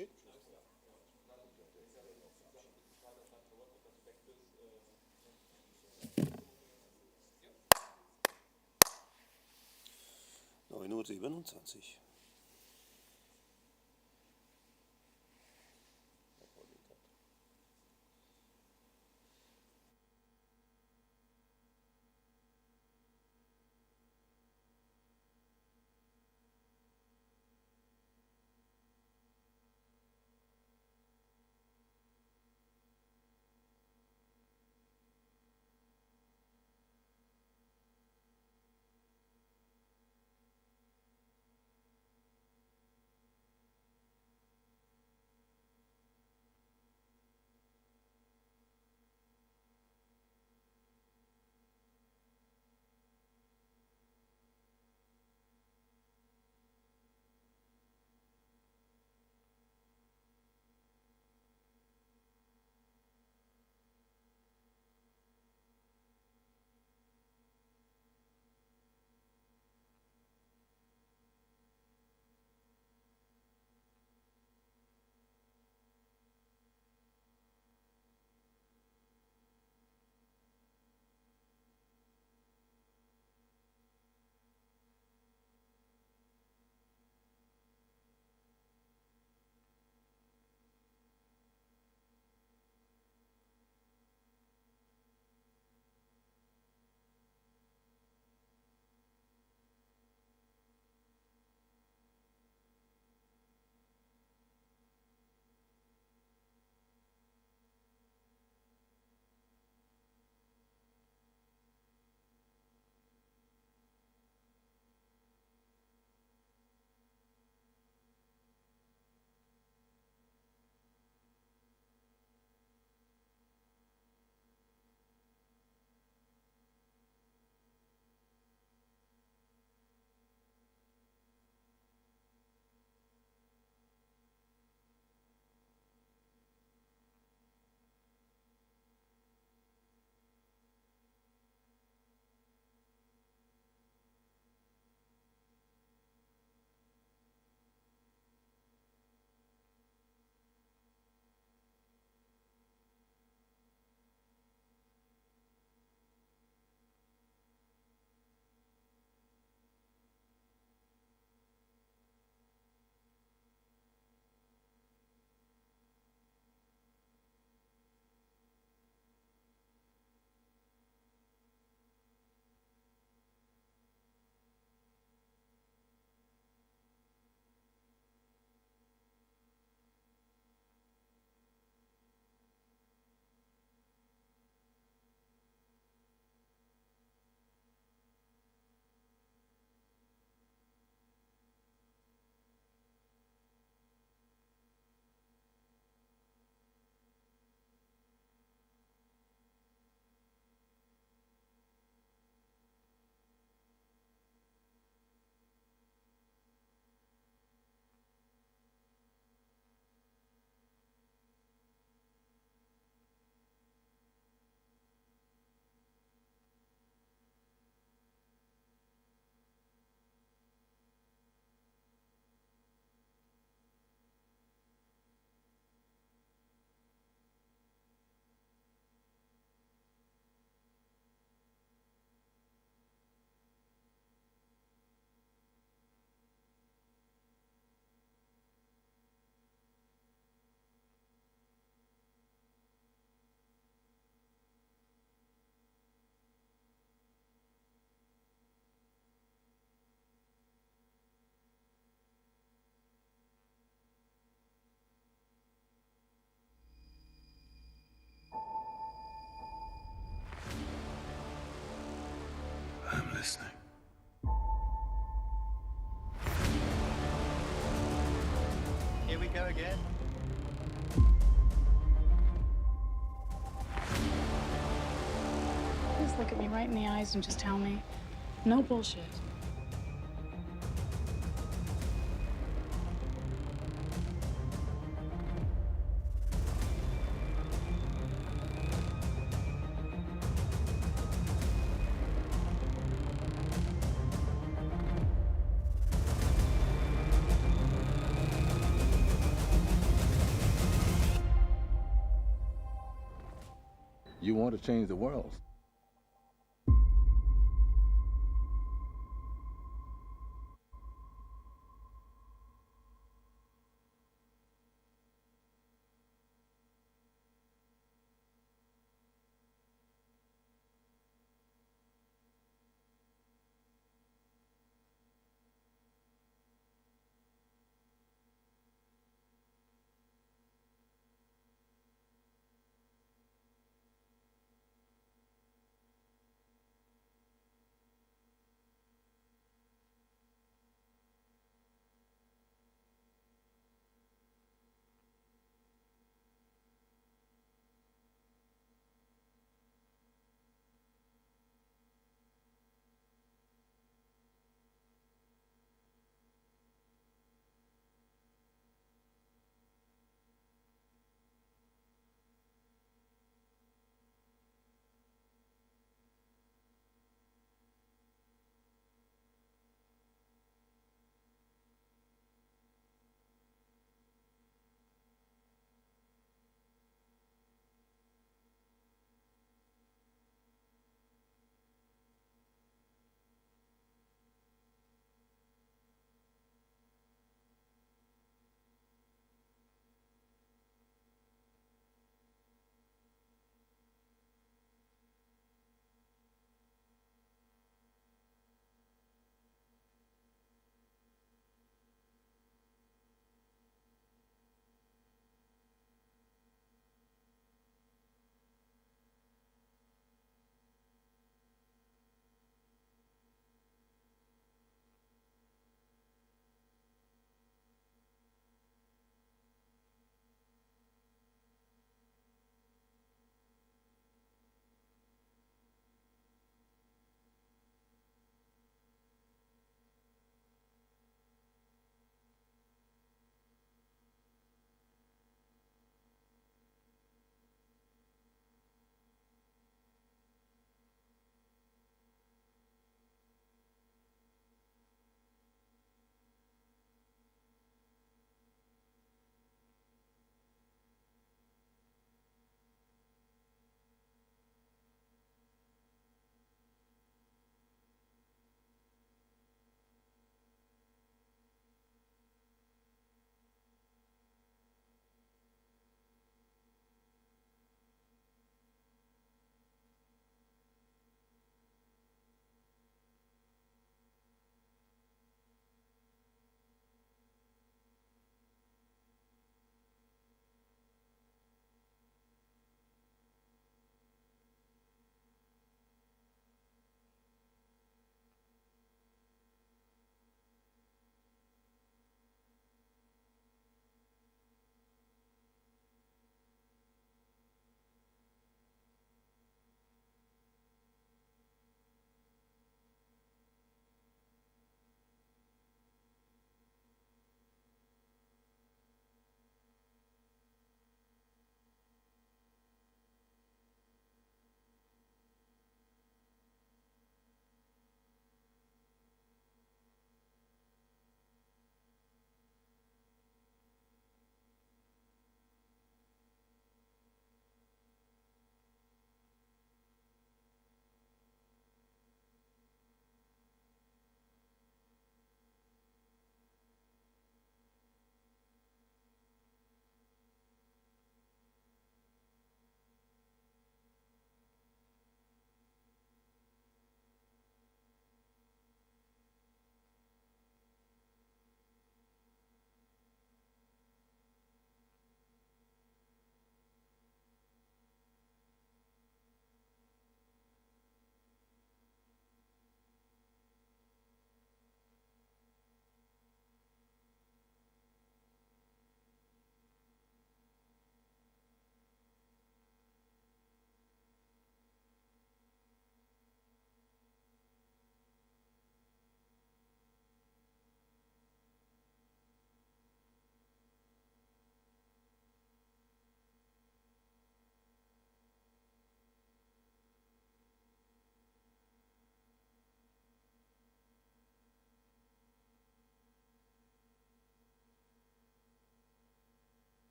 Okay. Uhr 27. I'm listening. Here we go again. Please look at me right in the eyes and just tell me. No bullshit. You want to change the world.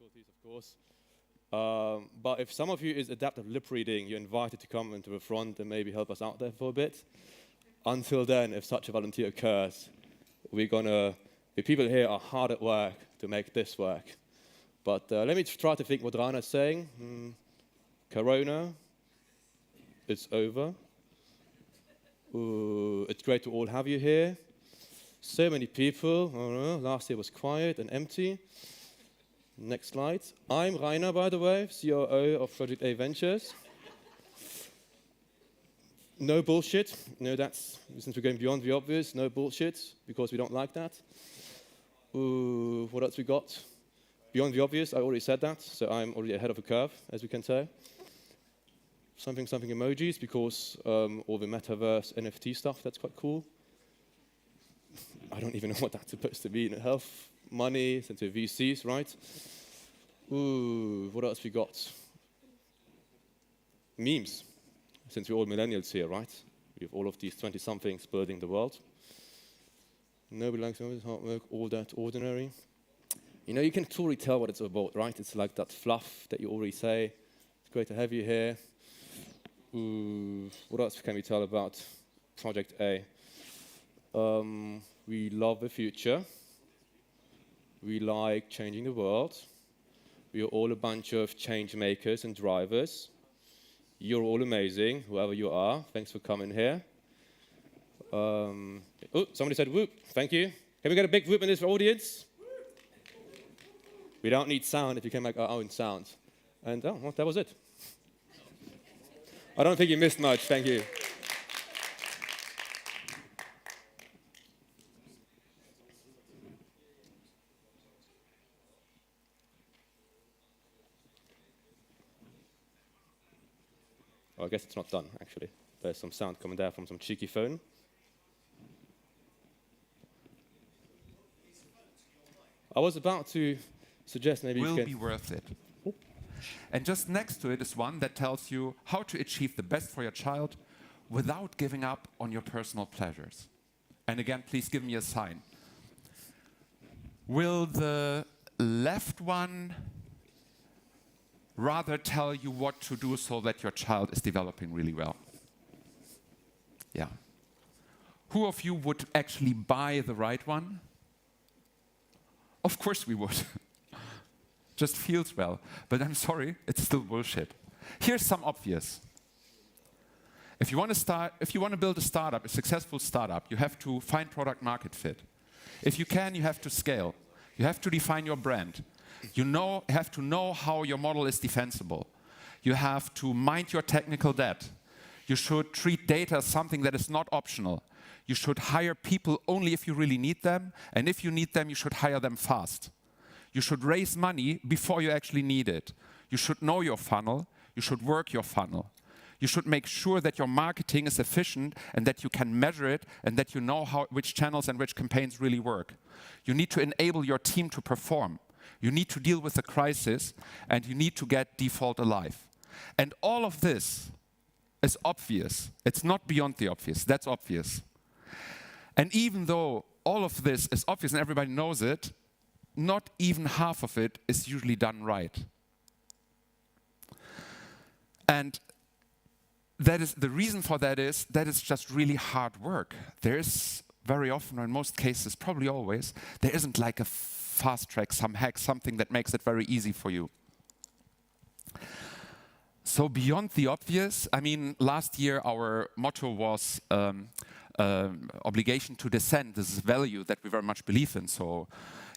difficulties, of course. But if some of you is adept at lip reading, you're invited to come into the front and maybe help us out there for a bit. Until then, if such a volunteer occurs, the people here are hard at work to make this work. But let me try to think what Rana's saying. Corona, it's over. It's great to all have you here. So many people. I don't know, last year was quiet and empty. Next slide. I'm Rainer, by the way, COO of Project A Ventures. No bullshit. No, that's, since we're going beyond the obvious, no bullshit, because we don't like that. What else we got? Beyond the obvious, I already said that, so I'm already ahead of the curve, as we can tell. Something emojis, because all the Metaverse NFT stuff, that's quite cool. I don't even know what that's supposed to be. Health, money, sent to VCs, right? What else we got? Memes, since we're all millennials here, right? We have all of these 20-somethings building the world. Nobody likes hard work, all that ordinary. You know, you can totally tell what it's about, right? It's like that fluff that you already say. It's great to have you here. What else can we tell about Project A? We love the future. We like changing the world. We are all a bunch of change makers and drivers. You're all amazing, whoever you are. Thanks for coming here. Somebody said whoop. Thank you. Can we get a big whoop in this audience? We don't need sound if you can make our own sound. And well, that was it. I don't think you missed much. Thank you. Oh, I guess it's not done, actually. There's some sound coming there from some cheeky phone. I was about to suggest maybe will be worth it. And just next to it is one that tells you how to achieve the best for your child without giving up on your personal pleasures. And again, please give me a sign. Will the left one rather tell you what to do so that your child is developing really well? Yeah. Who of you would actually buy the right one? Of course we would. Just feels well. But I'm sorry, it's still bullshit. Here's some obvious. If you want to build a startup, a successful startup, you have to find product market fit. If you can, you have to scale. You have to define your brand. You have to know how your model is defensible. You have to mind your technical debt. You should treat data as something that is not optional. You should hire people only if you really need them, and if you need them, you should hire them fast. You should raise money before you actually need it. You should know your funnel. You should work your funnel. You should make sure that your marketing is efficient and that you can measure it and that you know which channels and which campaigns really work. You need to enable your team to perform. You need to deal with the crisis, and you need to get default alive. And all of this is obvious. It's not beyond the obvious. That's obvious. And even though all of this is obvious and everybody knows it, not even half of it is usually done right. And that is the reason for that is just really hard work. There is very often, or in most cases, probably always, there isn't like a fast track, some hack, something that makes it very easy for you. So beyond the obvious, I mean, last year our motto was obligation to descend. This is a value that we very much believe in. So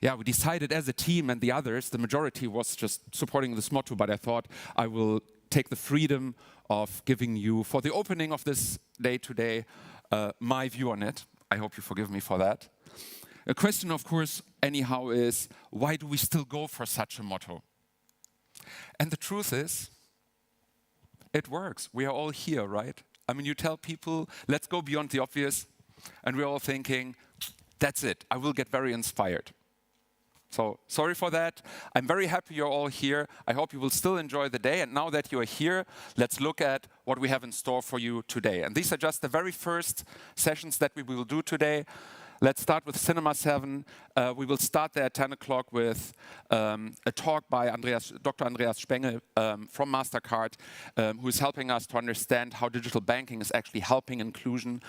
yeah, we decided as a team, and the others, the majority was just supporting this motto, but I thought I will take the freedom of giving you, for the opening of this day today, my view on it. I hope you forgive me for that. A question, of course, anyhow, is why do we still go for such a motto? And the truth is, it works. We are all here, right? I mean, you tell people, let's go beyond the obvious, and we're all thinking, that's it, I will get very inspired. So, sorry for that. I'm very happy you're all here. I hope you will still enjoy the day. And now that you are here, let's look at what we have in store for you today. And these are just the very first sessions that we will do today. Let's start with Cinema 7. We will start there at 10 o'clock with a talk by Dr. Andreas Spengel from MasterCard, who is helping us to understand how digital banking is actually helping inclusion.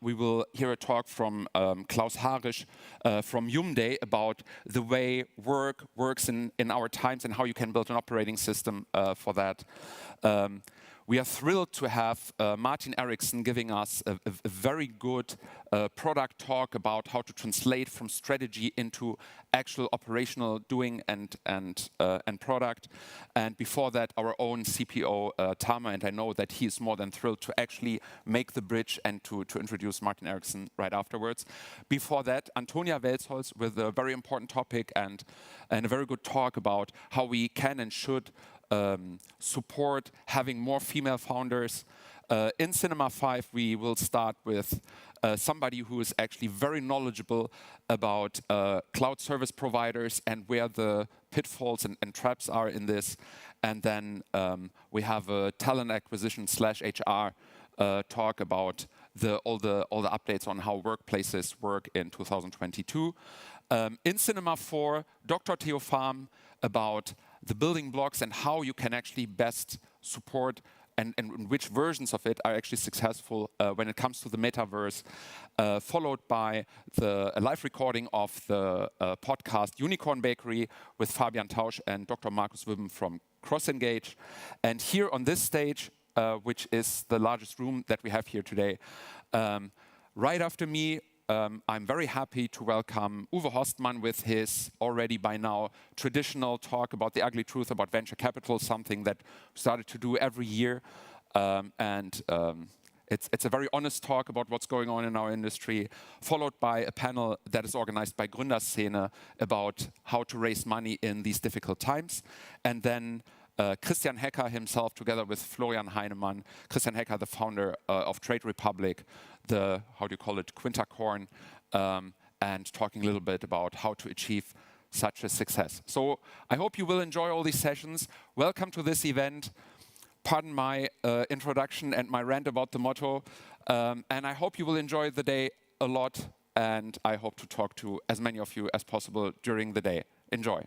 We will hear a talk from Klaus Harisch from Yumday about the way work works in our times and how you can build an operating system for that. We are thrilled to have Martin Eriksson giving us a very good product talk about how to translate from strategy into actual operational doing and product. And before that, our own CPO, Tama, and I know that he is more than thrilled to actually make the bridge and to introduce Martin Eriksson right afterwards. Before that, Antonia Welsholz with a very important topic and a very good talk about how we can and should support having more female founders. In Cinema 5, we will start with somebody who is actually very knowledgeable about cloud service providers and where the pitfalls and traps are in this. And then we have a talent acquisition / HR talk about all the updates on how workplaces work in 2022. In Cinema 4, Dr. Theo Pham about the building blocks and how you can actually best support and which versions of it are actually successful when it comes to the Metaverse, followed by a live recording of the podcast Unicorn Bakery with Fabian Tausch and Dr. Markus Wibben from CrossEngange. And here on this stage, which is the largest room that we have here today, right after me, I'm very happy to welcome Uwe Horstmann with his already by now traditional talk about the ugly truth about venture capital, something that we started to do every year. It's a very honest talk about what's going on in our industry, followed by a panel that is organized by Gründerszene about how to raise money in these difficult times. And then Christian Hecker himself, together with Florian Heinemann, Christian Hecker, the founder of Trade Republic, the, how do you call it, Quintacorn, and talking a little bit about how to achieve such a success. So I hope you will enjoy all these sessions. Welcome to this event. Pardon my introduction and my rant about the motto. And I hope you will enjoy the day a lot. And I hope to talk to as many of you as possible during the day. Enjoy.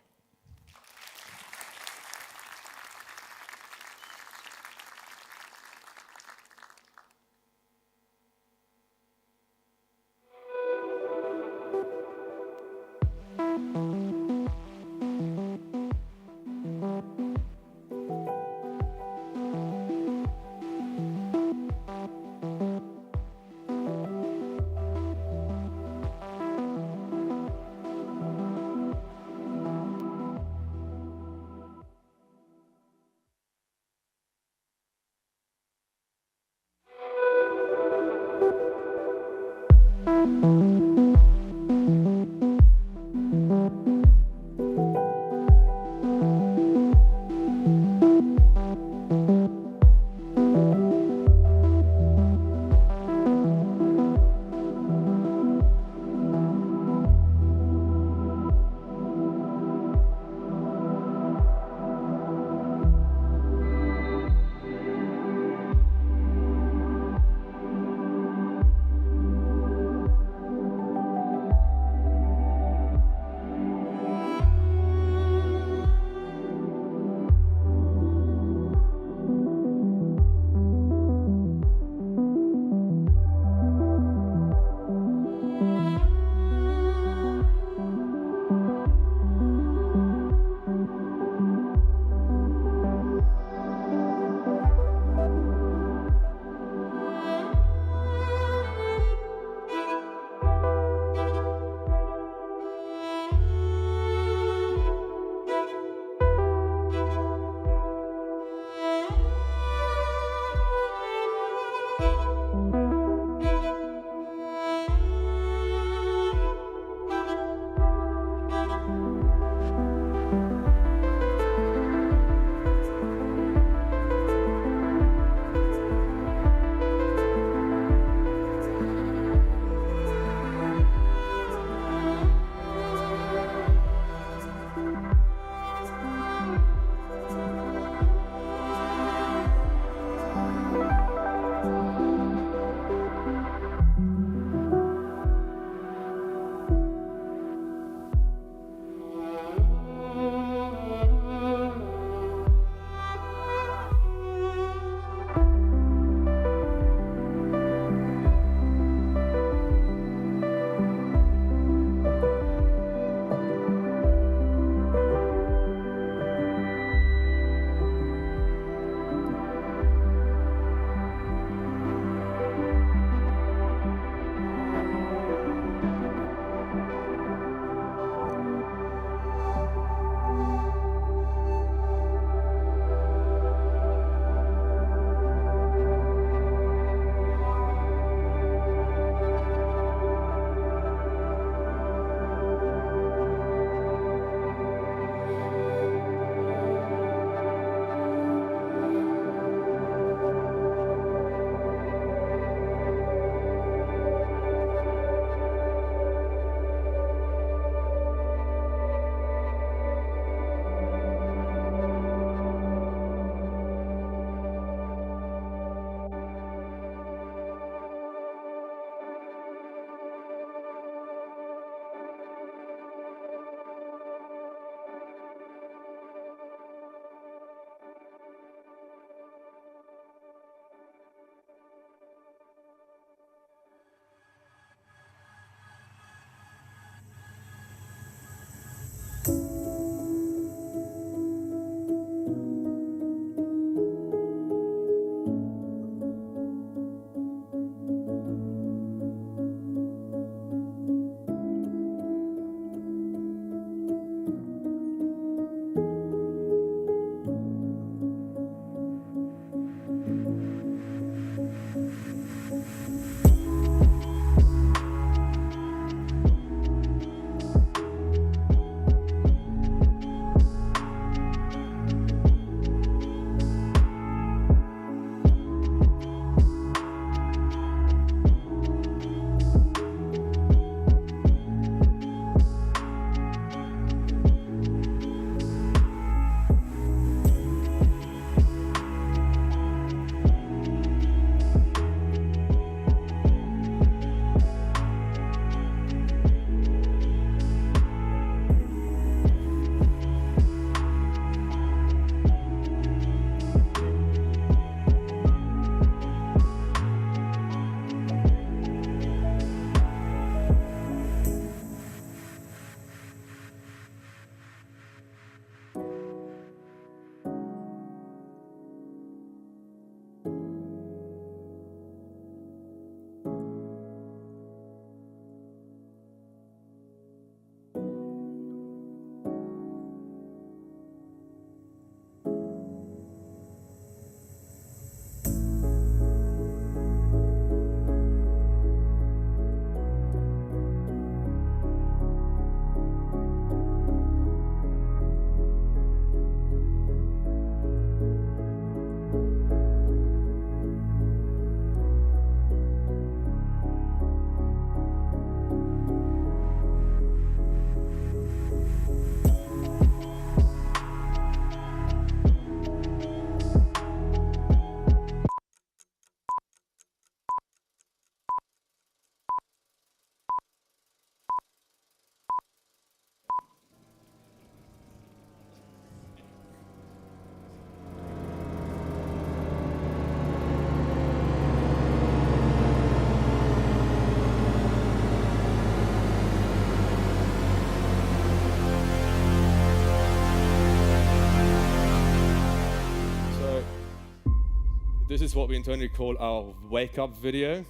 This is what we internally call our wake-up video.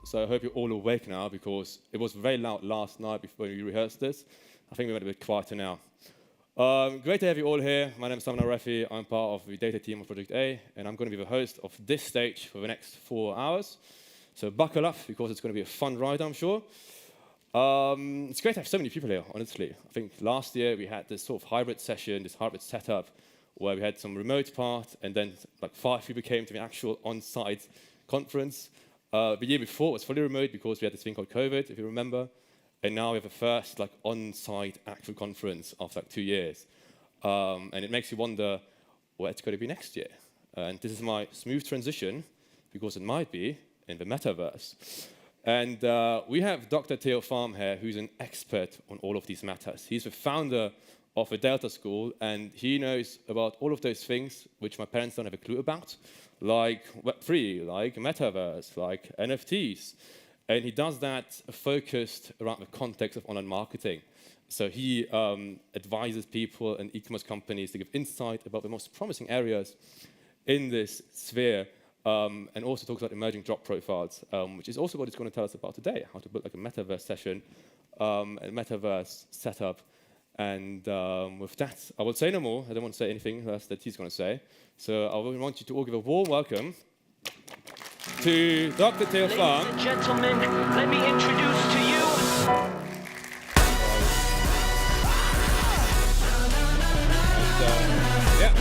So I hope you're all awake now, because it was very loud last night before we rehearsed this. I think we went a bit quieter now. Great to have you all here. My name is Samna Rafi. I'm part of the data team of Project A, and I'm going to be the host of this stage for the next 4 hours. So buckle up, because it's going to be a fun ride, I'm sure. It's great to have so many people here, honestly. I think last year we had this sort of hybrid session, this hybrid setup, where we had some remote part, and then like 5 people came to the actual on-site conference. The year before it was fully remote because we had this thing called COVID, if you remember. And now we have the first like on-site actual conference after like 2 years. And it makes you wonder where it's going to be next year. And this is my smooth transition, because it might be in the Metaverse. And we have Dr. Theo Farm here, who's an expert on all of these matters. He's the founder of the Delta School, and he knows about all of those things which my parents don't have a clue about, like Web3, like Metaverse, like NFTs. And he does that focused around the context of online marketing. So he advises people and e-commerce companies to give insight about the most promising areas in this sphere, and also talks about emerging job profiles, which is also what he's going to tell us about today, how to build like a Metaverse session, a Metaverse setup. And with that, I will say no more. I don't want to say anything else that he's going to say. So I want you to all give a warm welcome to Dr. Theo Farm. Ladies and gentlemen, let me introduce to you. Yeah.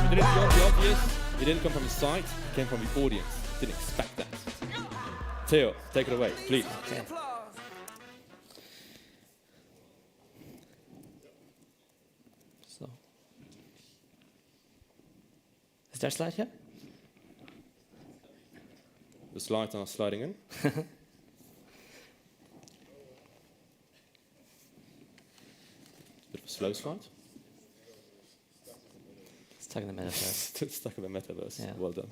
You didn't go the obvious. You didn't come from the site. You came from the audience. Didn't expect that. Theo, take it away, please. Okay. So, is there a slide here? The slides are sliding in. Bit of a slow slide. Stuck in the Metaverse. Stuck in the Metaverse. Yeah. Well done.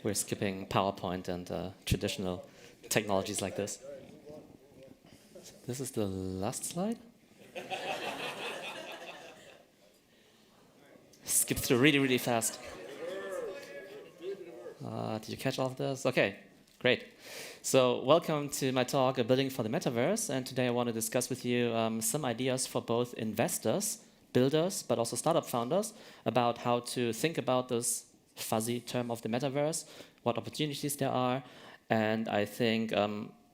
We're skipping PowerPoint and traditional technologies like this. This is the last slide? skip through really, really fast. Did you catch all of this? Okay, great. So welcome to my talk, Building for the Metaverse. And today I want to discuss with you some ideas for both investors, builders, but also startup founders about how to think about this fuzzy term of the metaverse, what opportunities there are. And I think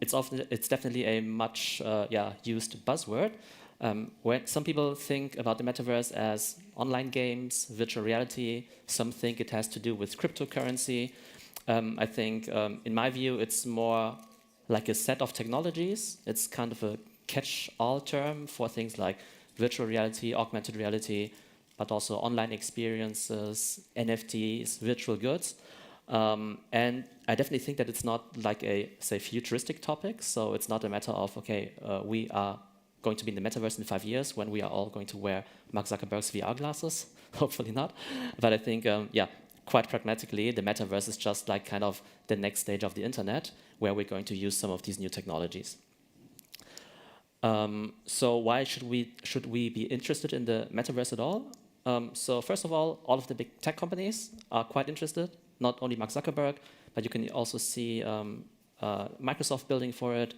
it's definitely a much used buzzword. When some people think about the metaverse as online games, virtual reality, some think it has to do with cryptocurrency. I think, in my view, it's more like a set of technologies. It's kind of a catch-all term for things like virtual reality, augmented reality, but also online experiences, NFTs, virtual goods. And I definitely think that it's not like a, say, futuristic topic. So it's not a matter of, okay, we are going to be in the metaverse in 5 years when we are all going to wear Mark Zuckerberg's VR glasses. Hopefully not. But I think, quite pragmatically, the metaverse is just like kind of the next stage of the internet where we're going to use some of these new technologies. So why should we be interested in the metaverse at all? So first of all of the big tech companies are quite interested, not only Mark Zuckerberg, but you can also see Microsoft building for it,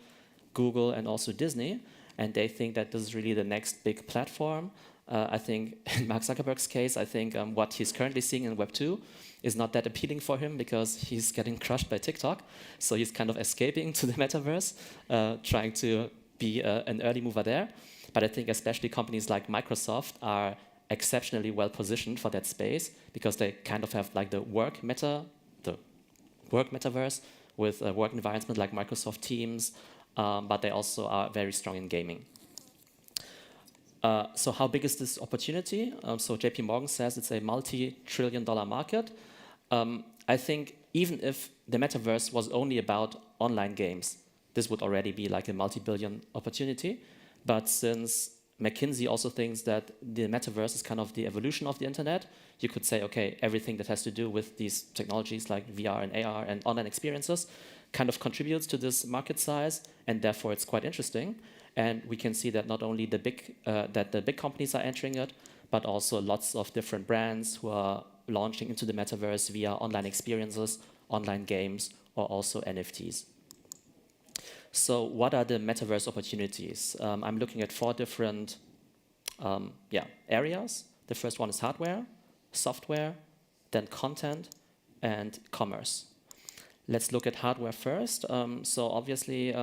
Google, and also Disney. And they think that this is really the next big platform. I think in Mark Zuckerberg's case, I think what he's currently seeing in Web 2 is not that appealing for him because he's getting crushed by TikTok. So he's kind of escaping to the metaverse, trying to be an early mover there. But I think especially companies like Microsoft are exceptionally well positioned for that space because they kind of have like the work metaverse with a work environment like Microsoft Teams, but they also are very strong in gaming. So how big is this opportunity? So JP Morgan says it's a multi-trillion-dollar market. I think even if the metaverse was only about online games, this would already be like a multi-billion opportunity. But since McKinsey also thinks that the metaverse is kind of the evolution of the internet, you could say, okay, everything that has to do with these technologies like VR and AR and online experiences kind of contributes to this market size, and therefore it's quite interesting. And we can see that not only the big companies are entering it, but also lots of different brands who are launching into the metaverse via online experiences, online games, or also NFTs. So what are the metaverse opportunities? I'm looking at 4 different areas. The first one is hardware, software, then content, and commerce. Let's look at hardware first. So obviously,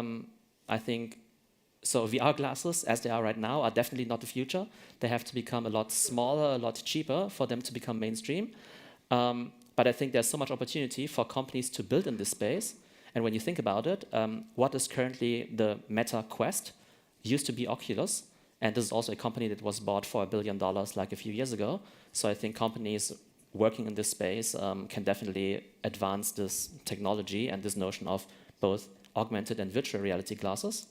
I think VR glasses, as they are right now, are definitely not the future. They have to become a lot smaller, a lot cheaper for them to become mainstream. But I think there's so much opportunity for companies to build in this space. And when you think about it, what is currently the Meta Quest? Used to be Oculus, and this is also a company that was bought for $1 billion like a few years ago. So I think companies working in this space can definitely advance this technology and this notion of both augmented and virtual reality glasses.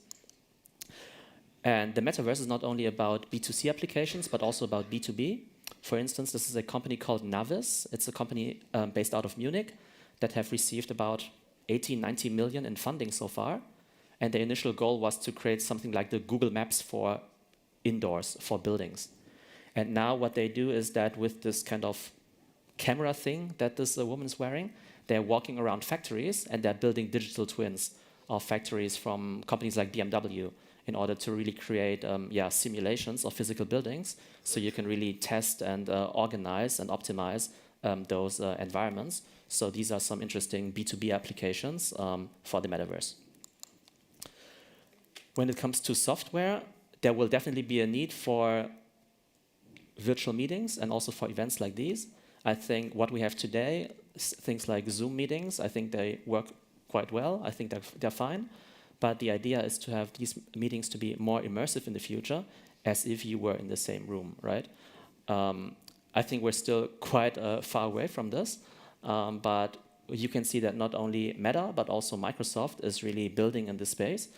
And the metaverse is not only about B2C applications, but also about B2B. For instance, this is a company called Navis. It's a company based out of Munich that have received about 90 million in funding so far. And the initial goal was to create something like the Google Maps for indoors, for buildings. And now what they do is that with this kind of camera thing that this woman is wearing, they're walking around factories and they're building digital twins of factories from companies like BMW in order to really create simulations of physical buildings so you can really test and organize and optimize those environments. So these are some interesting B2B applications for the metaverse. When it comes to software, there will definitely be a need for virtual meetings and also for events like these. I think what we have today, things like Zoom meetings, I think they work quite well. I think they're fine. But the idea is to have these meetings to be more immersive in the future, as if you were in the same room, right? I think we're still quite far away from this. But you can see that not only Meta, but also Microsoft is really building in this space.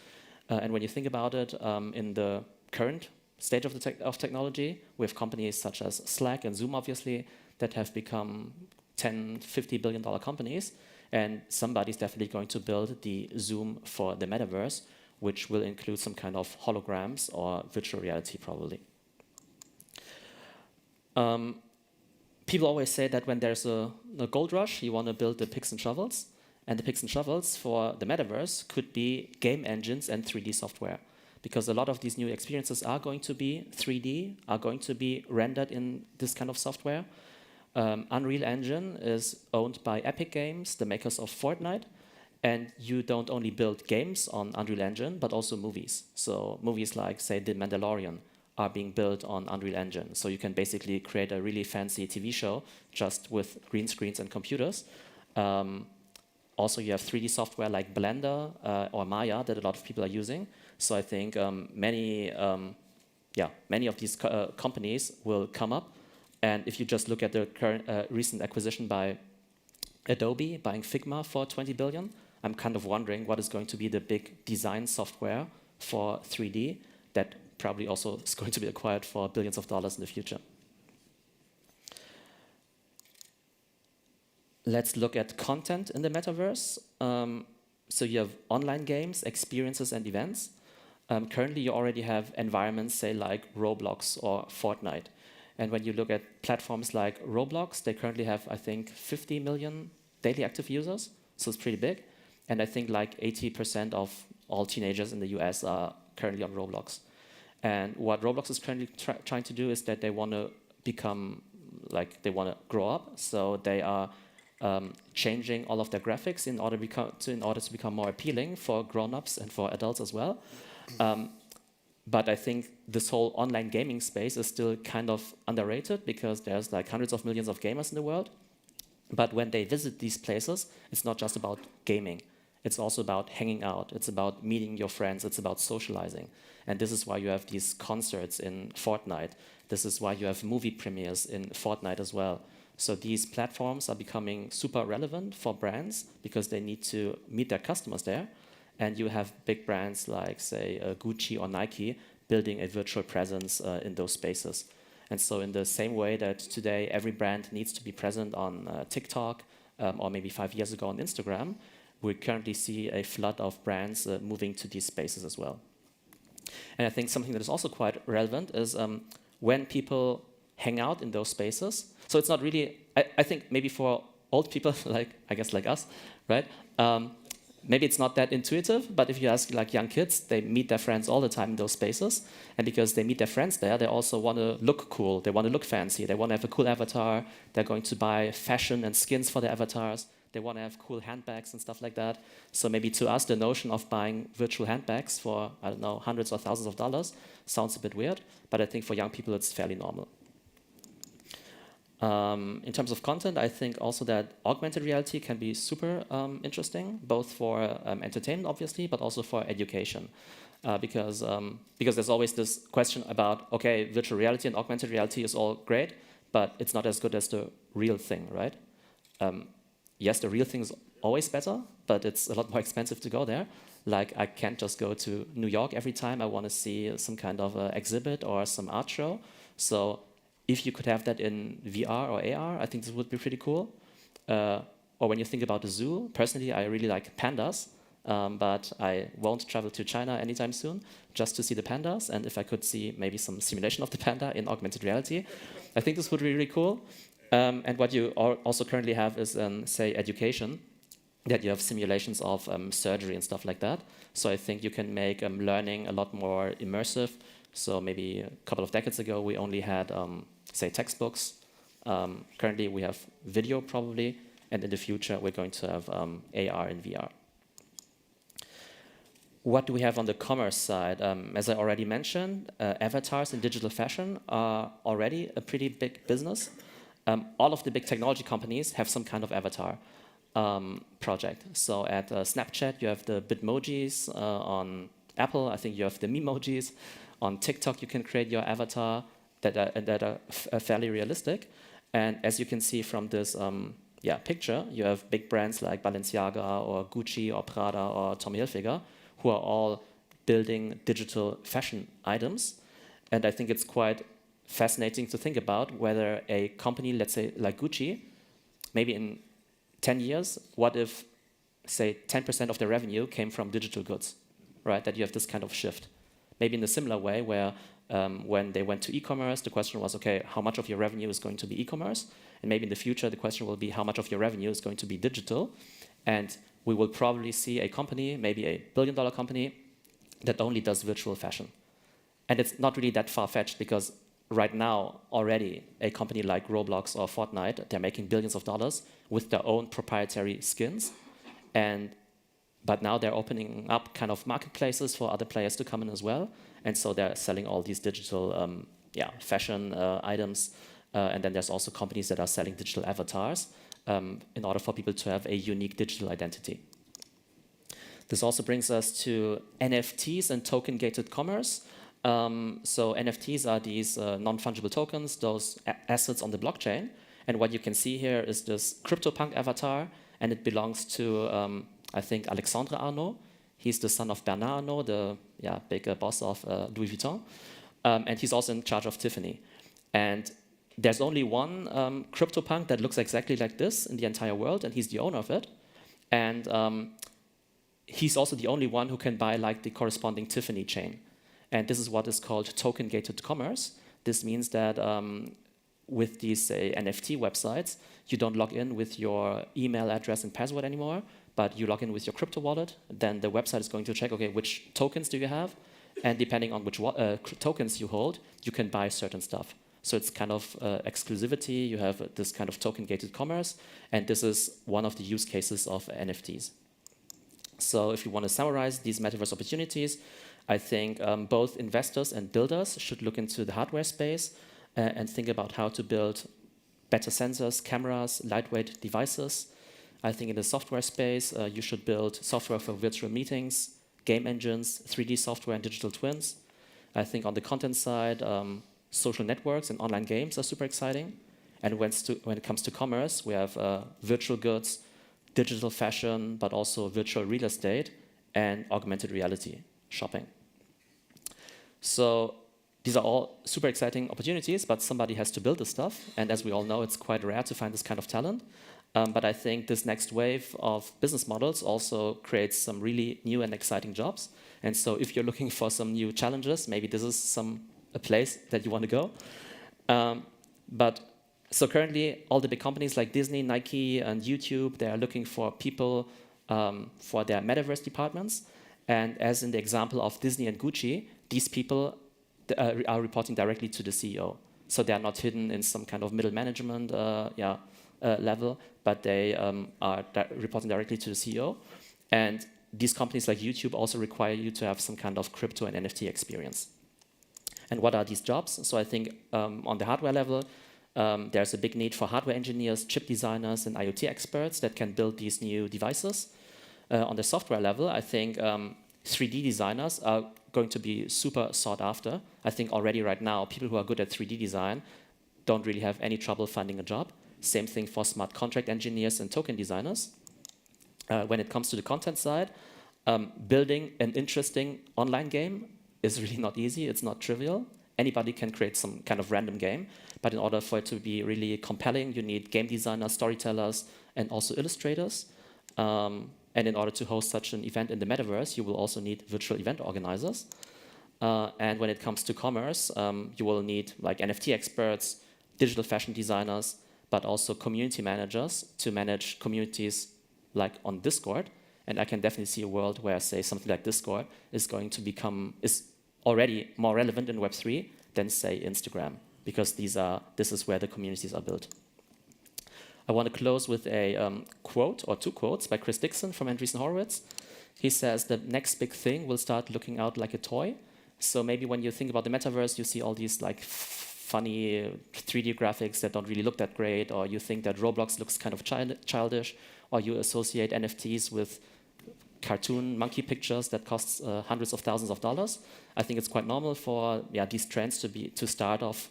And when you think about it, in the current stage of technology, we have companies such as Slack and Zoom, obviously, that have become $10, $50 billion companies. And somebody's definitely going to build the Zoom for the metaverse, which will include some kind of holograms or virtual reality, probably. people always say that when there's a gold rush, you want to build the picks and shovels. And the picks and shovels for the metaverse could be game engines and 3D software. Because a lot of these new experiences are going to be 3D, are going to be rendered in this kind of software. Unreal Engine is owned by Epic Games, the makers of Fortnite. And you don't only build games on Unreal Engine, but also movies. So movies like, say, The Mandalorian are being built on Unreal Engine. So you can basically create a really fancy TV show just with green screens and computers. Also, you have 3D software like Blender or Maya that a lot of people are using. So I think many of these companies will come up. And if you just look at the current recent acquisition by Adobe, buying Figma for $20 billion, I'm kind of wondering what is going to be the big design software for 3D that probably also is going to be acquired for billions of dollars in the future. Let's look at content in the metaverse. So you have online games, experiences, and events. Currently, you already have environments, say, like Roblox or Fortnite. And when you look at platforms like Roblox, they currently have, I think, 50 million daily active users. So it's pretty big. And I think like 80% of all teenagers in the US are currently on Roblox. And what Roblox is currently trying to do is that they want to become, like, they want to grow up. So they are changing all of their graphics in order to become more appealing for grown-ups and for adults as well. But I think this whole online gaming space is still kind of underrated because there's like hundreds of millions of gamers in the world. But when they visit these places, it's not just about gaming. It's also about hanging out. It's about meeting your friends. It's about socializing. And this is why you have these concerts in Fortnite. This is why you have movie premieres in Fortnite as well. So these platforms are becoming super relevant for brands because they need to meet their customers there. And you have big brands like, say, Gucci or Nike building a virtual presence in those spaces. And so in the same way that today every brand needs to be present on TikTok or maybe 5 years ago on Instagram, we currently see a flood of brands moving to these spaces as well. And I think something that is also quite relevant is when people hang out in those spaces. So it's not really, I think maybe for old people, like I guess like us, right? Maybe it's not that intuitive, but if you ask like young kids, they meet their friends all the time in those spaces. And because they meet their friends there, they also want to look cool. They want to look fancy. They want to have a cool avatar. They're going to buy fashion and skins for their avatars. They want to have cool handbags and stuff like that. So maybe to us, the notion of buying virtual handbags for, I don't know, hundreds or thousands of dollars sounds a bit weird. But I think for young people, it's fairly normal. In terms of content, I think also that augmented reality can be super interesting, both for entertainment, obviously, but also for education. Because there's always this question about, okay, virtual reality and augmented reality is all great, but it's not as good as the real thing, right? Yes, the real thing is always better, but it's a lot more expensive to go there. Like, I can't just go to New York every time I want to see some kind of exhibit or some art show. So if you could have that in VR or AR, I think this would be pretty cool. Or when you think about the zoo, personally, I really like pandas, but I won't travel to China anytime soon just to see the pandas. And if I could see maybe some simulation of the panda in augmented reality, I think this would be really cool. And what you also currently have is, say, education, that you have simulations of surgery and stuff like that. So I think you can make learning a lot more immersive. So maybe a couple of decades ago, we only had, say, textbooks. Currently, we have video probably. And in the future, we're going to have AR and VR. What do we have on the commerce side? As I already mentioned, avatars in digital fashion are already a pretty big business. All of the big technology companies have some kind of avatar project. So at Snapchat, you have the Bitmojis. On Apple, I think you have the Memojis. On TikTok, you can create your avatar that are fairly realistic. And as you can see from this picture, you have big brands like Balenciaga or Gucci or Prada or Tommy Hilfiger who are all building digital fashion items. And I think it's quite fascinating to think about whether a company, let's say like Gucci, maybe in 10 years, what if, say, 10% of their revenue came from digital goods, right? That you have this kind of shift. Maybe in a similar way where when they went to e-commerce, the question was, okay, how much of your revenue is going to be e-commerce? And maybe in the future, the question will be how much of your revenue is going to be digital. And we will probably see a company, maybe a billion-dollar company, that only does virtual fashion. And it's not really that far-fetched because right now, already, a company like Roblox or Fortnite, they're making billions of dollars with their own proprietary skins. But now they're opening up kind of marketplaces for other players to come in as well. And so they're selling all these digital fashion items. And then there's also companies that are selling digital avatars in order for people to have a unique digital identity. This also brings us to NFTs and token-gated commerce. So NFTs are these non-fungible tokens, those assets on the blockchain. And what you can see here is this CryptoPunk avatar, and it belongs to, I think, Alexandre Arnault. He's the son of Bernard Arnault, the big boss of Louis Vuitton. And he's also in charge of Tiffany. And there's only one CryptoPunk that looks exactly like this in the entire world, and he's the owner of it. And he's also the only one who can buy like the corresponding Tiffany chain. And this is what is called token-gated commerce. This means that with these NFT websites, you don't log in with your email address and password anymore, but you log in with your crypto wallet. Then the website is going to check, okay, which tokens do you have? And depending on which tokens you hold, you can buy certain stuff. So it's kind of exclusivity. You have this kind of token-gated commerce. And this is one of the use cases of NFTs. So if you want to summarize these metaverse opportunities, I think both investors and builders should look into the hardware space and think about how to build better sensors, cameras, lightweight devices. I think in the software space, you should build software for virtual meetings, game engines, 3D software, and digital twins. I think on the content side, social networks and online games are super exciting. And when it comes to commerce, we have virtual goods, digital fashion, but also virtual real estate and augmented reality shopping. So these are all super exciting opportunities, but somebody has to build this stuff. And as we all know, it's quite rare to find this kind of talent. But I think this next wave of business models also creates some really new and exciting jobs. And so if you're looking for some new challenges, maybe this is a place that you want to go. So currently, all the big companies like Disney, Nike, and YouTube, they are looking for people for their metaverse departments. And as in the example of Disney and Gucci, these people are reporting directly to the CEO. So they are not hidden in some kind of middle management level, but they are reporting directly to the CEO. And these companies like YouTube also require you to have some kind of crypto and NFT experience. And what are these jobs? So I think on the hardware level, there's a big need for hardware engineers, chip designers, and IoT experts that can build these new devices. On the software level, I think 3D designers are going to be super sought after. I think already right now, people who are good at 3D design don't really have any trouble finding a job. Same thing for smart contract engineers and token designers. When it comes to the content side, building an interesting online game is really not easy. It's not trivial. Anybody can create some kind of random game, but in order for it to be really compelling, you need game designers, storytellers, and also illustrators. And in order to host such an event in the metaverse, you will also need virtual event organizers. And when it comes to commerce, you will need like NFT experts, digital fashion designers, but also community managers to manage communities like on Discord. And I can definitely see a world where, say, something like Discord is already more relevant in Web3 than, say, Instagram, because this is where the communities are built. I want to close with a quote or two quotes by Chris Dixon from Andreessen Horowitz. He says the next big thing will start looking out like a toy. So maybe when you think about the metaverse, you see all these like funny 3D graphics that don't really look that great, or you think that Roblox looks kind of childish, or you associate NFTs with cartoon monkey pictures that cost hundreds of thousands of dollars. I think it's quite normal for these trends to start off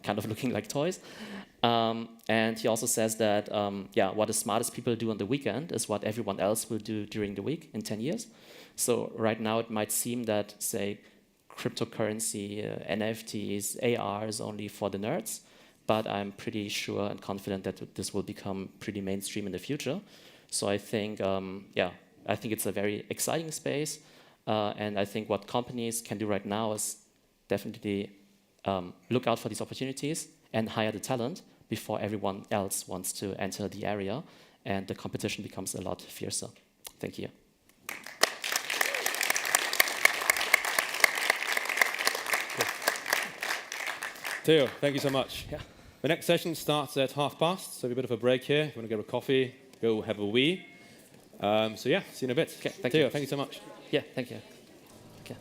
kind of looking like toys. And he also says that what the smartest people do on the weekend is what everyone else will do during the week in 10 years. So right now it might seem that, say, cryptocurrency, NFTs, AR is only for the nerds, but I'm pretty sure and confident that this will become pretty mainstream in the future. So I think, I think it's a very exciting space, and I think what companies can do right now is definitely look out for these opportunities and hire the talent, before everyone else wants to enter the area, and the competition becomes a lot fiercer. Thank you. Theo, thank you so much. Yeah. The next session starts at 12:30, so we have a bit of a break here. If you want to get a coffee, go have a wee. So yeah, see you in a bit. Okay, thank Theo, you. thank you so much. Yeah, thank you. Okay.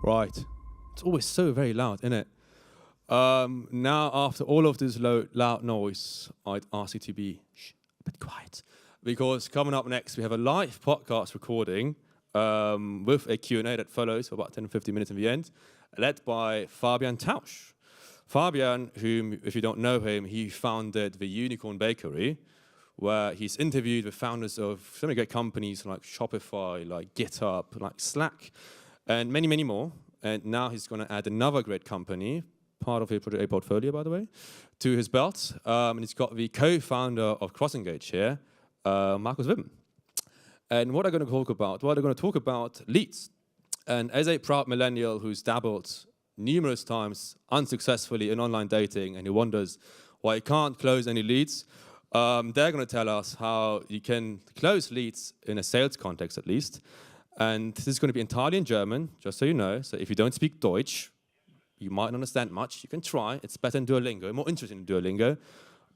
Right. It's always so very loud, isn't it? Now, after all of this loud noise, I'd ask you to be a bit quiet. Because coming up next, we have a live podcast recording with a Q&A that follows for about 10 or 15 minutes in the end, led by Fabian Tausch. Fabian, whom, if you don't know him, he founded the Unicorn Bakery, where he's interviewed the founders of so many great companies like Shopify, like GitHub, like Slack, and many, many more. And now he's going to add another great company, part of his Project A portfolio, by the way, to his belt. And he's got the co-founder of CrossEngange here, Markus Wibben. And what are going to talk about? Well, they're going to talk about leads. And as a proud millennial who's dabbled numerous times unsuccessfully in online dating and who wonders why he can't close any leads, they're going to tell us how you can close leads in a sales context at least. And this is going to be entirely in German, just so you know. So if you don't speak Deutsch, you might not understand much. You can try. It's better than Duolingo, more interesting than Duolingo.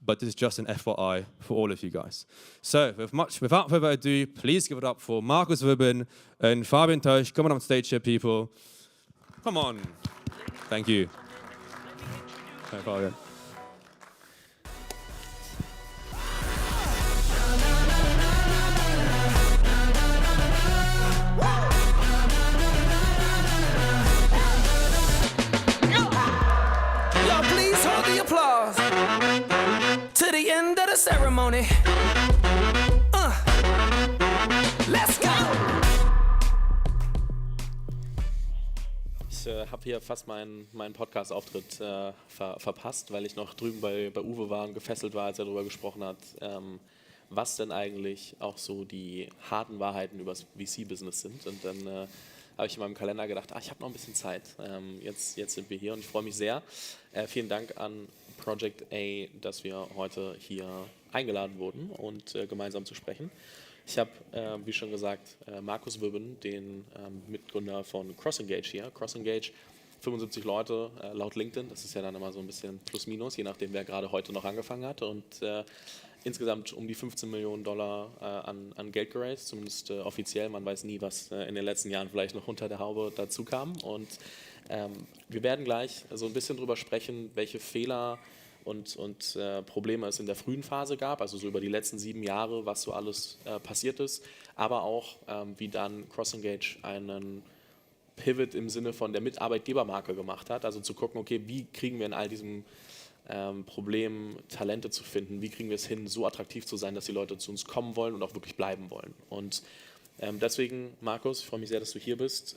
But this is just an FYI for all of you guys. So without further ado, please give it up for Markus Wibben and Fabian Tausch. Come on stage here, people. Come on. Thank you. Hi, Fabian. To the end of the ceremony. Let's go! Ich habe hier fast meinen Podcast-Auftritt verpasst, weil ich noch drüben bei Uwe war und gefesselt war, als er darüber gesprochen hat, was denn eigentlich auch so die harten Wahrheiten über das VC-Business sind. Und dann habe ich in meinem Kalender gedacht, ich habe noch ein bisschen Zeit. Jetzt sind wir hier und ich freue mich sehr. Vielen Dank an Project A, dass wir heute hier eingeladen wurden und gemeinsam zu sprechen. Ich habe, wie schon gesagt, Markus Wibben, den Mitgründer von CrossEngange hier. CrossEngange, 75 Leute laut LinkedIn, das ist ja dann immer so ein bisschen plus minus, je nachdem, wer gerade heute noch angefangen hat. Und insgesamt um die $15 Millionen an Geld geraced, zumindest offiziell. Man weiß nie, was in den letzten Jahren vielleicht noch unter der Haube dazu kam. Und wir werden gleich so ein bisschen drüber sprechen, welche Fehler und Probleme es in der frühen Phase gab, also so über die letzten 7 Jahre, was so alles passiert ist, aber auch wie dann CrossEngange einen Pivot im Sinne von der Mitarbeitgebermarke gemacht hat, also zu gucken, okay, wie kriegen wir in all diesem Problem, Talente zu finden, wie kriegen wir es hin, so attraktiv zu sein, dass die Leute zu uns kommen wollen und auch wirklich bleiben wollen. Und deswegen, Markus, ich freue mich sehr, dass du hier bist.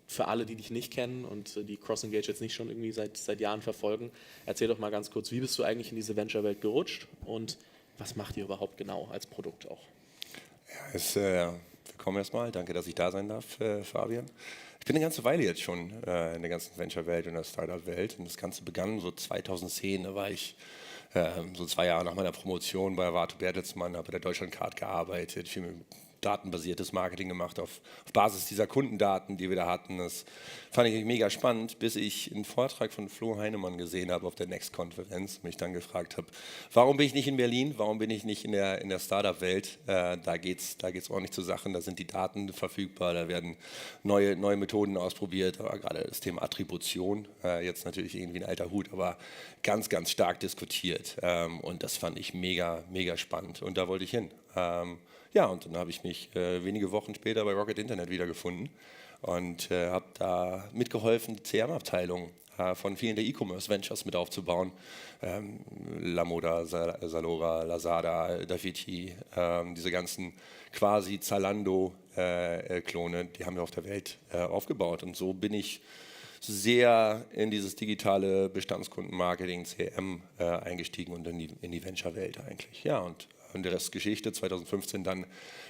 für alle, die dich nicht kennen und die CrossEngange jetzt nicht schon irgendwie seit Jahren verfolgen, erzähl doch mal ganz kurz, wie bist du eigentlich in diese Venture-Welt gerutscht und was macht ihr überhaupt genau als Produkt auch? Ja, willkommen erstmal. Danke, dass ich da sein darf, Fabian. Ich bin eine ganze Weile jetzt schon in der ganzen Venture-Welt und der Startup-Welt. Und das Ganze begann so 2010. Da war ich so 2 Jahre nach meiner Promotion bei Arvato Bertelsmann, habe bei der Deutschlandcard gearbeitet, viel mit datenbasiertes Marketing gemacht auf Basis dieser Kundendaten, die wir da hatten. Das fand ich mega spannend, bis ich einen Vortrag von Flo Heinemann gesehen habe auf der Next-Konferenz, mich dann gefragt habe, warum bin ich nicht in Berlin, warum bin ich nicht in der Startup-Welt? Da geht's ordentlich zu Sachen, da sind die Daten verfügbar, da werden neue Methoden ausprobiert, aber gerade das Thema Attribution, jetzt natürlich irgendwie ein alter Hut, aber ganz, ganz stark diskutiert. Und das fand ich mega, mega spannend und da wollte ich hin. Ja, und dann habe ich mich wenige Wochen später bei Rocket Internet wiedergefunden und habe da mitgeholfen, die CRM-Abteilung von vielen der E-Commerce-Ventures mit aufzubauen. Lamoda, Zalora, Lazada, Dafiti, diese ganzen quasi Zalando-Klone, die haben wir auf der Welt aufgebaut. Und so bin ich sehr in dieses digitale Bestandskundenmarketing, CRM eingestiegen und in die Venture-Welt eigentlich. Ja, und der Rest Geschichte, 2015 dann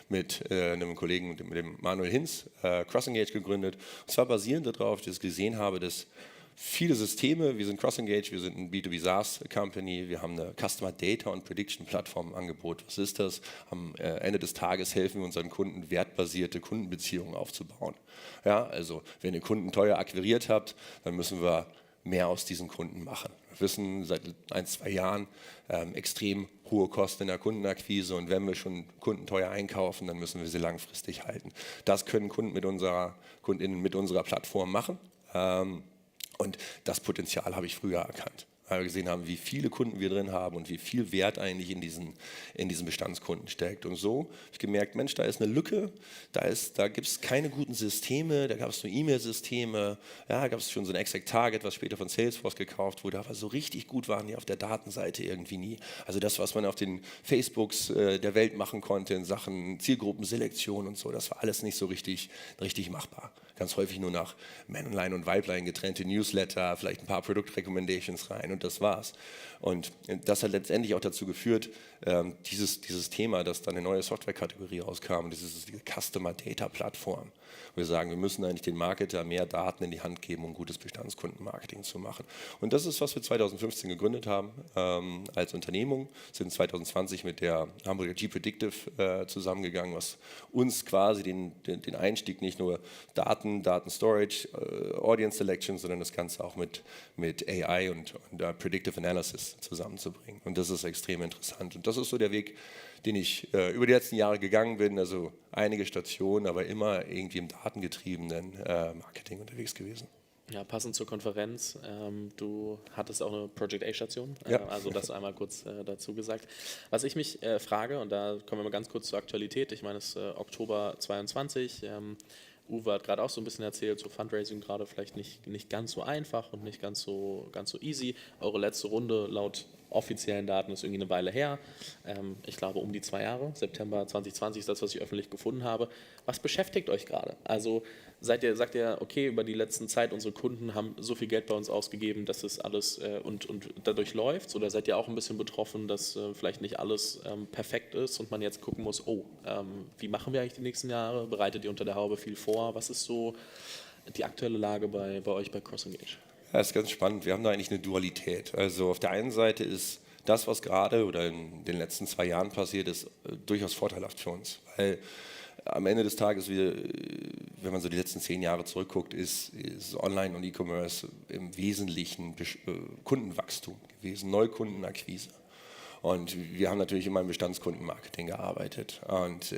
mit einem Kollegen, mit dem Manuel Hinz, CrossEngange gegründet. Und zwar basierend darauf, dass ich gesehen habe, dass viele Systeme, wir sind CrossEngange, wir sind ein B2B SaaS Company, wir haben eine Customer Data und Prediction Plattform im Angebot. Was ist das? Am Ende des Tages helfen wir unseren Kunden, wertbasierte Kundenbeziehungen aufzubauen. Ja, also wenn ihr Kunden teuer akquiriert habt, dann müssen wir mehr aus diesen Kunden machen. Wir wissen seit 1-2 Jahren extrem hohe Kosten in der Kundenakquise und wenn wir schon Kunden teuer einkaufen, dann müssen wir sie langfristig halten. Das können KundInnen mit unserer Plattform machen und das Potenzial habe ich früher erkannt. Weil wir gesehen haben, wie viele Kunden wir drin haben und wie viel Wert eigentlich in diesen Bestandskunden steckt. Und so habe ich gemerkt, Mensch, da ist eine Lücke, da gibt es keine guten Systeme, da gab es nur E-Mail-Systeme, ja, da gab es schon so ein Exact Target, was später von Salesforce gekauft wurde, aber so richtig gut waren die auf der Datenseite irgendwie nie. Also das, was man auf den Facebooks der Welt machen konnte in Sachen Zielgruppenselektion und so, das war alles nicht so richtig machbar. Ganz häufig nur nach Männlein und Weiblein getrennte Newsletter, vielleicht ein paar Product Recommendations rein und das war's. Und das hat letztendlich auch dazu geführt, dieses Thema, dass dann eine neue Softwarekategorie rauskam, diese Customer Data Plattform. Wir sagen, wir müssen eigentlich den Marketer mehr Daten in die Hand geben, um gutes Bestandskundenmarketing zu machen. Und das ist, was wir 2015 gegründet haben als Unternehmung, sind 2020 mit der Hamburger G-Predictive zusammengegangen, was uns quasi den Einstieg nicht nur Daten Storage, Audience Selection, sondern das Ganze auch mit AI und Predictive Analysis zusammenzubringen. Und das ist extrem interessant. Und das ist so der Weg, den ich über die letzten Jahre gegangen bin, also einige Stationen, aber immer irgendwie im datengetriebenen Marketing unterwegs gewesen. Ja, passend zur Konferenz, du hattest auch eine Project A-Station, Ja. also das einmal kurz dazu gesagt. Was ich mich frage, und da kommen wir mal ganz kurz zur Aktualität, ich meine, es ist Oktober 22, Uwe hat gerade auch so ein bisschen erzählt, so Fundraising gerade vielleicht nicht ganz so einfach und nicht ganz so easy. Eure letzte Runde laut offiziellen Daten ist irgendwie eine Weile her. Ich glaube um die 2 Jahre, September 2020 ist das, was ich öffentlich gefunden habe. Was beschäftigt euch gerade? Also sagt ihr, okay, über die letzten Zeit, unsere Kunden haben so viel Geld bei uns ausgegeben, dass es alles und dadurch läuft? Oder seid ihr auch ein bisschen betroffen, dass vielleicht nicht alles perfekt ist und man jetzt gucken muss, wie machen wir eigentlich die nächsten Jahre? Bereitet ihr unter der Haube viel vor? Was ist so die aktuelle Lage bei euch bei CrossEngange? Ja, das ist ganz spannend. Wir haben da eigentlich eine Dualität. Also auf der einen Seite ist das, was gerade oder in den letzten 2 Jahren passiert ist, durchaus vorteilhaft für uns. Weil am Ende des Tages, wenn man so die letzten 10 Jahre zurückguckt, ist Online und E-Commerce im Wesentlichen Kundenwachstum gewesen, Neukundenakquise. Und wir haben natürlich immer im Bestandskundenmarketing gearbeitet. Und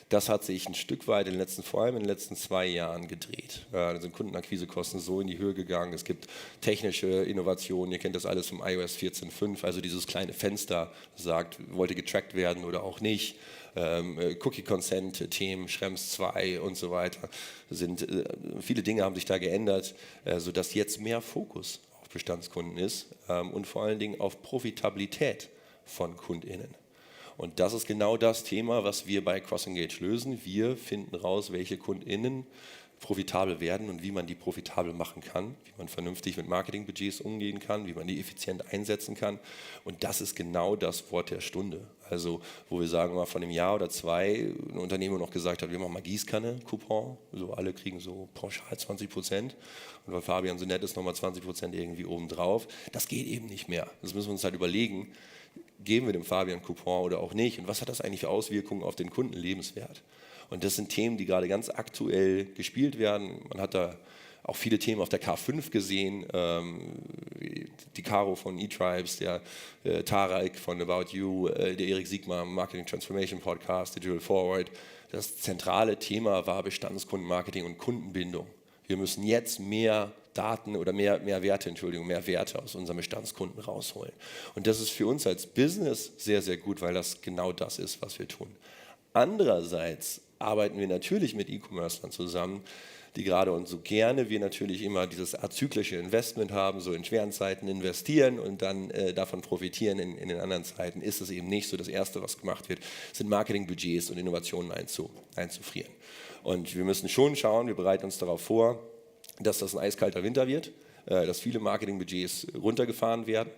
das hat sich ein Stück weit vor allem in den letzten 2 Jahren gedreht. Da sind Kundenakquisekosten so in die Höhe gegangen. Es gibt technische Innovationen. Ihr kennt das alles vom iOS 14.5, also dieses kleine Fenster, das sagt, wollt ihr getrackt werden oder auch nicht. Cookie-Consent-Themen, Schrems 2 und so weiter. Viele Dinge haben sich da geändert, sodass jetzt mehr Fokus auf Bestandskunden ist und vor allen Dingen auf Profitabilität von KundInnen. Und das ist genau das Thema, was wir bei CrossEngange lösen. Wir finden raus, welche KundInnen profitabel werden und wie man die profitabel machen kann, wie man vernünftig mit Marketingbudgets umgehen kann, wie man die effizient einsetzen kann. Und das ist genau das Wort der Stunde. Also wo wir sagen, mal von einem Jahr oder zwei ein Unternehmen noch gesagt hat, wir machen mal Gießkanne-Coupon, so alle kriegen so pauschal 20%. Und weil Fabian so nett ist, nochmal 20% irgendwie obendrauf. Das geht eben nicht mehr. Das müssen wir uns halt überlegen, geben wir dem Fabian Coupon oder auch nicht? Und was hat das eigentlich für Auswirkungen auf den Kundenlebenswert? Und das sind Themen, die gerade ganz aktuell gespielt werden. Man hat da auch viele Themen auf der K5 gesehen, die Caro von eTribes, der Tarek von About You, der Erik Siegmar, Marketing Transformation Podcast, Digital Forward. Das zentrale Thema war Bestandskundenmarketing und Kundenbindung. Wir müssen jetzt mehr Daten oder mehr Werte aus unseren Bestandskunden rausholen. Und das ist für uns als Business sehr, sehr gut, weil das genau das ist, was wir tun. Andererseits arbeiten wir natürlich mit E-Commercern zusammen, die gerade und so gerne wir natürlich immer dieses azyklische Investment haben, so in schweren Zeiten investieren und dann davon profitieren in den anderen Zeiten, ist es eben nicht so. Das Erste, was gemacht wird, sind Marketingbudgets und Innovationen einzufrieren. Und wir müssen schon schauen, wir bereiten uns darauf vor, dass das ein eiskalter Winter wird, dass viele Marketingbudgets runtergefahren werden,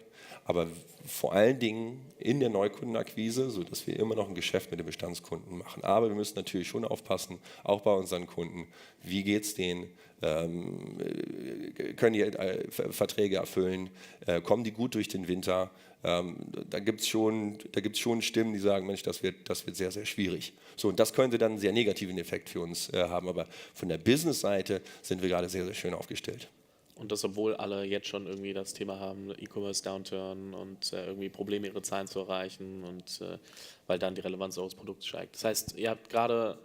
aber vor allen Dingen in der Neukundenakquise, sodass wir immer noch ein Geschäft mit den Bestandskunden machen. Aber wir müssen natürlich schon aufpassen, auch bei unseren Kunden, wie geht es denen, können die Verträge erfüllen, kommen die gut durch den Winter. Da gibt es schon Stimmen, die sagen, Mensch, das wird sehr, sehr schwierig. So, und das könnte dann einen sehr negativen Effekt für uns haben, aber von der Business-Seite sind wir gerade sehr, sehr schön aufgestellt. Und das, obwohl alle jetzt schon irgendwie das Thema haben, E-Commerce-Downturn und irgendwie Probleme, ihre Zahlen zu erreichen und weil dann die Relevanz eures Produkts steigt. Das heißt, ihr habt gerade,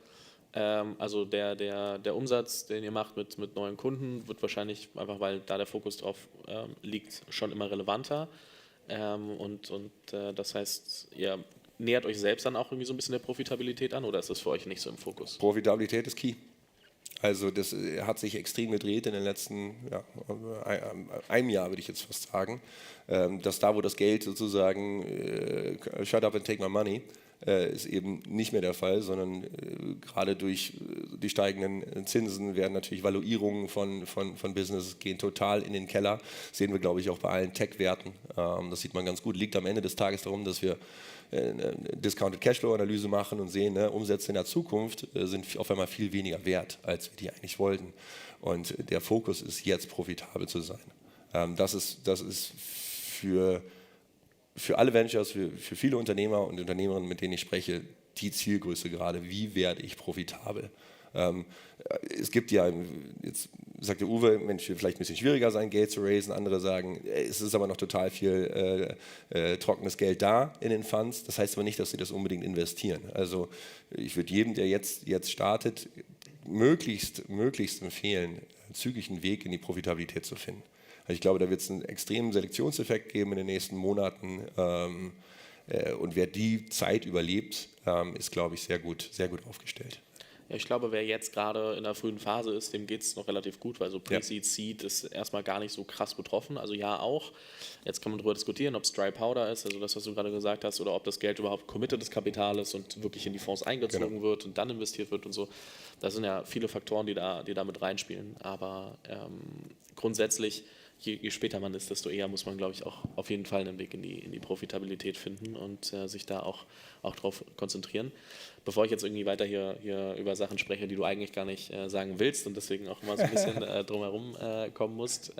also der Umsatz, den ihr macht mit neuen Kunden, wird wahrscheinlich, einfach weil da der Fokus drauf liegt, schon immer relevanter. Das heißt, ihr nähert euch selbst dann auch irgendwie so ein bisschen der Profitabilität an oder ist das für euch nicht so im Fokus? Profitabilität ist key. Also das hat sich extrem gedreht in den letzten einem Jahr, würde ich jetzt fast sagen, dass da, wo das Geld sozusagen shut up and take my money, ist eben nicht mehr der Fall, sondern gerade durch die steigenden Zinsen werden natürlich Valuierungen von Business gehen total in den Keller. Das sehen wir, glaube ich, auch bei allen Tech-Werten. Das sieht man ganz gut. Liegt am Ende des Tages darum, dass wir eine Discounted Cashflow-Analyse machen und sehen, Umsätze in der Zukunft sind auf einmal viel weniger wert, als wir die eigentlich wollten. Und der Fokus ist jetzt, profitabel zu sein. Das ist für alle Ventures, für viele Unternehmer und Unternehmerinnen, mit denen ich spreche, die Zielgröße gerade. Wie werde ich profitabel? Es gibt ja, jetzt sagt der Uwe, Mensch, vielleicht ein bisschen schwieriger sein, Geld zu raisen. Andere sagen, es ist aber noch total viel trockenes Geld da in den Funds. Das heißt aber nicht, dass sie das unbedingt investieren. Also ich würde jedem, der jetzt startet, möglichst empfehlen, zügig einen Weg in die Profitabilität zu finden. Also ich glaube, da wird es einen extremen Selektionseffekt geben in den nächsten Monaten. Und wer die Zeit überlebt, ist, glaube ich, sehr gut aufgestellt. Ja, ich glaube, wer jetzt gerade in der frühen Phase ist, dem geht es noch relativ gut, weil so Pre-Seed, Seed ist erstmal gar nicht so krass betroffen. Also ja auch. Jetzt kann man darüber diskutieren, ob es Dry Powder ist, also das, was du gerade gesagt hast, oder ob das Geld überhaupt committedes Kapital ist und wirklich in die Fonds eingezogen wird und dann investiert wird und so. Das sind ja viele Faktoren, die da mit reinspielen. Aber grundsätzlich, je später man ist, desto eher muss man, glaube ich, auch auf jeden Fall einen Weg in die Profitabilität finden und sich da auch drauf konzentrieren. Bevor ich jetzt irgendwie weiter hier über Sachen spreche, die du eigentlich gar nicht sagen willst und deswegen auch immer so ein bisschen drumherum kommen musst,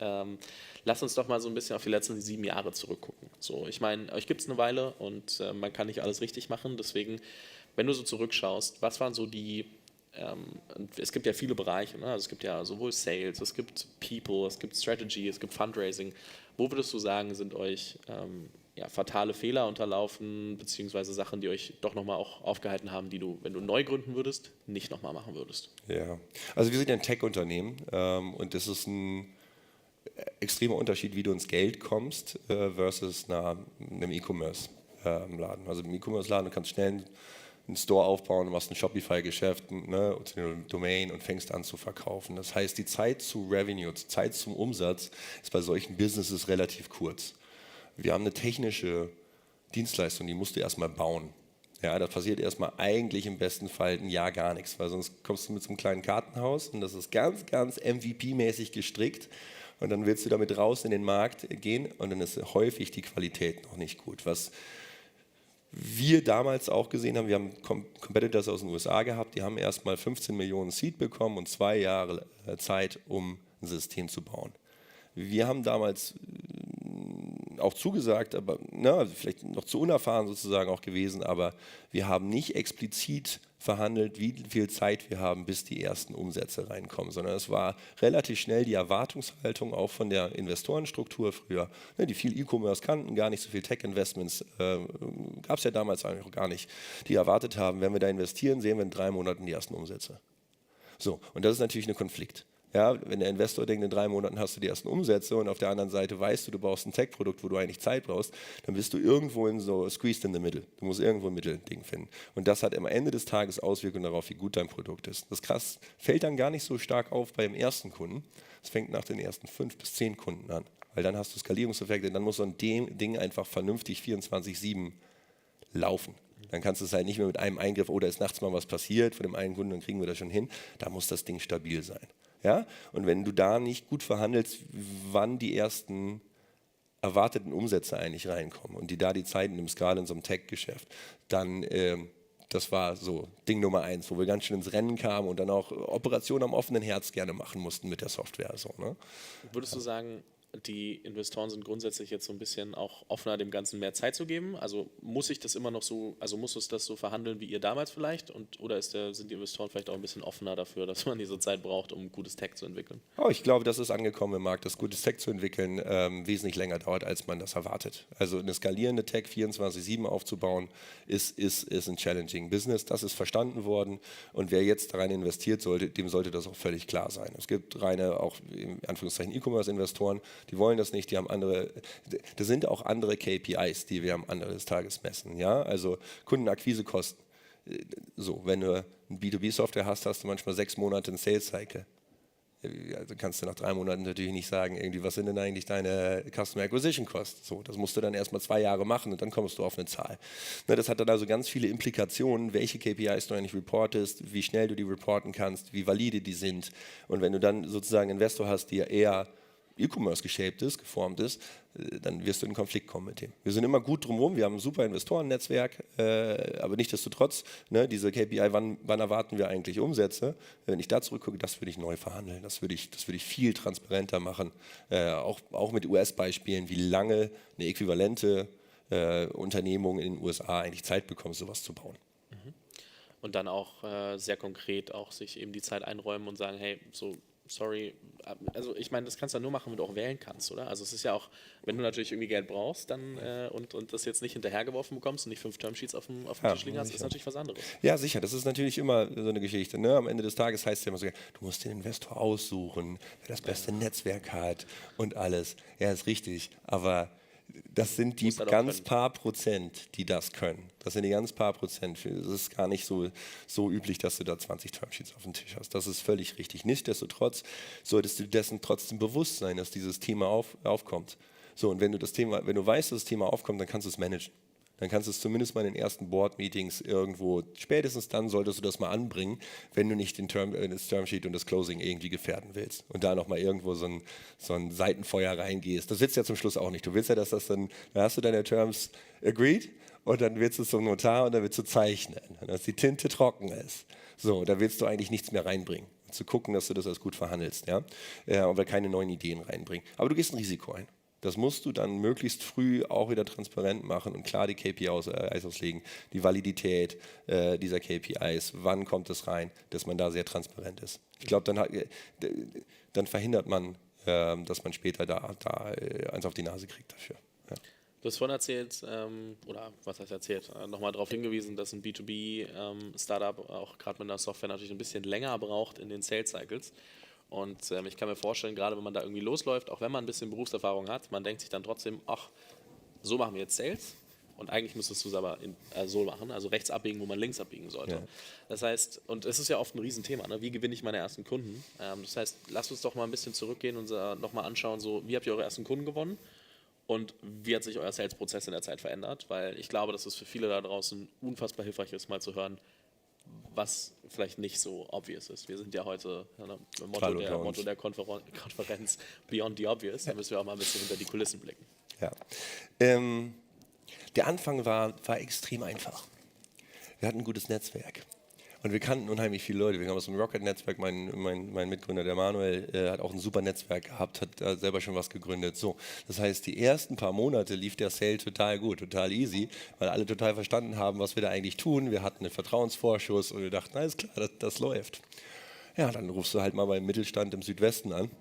lass uns doch mal so ein bisschen auf die letzten 7 Jahre zurückgucken. So, ich meine, euch gibt es eine Weile und man kann nicht alles richtig machen, deswegen, wenn du so zurückschaust, was waren so die es gibt ja viele Bereiche, ne? Also es gibt ja sowohl Sales, es gibt People, es gibt Strategy, es gibt Fundraising. Wo würdest du sagen, sind euch fatale Fehler unterlaufen, beziehungsweise Sachen, die euch doch nochmal auch aufgehalten haben, die du, wenn du neu gründen würdest, nicht nochmal machen würdest? Ja, also wir sind ja ein Tech-Unternehmen und das ist ein extremer Unterschied, wie du ins Geld kommst versus einem E-Commerce-Laden. Also im E-Commerce-Laden, du kannst schnell einen Store aufbauen, du machst ein Shopify-Geschäft, eine Domain und fängst an zu verkaufen. Das heißt, die Zeit zu Revenue, die Zeit zum Umsatz ist bei solchen Businesses relativ kurz. Wir haben eine technische Dienstleistung, die musst du erstmal bauen. Ja, da passiert erstmal eigentlich im besten Fall ein Jahr gar nichts, weil sonst kommst du mit so einem kleinen Kartenhaus und das ist ganz, ganz MVP-mäßig gestrickt und dann willst du damit raus in den Markt gehen und dann ist häufig die Qualität noch nicht gut. Was wir damals auch gesehen haben, wir haben Competitors aus den USA gehabt, die haben erstmal 15 Millionen Seed bekommen und 2 Jahre Zeit, um ein System zu bauen. Wir haben damals auch zugesagt, aber vielleicht noch zu unerfahren sozusagen auch gewesen, aber wir haben nicht explizit verhandelt, wie viel Zeit wir haben, bis die ersten Umsätze reinkommen, sondern es war relativ schnell die Erwartungshaltung auch von der Investorenstruktur früher, die viel E-Commerce kannten, gar nicht so viel Tech-Investments, gab es ja damals eigentlich auch gar nicht, die erwartet haben, wenn wir da investieren, sehen wir in 3 Monaten die ersten Umsätze. So, und das ist natürlich ein Konflikt. Ja, wenn der Investor denkt, in 3 Monaten hast du die ersten Umsätze und auf der anderen Seite weißt du, du brauchst ein Tech-Produkt, wo du eigentlich Zeit brauchst, dann bist du irgendwo in so squeezed in the middle. Du musst irgendwo ein Mittelding finden. Und das hat am Ende des Tages Auswirkungen darauf, wie gut dein Produkt ist. Das krass fällt dann gar nicht so stark auf beim ersten Kunden. Es fängt nach den ersten 5 bis 10 Kunden an. Weil dann hast du Skalierungseffekte, dann muss so ein Ding einfach vernünftig 24/7 laufen. Dann kannst du es halt nicht mehr mit einem Eingriff, oder ist nachts mal was passiert von dem einen Kunden, dann kriegen wir das schon hin. Da muss das Ding stabil sein. Ja? Und wenn du da nicht gut verhandelst, wann die ersten erwarteten Umsätze eigentlich reinkommen und die Zeiten im Skala in so einem Tech-Geschäft, dann das war so Ding Nummer 1, wo wir ganz schön ins Rennen kamen und dann auch Operationen am offenen Herz gerne machen mussten mit der Software. So, ne? Würdest du sagen, die Investoren sind grundsätzlich jetzt so ein bisschen auch offener, dem Ganzen mehr Zeit zu geben? Also muss ich das immer noch so, also muss es das so verhandeln wie ihr damals vielleicht? Oder sind die Investoren vielleicht auch ein bisschen offener dafür, dass man diese Zeit braucht, um gutes Tech zu entwickeln? Oh, ich glaube, das ist angekommen im Markt, dass gutes Tech zu entwickeln wesentlich länger dauert, als man das erwartet. Also eine skalierende Tech 24/7 aufzubauen, ist ein challenging Business. Das ist verstanden worden und wer jetzt daran investiert, dem sollte das auch völlig klar sein. Es gibt reine, auch in Anführungszeichen E-Commerce-Investoren, die wollen das nicht, die haben das sind auch andere KPIs, die wir am Ende des Tages messen. Ja? Also Kundenakquisekosten. So, wenn du eine B2B-Software hast, hast du manchmal 6 Monate einen Sales-Cycle. Also kannst du nach 3 Monaten natürlich nicht sagen, irgendwie, was sind denn eigentlich deine Customer Acquisition Costs? So, das musst du dann erstmal 2 Jahre machen und dann kommst du auf eine Zahl. Das hat dann also ganz viele Implikationen, welche KPIs du eigentlich reportest, wie schnell du die reporten kannst, wie valide die sind. Und wenn du dann sozusagen einen Investor hast, der eher E-Commerce geshaped ist, geformt ist, dann wirst du in Konflikt kommen mit dem. Wir sind immer gut drumherum, wir haben ein super Investorennetzwerk, aber nichtsdestotrotz, diese KPI, wann erwarten wir eigentlich Umsätze? Wenn ich da zurückgucke, das würde ich neu verhandeln, das würde ich viel transparenter machen, auch mit US-Beispielen, wie lange eine äquivalente Unternehmung in den USA eigentlich Zeit bekommt, sowas zu bauen. Und dann auch sehr konkret auch sich eben die Zeit einräumen und sagen, hey, so sorry, also ich meine, das kannst du ja nur machen, wenn du auch wählen kannst, oder? Also es ist ja auch, wenn du natürlich irgendwie Geld brauchst dann und das jetzt nicht hinterhergeworfen bekommst und nicht 5 Termsheets auf dem Tisch liegen hast, ist natürlich was anderes. Ja, sicher, das ist natürlich immer so eine Geschichte. Ne? Am Ende des Tages heißt es ja immer so, du musst den Investor aussuchen, der das beste Netzwerk hat und alles. Ja, ist richtig, aber das sind die ganz paar Prozent, die das können. Das sind die ganz paar Prozent. Es ist gar nicht so üblich, dass du da 20 Termsheets auf dem Tisch hast. Das ist völlig richtig. Nichtsdestotrotz solltest du dessen trotzdem bewusst sein, dass dieses Thema aufkommt. So, und wenn du weißt, dass das Thema aufkommt, dann kannst du es managen. Dann kannst du es zumindest mal in den ersten Board-Meetings irgendwo, spätestens dann solltest du das mal anbringen, wenn du nicht das Termsheet und das Closing irgendwie gefährden willst. Und da nochmal irgendwo so ein Seitenfeuer reingehst. Das willst du ja zum Schluss auch nicht. Du willst ja, dass dann hast du deine Terms agreed und dann willst du zum Notar und dann willst du zeichnen, dass die Tinte trocken ist. So, da willst du eigentlich nichts mehr reinbringen. Zu gucken, dass du das alles gut verhandelst, ja, oder keine neuen Ideen reinbringen. Aber du gehst ein Risiko ein. Das musst du dann möglichst früh auch wieder transparent machen und klar die KPIs auslegen, die Validität dieser KPIs, wann kommt es rein, dass man da sehr transparent ist. Ich glaube, dann verhindert man, dass man später da eins auf die Nase kriegt dafür. Ja. Du hast vorhin erzählt, oder was heißt erzählt, nochmal darauf hingewiesen, dass ein B2B-Startup auch gerade mit einer Software natürlich ein bisschen länger braucht in den Sales-Cycles. Und ich kann mir vorstellen, gerade wenn man da irgendwie losläuft, auch wenn man ein bisschen Berufserfahrung hat, man denkt sich dann trotzdem, ach, so machen wir jetzt Sales und eigentlich müsstest du es aber so machen, also rechts abbiegen, wo man links abbiegen sollte. Ja. Das heißt, und es ist ja oft ein Riesenthema, ne? Wie gewinne ich meine ersten Kunden? Das heißt, lasst uns doch mal ein bisschen zurückgehen und nochmal anschauen, so, wie habt ihr eure ersten Kunden gewonnen Und wie hat sich euer Sales-Prozess in der Zeit verändert? Weil ich glaube, dass es für viele da draußen unfassbar hilfreich ist, mal zu hören, was vielleicht nicht so obvious ist. Wir sind ja heute im Motto der Konferenz Beyond the Obvious. Da müssen wir auch mal ein bisschen hinter die Kulissen blicken. Ja. Der Anfang war extrem einfach. Wir hatten ein gutes Netzwerk. Und wir kannten unheimlich viele Leute. Wir haben aus dem Rocket-Netzwerk, mein Mitgründer, der Manuel, hat auch ein super Netzwerk gehabt, hat selber schon was gegründet. So, das heißt, die ersten paar Monate lief der Sale total gut, total easy, weil alle total verstanden haben, was wir da eigentlich tun. Wir hatten einen Vertrauensvorschuss und wir dachten, alles klar, das läuft. Ja, dann rufst du halt mal beim Mittelstand im Südwesten an.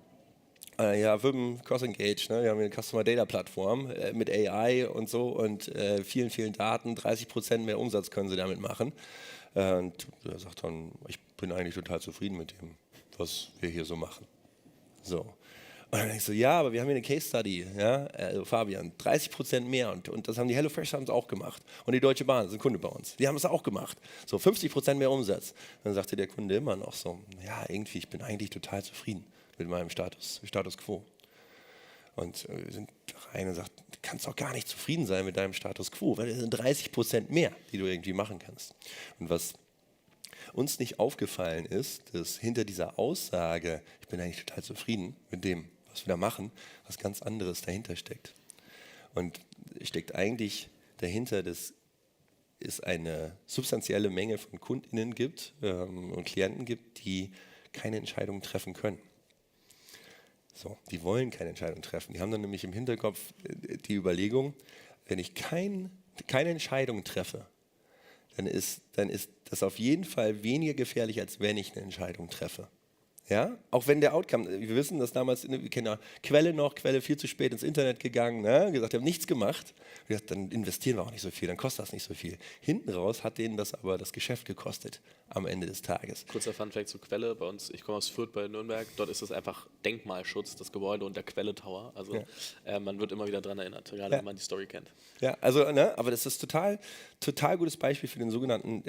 Ja, wir haben CrossEngange, ne? Wir haben eine Customer Data Plattform mit AI und so und vielen, vielen Daten, 30% mehr Umsatz können sie damit machen. Und er sagt dann, ich bin eigentlich total zufrieden mit dem, was wir hier so machen. So. Und dann denke ich so, ja, aber wir haben hier eine Case Study, ja, also Fabian, 30% mehr und das haben die HelloFresh haben es auch gemacht. Und die Deutsche Bahn, das ist ein Kunde bei uns, die haben es auch gemacht. So, 50% mehr Umsatz. Dann sagte der Kunde immer noch so, ja, irgendwie, ich bin eigentlich total zufrieden mit meinem Status quo. Und wir sind rein und sagt, du kannst doch gar nicht zufrieden sein mit deinem Status quo, weil es sind 30% mehr, die du irgendwie machen kannst. Und was uns nicht aufgefallen ist, dass hinter dieser Aussage, ich bin eigentlich total zufrieden mit dem, was wir da machen, was ganz anderes dahinter steckt. Und steckt eigentlich dahinter, dass es eine substanzielle Menge von KundInnen gibt und Klienten gibt, die keine Entscheidungen treffen können. So, die wollen keine Entscheidung treffen. Die haben dann nämlich im Hinterkopf die Überlegung, wenn ich keine Entscheidung treffe, dann ist das auf jeden Fall weniger gefährlich, als wenn ich eine Entscheidung treffe. Ja? Auch wenn der Outcome, wir wissen, dass damals, wir kennen ja Quelle viel zu spät ins Internet gegangen, ne? Gesagt, wir haben nichts gemacht. Wir gesagt, dann investieren wir auch nicht so viel, dann kostet das nicht so viel. Hinten raus hat denen das aber das Geschäft gekostet am Ende des Tages. Kurzer Funfact zur Quelle, bei uns, ich komme aus Fürth bei Nürnberg, dort ist es einfach Denkmalschutz, das Gebäude und der Quelle Tower. Also man wird immer wieder daran erinnert, gerade wenn man die Story kennt. Ja, also, ne, aber das ist total gutes Beispiel für den sogenannten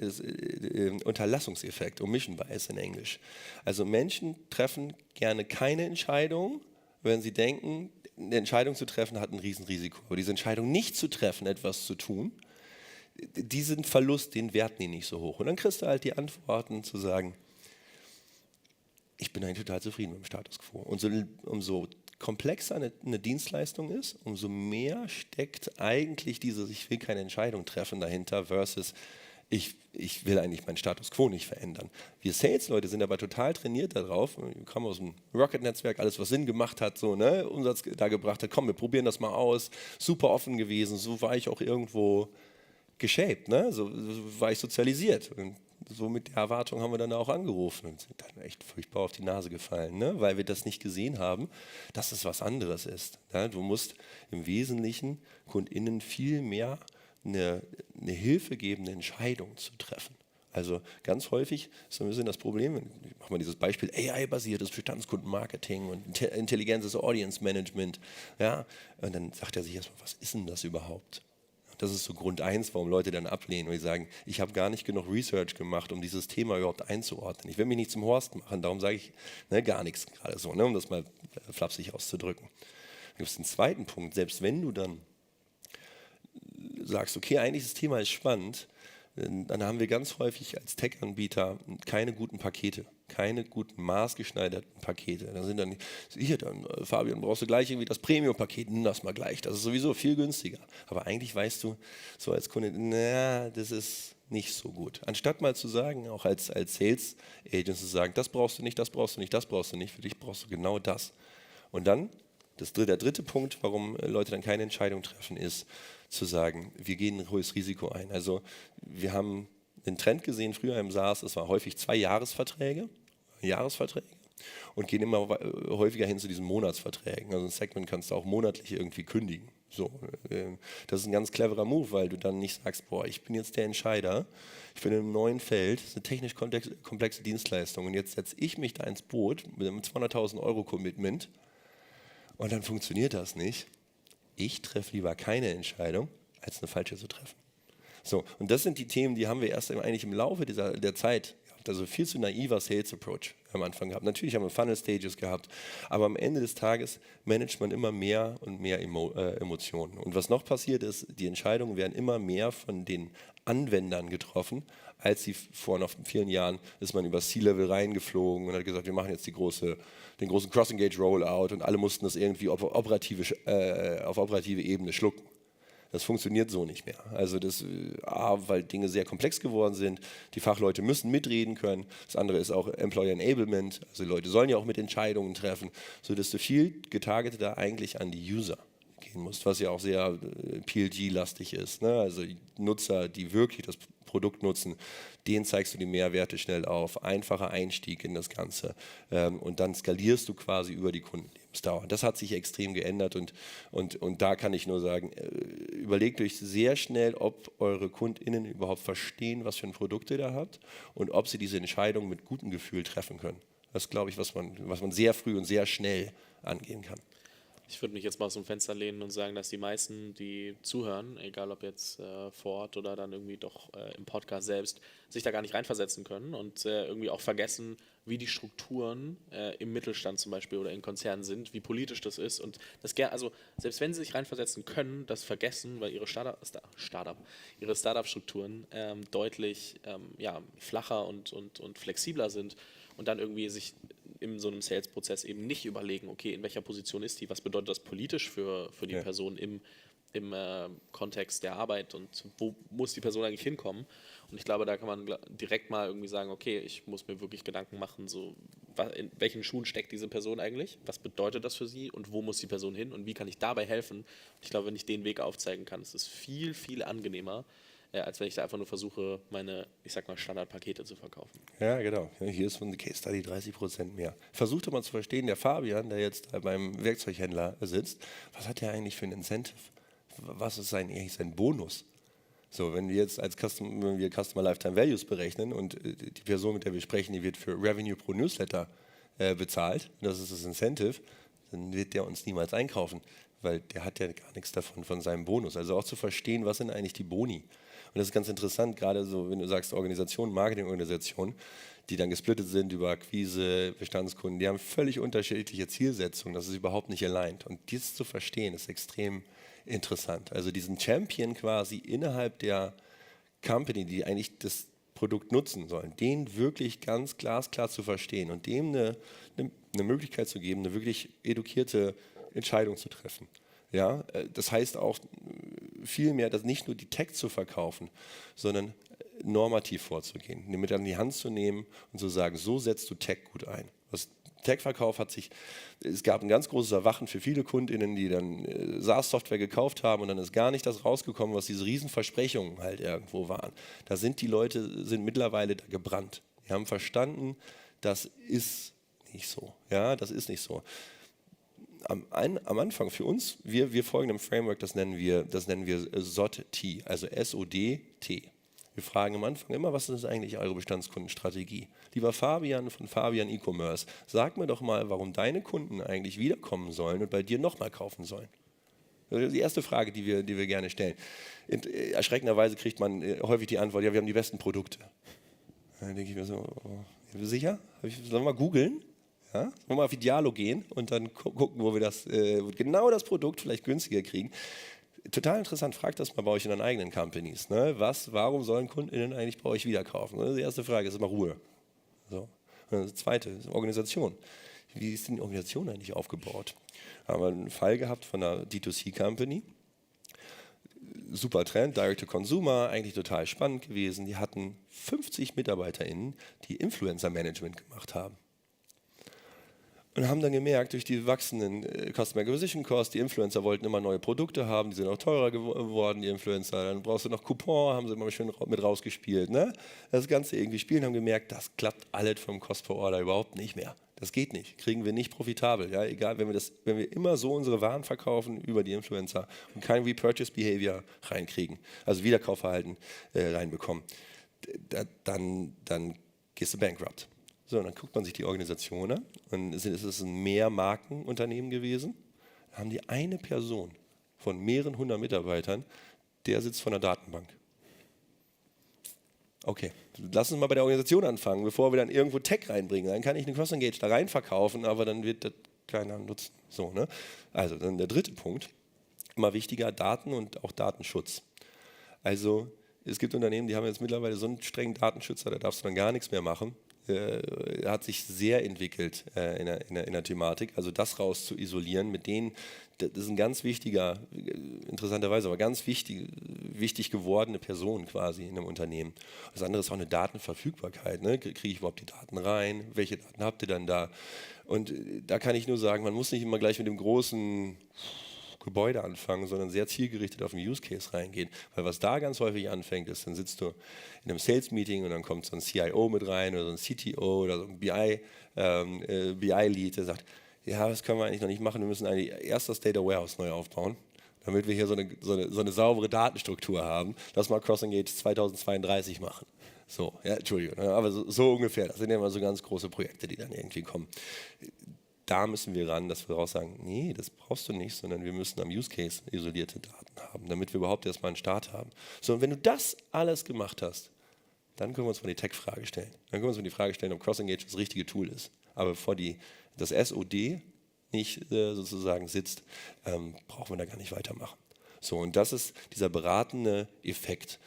Unterlassungseffekt, Omission Bias in Englisch. Also Menschen treffen gerne keine Entscheidung, wenn sie denken, eine Entscheidung zu treffen hat ein Riesenrisiko. Aber diese Entscheidung nicht zu treffen, etwas zu tun, diesen Verlust, den werten die nicht so hoch. Und dann kriegst du halt die Antworten zu sagen, ich bin eigentlich total zufrieden mit dem Status quo. Und umso komplexer eine Dienstleistung ist, umso mehr steckt eigentlich dieses, ich will keine Entscheidung treffen dahinter versus ich will eigentlich meinen Status quo nicht verändern. Wir Sales-Leute sind aber total trainiert darauf. Wir kommen aus dem Rocket-Netzwerk, alles was Sinn gemacht hat, so, ne, Umsatz da gebracht hat, komm, wir probieren das mal aus. Super offen gewesen, so war ich auch irgendwo geshaped, ne? So war ich sozialisiert. Und so mit der Erwartung haben wir dann auch angerufen und sind dann echt furchtbar auf die Nase gefallen, ne? Weil wir das nicht gesehen haben, dass es was anderes ist. Ne? Du musst im Wesentlichen KundInnen viel mehr eine Hilfe geben, eine Entscheidung zu treffen. Also ganz häufig ist so ein bisschen das Problem, ich mache mal dieses Beispiel, AI-basiertes Bestandskundenmarketing und intelligentes Audience-Management. Ja? Und dann sagt er sich erstmal, was ist denn das überhaupt? Das ist so Grund 1, warum Leute dann ablehnen, weil sie sagen, ich habe gar nicht genug Research gemacht, um dieses Thema überhaupt einzuordnen. Ich will mich nicht zum Horst machen, darum sage ich gar nichts gerade so, ne, um das mal flapsig auszudrücken. Dann gibt es einen zweiten Punkt, selbst wenn du dann sagst, okay, eigentlich das Thema ist spannend, dann haben wir ganz häufig als Tech-Anbieter keine guten Pakete, keine guten maßgeschneiderten Pakete. Da sind dann, Fabian, brauchst du gleich irgendwie das Premium-Paket, nimm das mal gleich, das ist sowieso viel günstiger. Aber eigentlich weißt du so als Kunde, das ist nicht so gut. Anstatt mal zu sagen, auch als Sales-Agent zu sagen, das brauchst du nicht, das brauchst du nicht, das brauchst du nicht, für dich brauchst du genau das. Und dann, der dritte Punkt, warum Leute dann keine Entscheidung treffen, ist zu sagen, wir gehen ein hohes Risiko ein. Also wir haben einen Trend gesehen, früher im SaaS, es war häufig 2 Jahresverträge und gehen immer häufiger hin zu diesen Monatsverträgen. Also ein Segment kannst du auch monatlich irgendwie kündigen. So, das ist ein ganz cleverer Move, weil du dann nicht sagst, boah, ich bin jetzt der Entscheider, ich bin in einem neuen Feld, das ist eine technisch komplexe Dienstleistung und jetzt setze ich mich da ins Boot mit einem 200.000 € Commitment und dann funktioniert das nicht. Ich treffe lieber keine Entscheidung, als eine falsche zu treffen. So, und das sind die Themen, die haben wir erst eigentlich im Laufe der Zeit gehabt. Also viel zu naiver Sales Approach am Anfang gehabt. Natürlich haben wir Funnel Stages gehabt, aber am Ende des Tages managt man immer mehr und mehr Emotionen. Und was noch passiert ist, die Entscheidungen werden immer mehr von den Anwendern getroffen, als sie vor noch vielen Jahren ist man über C-Level reingeflogen und hat gesagt, wir machen jetzt den großen CrossEngange Rollout und alle mussten das irgendwie auf operative Ebene schlucken. Das funktioniert so nicht mehr. Also weil Dinge sehr komplex geworden sind, die Fachleute müssen mitreden können. Das andere ist auch Employer Enablement, also die Leute sollen ja auch mit Entscheidungen treffen, sodass du viel getargeteter eigentlich an die User gehen musst, was ja auch sehr PLG-lastig ist. Ne? Also die Nutzer, die wirklich das Produkt nutzen, denen zeigst du die Mehrwerte schnell auf, einfacher Einstieg in das Ganze und dann skalierst du quasi über die Kundenlebensdauer. Das hat sich extrem geändert und da kann ich nur sagen, überlegt euch sehr schnell, ob eure KundInnen überhaupt verstehen, was für ein Produkt ihr da habt und ob sie diese Entscheidung mit gutem Gefühl treffen können. Das ist, glaube ich, was man sehr früh und sehr schnell angehen kann. Ich würde mich jetzt mal aus dem Fenster lehnen und sagen, dass die meisten, die zuhören, egal ob jetzt vor Ort oder dann irgendwie doch im Podcast selbst, sich da gar nicht reinversetzen können und irgendwie auch vergessen, wie die Strukturen im Mittelstand zum Beispiel oder in Konzernen sind, wie politisch das ist und also selbst wenn sie sich reinversetzen können, das vergessen, weil ihre Startup-Strukturen deutlich flacher und flexibler sind und dann irgendwie sich in so einem Sales-Prozess eben nicht überlegen, okay, in welcher Position ist die, was bedeutet das politisch für die Person im Kontext der Arbeit und wo muss die Person eigentlich hinkommen? Und ich glaube, da kann man direkt mal irgendwie sagen, okay, ich muss mir wirklich Gedanken machen, so in welchen Schuhen steckt diese Person eigentlich? Was bedeutet das für sie und wo muss die Person hin und wie kann ich dabei helfen? Ich glaube, wenn ich den Weg aufzeigen kann, ist es viel, viel angenehmer, als wenn ich da einfach nur versuche, meine, ich sag mal, Standardpakete zu verkaufen. Ja, genau. Hier ist von der Case Study 30% mehr. Versucht mal zu verstehen, der Fabian, der jetzt beim Werkzeughändler sitzt, was hat der eigentlich für ein Incentive? Was ist eigentlich sein Bonus? So, wenn wir jetzt wenn wir Customer Lifetime Values berechnen und die Person, mit der wir sprechen, die wird für Revenue pro Newsletter bezahlt, das ist das Incentive, dann wird der uns niemals einkaufen, weil der hat ja gar nichts davon von seinem Bonus. Also auch zu verstehen, was sind eigentlich die Boni? Und das ist ganz interessant, gerade so, wenn du sagst Organisationen, Marketingorganisationen, die dann gesplittet sind über Akquise, Bestandskunden, die haben völlig unterschiedliche Zielsetzungen, das ist überhaupt nicht aligned. Und dies zu verstehen, ist extrem interessant. Also diesen Champion quasi innerhalb der Company, die eigentlich das Produkt nutzen sollen, den wirklich ganz glasklar zu verstehen und dem eine Möglichkeit zu geben, eine wirklich edukierte Entscheidung zu treffen. Ja, das heißt auch vielmehr, dass nicht nur die Tech zu verkaufen, sondern normativ vorzugehen, mit an die Hand zu nehmen und zu sagen, so setzt du Tech gut ein. Das Tech-Verkauf es gab ein ganz großes Erwachen für viele KundInnen, die dann SaaS-Software gekauft haben und dann ist gar nicht das rausgekommen, was diese Riesenversprechungen halt irgendwo waren. Da sind die Leute mittlerweile da gebrannt. Die haben verstanden, das ist nicht so. Ja, das ist nicht so. Am Anfang für uns, wir folgen einem Framework, das nennen wir SOT-T, also S-O-D-T. Wir fragen am Anfang immer, was ist eigentlich eure Bestandskundenstrategie? Lieber Fabian von Fabian E-Commerce, sag mir doch mal, warum deine Kunden eigentlich wiederkommen sollen und bei dir nochmal kaufen sollen. Das ist die erste Frage, die wir gerne stellen. Erschreckenderweise kriegt man häufig die Antwort, ja, wir haben die besten Produkte. Dann denke ich mir so, sicher? Sollen wir mal googeln? Ja? Sollen wir mal auf Idealo gehen und dann gucken, wo wir genau das Produkt vielleicht günstiger kriegen. Total interessant, fragt das mal bei euch in euren eigenen Companies. Ne? Warum sollen KundInnen eigentlich bei euch wieder kaufen? Die erste Frage ist immer Ruhe. So. Und die zweite ist Organisation. Wie ist denn die Organisation eigentlich aufgebaut? Haben wir einen Fall gehabt von einer D2C-Company. Super Trend, Direct-to-Consumer, eigentlich total spannend gewesen. Die hatten 50 MitarbeiterInnen, die Influencer-Management gemacht haben. Und haben dann gemerkt, durch die wachsenden Customer Acquisition Costs, die Influencer wollten immer neue Produkte haben, die sind auch teurer geworden, die Influencer. Dann brauchst du noch Coupon, haben sie immer schön mit rausgespielt. Ne? Das Ganze irgendwie spielen, haben gemerkt, das klappt alles vom Cost per Order überhaupt nicht mehr. Das geht nicht, kriegen wir nicht profitabel. Ja? Egal, wenn wir immer so unsere Waren verkaufen über die Influencer und kein Repurchase Behavior reinkriegen, also Wiederkaufverhalten reinbekommen, dann gehst du bankrupt. So, und dann guckt man sich die Organisation an und es ist ein Mehrmarkenunternehmen gewesen. Da haben die eine Person von mehreren hundert Mitarbeitern, der sitzt vor einer Datenbank. Okay, lass uns mal bei der Organisation anfangen, bevor wir dann irgendwo Tech reinbringen. Dann kann ich eine CrossEngange da rein verkaufen, aber dann wird das keiner nutzen. So, ne? Also dann der dritte Punkt, immer wichtiger, Daten und auch Datenschutz. Also es gibt Unternehmen, die haben jetzt mittlerweile so einen strengen Datenschützer, da darfst du dann gar nichts mehr machen. Hat sich sehr entwickelt in der Thematik, also das raus zu isolieren, mit denen, das ist ein ganz wichtiger, interessanterweise, aber ganz wichtig gewordene Person quasi in einem Unternehmen. Das andere ist auch eine Datenverfügbarkeit, ne? Kriege ich überhaupt die Daten rein, welche Daten habt ihr dann da? Und da kann ich nur sagen, man muss nicht immer gleich mit dem großen Gebäude anfangen, sondern sehr zielgerichtet auf den Use Case reingehen. Weil was da ganz häufig anfängt, ist, dann sitzt du in einem Sales-Meeting und dann kommt so ein CIO mit rein oder so ein CTO oder so ein BI-Lead, der sagt, ja, das können wir eigentlich noch nicht machen, wir müssen eigentlich erst das Data Warehouse neu aufbauen, damit wir hier so eine saubere Datenstruktur haben. Lass mal CrossEngange 2032 machen. So, ja, Entschuldigung, aber so ungefähr. Das sind ja immer so ganz große Projekte, die dann irgendwie kommen. Da müssen wir ran, dass wir auch sagen, nee, das brauchst du nicht, sondern wir müssen am Use Case isolierte Daten haben, damit wir überhaupt erstmal einen Start haben. So, und wenn du das alles gemacht hast, dann können wir uns mal die Tech-Frage stellen. Dann können wir uns mal die Frage stellen, ob CrossEngange das richtige Tool ist. Aber bevor das SOD nicht sozusagen sitzt, brauchen wir da gar nicht weitermachen. So, und das ist dieser beratende Effekt.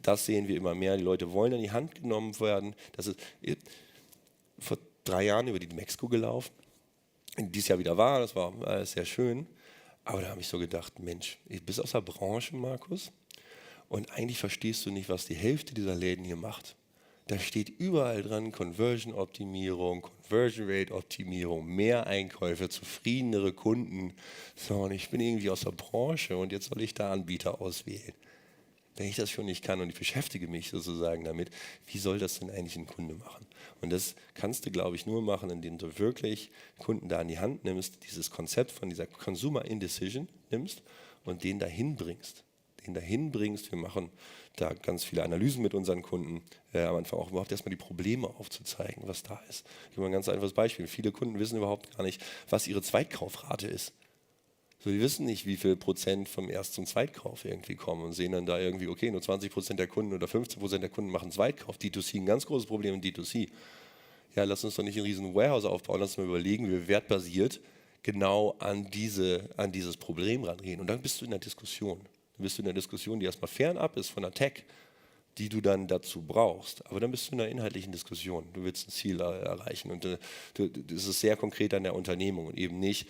Das sehen wir immer mehr. Die Leute wollen an die Hand genommen werden. Das ist vor 3 Jahren über die Mexiko gelaufen. Dieses Jahr wieder war, das war alles sehr schön. Aber da habe ich so gedacht, Mensch, du bist aus der Branche, Markus, und eigentlich verstehst du nicht, was die Hälfte dieser Läden hier macht. Da steht überall dran Conversion-Optimierung, Conversion-Rate-Optimierung, mehr Einkäufe, zufriedenere Kunden. So, und ich bin irgendwie aus der Branche und jetzt soll ich da Anbieter auswählen. Wenn ich das schon nicht kann und ich beschäftige mich sozusagen damit, wie soll das denn eigentlich ein Kunde machen? Und das kannst du, glaube ich, nur machen, indem du wirklich Kunden da in die Hand nimmst, dieses Konzept von dieser Consumer Indecision nimmst und den dahin bringst. Wir machen da ganz viele Analysen mit unseren Kunden, am Anfang auch überhaupt erstmal die Probleme aufzuzeigen, was da ist. Ich gebe mal ein ganz einfaches Beispiel. Viele Kunden wissen überhaupt gar nicht, was ihre Zweitkaufrate ist. So, die wissen nicht, wie viel Prozent vom Erst- zum Zweitkauf irgendwie kommen und sehen dann da irgendwie, okay, nur 20% der Kunden oder 15% der Kunden machen Zweitkauf. D2C, ein ganz großes Problem in D2C. Ja, lass uns doch nicht einen riesen Warehouse aufbauen, lass uns mal überlegen, wie wir wertbasiert genau an dieses Problem rangehen. Und dann bist du in der Diskussion. Dann bist du in der Diskussion, die erstmal fernab ist von der Tech, die du dann dazu brauchst. Aber dann bist du in einer inhaltlichen Diskussion. Du willst ein Ziel erreichen. Und das ist sehr konkret an der Unternehmung und eben nicht,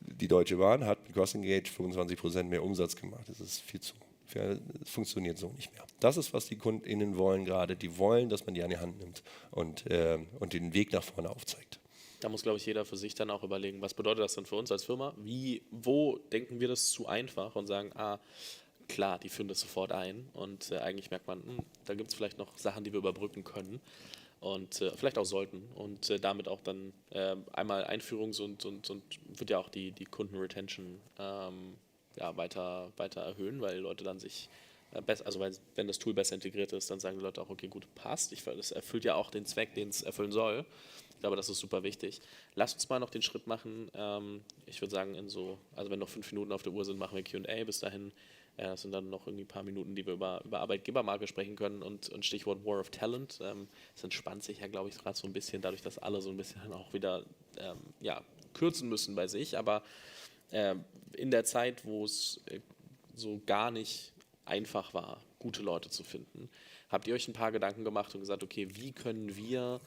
die Deutsche Bahn hat mit CrossEngange 25% mehr Umsatz gemacht. Das ist viel zu. Das funktioniert so nicht mehr. Das ist, was die KundInnen wollen gerade. Die wollen, dass man die an die Hand nimmt und den Weg nach vorne aufzeigt. Da muss, glaube ich, jeder für sich dann auch überlegen, was bedeutet das denn für uns als Firma? Wo denken wir das zu einfach und sagen, klar, die führen das sofort ein und eigentlich merkt man, da gibt es vielleicht noch Sachen, die wir überbrücken können. Und vielleicht auch sollten und damit auch dann einmal Einführungs- und wird ja auch die Kundenretention weiter erhöhen, weil Leute dann sich wenn das Tool besser integriert ist, dann sagen die Leute auch, okay, gut, passt. Das erfüllt ja auch den Zweck, den es erfüllen soll. Ich glaube, das ist super wichtig. Lass uns mal noch den Schritt machen. Ich würde sagen, wenn noch 5 Minuten auf der Uhr sind, machen wir Q&A. Bis dahin das sind dann noch irgendwie ein paar Minuten, die wir über Arbeitgebermarke sprechen können und Stichwort War of Talent. Es entspannt sich ja, glaube ich, gerade so ein bisschen, dadurch, dass alle so ein bisschen auch wieder kürzen müssen bei sich. Aber in der Zeit, wo es so gar nicht einfach war, gute Leute zu finden, habt ihr euch ein paar Gedanken gemacht und gesagt, okay, wie können wir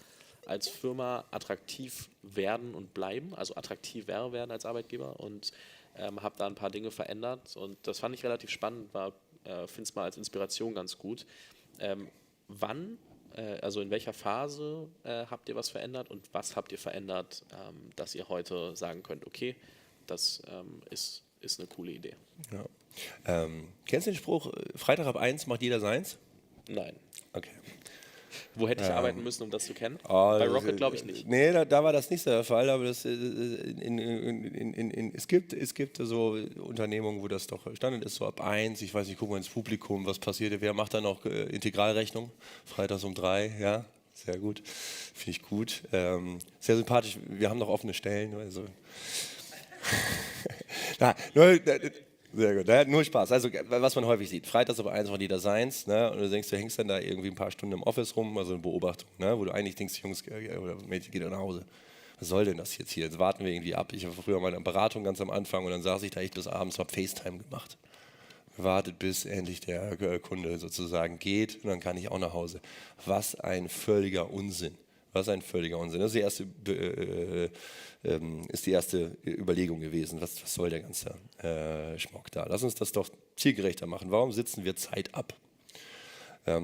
als Firma attraktiv werden und bleiben, also attraktiver werden als Arbeitgeber, und habe da ein paar Dinge verändert und das fand ich relativ spannend, finde es mal als Inspiration ganz gut. Also in welcher Phase habt ihr was verändert und was habt ihr verändert, dass ihr heute sagen könnt, okay, das ist eine coole Idee. Ja. Kennst du den Spruch, Freitag ab 1 macht jeder seins? Nein. Okay. Wo hätte ich arbeiten müssen, um das zu kennen? Bei Rocket glaube ich nicht. Nee, da war das nicht so der Fall, aber es gibt so Unternehmungen, wo das doch Standard ist, so ab 1, ich weiß nicht, gucken wir ins Publikum, was passiert, wer macht da noch Integralrechnung? Freitags um 3, ja, sehr gut, finde ich gut. Sehr sympathisch, wir haben noch offene Stellen. Also. Sehr gut. Ja, nur Spaß. Also, was man häufig sieht. Freitags aber eins von die Designs, ne? Und du denkst, du hängst dann da irgendwie ein paar Stunden im Office rum, also eine Beobachtung, ne? Wo du eigentlich denkst, Jungs oder Mädchen, geht nach Hause. Was soll denn das jetzt hier? Jetzt warten wir irgendwie ab. Ich habe früher mal eine Beratung ganz am Anfang und dann saß ich da echt bis abends, habe FaceTime gemacht. Wartet, bis endlich der Kunde sozusagen geht und dann kann ich auch nach Hause. Was ein völliger Unsinn. Was ein völliger Unsinn. Das ist die erste Überlegung gewesen. Was soll der ganze Schmuck da? Lass uns das doch zielgerechter machen. Warum sitzen wir Zeit ab?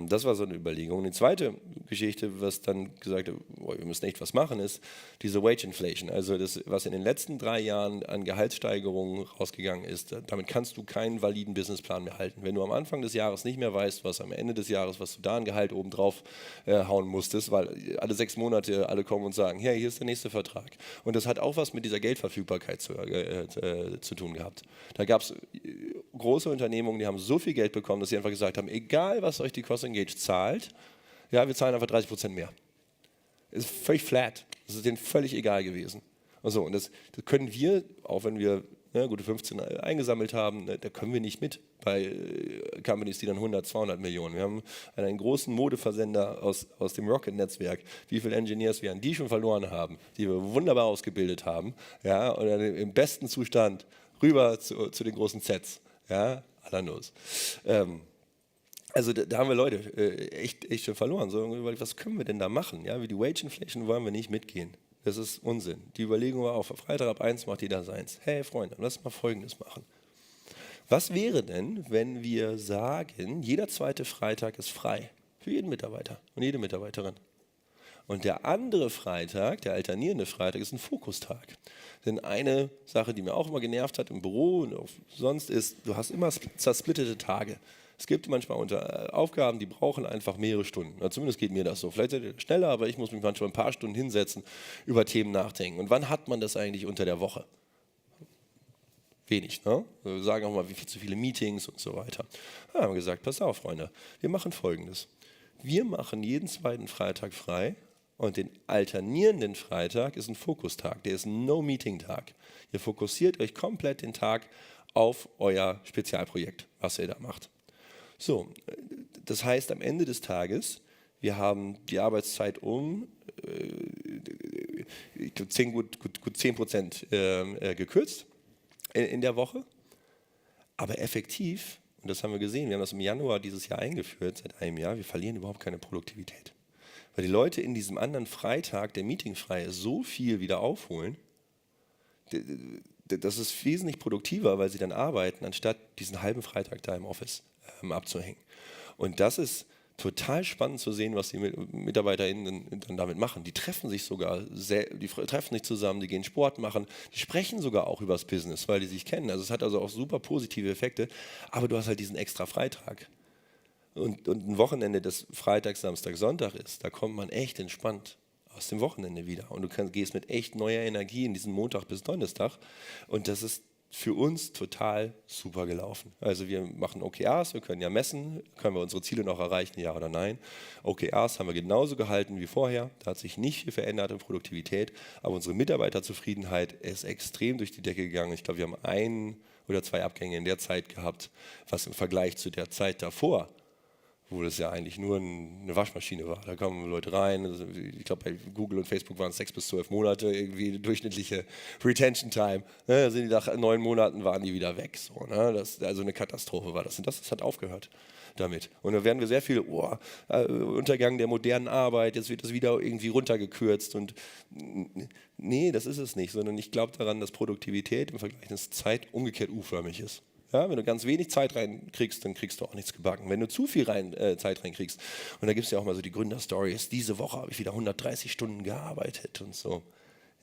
Das war so eine Überlegung. Und die zweite Geschichte, was dann gesagt hat, wir müssen echt was machen, ist diese Wage Inflation. Also das, was in den letzten 3 Jahren an Gehaltssteigerungen rausgegangen ist, damit kannst du keinen validen Businessplan mehr halten. Wenn du am Anfang des Jahres nicht mehr weißt, was am Ende des Jahres, was du da an Gehalt obendrauf hauen musstest, weil alle 6 Monate alle kommen und sagen, hey, hier ist der nächste Vertrag. Und das hat auch was mit dieser Geldverfügbarkeit zu tun gehabt. Da gab es große Unternehmungen, die haben so viel Geld bekommen, dass sie einfach gesagt haben, egal was euch die CrossEngange zahlt, ja, wir zahlen einfach 30% mehr. Ist völlig flat. Das ist denen völlig egal gewesen. Und das können wir, auch wenn wir gute 15 eingesammelt haben, da können wir nicht mit bei Companies, die dann 100, 200 Millionen. Wir haben einen großen Modeversender aus dem Rocket-Netzwerk, wie viele Engineers wir an die schon verloren haben, die wir wunderbar ausgebildet haben, ja, und dann im besten Zustand rüber zu den großen Sets. Ja, Alanos. Also da haben wir Leute echt schon verloren. So, was können wir denn da machen? Ja, wie die Wage Inflation wollen wir nicht mitgehen. Das ist Unsinn. Die Überlegung war auch, Freitag ab 1 macht jeder seins. Hey Freunde, lass mal Folgendes machen. Was wäre denn, wenn wir sagen, jeder zweite Freitag ist frei für jeden Mitarbeiter und jede Mitarbeiterin? Und der andere Freitag, der alternierende Freitag, ist ein Fokustag. Denn eine Sache, die mir auch immer genervt hat im Büro und auch sonst ist, du hast immer zersplittete Tage. Es gibt manchmal Aufgaben, die brauchen einfach mehrere Stunden. Oder zumindest geht mir das so. Vielleicht seid ihr schneller, aber ich muss mich manchmal ein paar Stunden hinsetzen, über Themen nachdenken. Und wann hat man das eigentlich unter der Woche? Wenig, ne? Wir sagen auch mal, wie viel zu viele Meetings und so weiter. Da haben wir gesagt, pass auf, Freunde, wir machen Folgendes. Wir machen jeden zweiten Freitag frei. Und den alternierenden Freitag ist ein Fokustag, der ist ein No-Meeting-Tag. Ihr fokussiert euch komplett den Tag auf euer Spezialprojekt, was ihr da macht. So, das heißt am Ende des Tages, wir haben die Arbeitszeit gut 10% gekürzt in der Woche, aber effektiv, und das haben wir gesehen, wir haben das im Januar dieses Jahr eingeführt, seit einem Jahr, wir verlieren überhaupt keine Produktivität. Weil die Leute in diesem anderen Freitag, der meetingfrei ist, so viel wieder aufholen, das ist wesentlich produktiver, weil sie dann arbeiten, anstatt diesen halben Freitag da im Office abzuhängen. Und das ist total spannend zu sehen, was die MitarbeiterInnen dann damit machen. Die treffen sich sogar, die treffen sich zusammen, die gehen Sport machen, die sprechen sogar auch über das Business, weil die sich kennen. Also es hat also auch super positive Effekte, aber du hast halt diesen extra Freitag. Und ein Wochenende, das Freitag, Samstag, Sonntag ist, da kommt man echt entspannt aus dem Wochenende wieder. Und du gehst mit echt neuer Energie in diesen Montag bis Donnerstag. Und das ist für uns total super gelaufen. Also wir machen OKRs, wir können ja messen, können wir unsere Ziele noch erreichen, ja oder nein. OKRs haben wir genauso gehalten wie vorher, da hat sich nicht viel verändert in Produktivität, aber unsere Mitarbeiterzufriedenheit ist extrem durch die Decke gegangen. Ich glaube, wir haben 1 oder 2 Abgänge in der Zeit gehabt, was im Vergleich zu der Zeit davor, wo das ja eigentlich nur eine Waschmaschine war. Da kommen Leute rein, also ich glaube bei Google und Facebook waren es 6 bis 12 Monate, irgendwie durchschnittliche Retention Time. Da sind die nach 9 Monaten waren die wieder weg. So, ne? Also eine Katastrophe war das. Und das hat aufgehört damit. Und da werden wir sehr viel, Untergang der modernen Arbeit, jetzt wird das wieder irgendwie runtergekürzt. Und nee, das ist es nicht, sondern ich glaube daran, dass Produktivität im Vergleich zur Zeit umgekehrt U-förmig ist. Ja, wenn du ganz wenig Zeit reinkriegst, dann kriegst du auch nichts gebacken. Wenn du zu viel Zeit reinkriegst, und da gibt es ja auch mal so die Gründerstories, diese Woche habe ich wieder 130 Stunden gearbeitet und so.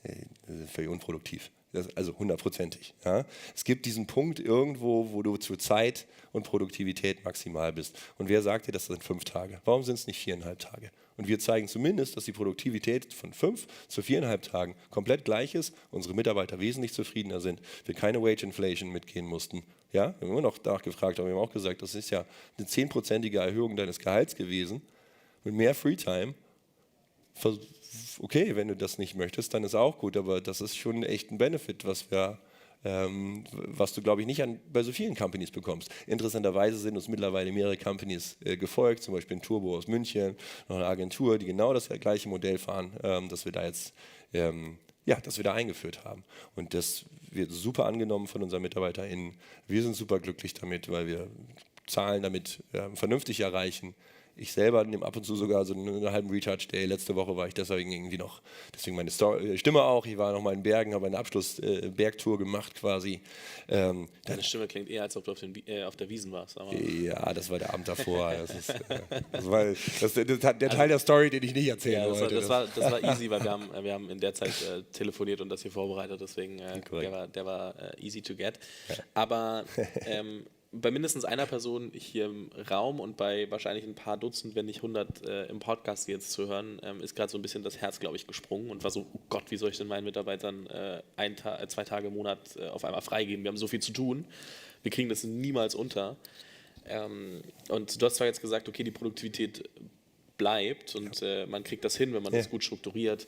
Das ist völlig unproduktiv. Also 100%ig. Ja. Es gibt diesen Punkt irgendwo, wo du zu Zeit und Produktivität maximal bist. Und wer sagt dir, das sind 5 Tage? Warum sind es nicht 4,5 Tage? Und wir zeigen zumindest, dass die Produktivität von 5 zu 4,5 Tagen komplett gleich ist, unsere Mitarbeiter wesentlich zufriedener sind, wir keine Wage Inflation mitgehen mussten. Ja, wir haben immer noch nachgefragt, aber wir haben auch gesagt, das ist ja eine 10%ige Erhöhung deines Gehalts gewesen mit mehr Freetime. Okay, wenn du das nicht möchtest, dann ist auch gut, aber das ist schon echt ein Benefit, was wir was du, glaube ich, nicht bei so vielen Companies bekommst. Interessanterweise sind uns mittlerweile mehrere Companies gefolgt, zum Beispiel ein Turbo aus München, noch eine Agentur, die genau das gleiche Modell fahren, dass wir da jetzt dass wir da eingeführt haben. Und das wird super angenommen von unseren MitarbeiterInnen. Wir sind super glücklich damit, weil wir Zahlen damit vernünftig erreichen. Ich selber nehme ab und zu sogar so einen halben Recharge-Day. Letzte Woche war ich deswegen meine Stimme auch. Ich war noch mal in Bergen, habe eine Abschluss-Bergtour gemacht quasi. Deine Stimme klingt eher, als ob du auf der Wiesn warst. Aber ja, das war der Abend davor. Das war der Teil der Story, den ich nicht erzählen wollte. Das war easy, weil wir haben in der Zeit telefoniert und das hier vorbereitet. Deswegen der war easy to get. Ja. Aber bei mindestens einer Person hier im Raum und bei wahrscheinlich ein paar Dutzend, wenn nicht 100 im Podcast jetzt zu hören, ist gerade so ein bisschen das Herz, glaube ich, gesprungen und war so, oh Gott, wie soll ich denn meinen Mitarbeitern 2 Tage im Monat auf einmal freigeben? Wir haben so viel zu tun, wir kriegen das niemals unter. Und du hast zwar jetzt gesagt, okay, die Produktivität bleibt und man kriegt das hin, wenn man das gut strukturiert.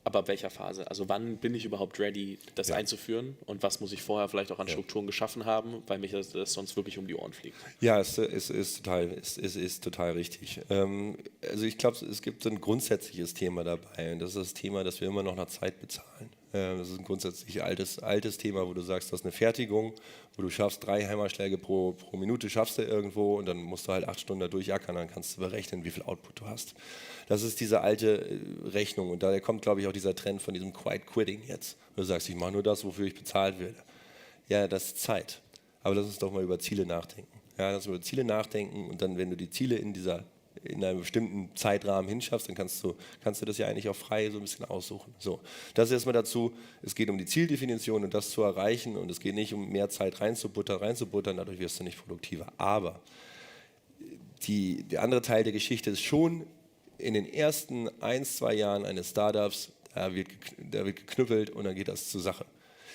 Aber ab welcher Phase? Also wann bin ich überhaupt ready, das einzuführen? Und was muss ich vorher vielleicht auch an Strukturen geschaffen haben, weil mich das sonst wirklich um die Ohren fliegt? Ja, es ist total richtig. Also ich glaube, es gibt so ein grundsätzliches Thema dabei. Und das ist das Thema, dass wir immer noch nach Zeit bezahlen. Das ist ein grundsätzlich altes Thema, wo du sagst, das ist eine Fertigung, wo du schaffst 3 Hammerschläge pro Minute, schaffst du irgendwo und dann musst du halt 8 Stunden da durchackern, dann kannst du berechnen, wie viel Output du hast. Das ist diese alte Rechnung und daher kommt, glaube ich, auch dieser Trend von diesem Quiet Quitting jetzt. Du sagst, ich mache nur das, wofür ich bezahlt werde. Ja, das ist Zeit. Aber lass uns doch mal über Ziele nachdenken. Ja, lass uns über Ziele nachdenken und dann, wenn du die Ziele in einem bestimmten Zeitrahmen hinschaffst, dann kannst du das ja eigentlich auch frei so ein bisschen aussuchen. So, das ist erstmal dazu, es geht um die Zieldefinition und das zu erreichen und es geht nicht um mehr Zeit reinzubuttern, dadurch wirst du nicht produktiver. Aber der andere Teil der Geschichte ist schon, in den ersten 1-2 Jahren eines Startups, da wird geknüppelt und dann geht das zur Sache.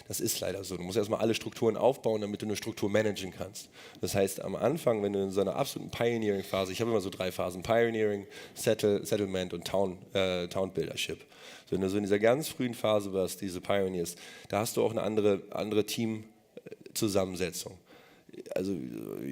Das ist leider so. Du musst erstmal alle Strukturen aufbauen, damit du eine Struktur managen kannst. Das heißt, am Anfang, wenn du in so einer absoluten Pioneering-Phase, ich habe immer so 3 Phasen, Pioneering, Settlement und Town Buildership. So, wenn du so in dieser ganz frühen Phase warst, diese Pioneers, da hast du auch eine andere Teamzusammensetzung. Also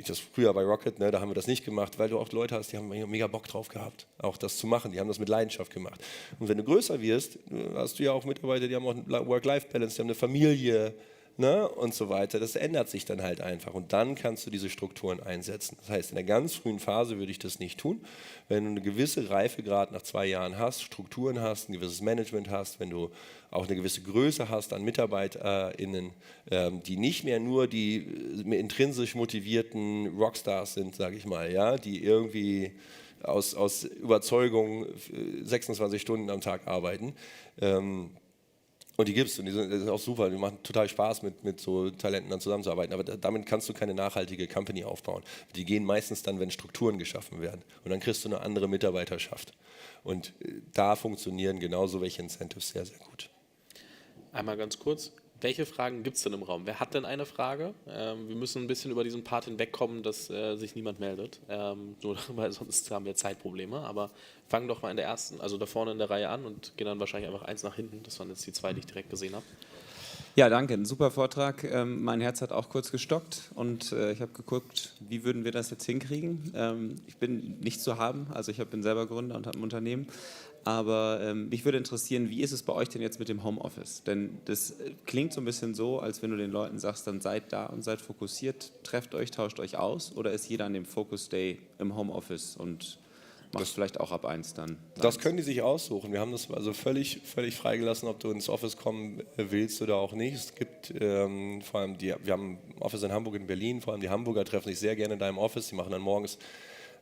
das früher bei Rocket, da haben wir das nicht gemacht, weil du auch Leute hast, die haben mega Bock drauf gehabt, auch das zu machen. Die haben das mit Leidenschaft gemacht. Und wenn du größer wirst, hast du ja auch Mitarbeiter, die haben auch eine Work-Life-Balance, die haben eine Familie, und so weiter. Das ändert sich dann halt einfach und dann kannst du diese Strukturen einsetzen. Das heißt, in der ganz frühen Phase würde ich das nicht tun. Wenn du eine gewisse Reifegrad nach 2 Jahren hast, Strukturen hast, ein gewisses Management hast, wenn du auch eine gewisse Größe hast an MitarbeiterInnen, die nicht mehr nur die intrinsisch motivierten Rockstars sind, sage ich mal, ja, die irgendwie aus Überzeugung 26 Stunden am Tag arbeiten. Und die gibt's und das ist auch super, die machen total Spaß mit so Talenten dann zusammenzuarbeiten, aber damit kannst du keine nachhaltige Company aufbauen. Die gehen meistens dann, wenn Strukturen geschaffen werden und dann kriegst du eine andere Mitarbeiterschaft. Und da funktionieren genauso welche Incentives sehr, sehr gut. Einmal ganz kurz, welche Fragen gibt es denn im Raum? Wer hat denn eine Frage? Wir müssen ein bisschen über diesen Part hinwegkommen, dass sich niemand meldet, nur weil sonst haben wir Zeitprobleme, aber fangen doch mal in der ersten, also da vorne in der Reihe an und gehen dann wahrscheinlich einfach eins nach hinten. Das waren jetzt die 2, die ich direkt gesehen habe. Ja, danke, ein super Vortrag. Mein Herz hat auch kurz gestockt und ich habe geguckt, wie würden wir das jetzt hinkriegen. Ich bin nicht zu haben, also ich bin selber Gründer und habe ein Unternehmen. Aber mich würde interessieren, wie ist es bei euch denn jetzt mit dem Homeoffice? Denn das klingt so ein bisschen so, als wenn du den Leuten sagst, dann seid da und seid fokussiert, trefft euch, tauscht euch aus. Oder ist jeder an dem Focus Day im Homeoffice und macht das vielleicht auch ab 1 dann? Das können die sich aussuchen. Wir haben das also völlig freigelassen, ob du ins Office kommen willst oder auch nicht. Es gibt vor allem wir haben ein Office in Hamburg, in Berlin, vor allem die Hamburger treffen sich sehr gerne in deinem Office. Die machen dann morgens,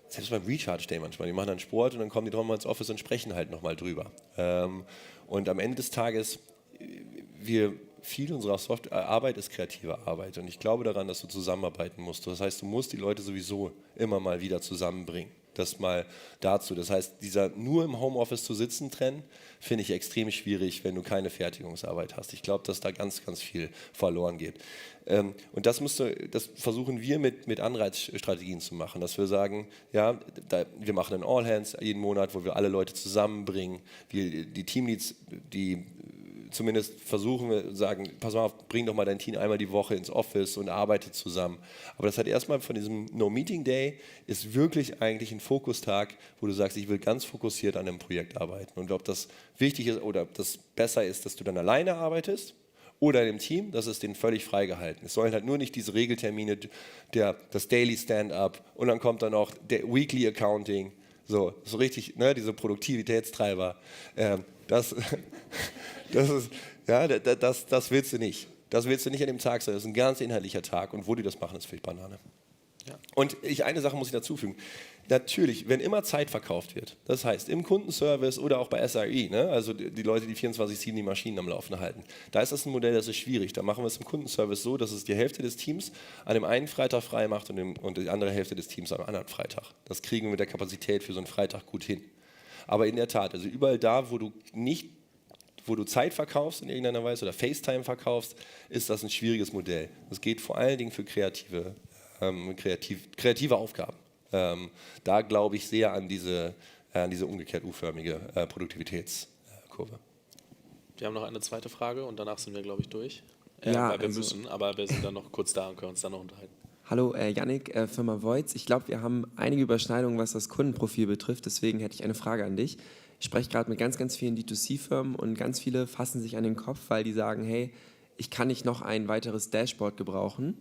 selbst beim Recharge Day manchmal, die machen dann Sport und dann kommen die doch mal ins Office und sprechen halt nochmal drüber. Und am Ende des Tages, viel unserer Arbeit ist kreative Arbeit und ich glaube daran, dass du zusammenarbeiten musst. Das heißt, du musst die Leute sowieso immer mal wieder zusammenbringen. Das mal dazu. Das heißt, dieser nur im Homeoffice zu sitzen Trend finde ich extrem schwierig, wenn du keine Fertigungsarbeit hast. Ich glaube, dass da ganz, ganz viel verloren geht. Und das versuchen wir mit Anreizstrategien zu machen, dass wir sagen, ja, wir machen ein All Hands jeden Monat, wo wir alle Leute zusammenbringen. Die Teamleads, die zumindest versuchen wir, sagen, pass mal auf, bring doch mal dein Team einmal die Woche ins Office und arbeitet zusammen. Aber das hat erstmal von diesem No-Meeting-Day ist wirklich eigentlich ein Fokustag, wo du sagst, ich will ganz fokussiert an einem Projekt arbeiten. Und ob das wichtig ist oder ob das besser ist, dass du dann alleine arbeitest oder in einem Team, das ist denen völlig freigehalten. Es sollen halt nur nicht diese Regeltermine, das Daily Stand-up und dann kommt dann auch der Weekly Accounting, so richtig, ne, diese Produktivitätstreiber. Das willst du nicht. Das willst du nicht an dem Tag sein. Das ist ein ganz inhaltlicher Tag und wo die das machen, ist völlig Banane. Ja. Und eine Sache muss ich dazu fügen. Natürlich, wenn immer Zeit verkauft wird, das heißt im Kundenservice oder auch bei SRE, ne, also die Leute, die 24/7 die Maschinen am Laufen halten, da ist das ein Modell, das ist schwierig. Da machen wir es im Kundenservice so, dass es die Hälfte des Teams an dem einen Freitag frei macht und die andere Hälfte des Teams am anderen Freitag. Das kriegen wir mit der Kapazität für so einen Freitag gut hin. Aber in der Tat, also überall da, wo du Zeit verkaufst in irgendeiner Weise oder FaceTime verkaufst, ist das ein schwieriges Modell. Das geht vor allen Dingen für kreative Aufgaben. Da glaube ich sehr an diese umgekehrt U-förmige Produktivitätskurve. Wir haben noch eine zweite Frage und danach sind wir, glaube ich, durch. Weil wir müssen, aber wir sind dann noch kurz da und können uns dann noch unterhalten. Hallo, Yannick, Firma Voids. Ich glaube, wir haben einige Überschneidungen, was das Kundenprofil betrifft. Deswegen hätte ich eine Frage an dich. Ich spreche gerade mit ganz, ganz vielen D2C-Firmen und ganz viele fassen sich an den Kopf, weil die sagen, hey, ich kann nicht noch ein weiteres Dashboard gebrauchen.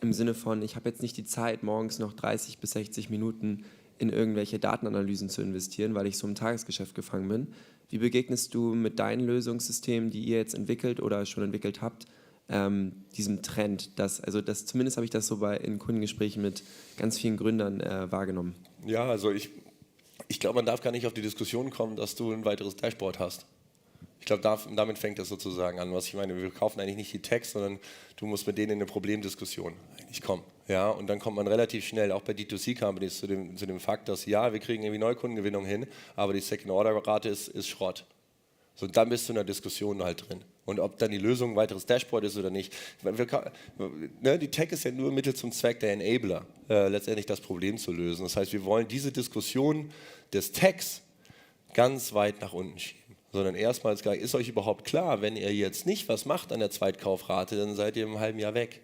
Im Sinne von, ich habe jetzt nicht die Zeit, morgens noch 30 bis 60 Minuten in irgendwelche Datenanalysen zu investieren, weil ich so im Tagesgeschäft gefangen bin. Wie begegnest du mit deinen Lösungssystemen, die ihr jetzt entwickelt oder schon entwickelt habt, diesem Trend? Zumindest habe ich das so in Kundengesprächen mit ganz vielen Gründern wahrgenommen. Ja, also ich glaube, man darf gar nicht auf die Diskussion kommen, dass du ein weiteres Dashboard hast. Ich glaube, damit fängt das sozusagen an. Was ich meine, wir kaufen eigentlich nicht die Techs, sondern du musst mit denen in eine Problemdiskussion eigentlich kommen. Ja? Und dann kommt man relativ schnell, auch bei D2C-Companies, zu dem Fakt, dass ja, wir kriegen irgendwie Neukundengewinnung hin, aber die Second-Order-Rate ist Schrott. So, dann bist du in der Diskussion halt drin. Und ob dann die Lösung ein weiteres Dashboard ist oder nicht. Die Tech ist ja nur Mittel zum Zweck der Enabler, letztendlich das Problem zu lösen. Das heißt, wir wollen diese Diskussion des Techs ganz weit nach unten schieben. Sondern erstmals, ist euch überhaupt klar, wenn ihr jetzt nicht was macht an der Zweitkaufrate, dann seid ihr im halben Jahr weg.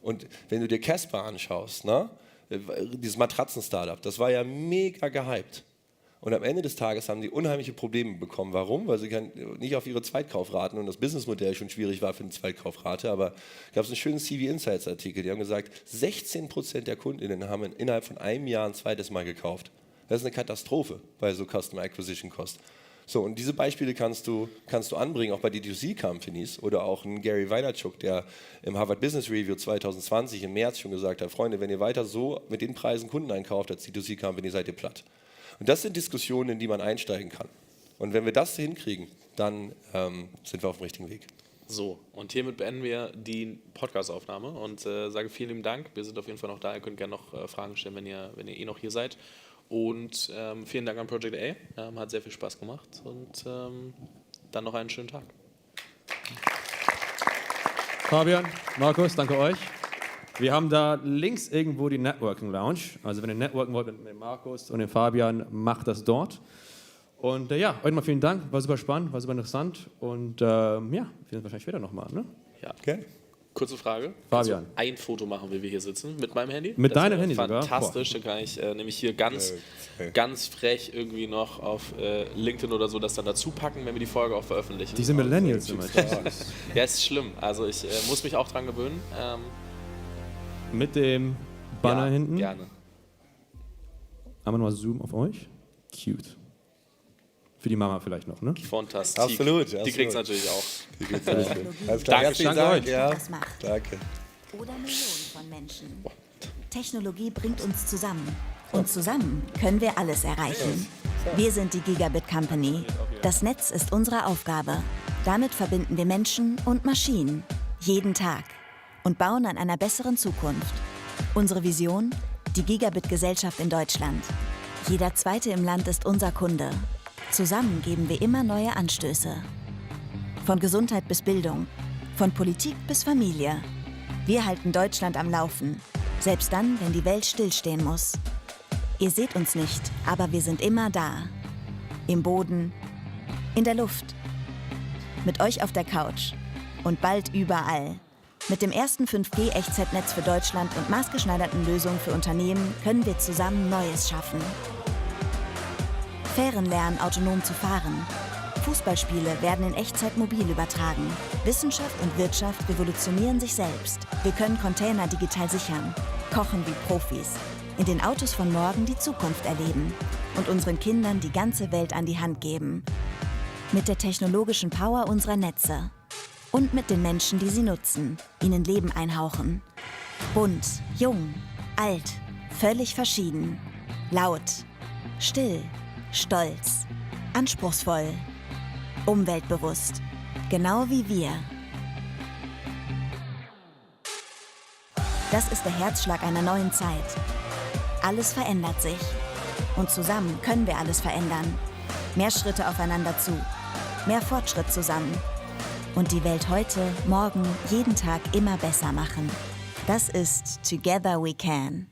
Und wenn du dir Casper anschaust, ne, dieses Matratzen-Startup, das war ja mega gehypt. Und am Ende des Tages haben die unheimliche Probleme bekommen. Warum? Weil sie nicht auf ihre Zweitkaufraten und das Businessmodell schon schwierig war für eine Zweitkaufrate. Aber gab es einen schönen CV Insights Artikel, die haben gesagt, 16% der KundInnen haben innerhalb von einem Jahr ein zweites Mal gekauft. Das ist eine Katastrophe bei so Customer Acquisition Cost. So, und diese Beispiele kannst du anbringen, auch bei D2C-Companies oder auch ein Gary Vaynerchuk, der im Harvard Business Review 2020 im März schon gesagt hat, Freunde, wenn ihr weiter so mit den Preisen Kunden einkauft als D2C-Company, seid ihr platt. Und das sind Diskussionen, in die man einsteigen kann. Und wenn wir das hinkriegen, dann sind wir auf dem richtigen Weg. So, und hiermit beenden wir die Podcast-Aufnahme und sage vielen lieben Dank. Wir sind auf jeden Fall noch da. Ihr könnt gerne noch Fragen stellen, wenn ihr noch hier seid. Und vielen Dank an Project A. Hat sehr viel Spaß gemacht. Und dann noch einen schönen Tag. Fabian, Markus, danke euch. Wir haben da links irgendwo die Networking Lounge. Also wenn ihr networken wollt mit Markus und dem Fabian, macht das dort. Und euch mal vielen Dank. War super spannend, war super interessant. Und wir sehen uns wahrscheinlich später nochmal. Ne? Ja. Okay. Kurze Frage. Fabian. Also ein Foto machen, wie wir hier sitzen, mit meinem Handy? Mit deinem Handy sogar? Fantastisch. Dann kann ich nämlich hier ganz frech irgendwie noch auf LinkedIn oder so das dann dazu packen, wenn wir die Folge auch veröffentlichen. Diese Millennials immer. Ja, ist schlimm. Also ich muss mich auch dran gewöhnen. Mit dem Banner hinten? Gerne. Einmal nochmal Zoom auf euch. Cute. Für die Mama vielleicht noch, ne? Fantastisch. Absolut. Die kriegt's natürlich auch. Alles klar. Danke euch. Ja. Das macht. Danke. Oder Millionen von Menschen. Technologie bringt uns zusammen. Und zusammen können wir alles erreichen. Wir sind die Gigabit Company. Das Netz ist unsere Aufgabe. Damit verbinden wir Menschen und Maschinen. Jeden Tag. Und bauen an einer besseren Zukunft. Unsere Vision? Die Gigabit-Gesellschaft in Deutschland. Jeder Zweite im Land ist unser Kunde. Zusammen geben wir immer neue Anstöße. Von Gesundheit bis Bildung, von Politik bis Familie. Wir halten Deutschland am Laufen, selbst dann, wenn die Welt stillstehen muss. Ihr seht uns nicht, aber wir sind immer da. Im Boden, in der Luft, Mit euch auf der Couch. Und bald überall. Mit dem ersten 5G-Echtzeitnetz für Deutschland und maßgeschneiderten Lösungen für Unternehmen können wir zusammen Neues schaffen. Fähren lernen, autonom zu fahren. Fußballspiele werden in Echtzeit mobil übertragen. Wissenschaft und Wirtschaft revolutionieren sich selbst. Wir können Container digital sichern, kochen wie Profis, in den Autos von morgen die Zukunft erleben und unseren Kindern die ganze Welt an die Hand geben. Mit der technologischen Power unserer Netze. Und mit den Menschen, die sie nutzen, ihnen Leben einhauchen. Bunt, jung, alt, völlig verschieden. Laut, still, stolz, anspruchsvoll, umweltbewusst. Genau wie wir. Das ist der Herzschlag einer neuen Zeit. Alles verändert sich. Und zusammen können wir alles verändern. Mehr Schritte aufeinander zu. Mehr Fortschritt zusammen. Und die Welt heute, morgen, jeden Tag immer besser machen. Das ist Together We Can.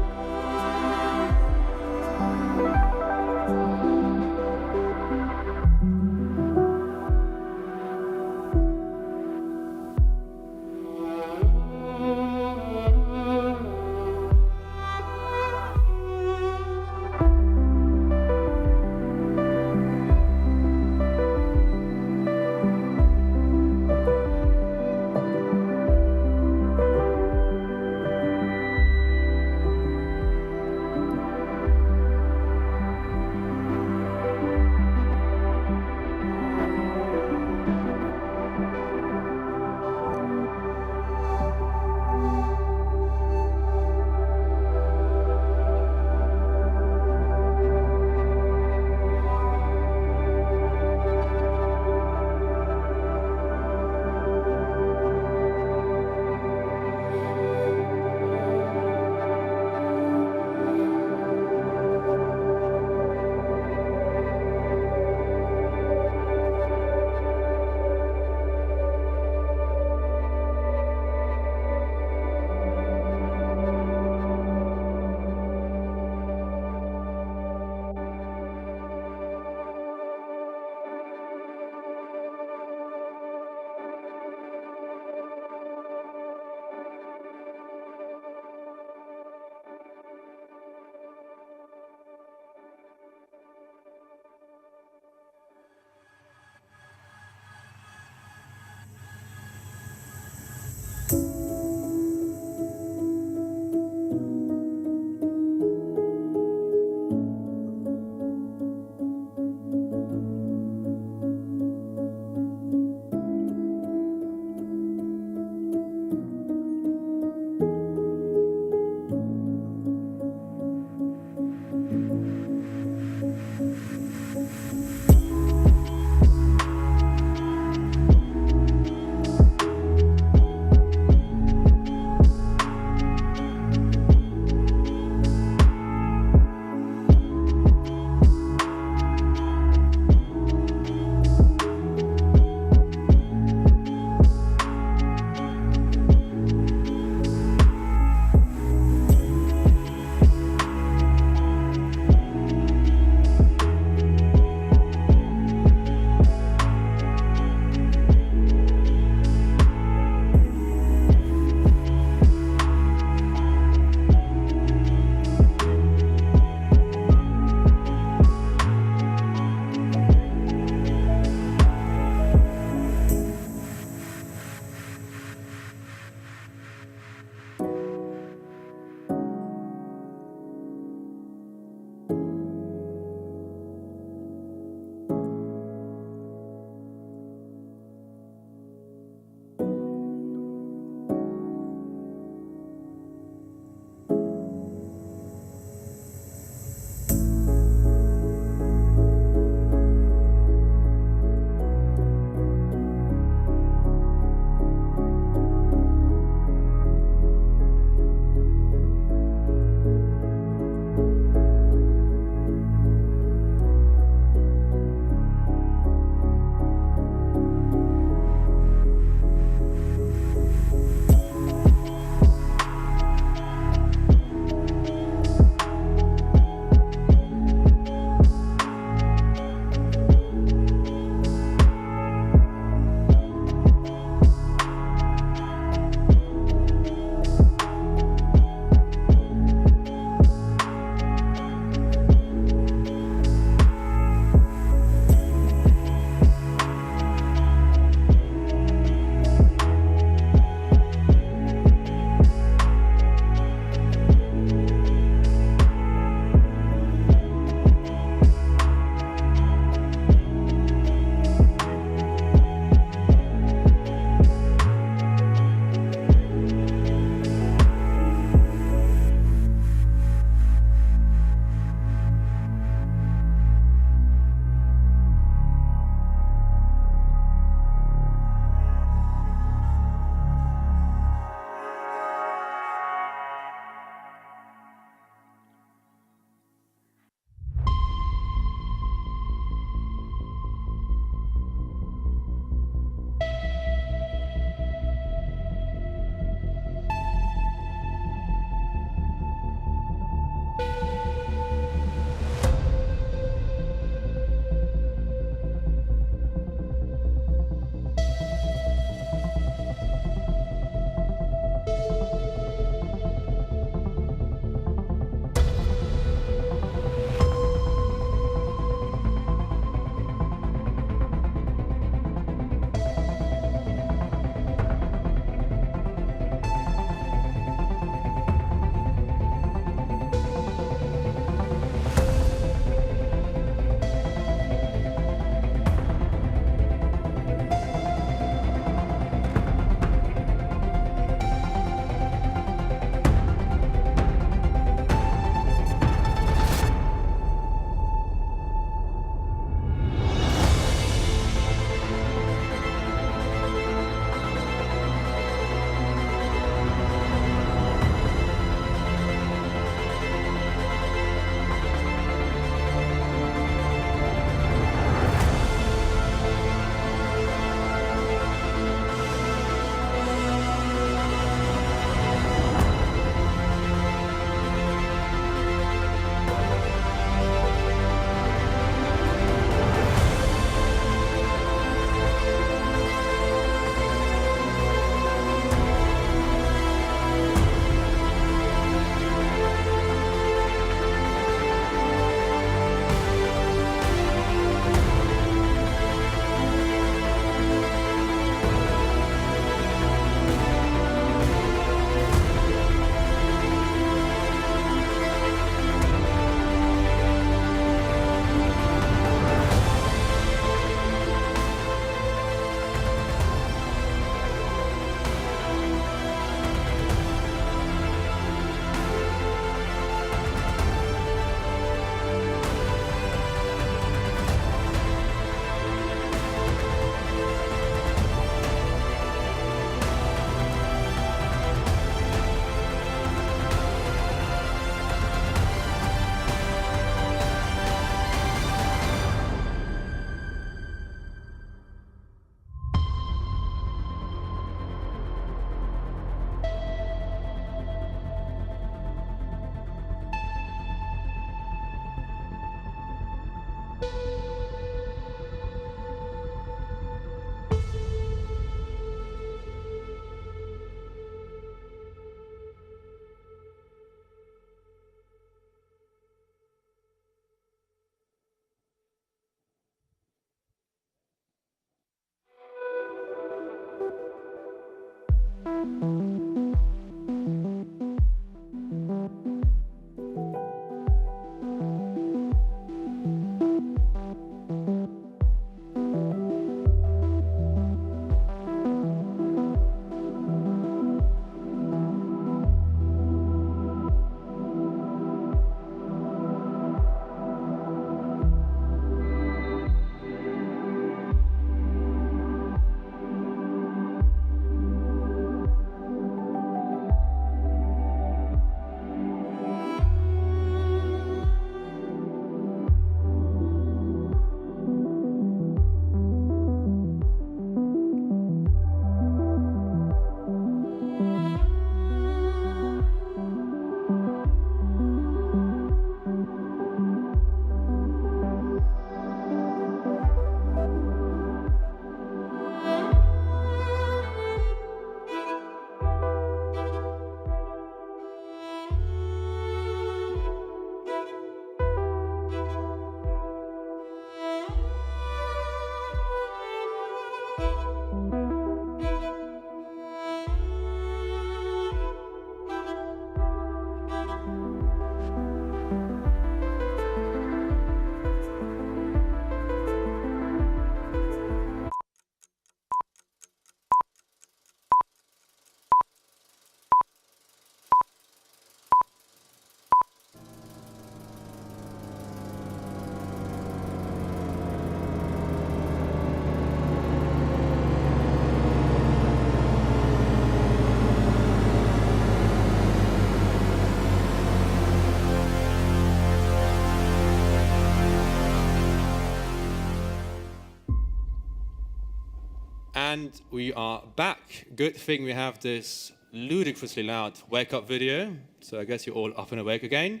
And we are back. Good thing we have this ludicrously loud wake-up video, so I guess you're all up and awake again.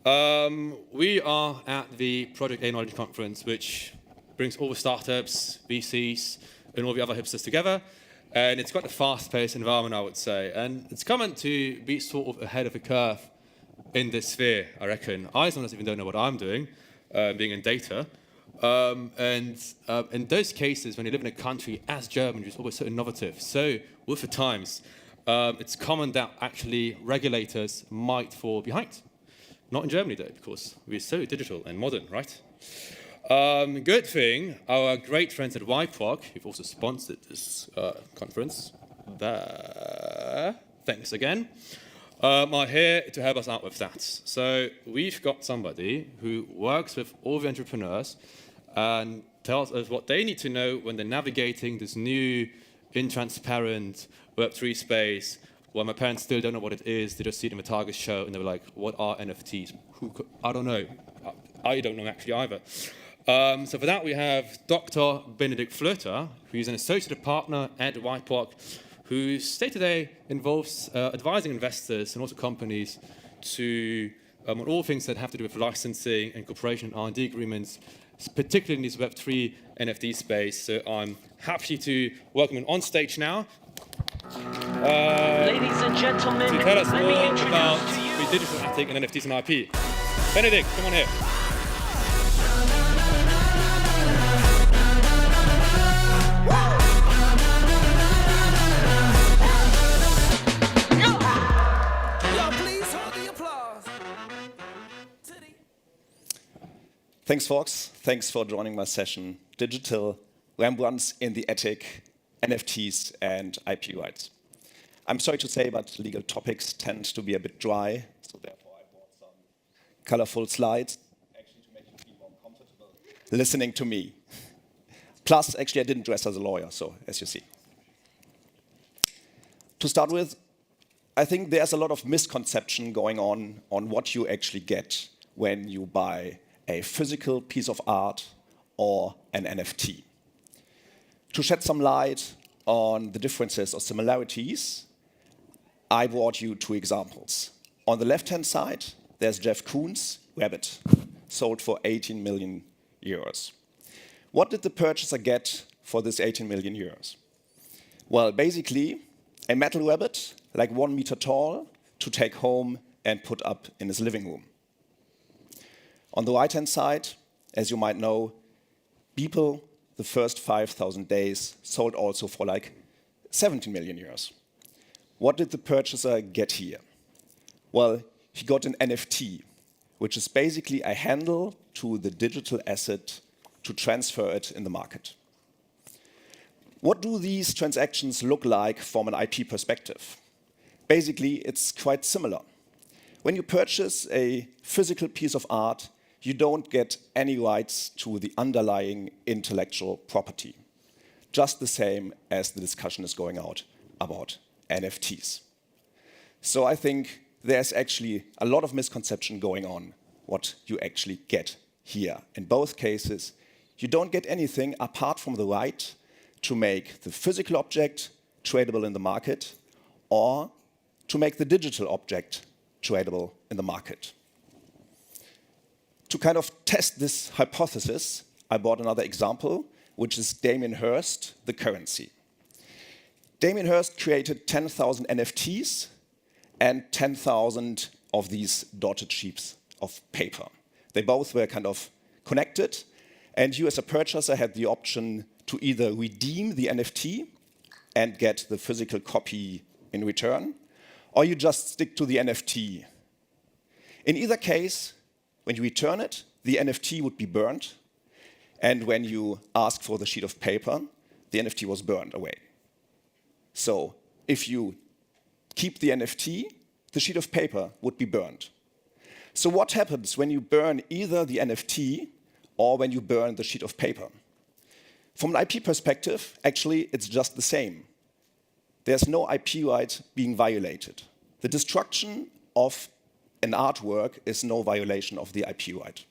We are at the Project A Knowledge Conference, which brings all the startups, VCs, and all the other hipsters together. And it's quite a fast-paced environment, I would say. And it's common to be sort of ahead of the curve in this sphere, I reckon. I sometimes even don't know what I'm doing, being in data. In those cases, when you live in a country as Germany, it's always so innovative. So with the times, it's common that actually regulators might fall behind. Not in Germany, though, because we're so digital and modern, right? Good thing, our great friends at YPOC, who've also sponsored this conference, thanks again, are here to help us out with that. So we've got somebody who works with all the entrepreneurs and tells us what they need to know when they're navigating this new, intransparent Web3 space, where my parents still don't know what it is. They just see it in the Target show, and they were like, what are NFTs? I don't know. I don't know actually either. So for that, we have Dr. Benedikt Flöter, who's an associate partner at YPOC, whose day-to-day involves advising investors and also companies to on all things that have to do with licensing and cooperation and R&D agreements, particularly in this Web3 NFT space. So I'm happy to welcome him on stage now. Ladies and gentlemen, to tell us let more me introduce about to you the digital ethic and NFTs and IP. Benedikt, come on here. Thanks, Fox. Thanks for joining my session, Digital, Rembrandts in the Attic, NFTs and IP rights. I'm sorry to say, but legal topics tend to be a bit dry, so therefore I brought some colorful slides, actually to make you feel more comfortable listening to me. Plus, actually, I didn't dress as a lawyer, so as you see. To start with, I think there's a lot of misconception going on what you actually get when you buy a physical piece of art or an NFT. To shed some light on the differences or similarities, I brought you two examples. On the left-hand side, there's Jeff Koons' rabbit, sold for 18 million euros. What did the purchaser get for this 18 million euros? Well, basically, a metal rabbit, like 1 meter tall, to take home and put up in his living room. On the right-hand side, as you might know, Beeple, the first 5,000 days, sold also for like 70 million euros. what did the purchaser get here? Well, he got an NFT, which is basically a handle to the digital asset to transfer it in the market. What do these transactions look like from an IP perspective? Basically, it's quite similar. When you purchase a physical piece of art, you don't get any rights to the underlying intellectual property. Just the same as the discussion is going out about NFTs. So I think there's actually a lot of misconception going on what you actually get here. In both cases, you don't get anything apart from the right to make the physical object tradable in the market or to make the digital object tradable in the market. To kind of test this hypothesis, I brought another example, which is Damien Hirst, the currency. Damien Hirst created 10,000 NFTs and 10,000 of these dotted sheets of paper. They both were kind of connected, and you as a purchaser had the option to either redeem the NFT and get the physical copy in return, or you just stick to the NFT. In either case, when you return it, the NFT would be burned, and when you ask for the sheet of paper, the NFT was burned away. So if you keep the NFT, the sheet of paper would be burned. So what happens when you burn either the NFT or when you burn the sheet of paper? From an IP perspective, actually, it's just the same. There's no IP right being violated. The destruction of an artwork is no violation of the IP right.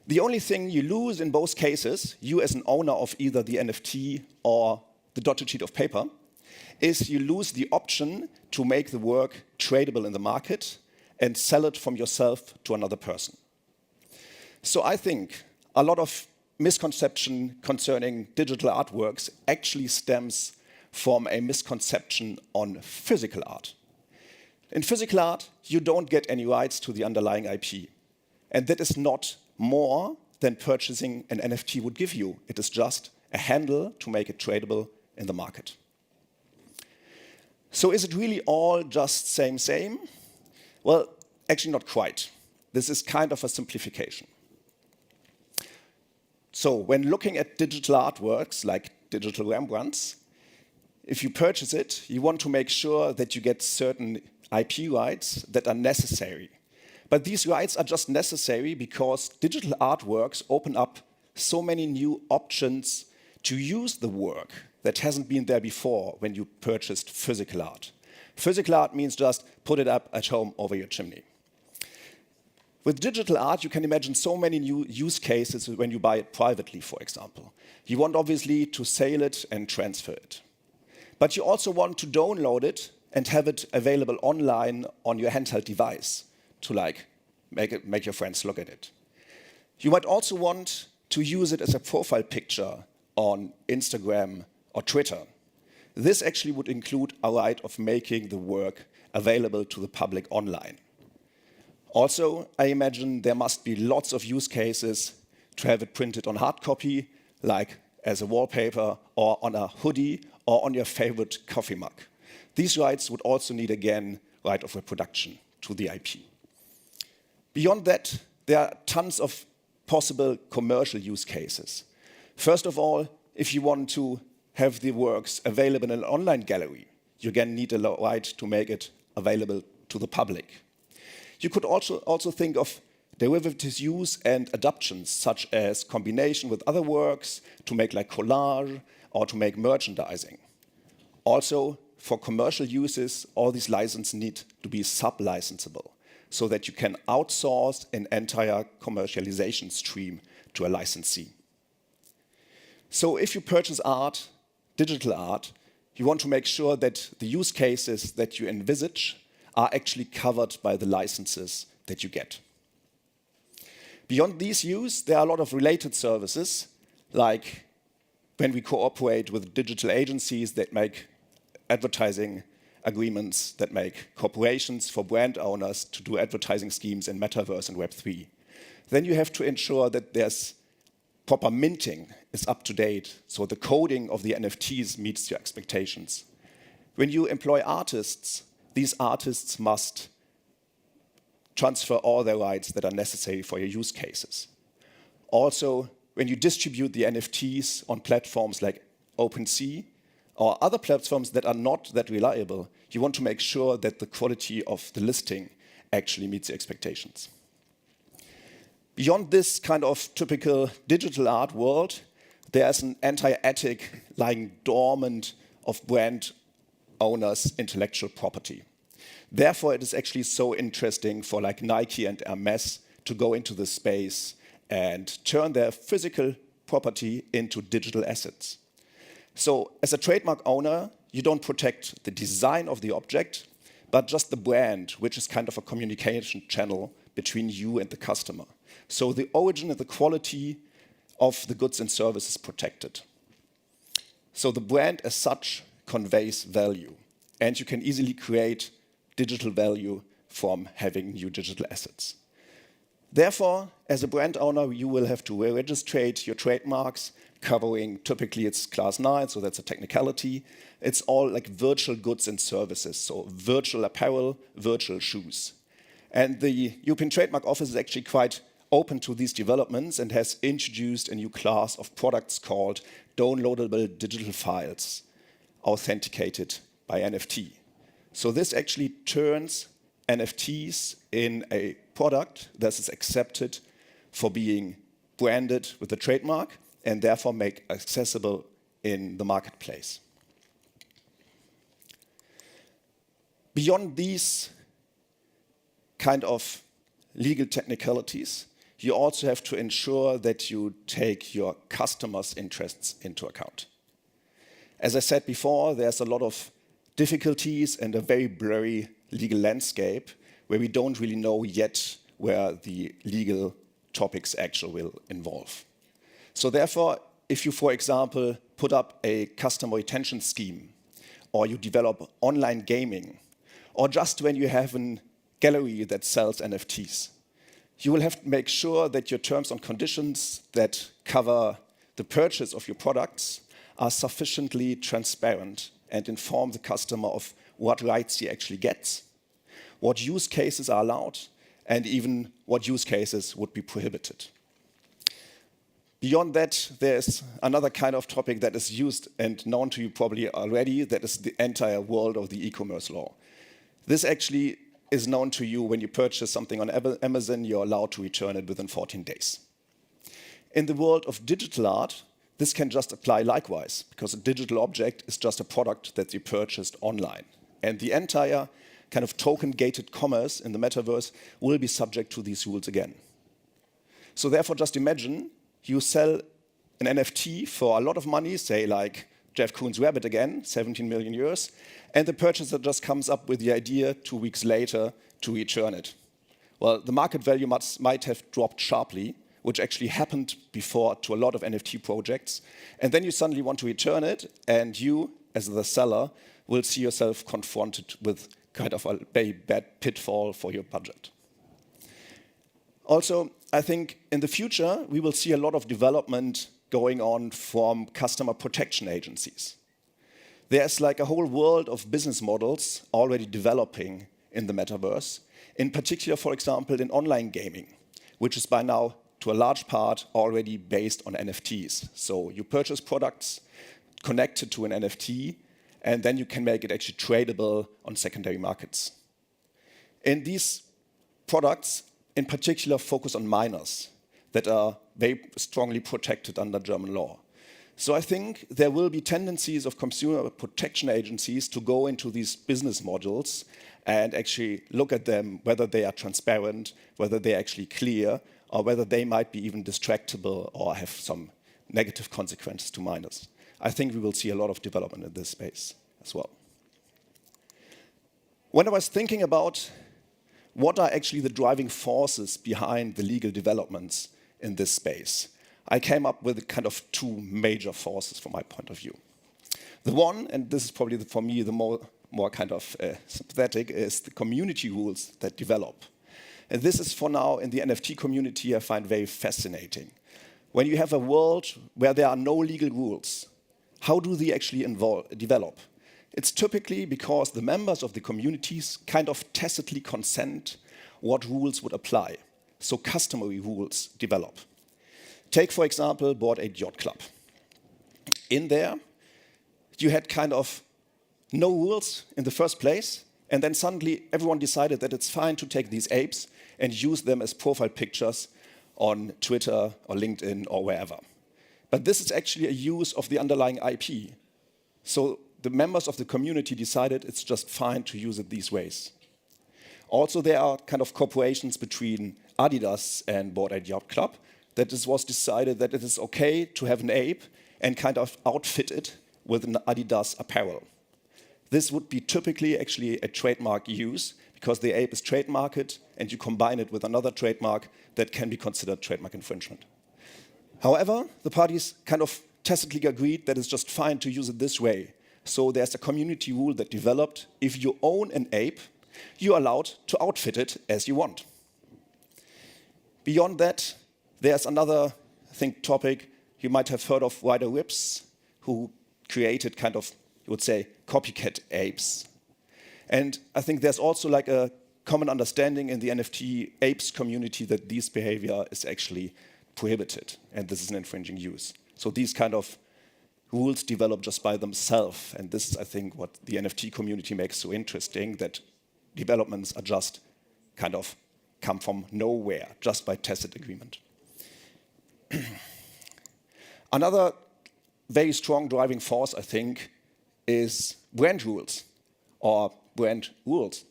The only thing you lose in both cases, you as an owner of either the NFT or the dotted sheet of paper, is you lose the option to make the work tradable in the market and sell it from yourself to another person. So I think a lot of misconception concerning digital artworks actually stems from a misconception on physical art. In physical art, you don't get any rights to the underlying IP. And that is not more than purchasing an NFT would give you. It is just a handle to make it tradable in the market. So is it really all just same? Well, actually not quite. This is kind of a simplification. So when looking at digital artworks like digital Rembrandts, if you purchase it, you want to make sure that you get certain IP rights that are necessary. But these rights are just necessary because digital artworks open up so many new options to use the work that hasn't been there before when you purchased physical art. Physical art means just put it up at home over your chimney. With digital art, you can imagine so many new use cases when you buy it privately, for example. You want obviously to sell it and transfer it. But you also want to download it and have it available online on your handheld device to make your friends look at it. You might also want to use it as a profile picture on Instagram or Twitter. This actually would include a right of making the work available to the public online. Also, I imagine there must be lots of use cases to have it printed on hard copy, like as a wallpaper or on a hoodie or on your favorite coffee mug. These rights would also need, again, right of reproduction to the IP. Beyond that, there are tons of possible commercial use cases. First of all, if you want to have the works available in an online gallery, you again need a right to make it available to the public. You could also think of derivative use and adaptations, such as combination with other works to make like collage or to make merchandising. Also, for commercial uses, all these licenses need to be sub-licensable so that you can outsource an entire commercialization stream to a licensee. So if you purchase art, digital art, you want to make sure that the use cases that you envisage are actually covered by the licenses that you get. Beyond these use, there are a lot of related services, like when we cooperate with digital agencies that make advertising agreements, that make corporations for brand owners to do advertising schemes in Metaverse and Web3. Then you have to ensure that there's proper minting is up to date, so the coding of the NFTs meets your expectations. when you employ artists, these artists must transfer all their rights that are necessary for your use cases. Also, when you distribute the NFTs on platforms like OpenSea or other platforms that are not that reliable, you want to make sure that the quality of the listing actually meets the expectations. Beyond this kind of typical digital art world, there's an entire attic lying dormant of brand owners' intellectual property. Therefore, it is actually so interesting for like Nike and Hermes to go into this space and turn their physical property into digital assets. So as a trademark owner, you don't protect the design of the object, but just the brand, which is kind of a communication channel between you and the customer. So the origin and the quality of the goods and services is protected. So the brand as such conveys value, and you can easily create digital value from having new digital assets. Therefore, as a brand owner, you will have to registrate your trademarks, covering typically it's class 9, so that's a technicality. It's all like virtual goods and services, so virtual apparel, virtual shoes. And the European Trademark Office is actually quite open to these developments and has introduced a new class of products called downloadable digital files, authenticated by NFT. So this actually turns NFTs in a product that is accepted for being branded with a trademark and therefore make accessible in the marketplace. Beyond these kind of legal technicalities, you also have to ensure that you take your customers' interests into account. As I said before, there's a lot of difficulties and a very blurry legal landscape where we don't really know yet where the legal topics actually will involve. So therefore, if you, for example, put up a customer retention scheme, or you develop online gaming, or just when you have a gallery that sells NFTs, you will have to make sure that your terms and conditions that cover the purchase of your products are sufficiently transparent and inform the customer of what rights he actually gets, what use cases are allowed, and even what use cases would be prohibited. Beyond that, there's another kind of topic that is used and known to you probably already, that is the entire world of the e-commerce law. This actually is known to you when you purchase something on Amazon, you're allowed to return it within 14 days. In the world of digital art, this can just apply likewise, because a digital object is just a product that you purchased online. And the entire kind of token-gated commerce in the metaverse will be subject to these rules again. So therefore, just imagine you sell an NFT for a lot of money, say like Jeff Koons' Rabbit again, 17 million euros, and the purchaser just comes up with the idea 2 weeks later to return it. Well, the market value might have dropped sharply, which actually happened before to a lot of NFT projects, and then you suddenly want to return it, and you, as the seller, will see yourself confronted with kind of a very bad pitfall for your budget. Also, I think in the future, we will see a lot of development going on from customer protection agencies. There's like a whole world of business models already developing in the metaverse, in particular, for example, in online gaming, which is by now, to a large part, already based on NFTs. So you purchase products connected to an NFT, and then you can make it actually tradable on secondary markets. And these products, in particular, focus on minors that are very strongly protected under German law. So I think there will be tendencies of consumer protection agencies to go into these business models and actually look at them, whether they are transparent, whether they're actually clear, or whether they might be even distractible or have some negative consequences to minors. I think we will see a lot of development in this space as well. When I was thinking about what are actually the driving forces behind the legal developments in this space, I came up with kind of 2 major forces from my point of view. The one, and this is probably for me the more kind of sympathetic, is the community rules that develop. And this is for now in the NFT community I find very fascinating. When you have a world where there are no legal rules, how do they actually develop? It's typically because the members of the communities kind of tacitly consent what rules would apply. So customary rules develop. Take, for example, Bored Ape Yacht Club. In there, you had kind of no rules in the first place, and then suddenly everyone decided that it's fine to take these apes and use them as profile pictures on Twitter or LinkedIn or wherever. But this is actually a use of the underlying IP. So the members of the community decided it's just fine to use it these ways. Also, there are kind of corporations between Adidas and Bored Ape Yacht Club that it was decided that it is okay to have an ape and kind of outfit it with an Adidas apparel. This would be typically actually a trademark use because the ape is trademarked and you combine it with another trademark that can be considered trademark infringement. However, the parties kind of tacitly agreed that it's just fine to use it this way. So there's a community rule that developed: if you own an ape, you're allowed to outfit it as you want. Beyond that, there's another, topic. You might have heard of Ryder Ripps, who created kind of, you would say, copycat apes. And I think there's also like a common understanding in the NFT apes community that this behavior is actually prohibited, and this is an infringing use. So these kind of rules develop just by themselves, and this is, I think, what the NFT community makes so interesting, that developments are just kind of come from nowhere, just by tacit agreement. Another very strong driving force, I think, is brand rules or brand rules.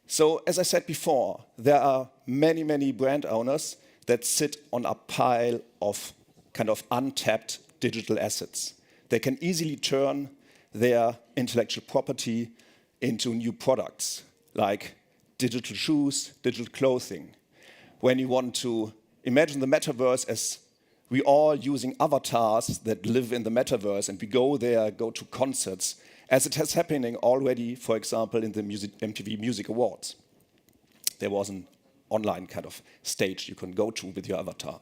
So, as I said before, there are many, many brand owners that sit on a pile of kind of untapped digital assets. They can easily turn their intellectual property into new products, like digital shoes, digital clothing. When you want to imagine the metaverse as we all using avatars that live in the metaverse, and we go there, go to concerts, as it has happening already, for example, in the MTV Music Awards. There was an online kind of stage you can go to with your avatar.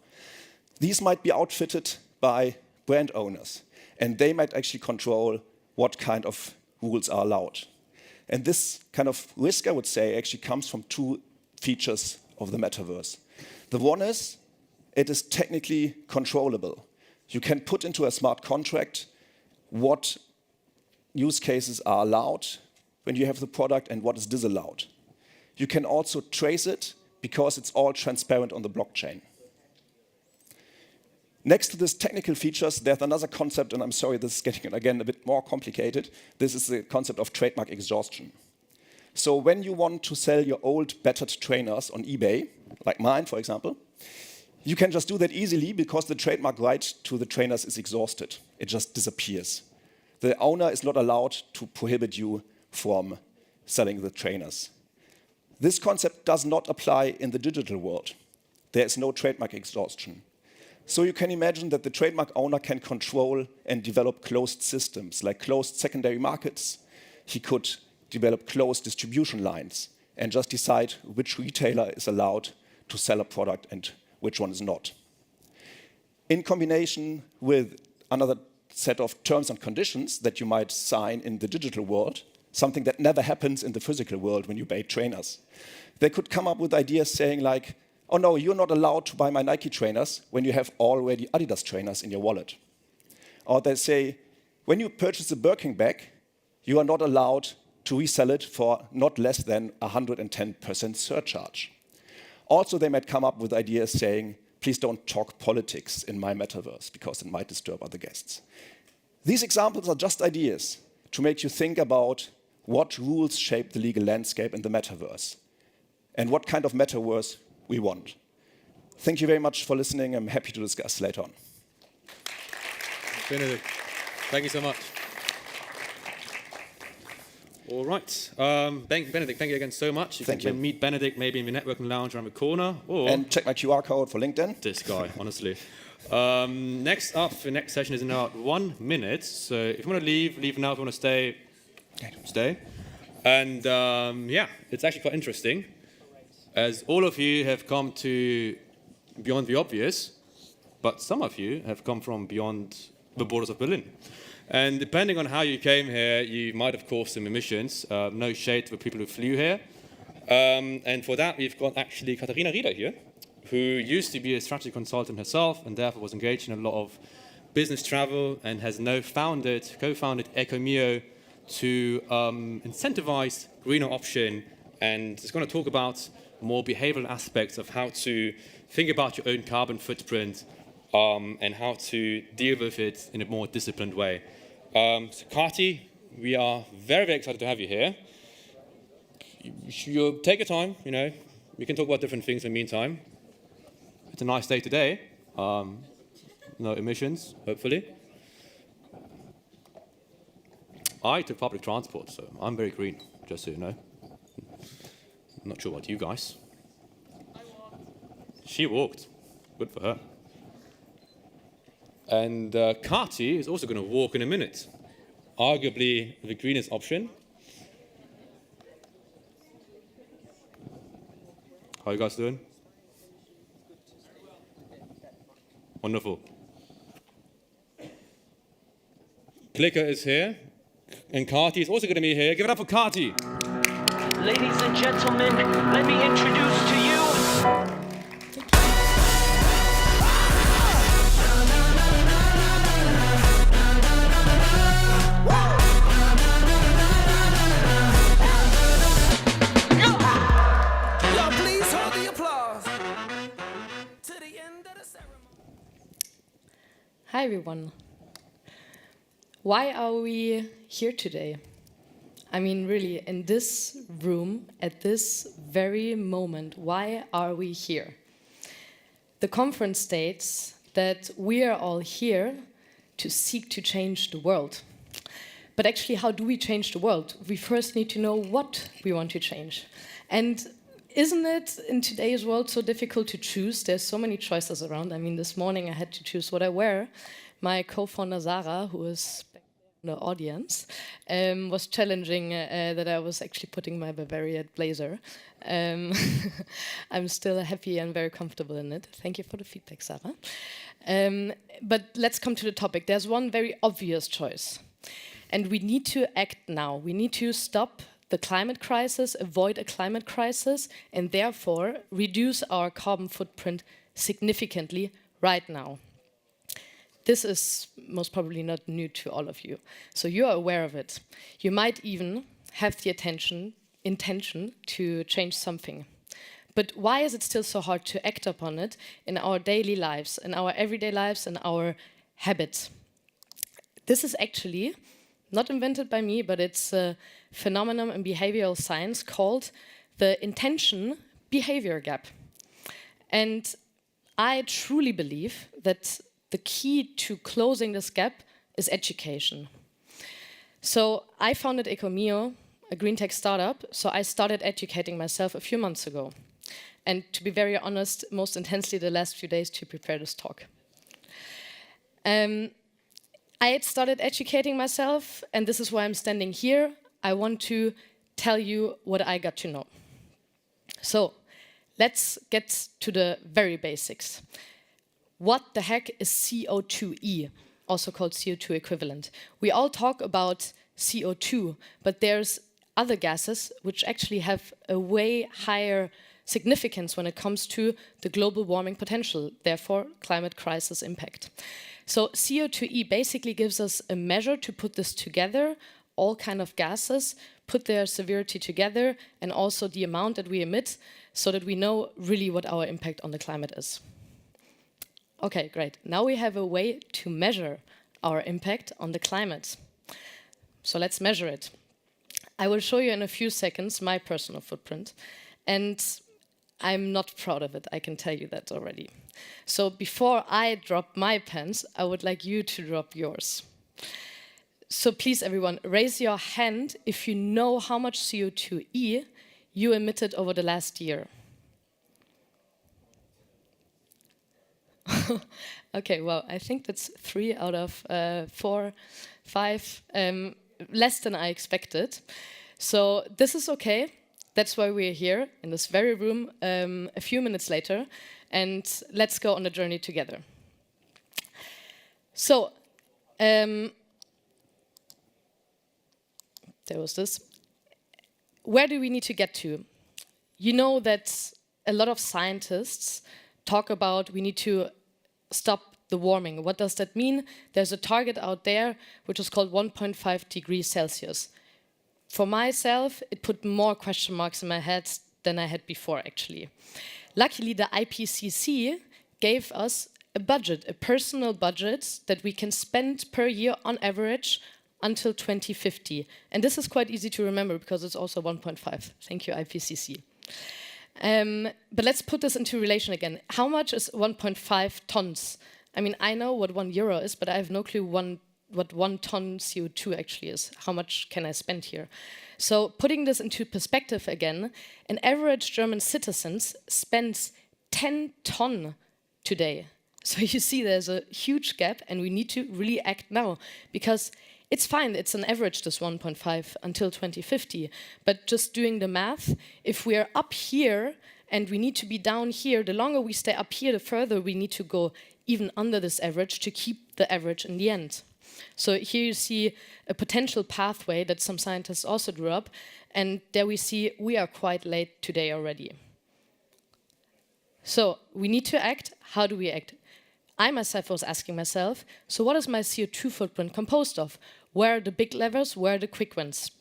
These might be outfitted by brand owners, and they might actually control what kind of rules are allowed. And this kind of risk, I would say, actually comes from two features of the metaverse. The one is, it is technically controllable. You can put into a smart contract what use cases are allowed when you have the product and what is disallowed. You can also trace it because it's all transparent on the blockchain. Next to these technical features, there's another concept, and I'm sorry, this is getting, again, a bit more complicated. This is the concept of trademark exhaustion. So when you want to sell your old battered trainers on eBay, like mine, for example, you can just do that easily because the trademark right to the trainers is exhausted. It just disappears. The owner is not allowed to prohibit you from selling the trainers. This concept does not apply in the digital world. There is no trademark exhaustion. So you can imagine that the trademark owner can control and develop closed systems, like closed secondary markets. He could develop closed distribution lines and just decide which retailer is allowed to sell a product and which one is not. In combination with another set of terms and conditions that you might sign in the digital world, something that never happens in the physical world when you buy trainers, they could come up with ideas saying like, oh no, you're not allowed to buy my Nike trainers when you have already Adidas trainers in your wallet. Or they say, when you purchase a Birkin bag, you are not allowed to resell it for not less than 110% surcharge. Also, they might come up with ideas saying, please don't talk politics in my metaverse because it might disturb other guests. These examples are just ideas to make you think about what rules shape the legal landscape in the metaverse and what kind of metaverse we want. Thank you very much for listening. I'm happy to discuss later on. Benedict, thank you so much. All right. Benedict, thank you again so much. You can meet Benedict maybe in the networking lounge around the corner. And check my QR code for LinkedIn. This guy, honestly. Next up, the next session is in about 1 minute. So if you want to leave now. If you want to stay, stay. And yeah, it's actually quite interesting, as all of you have come to beyond the obvious, but some of you have come from beyond the borders of Berlin. And depending on how you came here, you might have caused some emissions. No shade to the people who flew here. And for that, we've got actually Katharina Rieder here, who used to be a strategy consultant herself and therefore was engaged in a lot of business travel and has now co-founded Ecomio to incentivize greener option, and is going to talk about more behavioral aspects of how to think about your own carbon footprint and how to deal with it in a more disciplined way. So Kati, we are very, very excited to have you here. You take your time, you know, we can talk about different things in the meantime. It's a nice day today. No emissions, hopefully. I took public transport, so I'm very green, just so you know. I'm not sure about you guys. She walked. Good for her. And Kati is also going to walk in a minute. Arguably the greenest option. How are you guys doing? Wonderful. Clicker is here. And Kati is also going to be here. Give it up for Kati. Ladies and gentlemen, let me introduce to you. Y'all please hold the applause to the end of the ceremony. Hi everyone. Why are we here today? I mean, really, in this room, at this very moment, why are we here? The conference states that we are all here to seek to change the world. But actually, how do we change the world? We first need to know what we want to change. And isn't it in today's world so difficult to choose? There's so many choices around. I mean, this morning I had to choose what I wear. My co-founder, Sarah, who is the audience, was challenging that I was actually putting my Bavaria blazer. I'm still happy and very comfortable in it. Thank you for the feedback, Sarah. But let's come to the topic. There's one very obvious choice, and we need to act now. We need to stop the climate crisis, avoid a climate crisis, and therefore reduce our carbon footprint significantly right now. This is most probably not new to all of you, so you are aware of it. You might even have the intention to change something. But why is it still so hard to act upon it in our daily lives, in our everyday lives, in our habits? This is actually not invented by me, but it's a phenomenon in behavioral science called the intention-behavior gap. And I truly believe that the key to closing this gap is education. So I founded Ecomio, a green tech startup, so I started educating myself a few months ago. And to be very honest, most intensely the last few days to prepare this talk. I had started educating myself, and this is why I'm standing here. I want to tell you what I got to know. So let's get to the very basics. What the heck is CO2e, also called CO2 equivalent? We all talk about CO2, but there's other gases which actually have a way higher significance when it comes to the global warming potential, therefore climate crisis impact. So CO2e basically gives us a measure to put this together, all kind of gases, put their severity together, and also the amount that we emit, so that we know really what our impact on the climate is. Okay, great. Now we have a way to measure our impact on the climate. So let's measure it. I will show you in a few seconds my personal footprint. And I'm not proud of it, I can tell you that already. So before I drop my pens, I would like you to drop yours. So please, everyone, raise your hand if you know how much CO2e you emitted over the last year. Okay, well, I think that's 3 out of 4, 5, less than I expected. So this is okay. That's why we're here in this very room a few minutes later, and let's go on a journey together. So there was this. Where do we need to get to? You know that a lot of scientists talk about we need to stop the warming. What does that mean? There's a target out there which is called 1.5 degrees Celsius. For myself, it put more question marks in my head than I had before, actually. Luckily, the IPCC gave us a budget, a personal budget that we can spend per year on average until 2050. And this is quite easy to remember because it's also 1.5. Thank you, IPCC. But let's put this into relation again. How much is 1.5 tons? I mean, I know what €1 is, but I have no clue what 1 ton CO2 actually is. How much can I spend here? So putting this into perspective again, an average German citizen spends 10 ton today. So you see there's a huge gap and we need to really act now because it's fine, it's an average, this 1.5 until 2050. But just doing the math, if we are up here and we need to be down here, the longer we stay up here, the further we need to go even under this average to keep the average in the end. So here you see a potential pathway that some scientists also drew up, and there we see we are quite late today already. So we need to act. How do we act? I myself was asking myself, so what is my CO2 footprint composed of? Where are the big levers? Where are the quick wins?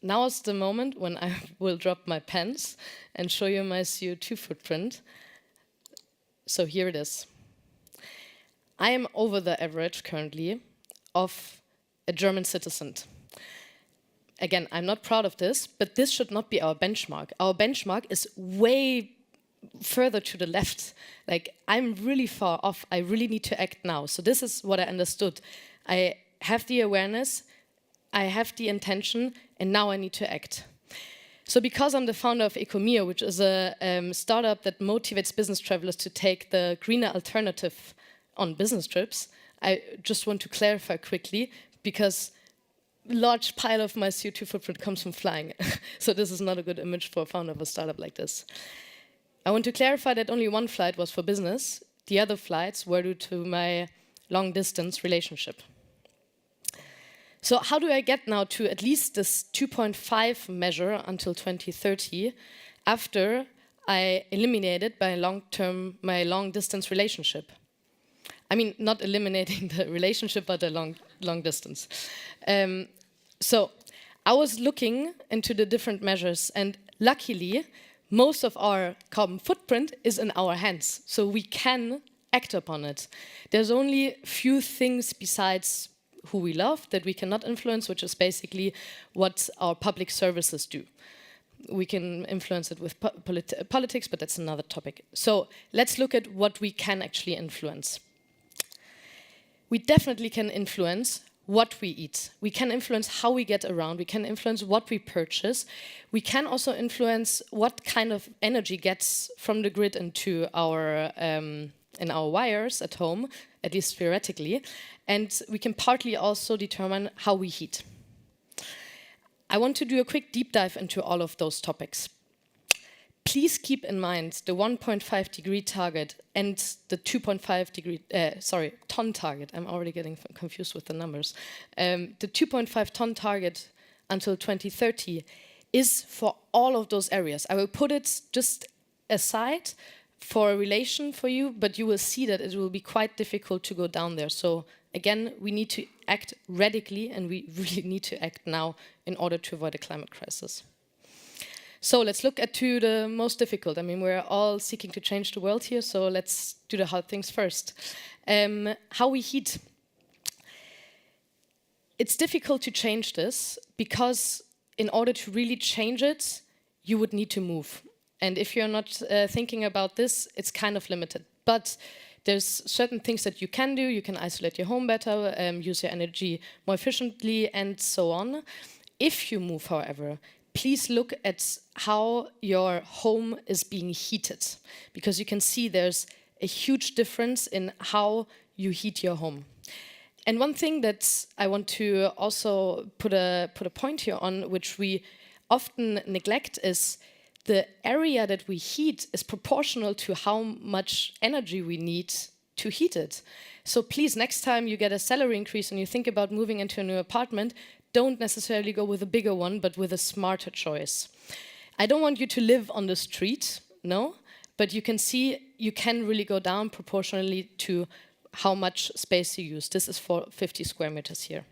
Now is the moment when I will drop my pens and show you my CO2 footprint. So here it is. I am over the average currently of a German citizen. Again, I'm not proud of this, but this should not be our benchmark. Our benchmark is way further to the left. Like, I'm really far off. I really need to act now. So this is what I understood. I have the awareness, I have the intention, and now I need to act. So because I'm the founder of Ecomia, which is a startup that motivates business travelers to take the greener alternative on business trips, I just want to clarify quickly, because a large pile of my CO2 footprint comes from flying. So this is not a good image for a founder of a startup like this. I want to clarify that only one flight was for business. The other flights were due to my long-distance relationship. So how do I get now to at least this 2.5 measure until 2030 after I eliminated my long-distance relationship? I mean, not eliminating the relationship, but the long distance. So I was looking into the different measures, and luckily, most of our carbon footprint is in our hands, so we can act upon it. There's only few things besides who we love that we cannot influence, which is basically what our public services do. We can influence it with politics, but that's another topic. So let's look at what we can actually influence. We definitely can influence what we eat. We can influence how we get around. We can influence what we purchase. We can also influence what kind of energy gets from the grid into our in our wires at home, at least theoretically. And we can partly also determine how we heat. I want to do a quick deep dive into all of those topics. Please keep in mind the 1.5 degree target and the 2.5 degree, ton target. I'm already getting confused with the numbers. The 2.5 ton target until 2030 is for all of those areas. I will put it just aside for a relation for you, but you will see that it will be quite difficult to go down there. So again, we need to act radically, and we really need to act now in order to avoid a climate crisis. So let's look at the most difficult. I mean, we're all seeking to change the world here, so let's do the hard things first. How we heat. It's difficult to change this because in order to really change it, you would need to move. And if you're not thinking about this, it's kind of limited. But there's certain things that you can do. You can isolate your home better, use your energy more efficiently, and so on. If you move, however, please look at how your home is being heated, because you can see there's a huge difference in how you heat your home. And one thing that I want to also put a point here on, which we often neglect, is the area that we heat is proportional to how much energy we need to heat it. So please, next time you get a salary increase and you think about moving into a new apartment, don't necessarily go with a bigger one, but with a smarter choice. I don't want you to live on the street, no, but you can see you can really go down proportionally to how much space you use. This is for 50 square meters here.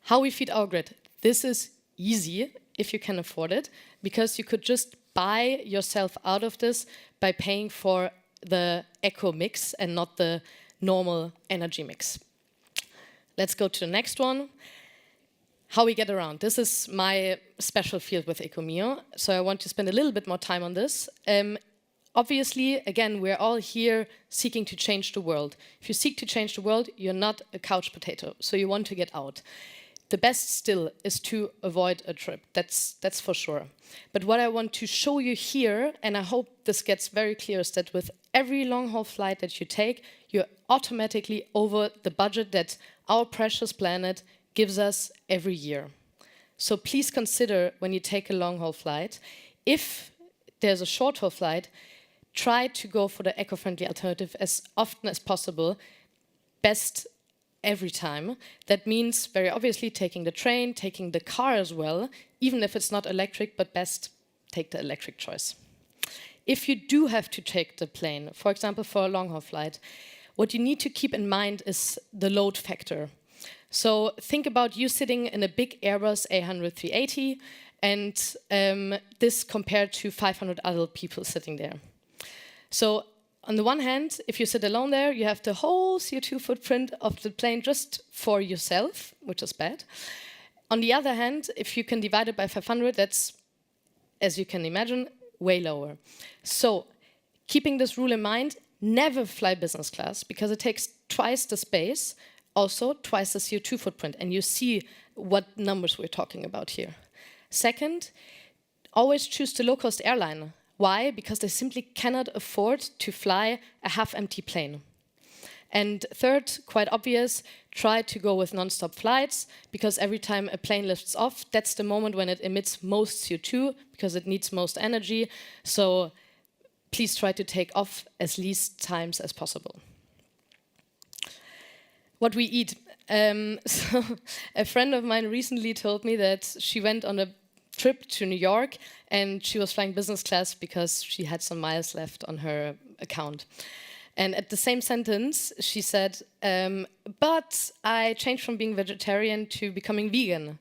How we feed our grid. This is easy if you can afford it, because you could just buy yourself out of this by paying for the eco mix and not the normal energy mix. Let's go to the next one. How we get around. This is my special field with Ecomio, so I want to spend a little bit more time on this. Obviously, again, we're all here seeking to change the world. If you seek to change the world, you're not a couch potato, so you want to get out. The best still is to avoid a trip, that's for sure. But what I want to show you here, and I hope this gets very clear, is that with every long-haul flight that you take, you're automatically over the budget that our precious planet gives us every year. So please consider when you take a long-haul flight, if there's a short-haul flight, try to go for the eco-friendly alternative as often as possible, best every time. That means very obviously taking the train, taking the car as well, even if it's not electric, but best take the electric choice. If you do have to take the plane, for example, for a long-haul flight, what you need to keep in mind is the load factor. So think about you sitting in a big Airbus A380 and this compared to 500 other people sitting there. So on the one hand, if you sit alone there, you have the whole CO2 footprint of the plane just for yourself, which is bad. On the other hand, if you can divide it by 500, that's, as you can imagine, way lower. So keeping this rule in mind, never fly business class because it takes twice the space, also twice the CO2 footprint, and you see what numbers we're talking about here. Second, always choose the low-cost airline. Why? Because they simply cannot afford to fly a half-empty plane. And third, quite obvious, try to go with non-stop flights, because every time a plane lifts off, that's the moment when it emits most CO2, because it needs most energy. So please try to take off as least times as possible. What we eat. So a friend of mine recently told me that she went on a trip to New York and she was flying business class because she had some miles left on her account. And at the same sentence, she said, but I changed from being vegetarian to becoming vegan.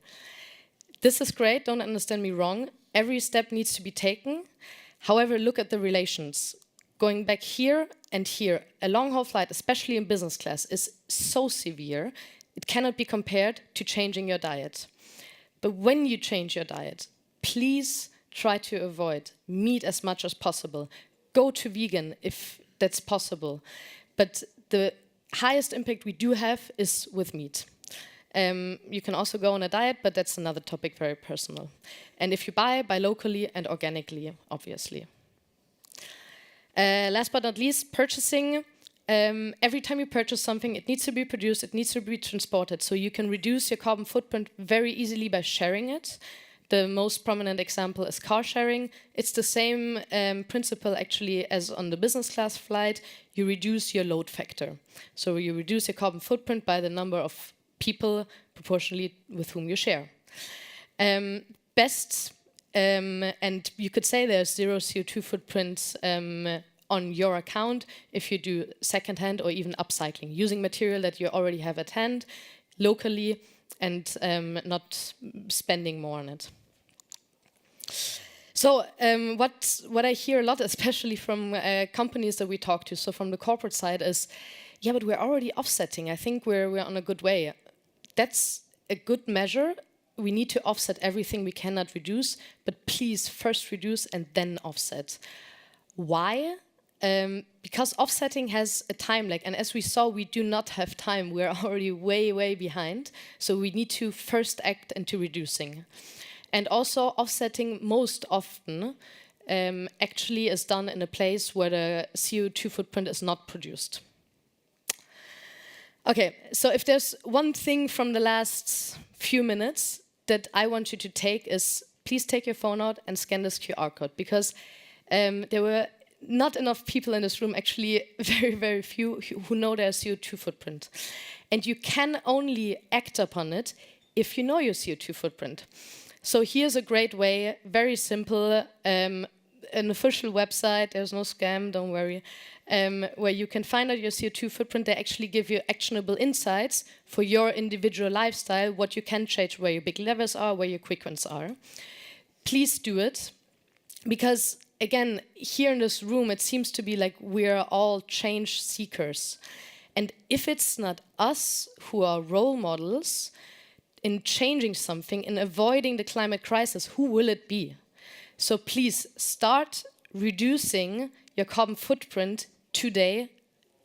This is great, don't understand me wrong. Every step needs to be taken. However, look at the relations. Going back here and here, a long-haul flight, especially in business class, is so severe, it cannot be compared to changing your diet. But when you change your diet, please try to avoid meat as much as possible. Go to vegan if that's possible. But the highest impact we do have is with meat. You can also go on a diet, but that's another topic, very personal. And if you buy locally and organically, obviously. Last but not least, purchasing. Every time you purchase something, it needs to be produced, it needs to be transported, so you can reduce your carbon footprint very easily by sharing it. The most prominent example is car sharing. It's the same principle actually as on the business class flight. You reduce your load factor. So you reduce your carbon footprint by the number of people proportionally with whom you share. Best, and you could say there's zero CO2 footprint on your account if you do second-hand or even upcycling, using material that you already have at hand locally and not spending more on it. So what I hear a lot, especially from companies that we talk to, so from the corporate side, is, yeah, but we're already offsetting. I think we're on a good way. That's a good measure. We need to offset everything we cannot reduce, but please first reduce and then offset. Why? Because offsetting has a time lag, and as we saw, we do not have time. We're already way, way behind. So we need to first act into reducing. And also offsetting most often actually is done in a place where the CO2 footprint is not produced. Okay, so if there's one thing from the last few minutes that I want you to take is, please take your phone out and scan this QR code, because there were not enough people in this room, actually very, very few, who know their CO2 footprint. And you can only act upon it if you know your CO2 footprint. So here's a great way, very simple, an official website, there's no scam, don't worry, where you can find out your CO2 footprint. They actually give you actionable insights for your individual lifestyle, what you can change, where your big levers are, where your quick ones are. Please do it, because again, here in this room, it seems to be like we're all change seekers. And if it's not us who are role models in changing something, in avoiding the climate crisis, who will it be? So please start reducing your carbon footprint today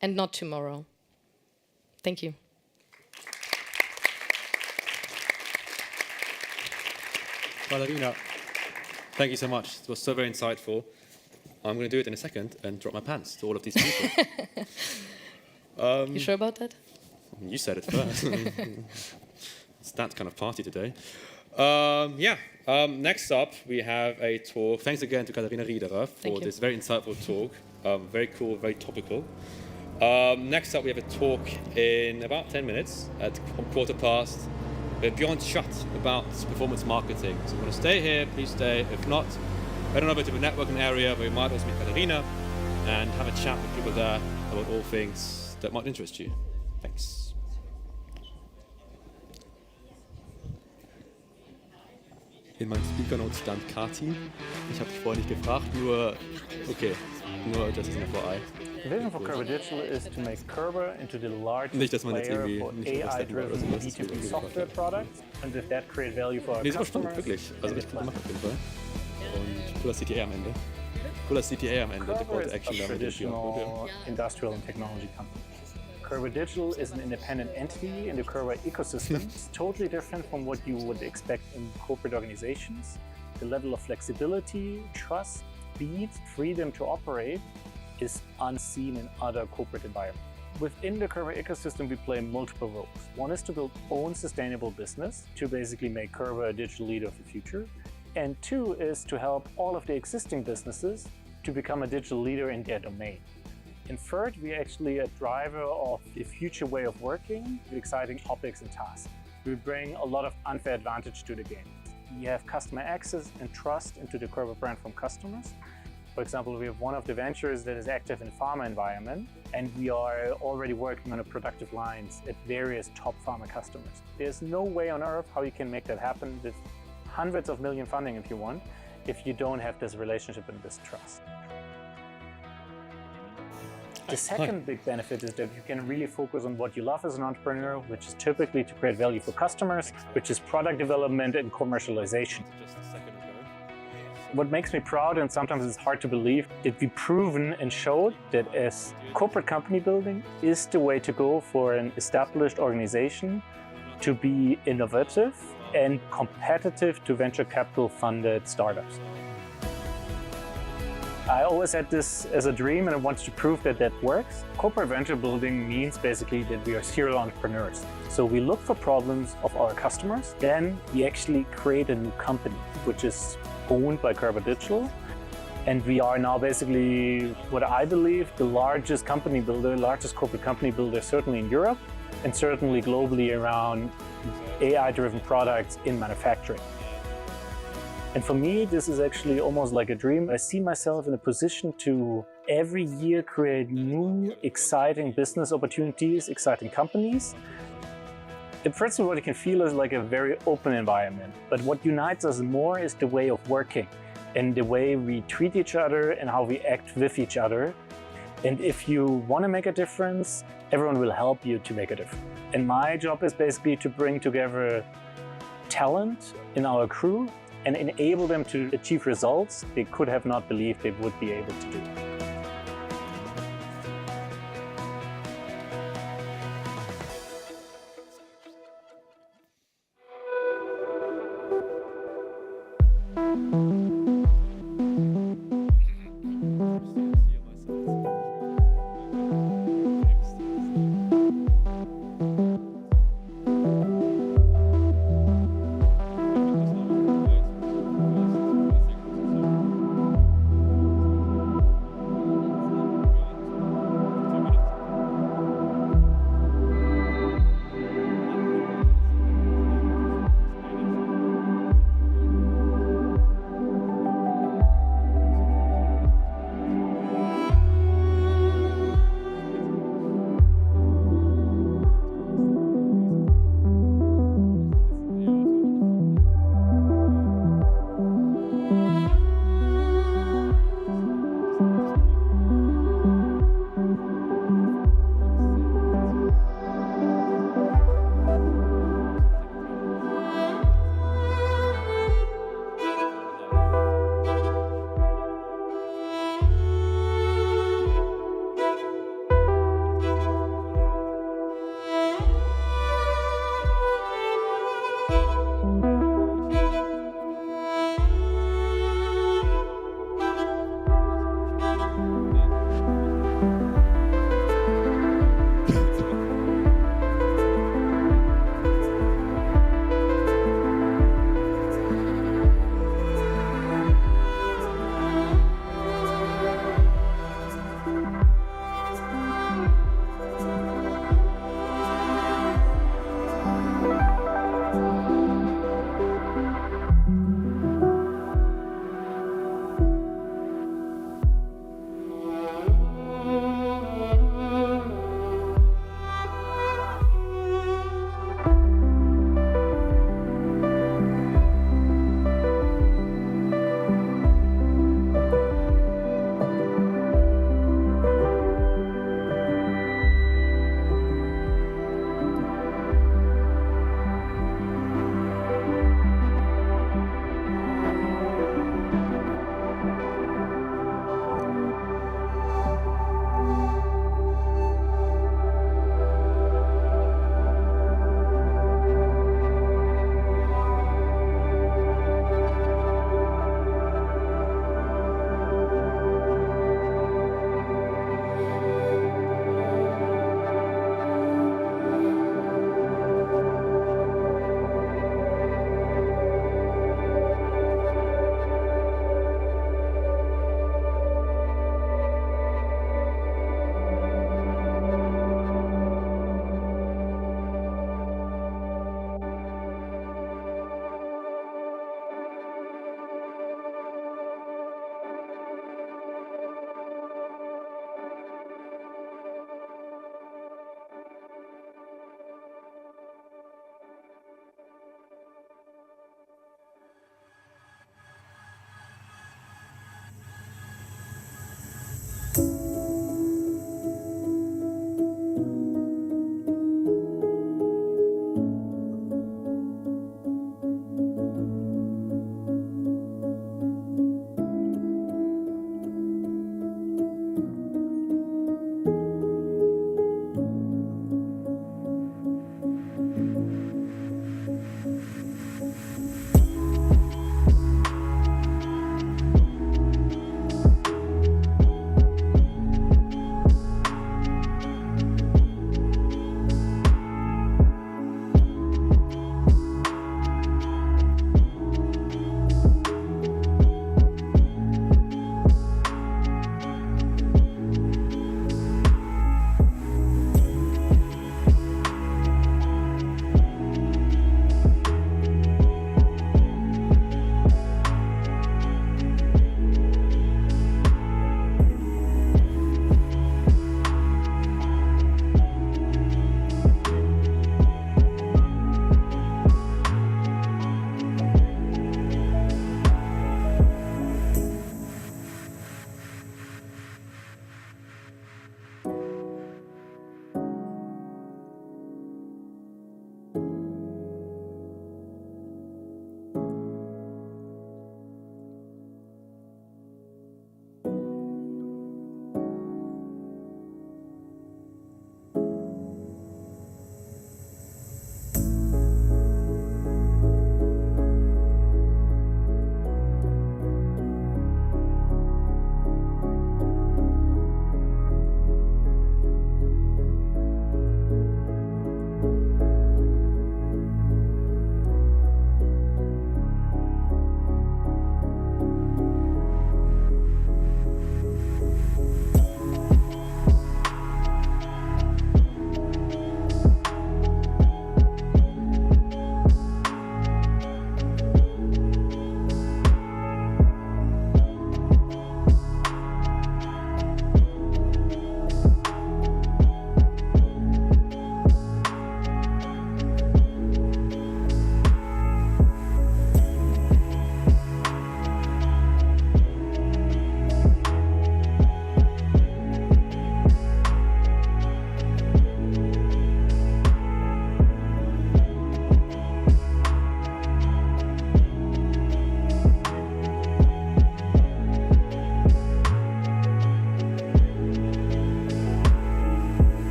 and not tomorrow. Thank you. Katharina, thank you so much. It was so very insightful. I'm going to do it in a second and drop my pants to all of these people. You sure about that? You said it first. It's that kind of party today. Next up, we have a talk. Thanks again to Katharina Riederer for this very insightful talk. Very cool, very topical. Next up, we have a talk in about 10 minutes at 15:15 with Bjorn Schacht about performance marketing. So if you want to stay here, please stay. If not, head on over to the networking area where you might also meet Katharina and have a chat with people there about all things that might interest you. Thanks. In meinem Speaker-Note stand Kati. Ich habe dich vorher nicht gefragt, nur just in FYI. The vision for Kerber Digital is to make Kerber into the largest player for AI-driven B2B software products, and with that create value for our customers. Wirklich. Also echt gut gemacht auf jeden Fall. Und cooler CTA am Ende. Cooler CTA am Ende. Kerber is a traditional industrial and technology company. Kerber Digital is an independent entity in the Kerber ecosystem. It's totally different from what you would expect in corporate organizations. The level of flexibility, trust, speed, freedom to operate is unseen in other corporate environments. Within the Kerber ecosystem, we play multiple roles. One is to build own sustainable business to basically make Kerber a digital leader of the future. And two is to help all of the existing businesses to become a digital leader in their domain. And third, we're actually a driver of the future way of working with exciting topics and tasks. We bring a lot of unfair advantage to the game. We have customer access and trust into the Kerber brand from customers. For example, we have one of the ventures that is active in pharma environment, and we are already working on a productive lines at various top pharma customers. There's no way on earth how you can make that happen with hundreds of million funding if you want, if you don't have this relationship and this trust. The second big benefit is that you can really focus on what you love as an entrepreneur, which is typically to create value for customers, which is product development and commercialization. What makes me proud, and sometimes it's hard to believe, that we've proven and showed that as corporate company building is the way to go for an established organization to be innovative and competitive to venture capital funded startups. I always had this as a dream and I wanted to prove that that works. Corporate venture building means basically that we are serial entrepreneurs. So we look for problems of our customers, then we actually create a new company, which is owned by Kerber Digital. And we are now basically, what I believe, the largest company builder, largest corporate company builder, certainly in Europe, and certainly globally around AI-driven products in manufacturing. And for me, this is actually almost like a dream. I see myself in a position to every year create new, exciting business opportunities, exciting companies. And first of all, what you can feel is like a very open environment. But what unites us more is the way of working and the way we treat each other and how we act with each other. And if you want to make a difference, everyone will help you to make a difference. And my job is basically to bring together talent in our crew and enable them to achieve results they could have not believed they would be able to do.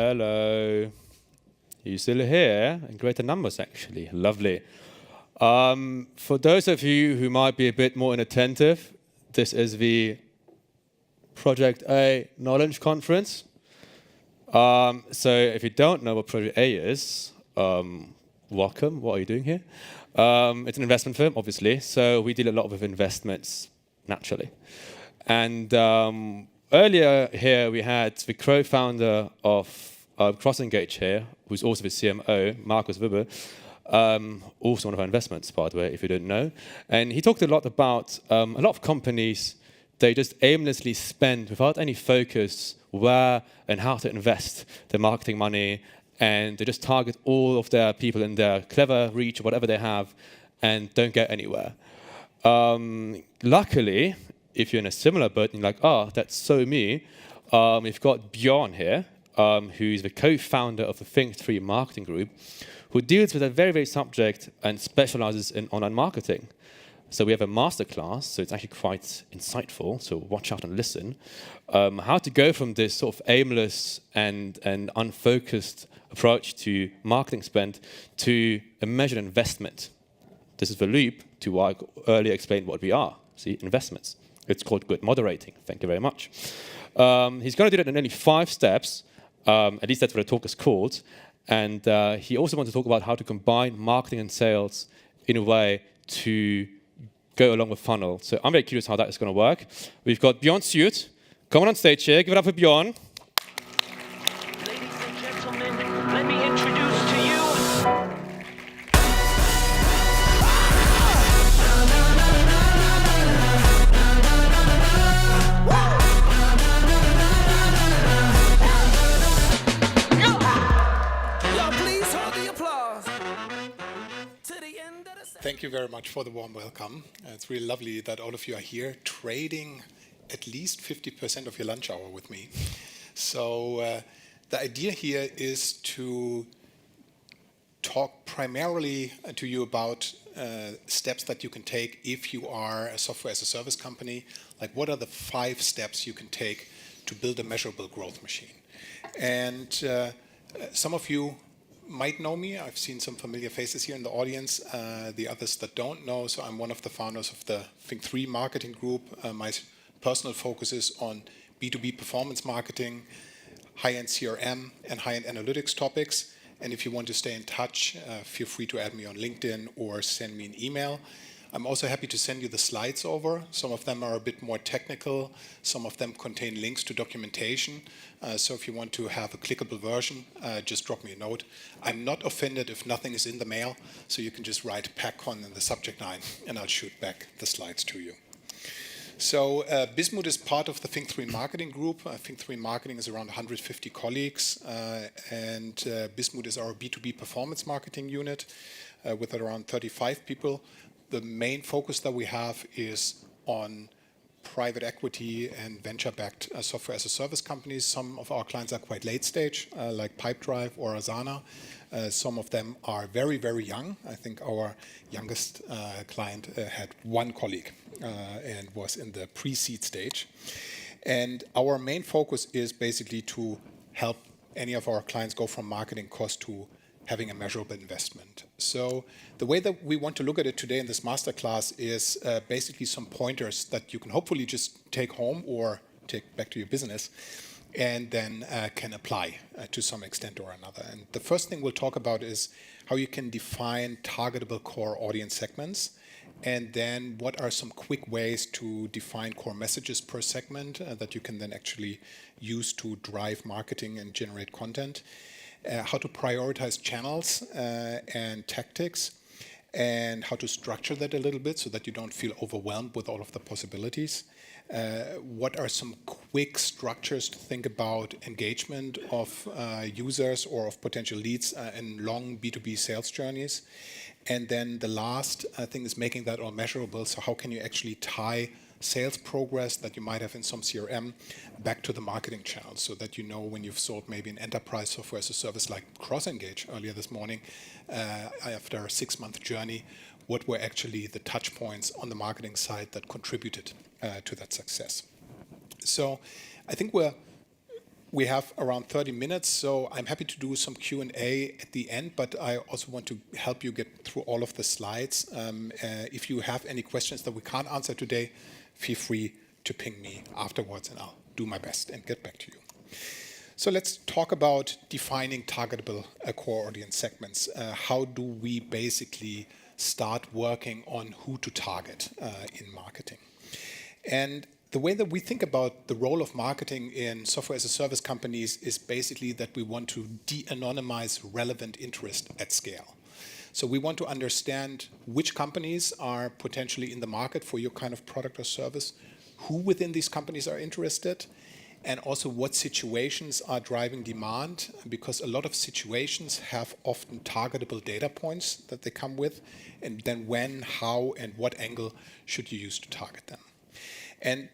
Hello. You still here? In greater numbers, actually. Lovely. For those of you who might be a bit more inattentive, this is the Project A Knowledge Conference. So if you don't know what Project A is, welcome. What are you doing here? It's an investment firm, obviously. So we deal a lot with investments, naturally. And earlier here we had the co-founder of CrossEngange here, who's also the CMO, Markus Wibbe, also one of our investments, by the way, if you didn't know. And he talked a lot about a lot of companies, they just aimlessly spend without any focus where and how to invest their marketing money, and they just target all of their people in their clever reach, whatever they have, and don't get anywhere. Luckily, if you're in a similar boat and you're like, oh, that's so me, we've got Bjorn here, who's the co-founder of the Think3 marketing group, who deals with a very, very subject and specializes in online marketing. So we have a masterclass, so it's actually quite insightful, so watch out and listen, how to go from this sort of aimless and unfocused approach to marketing spend to a measured investment. This is the loop to what I earlier explained what we are, see, investments. It's called good moderating. Thank you very much. He's going to do that in only 5 steps. At least that's what the talk is called. And he also wants to talk about how to combine marketing and sales in a way to go along with funnel. So I'm very curious how that is going to work. We've got Bjorn Suit. Come on stage here. Give it up for Bjorn. Ladies and gentlemen, let me introduce to you. Thank you very much for the warm welcome. It's really lovely that all of you are here, trading at least 50% of your lunch hour with me. So the idea here is to talk primarily to you about steps that you can take if you are a software as a service company. Like, what are the 5 steps you can take to build a measurable growth machine? And some of you might know me. I've seen some familiar faces here in the audience. The others that don't know, so I'm one of the founders of the Think3 marketing group. My personal focus is on B2B performance marketing, high-end CRM, and high-end analytics topics. And if you want to stay in touch, feel free to add me on LinkedIn or send me an email. I'm also happy to send you the slides over. Some of them are a bit more technical. Some of them contain links to documentation. So if you want to have a clickable version, just drop me a note. I'm not offended if nothing is in the mail, so you can just write PAKCon in the subject line, and I'll shoot back the slides to you. So Bismuth is part of the Think3 marketing group. Think3 marketing is around 150 colleagues, and Bismuth is our B2B performance marketing unit with around 35 people. The main focus that we have is on private equity and venture-backed software as a service companies. Some of our clients are quite late stage, like Pipedrive or Asana. Some of them are very, very young. I think our youngest client had 1 colleague and was in the pre-seed stage. And our main focus is basically to help any of our clients go from marketing cost to having a measurable investment. So the way that we want to look at it today in this masterclass is basically some pointers that you can hopefully just take home or take back to your business and then can apply to some extent or another. And the first thing we'll talk about is how you can define targetable core audience segments, and then what are some quick ways to define core messages per segment that you can then actually use to drive marketing and generate content. How to prioritize channels and tactics, and how to structure that a little bit so that you don't feel overwhelmed with all of the possibilities. What are some quick structures to think about engagement of users or of potential leads in long B2B sales journeys? And then the last thing is making that all measurable. So how can you actually tie sales progress that you might have in some CRM back to the marketing channels, so that you know when you've sold maybe an enterprise software as a service like CrossEngange earlier this morning, after a 6-month journey, what were actually the touch points on the marketing side that contributed to that success. So I think we're we have around 30 minutes, so I'm happy to do some Q&A at the end, but I also want to help you get through all of the slides. If you have any questions that we can't answer today, feel free to ping me afterwards and I'll do my best and get back to you. So let's talk about defining targetable core audience segments. How do we basically start working on who to target in marketing? And the way that we think about the role of marketing in software as a service companies is basically that we want to de-anonymize relevant interest at scale. So we want to understand which companies are potentially in the market for your kind of product or service, who within these companies are interested, and also what situations are driving demand, because a lot of situations have often targetable data points that they come with, and then when, how, and what angle should you use to target them. And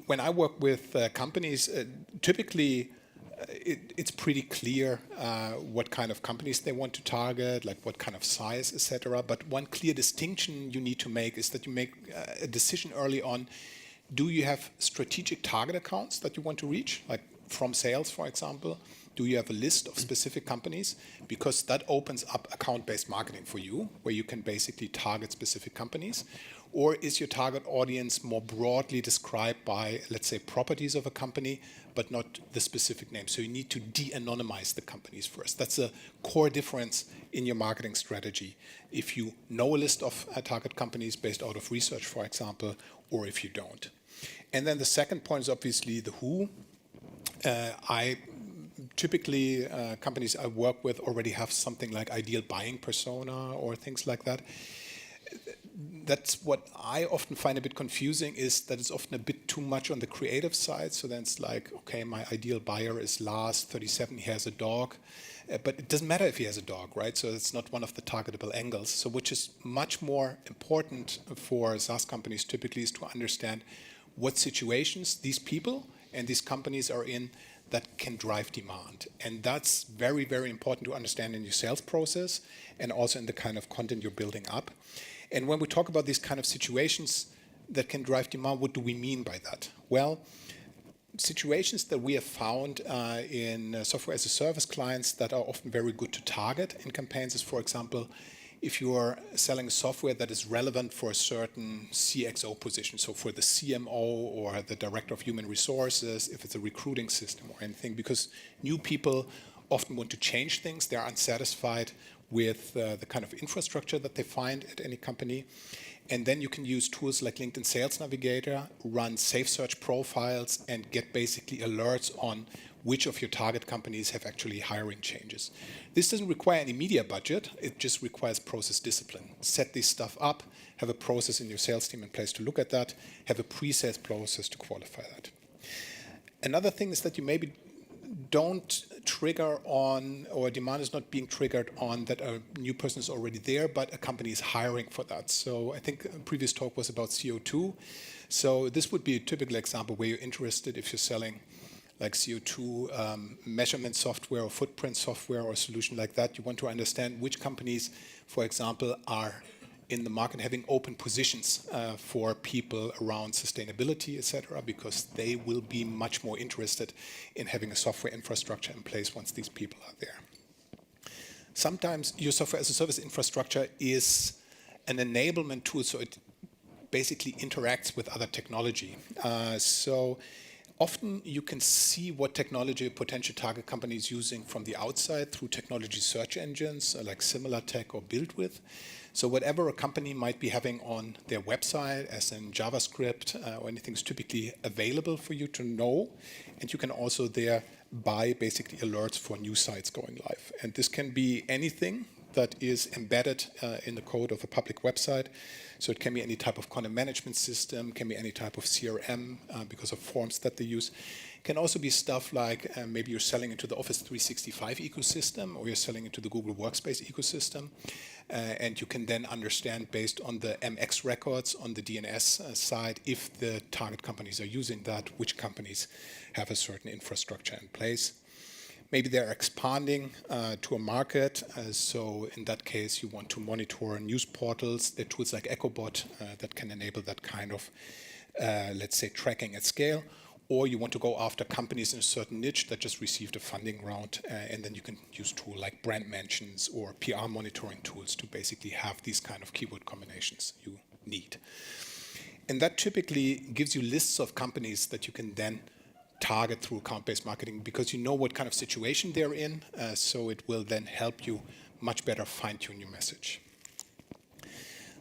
when I work with companies, typically it's pretty clear what kind of companies they want to target, like what kind of size, etc. But one clear distinction you need to make is that you make a decision early on. Do you have strategic target accounts that you want to reach, like from sales, for example? Do you have a list of specific companies? Because that opens up account-based marketing for you, where you can basically target specific companies. Or is your target audience more broadly described by, let's say, properties of a company, but not the specific name? So you need to de-anonymize the companies first. That's a core difference in your marketing strategy. If you know a list of target companies based out of research, for example, or if you don't. And then the second point is obviously the who. Typically, companies I work with already have something like ideal buying persona or things like that. That's what I often find a bit confusing, is that it's often a bit too much on the creative side. So then it's like, okay, my ideal buyer is Lars, 37, he has a dog. But it doesn't matter if he has a dog, right? So it's not one of the targetable angles. So which is much more important for SaaS companies typically is to understand what situations these people and these companies are in that can drive demand. And that's very, very important to understand in your sales process and also in the kind of content you're building up. And when we talk about these kind of situations that can drive demand, what do we mean by that? Well, situations that we have found in software as a service clients that are often very good to target in campaigns is, for example, if you are selling software that is relevant for a certain CXO position, so for the CMO or the director of human resources, if it's a recruiting system or anything, because new people often want to change things, they're unsatisfied with the kind of infrastructure that they find at any company. And then you can use tools like LinkedIn Sales Navigator, run safe search profiles, and get basically alerts on which of your target companies have actually hiring changes. This doesn't require any media budget, it just requires process discipline. Set this stuff up, have a process in your sales team in place to look at that, have a pre-sales process to qualify that. Another thing is that you maybe don't trigger on, or demand is not being triggered on that a new person is already there, but a company is hiring for that. So I think a previous talk was about CO2. So this would be a typical example where you're interested if you're selling like CO2 measurement software or footprint software or a solution like that. You want to understand which companies, for example, are in the market having open positions for people around sustainability, etc., because they will be much more interested in having a software infrastructure in place once these people are there. Sometimes your software as a service infrastructure is an enablement tool, so it basically interacts with other technology. So often you can see what technology a potential target company is using from the outside through technology search engines like SimilarTech or BuildWith. So whatever a company might be having on their website, as in JavaScript or anything, is typically available for you to know. And you can also there buy basically alerts for new sites going live. And this can be anything that is embedded in the code of a public website. So it can be any type of content management system, can be any type of CRM because of forms that they use. It can also be stuff like maybe you're selling into the Office 365 ecosystem, or you're selling into the Google Workspace ecosystem. And you can then understand based on the MX records on the DNS side, if the target companies are using that, which companies have a certain infrastructure in place. Maybe they're expanding to a market, so in that case you want to monitor news portals. There are tools like EchoBot that can enable that kind of, let's say, tracking at scale. or you want to go after companies in a certain niche that just received a funding round, and then you can use tools like brand mentions or PR monitoring tools to basically have these kind of keyword combinations you need. And that typically gives you lists of companies that you can then target through account-based marketing because you know what kind of situation they're in, so it will then help you much better fine-tune your message.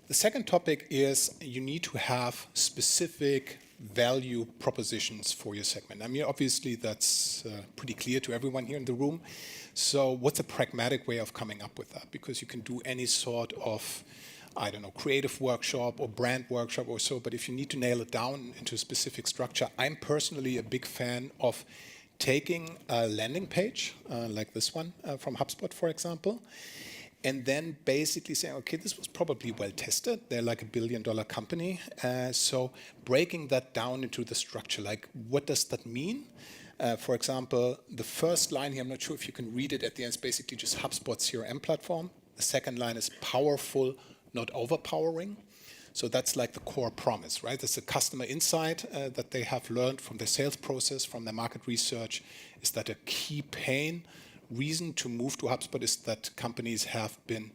The second topic is you need to have specific value propositions for your segment. I mean, obviously that's pretty clear to everyone here in the room. So what's a pragmatic way of coming up with that? Because you can do any sort of, I don't know, creative workshop or brand workshop or so, but if you need to nail it down into a specific structure, I'm personally a big fan of taking a landing page like this one from HubSpot, for example, and then basically saying, okay, this was probably well tested. They're like $1 billion company. So breaking that down into the structure, like what does that mean? For example, the first line here, I'm not sure if you can read it at the end, it's basically just HubSpot CRM platform. The second line is powerful, not overpowering. So that's like the core promise, right? That's a customer insight that they have learned from their sales process, from their market research, is that a key pain reason to move to HubSpot is that companies have been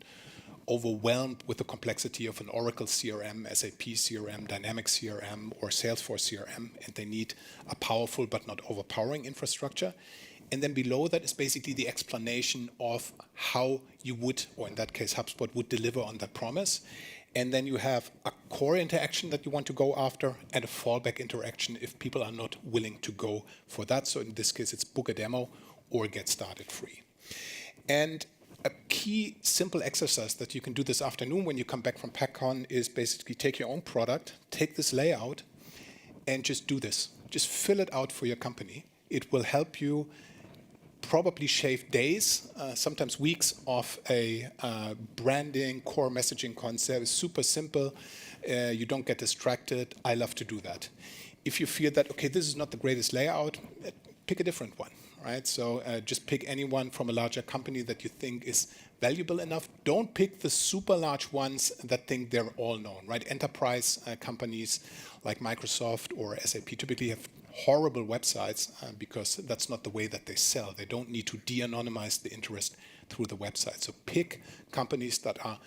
overwhelmed with the complexity of an Oracle CRM, SAP CRM, Dynamics CRM, or Salesforce CRM, and they need a powerful but not overpowering infrastructure. And then below that is basically the explanation of how you would, or in that case HubSpot, would deliver on that promise. And then you have a core interaction that you want to go after and a fallback interaction if people are not willing to go for that. So in this case, it's book a demo or get started free. And a key simple exercise that you can do this afternoon when you come back from PAKCon is basically take your own product, take this layout, and just do this. Just fill it out for your company. It will help you probably shave days, sometimes weeks, of a branding, core messaging concept. It's super simple. You don't get distracted. I love to do that. If you feel that, okay, this is not the greatest layout, pick a different one. Right? So just pick anyone from a larger company that you think is valuable enough. Don't pick the super large ones that think they're all known. Right? Enterprise companies like Microsoft or SAP typically have horrible websites because that's not the way that they sell. They don't need to de-anonymize the interest through the website. So pick companies that are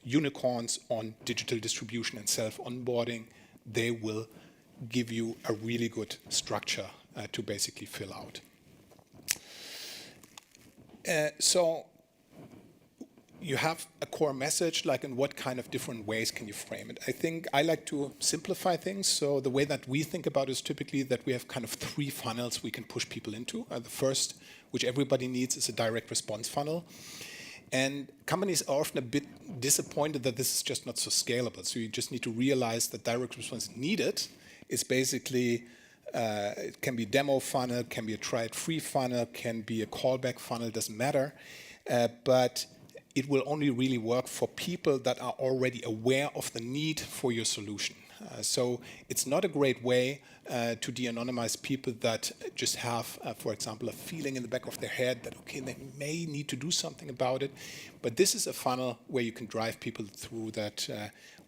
unicorns on digital distribution and self-onboarding. They will give you a really good structure to basically fill out. So you have a core message, like in what kind of different ways can you frame it? I think I like to simplify things. So the way that we think about it is typically that we have kind of 3 funnels we can push people into. The first, which everybody needs, is a direct response funnel. And companies are often a bit disappointed that this is just not so scalable. So you just need to realize that direct response needed is basically it can be a demo funnel, can be a try it free funnel, can be a callback funnel, doesn't matter. But it will only really work for people that are already aware of the need for your solution. So it's not a great way to de-anonymize people that just have, for example, a feeling in the back of their head that, okay, they may need to do something about it. But this is a funnel where you can drive people through that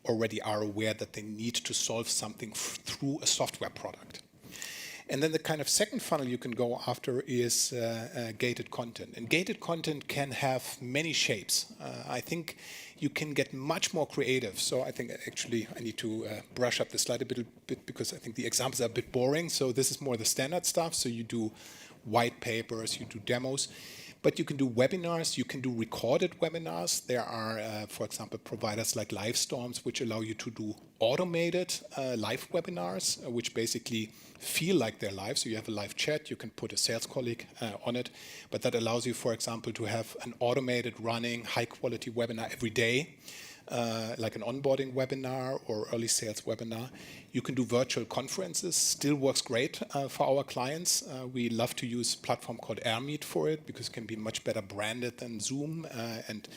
already are aware that they need to solve something through a software product. And then the kind of second funnel you can go after is gated content. And gated content can have many shapes. I think you can get much more creative. So I think actually I need to brush up the slide a bit because I think the examples are a bit boring. So this is more the standard stuff. So you do white papers, you do demos. But you can do webinars, you can do recorded webinars. There are, for example, providers like Livestorms, which allow you to do automated live webinars, which basically feel like they're live. So you have a live chat, you can put a sales colleague on it, but that allows you, for example, to have an automated running high-quality webinar every day, like an onboarding webinar or early sales webinar. You can do virtual conferences, still works great for our clients. We love to use a platform called AirMeet for it because it can be much better branded than Zoom and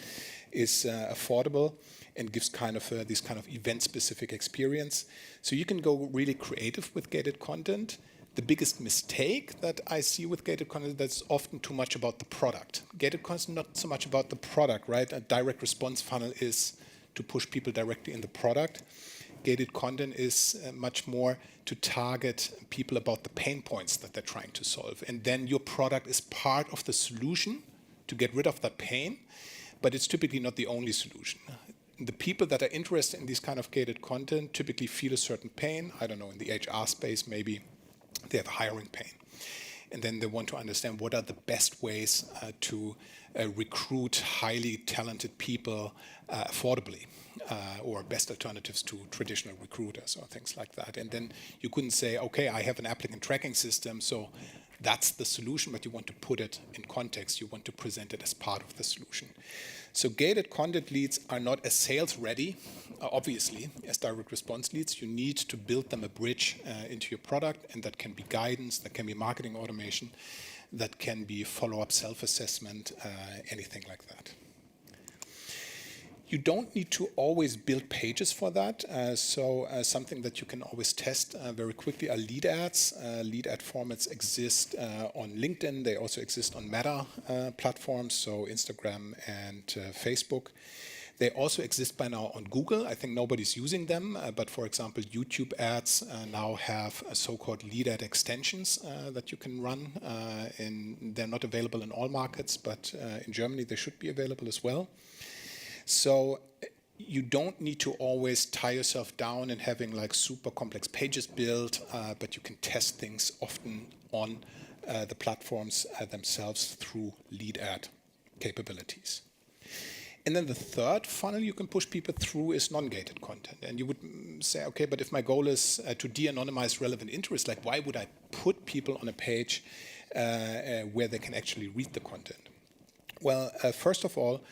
is affordable and gives kind of this kind of event-specific experience. So you can go really creative with gated content. The biggest mistake that I see with gated content, that's often too much about the product. Gated content is not so much about the product, right? A direct response funnel is to push people directly in the product. gated content is much more to target people about the pain points that they're trying to solve. And then your product is part of the solution to get rid of that pain, but it's typically not the only solution. The people that are interested in this kind of gated content typically feel a certain pain. I don't know, in the HR space, maybe they have a hiring pain. And then they want to understand what are the best ways to recruit highly talented people affordably, or best alternatives to traditional recruiters or things like that. And then you couldn't say, okay, I have an applicant tracking system, so that's the solution, but you want to put it in context. You want to present it as part of the solution. So gated content leads are not as sales ready, obviously, as direct response leads. You need to build them a bridge into your product, and that can be guidance, that can be marketing automation, that can be follow-up self-assessment, anything like that. You don't need to always build pages for that. Something that you can always test very quickly are lead ads. Lead ad formats exist on LinkedIn. They also exist on Meta platforms, so Instagram and Facebook. They also exist by now on Google. I think nobody's using them, but for example, YouTube ads now have so-called lead ad extensions that you can run. They're not available in all markets, but in Germany they should be available as well. So you don't need to always tie yourself down and having like super complex pages built, but you can test things often on the platforms themselves through lead ad capabilities. And then the third funnel you can push people through is non-gated content. And you would say, okay, but if my goal is to de-anonymize relevant interest, like why would I put people on a page where they can actually read the content? Well, first of all,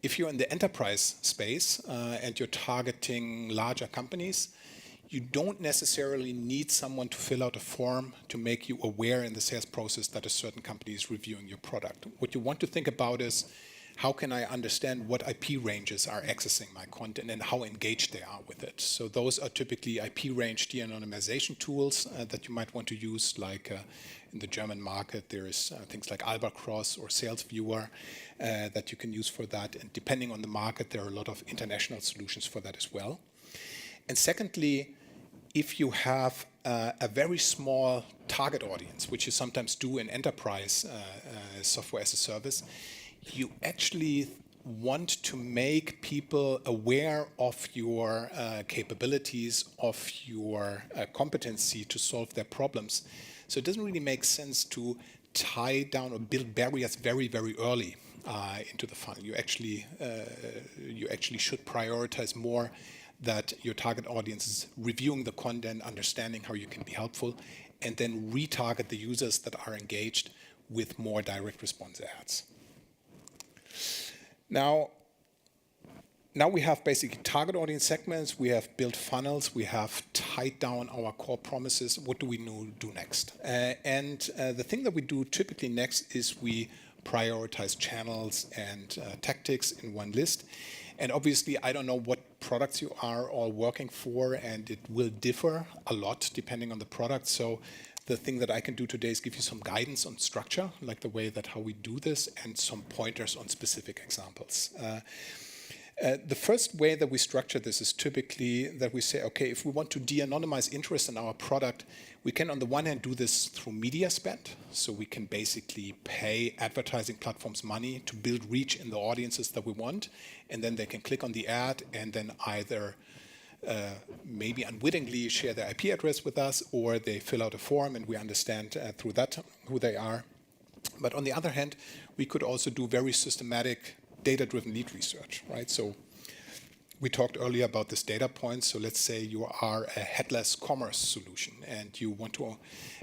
if you're in the enterprise space and you're targeting larger companies, you don't necessarily need someone to fill out a form to make you aware in the sales process that a certain company is reviewing your product. What you want to think about is, how can I understand what IP ranges are accessing my content and how engaged they are with it? So those are typically IP range de-anonymization tools that you might want to use, like in the German market, there is things like Albacross or SalesViewer that you can use for that. And depending on the market, there are a lot of international solutions for that as well. And secondly, if you have a very small target audience, which you sometimes do in enterprise software as a service, you actually want to make people aware of your capabilities, of your competency to solve their problems. So it doesn't really make sense to tie down or build barriers very, very early into the funnel. You actually should prioritize more that your target audience is reviewing the content, understanding how you can be helpful, and then retarget the users that are engaged with more direct response ads. Now we have basically target audience segments, we have built funnels, we have tied down our core promises. What do we do next? The thing that we do typically next is we prioritize channels and tactics in one list. And obviously, I don't know what products you are all working for, and it will differ a lot depending on the product. So the thing that I can do today is give you some guidance on structure, like the way that how we do this, and some pointers on specific examples. The first way that we structure this is typically that we say, okay, if we want to de-anonymize interest in our product, we can on the one hand do this through media spend. So we can basically pay advertising platforms money to build reach in the audiences that we want. And then they can click on the ad and then either maybe unwittingly share their IP address with us, or they fill out a form and we understand through that who they are. But on the other hand, we could also do very systematic data-driven lead research, right? So we talked earlier about this data point. So let's say you are a headless commerce solution and you want to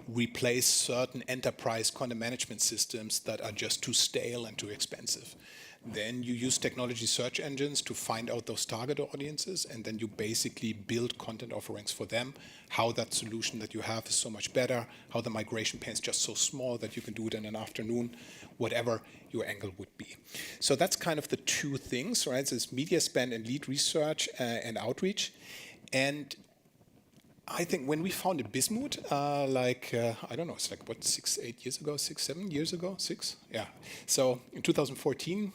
replace certain enterprise content management systems that are just too stale and too expensive. Then you use technology search engines to find out those target audiences, and then you basically build content offerings for them, how that solution that you have is so much better, how the migration pain is just so small that you can do it in an afternoon, whatever your angle would be. So that's kind of the two things, right? So it's media spend and lead research and outreach. And I think when we founded Bismuth, I don't know, it's like what, 7 years ago? Yeah. So in 2014,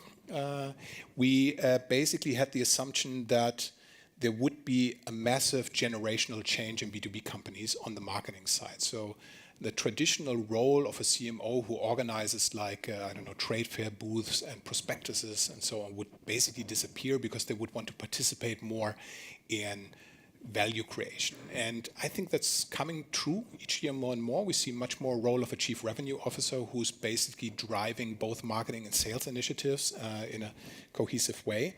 we basically had the assumption that there would be a massive generational change in B2B companies on the marketing side. So the traditional role of a CMO who organizes like, I don't know, trade fair booths and prospectuses and so on would basically disappear because they would want to participate more in value creation. And I think that's coming true each year more and more. We see much more role of a chief revenue officer who's basically driving both marketing and sales initiatives in a cohesive way.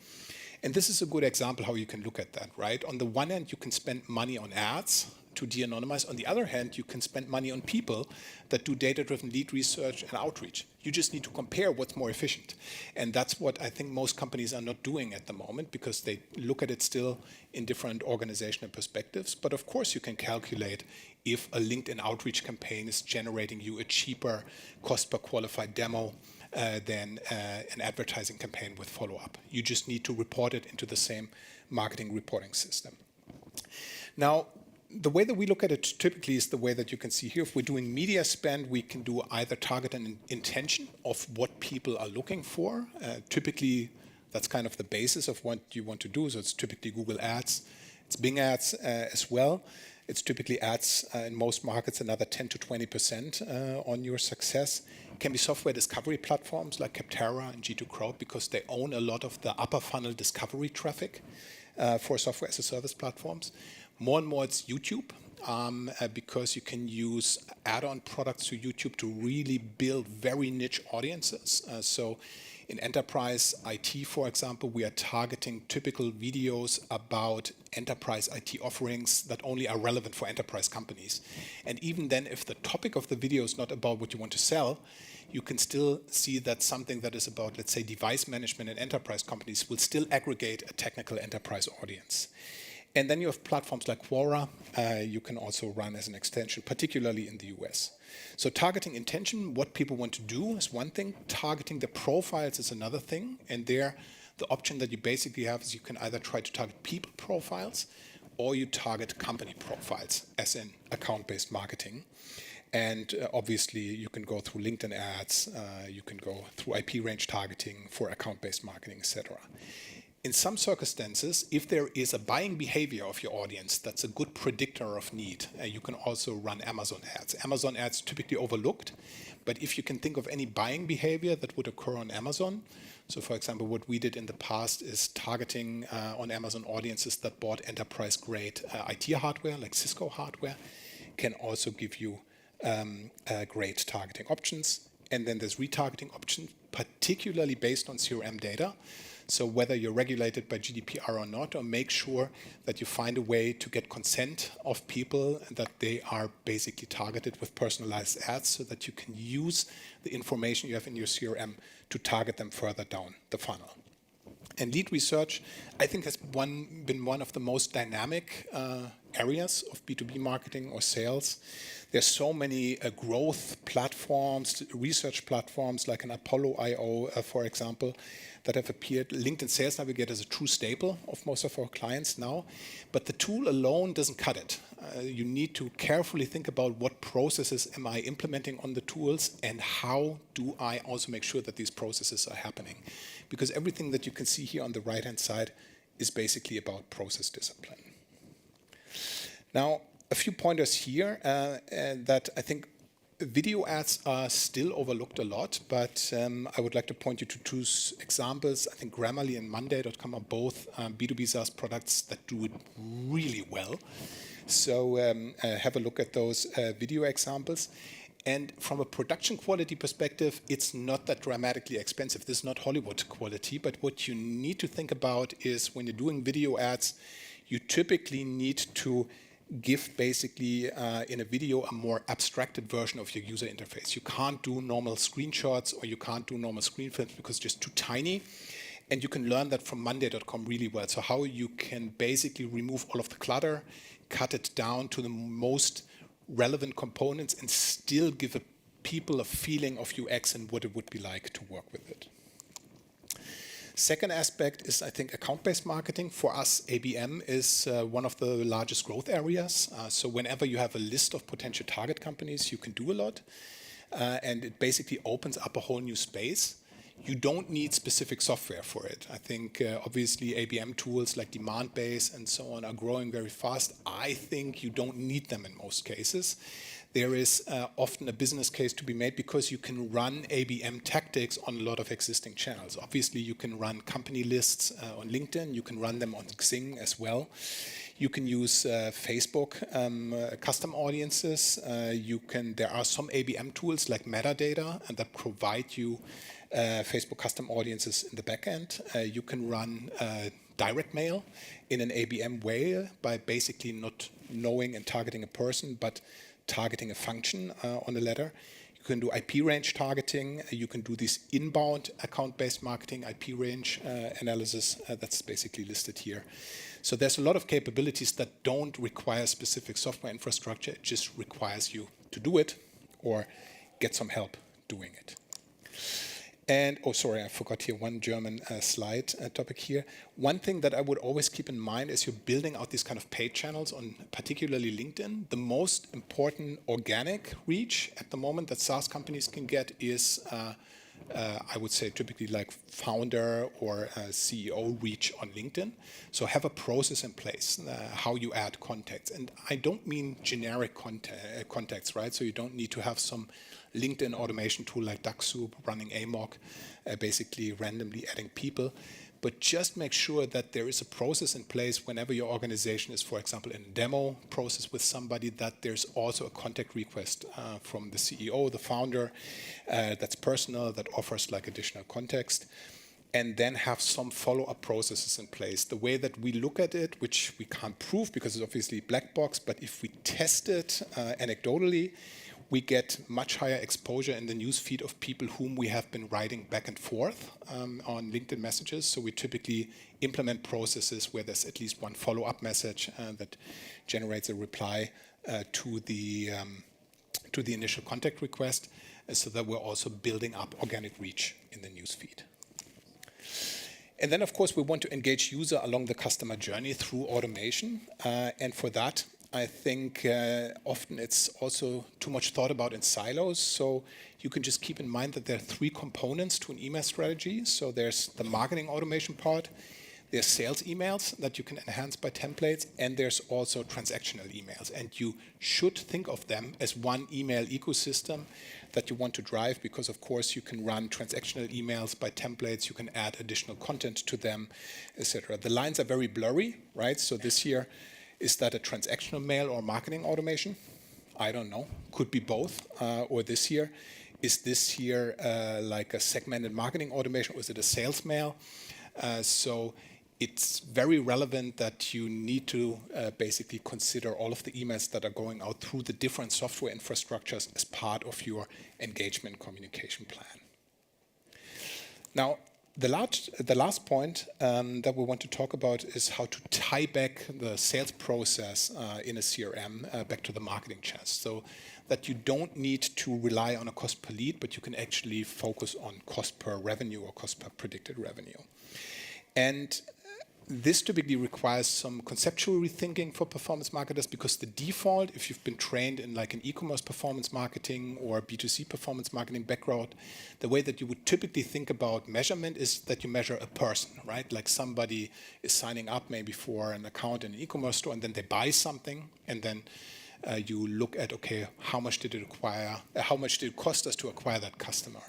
And this is a good example how you can look at that, right? On the one hand, you can spend money on ads to de-anonymize. On the other hand, you can spend money on people that do data-driven lead research and outreach. You just need to compare what's more efficient. And that's what I think most companies are not doing at the moment because they look at it still in different organizational perspectives. But of course, you can calculate if a LinkedIn outreach campaign is generating you a cheaper cost per qualified demo than an advertising campaign with follow-up. You just need to report it into the same marketing reporting system. Now, the way that we look at it typically is the way that you can see here. If we're doing media spend, we can do either target and intention of what people are looking for. Typically, that's kind of the basis of what you want to do. So it's typically Google Ads. It's Bing Ads as well. It's typically ads in most markets, another 10 to 20% on your success. It can be software discovery platforms like Capterra and G2 Crowd because they own a lot of the upper funnel discovery traffic for software as a service platforms. More and more it's YouTube because you can use add-on products to YouTube to really build very niche audiences. So in enterprise IT, for example, we are targeting typical videos about enterprise IT offerings that only are relevant for enterprise companies. And even then, if the topic of the video is not about what you want to sell, you can still see that something that is about, let's say, device management in enterprise companies will still aggregate a technical enterprise audience. And then you have platforms like Quora. You can also run as an extension, particularly in the US. So targeting intention, what people want to do is one thing. Targeting the profiles is another thing. And there, the option that you basically have is you can either try to target people profiles or you target company profiles, as in account-based marketing. And obviously, you can go through LinkedIn ads. You can go through IP range targeting for account-based marketing, etc. In some circumstances, if there is a buying behavior of your audience that's a good predictor of need, you can also run Amazon ads. Amazon ads typically overlooked, but if you can think of any buying behavior that would occur on Amazon, so for example, what we did in the past is targeting on Amazon audiences that bought enterprise-grade IT hardware, like Cisco hardware, can also give you great targeting options. And then there's retargeting options, particularly based on CRM data. So whether you're regulated by GDPR or not, or make sure that you find a way to get consent of people and that they are basically targeted with personalized ads so that you can use the information you have in your CRM to target them further down the funnel. And lead research, I think, has been one of the most dynamic areas of B2B marketing or sales. There's so many growth platforms, research platforms like an Apollo.io, for example, that have appeared. LinkedIn Sales Navigator is a true staple of most of our clients now, but the tool alone doesn't cut it. You need to carefully think about what processes am I implementing on the tools and how do I also make sure that these processes are happening. Because everything that you can see here on the right-hand side is basically about process discipline. Now, a few pointers here that I think video ads are still overlooked a lot, but I would like to point you to two examples. I think Grammarly and Monday.com are both B2B SaaS products that do it really well. So have a look at those video examples. And from a production quality perspective, it's not that dramatically expensive. This is not Hollywood quality, but what you need to think about is when you're doing video ads, you typically need to give basically in a video a more abstracted version of your user interface. You can't do normal screenshots or you can't do normal screen films because it's just too tiny. And you can learn that from Monday.com really well. So how you can basically remove all of the clutter, cut it down to the most relevant components and still give people a feeling of UX and what it would be like to work with it. Second aspect is, I think, account-based marketing. For us, ABM is one of the largest growth areas. So whenever you have a list of potential target companies, you can do a lot. And it basically opens up a whole new space. You don't need specific software for it. I think obviously ABM tools like Demandbase and so on are growing very fast. I think you don't need them in most cases. There is often a business case to be made because you can run ABM tactics on a lot of existing channels. Obviously, you can run company lists on LinkedIn. You can run them on Xing as well. You can use Facebook custom audiences. There are some ABM tools like Metadata and that provide you Facebook custom audiences in the backend. You can run direct mail in an ABM way by basically not knowing and targeting a person, but targeting a function on a letter. You can do IP range targeting. You can do this inbound account-based marketing, IP range analysis that's basically listed here. So there's a lot of capabilities that don't require specific software infrastructure. It just requires you to do it or get some help doing it. And, oh, sorry, I forgot here one German slide topic here. One thing that I would always keep in mind is you're building out these kind of paid channels on particularly LinkedIn. The most important organic reach at the moment that SaaS companies can get is, I would say, typically like founder or CEO reach on LinkedIn. So have a process in place, how you add contacts. And I don't mean generic contacts, right? So you don't need to have some LinkedIn automation tool like DuckSoup running AMOC, basically randomly adding people. But just make sure that there is a process in place whenever your organization is, for example, in a demo process with somebody, that there's also a contact request from the CEO, the founder, that's personal, that offers like additional context. And then have some follow-up processes in place. The way that we look at it, which we can't prove because it's obviously black box, but if we test it anecdotally, we get much higher exposure in the newsfeed of people whom we have been writing back and forth on LinkedIn messages. So we typically implement processes where there's at least one follow-up message that generates a reply to the initial contact request, so that we're also building up organic reach in the newsfeed. And then, of course, we want to engage user along the customer journey through automation. And for that, I think often it's also too much thought about in silos. So you can just keep in mind that there are 3 components to an email strategy. So there's the marketing automation part, there's sales emails that you can enhance by templates, and there's also transactional emails. And you should think of them as one email ecosystem that you want to drive, because of course you can run transactional emails by templates, you can add additional content to them, etc. The lines are very blurry, right? So this year, is that a transactional mail or marketing automation? I don't know. Could be both. Or this year, is this year like a segmented marketing automation, or is it a sales mail? So it's very relevant that you need to basically consider all of the emails that are going out through the different software infrastructures as part of your engagement communication plan. Now, the last point that we want to talk about is how to tie back the sales process in a CRM back to the marketing channels, so that you don't need to rely on a cost per lead, but you can actually focus on cost per revenue or cost per predicted revenue. And this typically requires some conceptual rethinking for performance marketers, because the default, if you've been trained in like an e-commerce performance marketing or B2C performance marketing background, the way that you would typically think about measurement is that you measure a person, right? Like somebody is signing up maybe for an account in an e-commerce store, and then they buy something, and then you look at, okay, how much did it cost us to acquire that customer?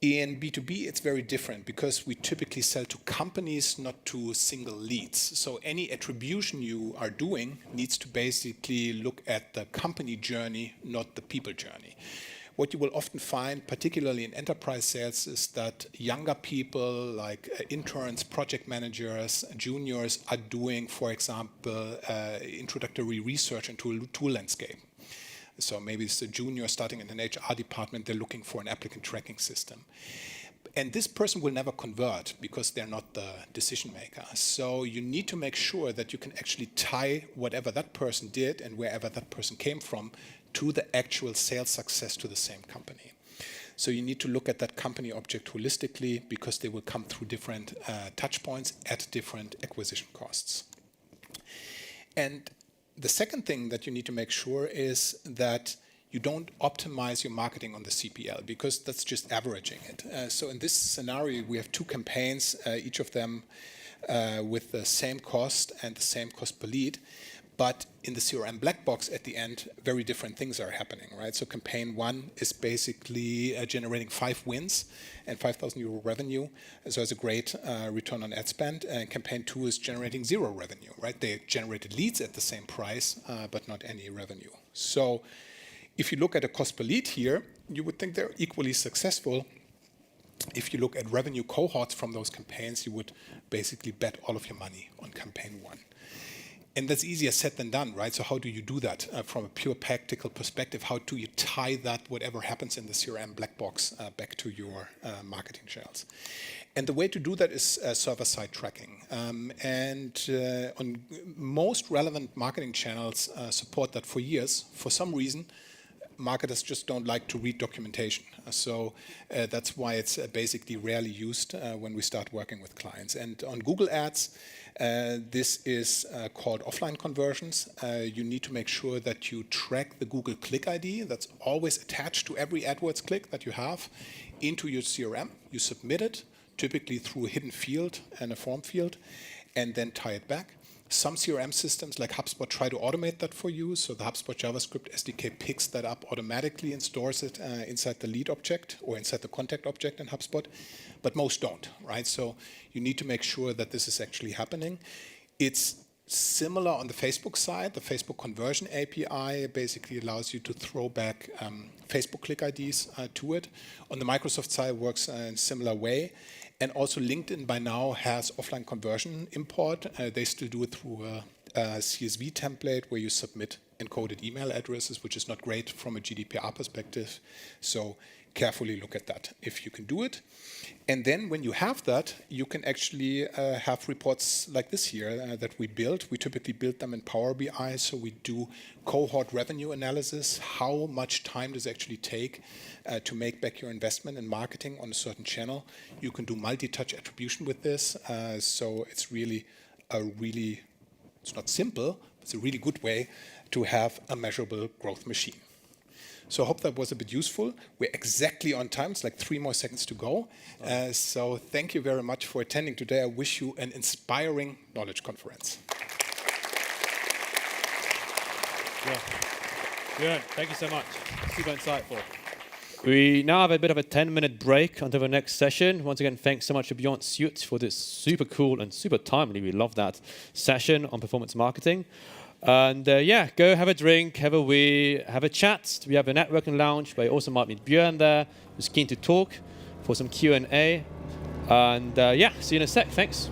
In B2B, it's very different, because we typically sell to companies, not to single leads. So any attribution you are doing needs to basically look at the company journey, not the people journey. What you will often find, particularly in enterprise sales, is that younger people, like interns, project managers, juniors, are doing, for example, introductory research into a tool landscape. So maybe it's a junior starting in an HR department, they're looking for an applicant tracking system. And this person will never convert, because they're not the decision maker. So you need to make sure that you can actually tie whatever that person did and wherever that person came from to the actual sales success to the same company. So you need to look at that company object holistically, because they will come through different touch points at different acquisition costs. And the second thing that you need to make sure is that you don't optimize your marketing on the CPL because that's just averaging it. So in this scenario, we have 2 campaigns, each of them with the same cost and the same cost per lead. But in the CRM black box at the end, very different things are happening, right? So campaign 1 is basically generating 5 wins and 5,000 euro revenue. So it's a great return on ad spend. And campaign 2 is generating 0 revenue, right? They generated leads at the same price, but not any revenue. So if you look at a cost per lead here, you would think they're equally successful. If you look at revenue cohorts from those campaigns, you would basically bet all of your money on campaign 1. And that's easier said than done, right? So how do you do that from a pure practical perspective? How do you tie that, whatever happens in the CRM black box, back to your marketing channels? And the way to do that is server-side tracking. On most relevant marketing channels support that for years. For some reason, marketers just don't like to read documentation. So that's why it's basically rarely used when we start working with clients. And on Google Ads, this is called offline conversions. You need to make sure that you track the Google Click ID that's always attached to every AdWords click that you have into your CRM. You submit it, typically through a hidden field and a form field, and then tie it back. Some CRM systems like HubSpot try to automate that for you. So the HubSpot JavaScript SDK picks that up automatically and stores it inside the lead object or inside the contact object in HubSpot. But most don't, right? So you need to make sure that this is actually happening. It's similar on the Facebook side. The Facebook Conversion API basically allows you to throw back Facebook click IDs to it. On the Microsoft side, it works in a similar way. And also LinkedIn by now has offline conversion import. They still do it through a CSV template where you submit encoded email addresses, which is not great from a GDPR perspective. So carefully look at that if you can do it. And then when you have that, you can actually have reports like this here that we build. We typically build them in Power BI. So we do cohort revenue analysis. How much time does it actually take to make back your investment in marketing on a certain channel? You can do multi-touch attribution with this. So it's really it's not simple, but it's a really good way to have a measurable growth machine. So I hope that was a bit useful. We're exactly on time. It's like 3 more seconds to go. So thank you very much for attending today. I wish you an inspiring knowledge conference. Yeah. Good. Thank you so much. Super insightful. We now have a bit of a 10-minute break until the next session. Once again, thanks so much to Bjorn Suit for this super cool and super timely, we love that, session on performance marketing. And yeah, go have a drink, have a wee, have a chat. We have a networking lounge where you also might meet Björn there, who's keen to talk for some Q&A. And yeah, see you in a sec. Thanks.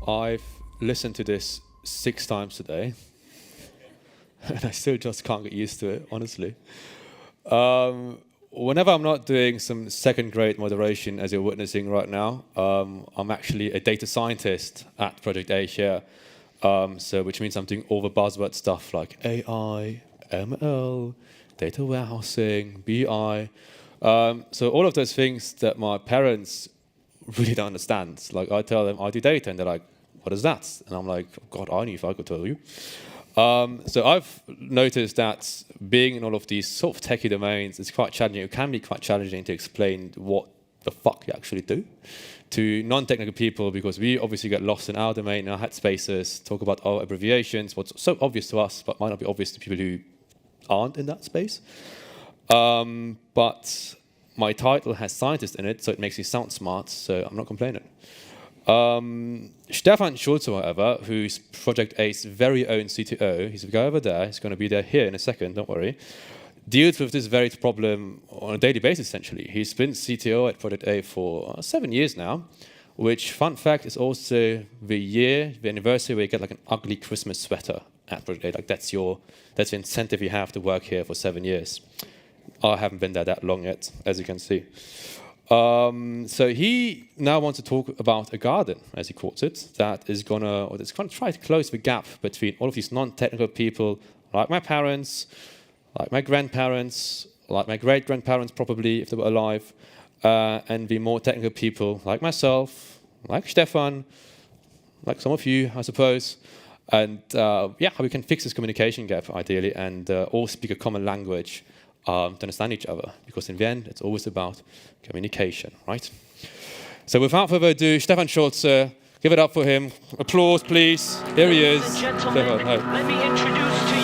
I've listened to this 6 times today, and I still just can't get used to it, honestly. Whenever I'm not doing some second-grade moderation, as you're witnessing right now, I'm actually a data scientist at Project A here, which means I'm doing all the buzzword stuff like AI, ML, data warehousing, BI. So all of those things that my parents really don't understand. Like, I tell them I do data, and they're like, what is that? And I'm like, God, I knew if I could tell you. So I've noticed that being in all of these sort of techie domains is quite challenging. It can be quite challenging to explain what the fuck you actually do to non-technical people, because we obviously get lost in our domain, in our headspaces, talk about our abbreviations, what's so obvious to us, but might not be obvious to people who aren't in that space. But my title has scientist in it, so it makes me sound smart, so I'm not complaining. Stefan Schulze, however, who's Project A's very own CTO, he's the guy over there, he's going to be there here in a second, don't worry, deals with this very problem on a daily basis, essentially. He's been CTO at Project A for 7 years now, which, fun fact, is also the anniversary where you get like an ugly Christmas sweater at Project A. Like that's the incentive you have to work here for 7 years. I haven't been there that long yet, as you can see. So he now wants to talk about a garden, as he calls it, that's gonna try to close the gap between all of these non-technical people, like my parents, like my grandparents, like my great-grandparents probably, if they were alive, and the more technical people, like myself, like Stefan, like some of you, I suppose, and how we can fix this communication gap, ideally, and all speak a common language to understand each other, because in the end, it's always about communication, right? So without further ado, Stefan Schulze, give it up for him. Applause, please. Here he is. Ladies and gentlemen, Stefan, let me introduce to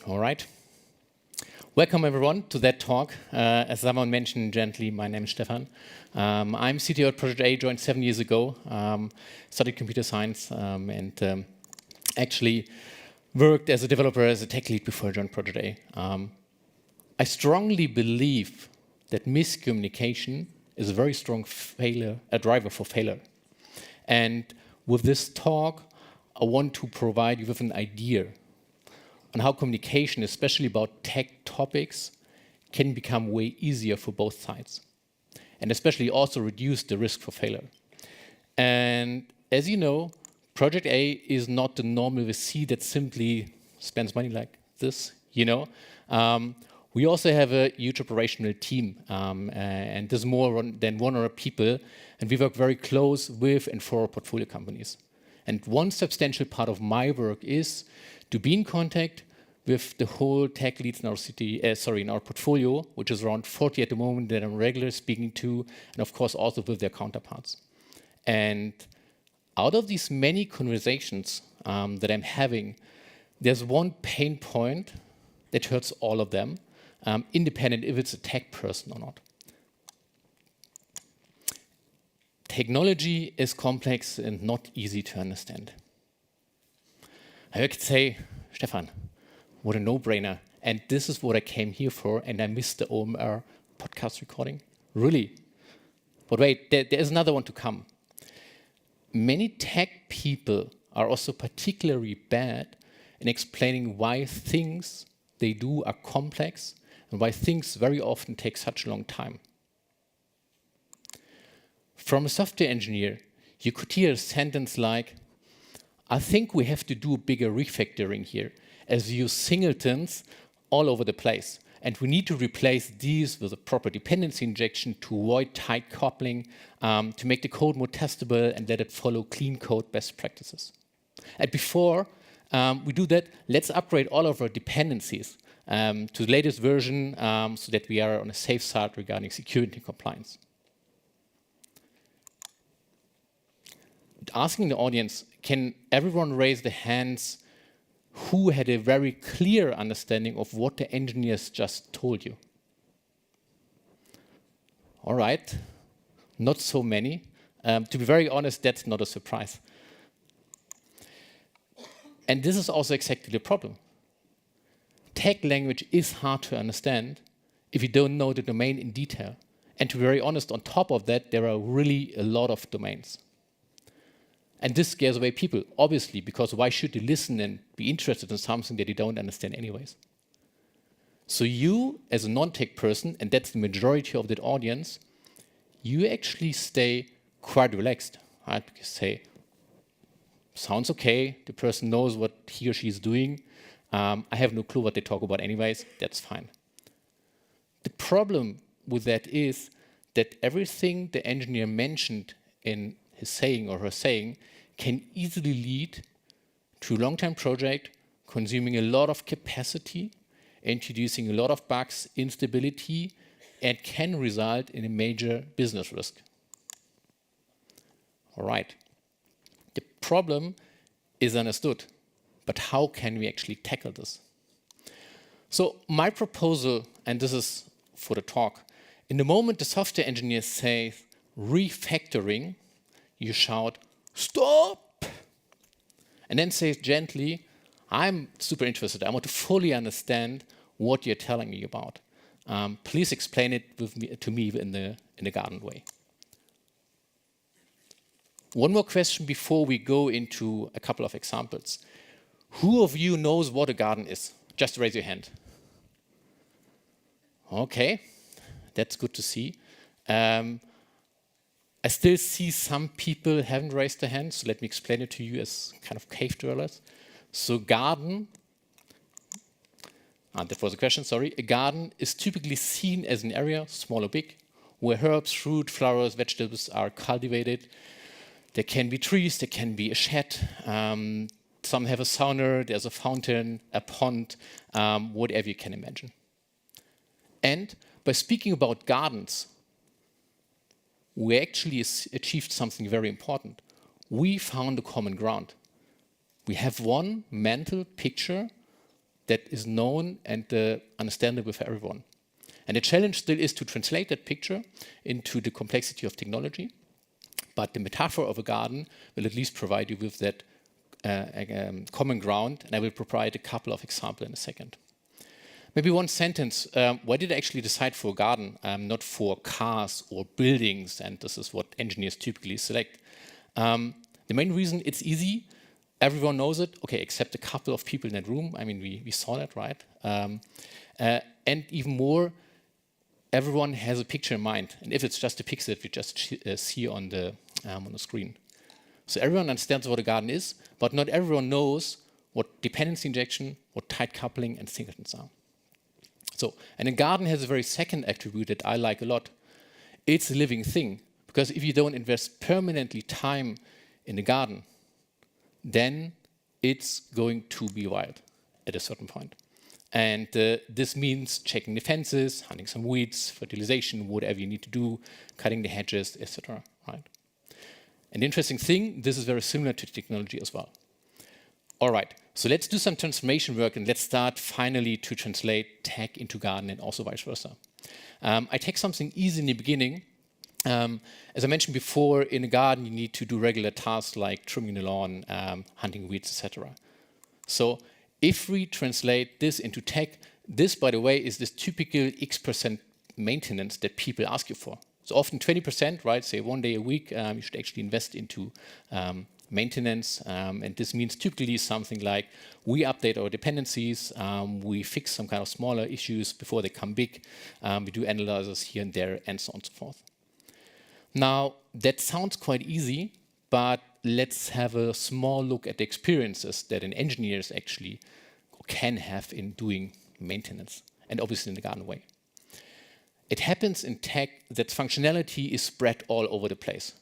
you. All right. Welcome everyone to that talk. As someone mentioned gently, my name is Stefan. I'm CTO at Project A, joined 7 years ago, studied computer science, and actually worked as a developer, as a tech lead before I joined Project A. I strongly believe that miscommunication is a very strong driver for failure. And with this talk, I want to provide you with an idea on how communication, especially about tech topics, can become way easier for both sides. And especially also reduce the risk for failure. And as you know, Project A is not the normal VC that simply spends money like this, We also have a huge operational team, and there's more than 100 people, and we work very close with and for portfolio companies. And one substantial part of my work is to be in contact with the whole tech leads in our in our portfolio, which is around 40 at the moment that I'm regularly speaking to, and of course also with their counterparts. And out of these many conversations that I'm having, there's one pain point that hurts all of them, independent if it's a tech person or not. Technology is complex and not easy to understand. I could say, Stefan, what a no-brainer. And this is what I came here for, and I missed the OMR podcast recording. Really? But wait, there is another one to come. Many tech people are also particularly bad in explaining why things they do are complex and why things very often take such a long time. From a software engineer, you could hear a sentence like, I think we have to do a bigger refactoring here, as we use singletons all over the place. And we need to replace these with a proper dependency injection to avoid tight coupling, to make the code more testable and let it follow clean code best practices. And before we do that, let's upgrade all of our dependencies to the latest version so that we are on a safe side regarding security and compliance. Asking the audience, can everyone raise their hands who had a very clear understanding of what the engineers just told you? All right, not so many. To be very honest, that's not a surprise. And this is also exactly the problem. Tech language is hard to understand if you don't know the domain in detail. And to be very honest, on top of that, there are really a lot of domains. And this scares away people, obviously, because why should you listen and be interested in something that you don't understand anyways? So you, as a non-tech person, and that's the majority of that audience, you actually stay quite relaxed, right? Because you say, sounds okay, the person knows what he or she is doing, I have no clue what they talk about anyways, that's fine. The problem with that is that everything the engineer mentioned in his saying or her saying can easily lead to a long-term project consuming a lot of capacity, introducing a lot of bugs, instability, and can result in a major business risk. All right. The problem is understood, but how can we actually tackle this? So my proposal, and this is for the talk, in the moment the software engineer says refactoring, you shout, stop! And then say gently, I'm super interested. I want to fully understand what you're telling me about. Please explain it to me in the garden way. One more question before we go into a couple of examples. Who of you knows what a garden is? Just raise your hand. Okay, that's good to see. I still see some people haven't raised their hands, so let me explain it to you as kind of cave dwellers. So garden, that was a question, sorry. A garden is typically seen as an area, small or big, where herbs, fruit, flowers, vegetables are cultivated. There can be trees, there can be a shed. Some have a sauna, there's a fountain, a pond, whatever you can imagine. And by speaking about gardens, we actually achieved something very important. We found a common ground. We have one mental picture that is known and understandable for everyone. And the challenge still is to translate that picture into the complexity of technology. But the metaphor of a garden will at least provide you with that common ground. And I will provide a couple of examples in a second. Maybe one sentence. Why did I actually decide for a garden, not for cars or buildings? And this is what engineers typically select. The main reason, it's easy. Everyone knows it. Okay, except a couple of people in that room. I mean, we saw that, right? And even more, everyone has a picture in mind. And if it's just a pixel that we just see on the screen. So everyone understands what a garden is, but not everyone knows what dependency injection, what tight coupling and singletons are. So, and a garden has a very second attribute that I like a lot. It's a living thing. Because if you don't invest permanently time in the garden, then it's going to be wild at a certain point. And this means checking the fences, hunting some weeds, fertilization, whatever you need to do, cutting the hedges, etc. Right? And the interesting thing, this is very similar to technology as well. All right, so let's do some transformation work and let's start finally to translate tech into garden and also vice versa. I take something easy in the beginning. As I mentioned before, in a garden you need to do regular tasks like trimming the lawn, hunting weeds, etc. So if we translate this into tech, this, by the way, is this typical X% maintenance that people ask you for. So often 20%, right? Say 1 day a week, you should actually invest into maintenance. And this means typically something like we update our dependencies, we fix some kind of smaller issues before they come big, we do analysis here and there, and so on and so forth. Now, that sounds quite easy, but let's have a small look at the experiences that an engineer actually can have in doing maintenance, and obviously in the garden way. It happens in tech that functionality is spread all over the place.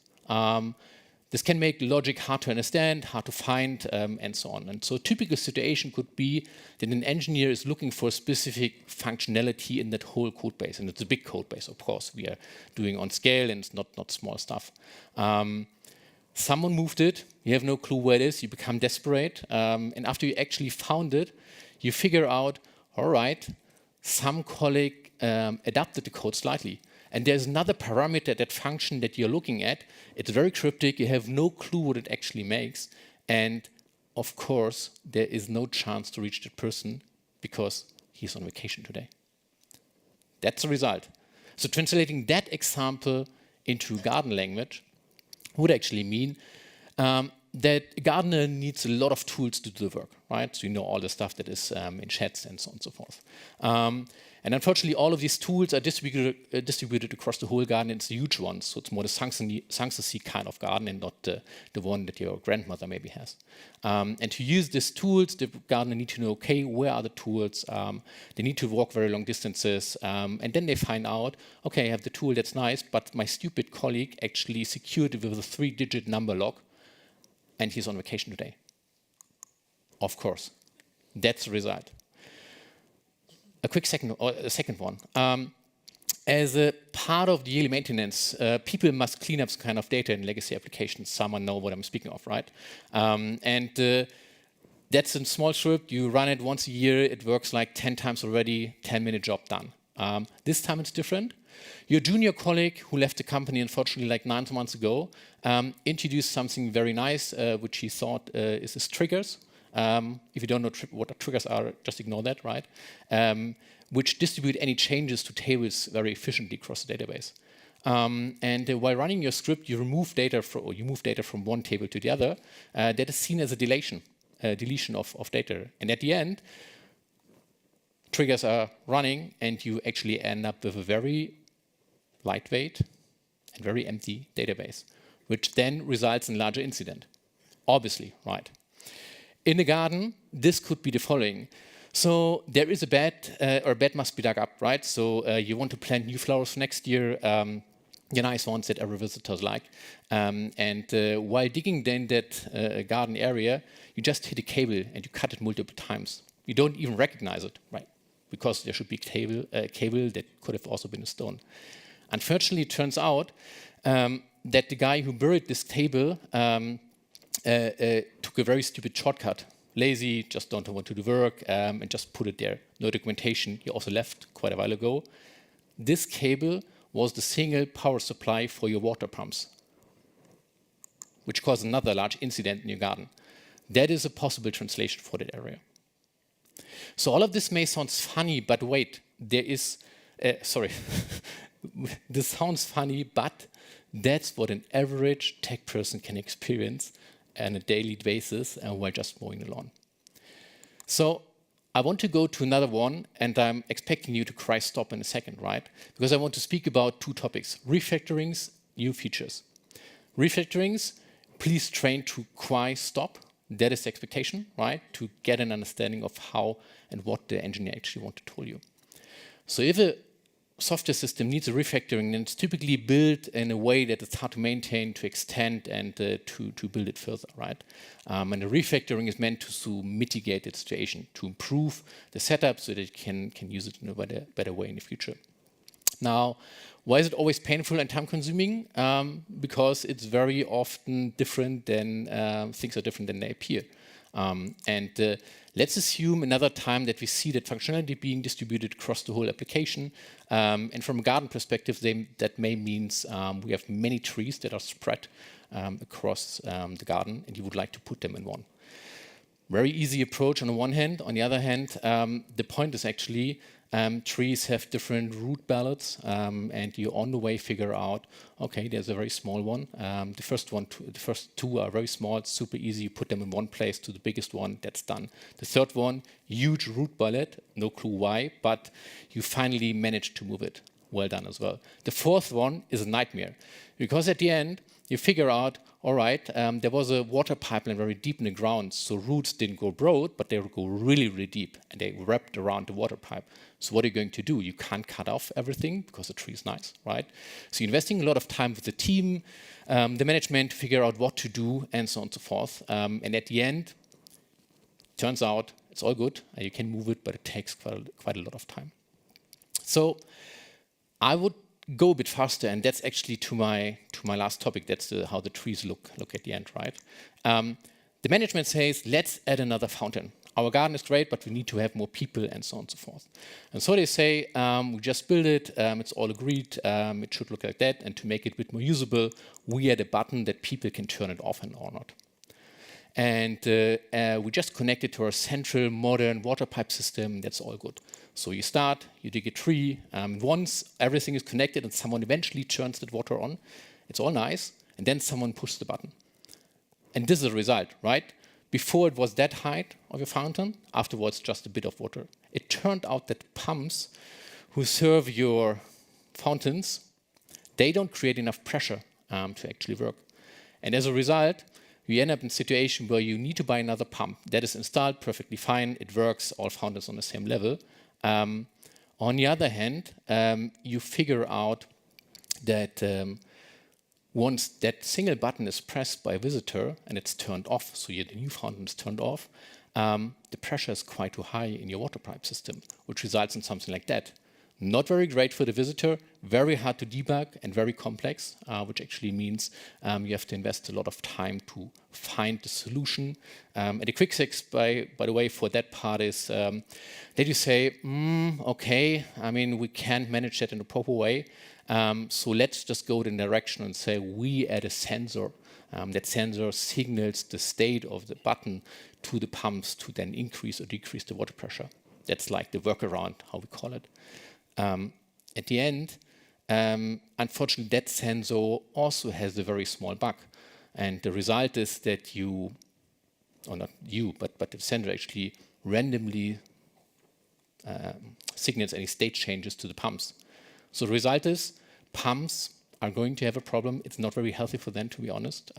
This can make logic hard to understand, hard to find, and so on. And so a typical situation could be that an engineer is looking for specific functionality in that whole code base. And it's a big code base, of course. We are doing on scale, and it's not small stuff. Someone moved it, you have no clue where it is, you become desperate. And after you actually found it, you figure out, all right, some colleague adapted the code slightly. And there's another parameter, that function that you're looking at. It's very cryptic. You have no clue what it actually makes. And of course, there is no chance to reach that person because he's on vacation today. That's the result. So translating that example into garden language would actually mean that a gardener needs a lot of tools to do the work, right? So you know all the stuff that is in chats and so on and so forth. And unfortunately, all of these tools are distributed across the whole garden. It's a huge one, so it's more the Sanssouci kind of garden and not the one that your grandmother maybe has. And to use these tools, the gardener need to know, okay, where are the tools? They need to walk very long distances. And then they find out, okay, I have the tool, that's nice, but my stupid colleague actually secured it with a 3-digit number lock, and he's on vacation today. Of course, that's the result. A quick second one. As a part of the yearly maintenance, people must clean up some kind of data in legacy applications. Someone know what I'm speaking of, right? That's a small script. You run it once a year. It works like 10 times already. 10-minute job done. This time it's different. Your junior colleague who left the company, unfortunately, like 9 months ago, introduced something very nice, which he thought is his triggers. If you don't know what triggers are, just ignore that, right? Which distribute any changes to tables very efficiently across the database. While running your script, you move data from one table to the other. That is seen as a deletion of data. And at the end, triggers are running, and you actually end up with a very lightweight and very empty database, which then results in larger incident. Obviously, right? In the garden, this could be the following. So there is a bed, or a bed must be dug up, right? So you want to plant new flowers for next year, the nice ones that every visitors like. While digging then that garden area, you just hit a cable and you cut it multiple times. You don't even recognize it, right? Because there should be a cable that could have also been a stone. Unfortunately, it turns out that the guy who buried this table took a very stupid shortcut, lazy, just don't want to do work, and just put it there. No documentation. He also left quite a while ago. This cable was the single power supply for your water pumps, which caused another large incident in your garden. That is a possible translation for that area. So all of this may sound funny, but wait, there is, sorry, this sounds funny, but that's what an average tech person can experience on a daily basis while just mowing the lawn. So I want to go to another one, and I'm expecting you to cry stop in a second, right? Because I want to speak about two topics: refactorings, new features. Refactorings, please train to cry stop. That is the expectation, right? To get an understanding of how and what the engineer actually want to tell you. So if a software system needs a refactoring, then it's typically built in a way that it's hard to maintain, to extend, and to build it further, right? And the refactoring is meant to mitigate the situation, to improve the setup so that you can use it in a better way in the future. Now, why is it always painful and time-consuming? Because it's very often different than, things are different than they appear. Let's assume another time that we see that functionality being distributed across the whole application. And from a garden perspective, that may means we have many trees that are spread across the garden, and you would like to put them in one. Very easy approach on the one hand. On the other hand, the point is actually trees have different root ballots, and you on the way figure out, okay, there's a very small one. The first two are very small, it's super easy. You put them in one place to the biggest one, that's done. The third one, huge root ballot, no clue why, but you finally managed to move it. Well done as well. The fourth one is a nightmare, because at the end, you figure out, all right, there was a water pipeline very deep in the ground, so roots didn't go broad, but they would go really, really deep, and they wrapped around the water pipe. So what are you going to do? You can't cut off everything because the tree is nice, right? So you're investing a lot of time with the team, the management to figure out what to do, and so on and so forth. And at the end, turns out it's all good, and you can move it, but it takes quite a lot of time. So I would go a bit faster, and that's actually to my last topic. That's how the trees look at the end, right? The management says, let's add another fountain. Our garden is great, but we need to have more people, and so on and so forth. And so they say, we just build it, it's all agreed, it should look like that, and to make it a bit more usable, we add a button that people can turn it off and or not. And we just connect it to our central modern water pipe system, that's all good. So you start, you dig a tree, once everything is connected and someone eventually turns the water on, it's all nice, and then someone pushes the button. And this is the result, right? Before it was that height of your fountain, afterwards just a bit of water. It turned out that pumps who serve your fountains, they don't create enough pressure to actually work. And as a result, you end up in a situation where you need to buy another pump that is installed perfectly fine, it works, all fountains on the same level. On the other hand, you figure out that once that single button is pressed by a visitor and it's turned off, so the new fountain is turned off, the pressure is quite too high in your water pipe system, which results in something like that. Not very great for the visitor, very hard to debug and very complex, which actually means you have to invest a lot of time to find the solution. And the quick fix, by the way, for that part is that you say, okay, I mean, we can't manage that in a proper way. So let's just go in the direction and say we add a sensor. That sensor signals the state of the button to the pumps to then increase or decrease the water pressure. That's like the workaround, how we call it. At the end, unfortunately, that sensor also has a very small bug. And the result is that you, or not you, but the sensor actually randomly signals any state changes to the pumps. So the result is pumps are going to have a problem. It's not very healthy for them, to be honest.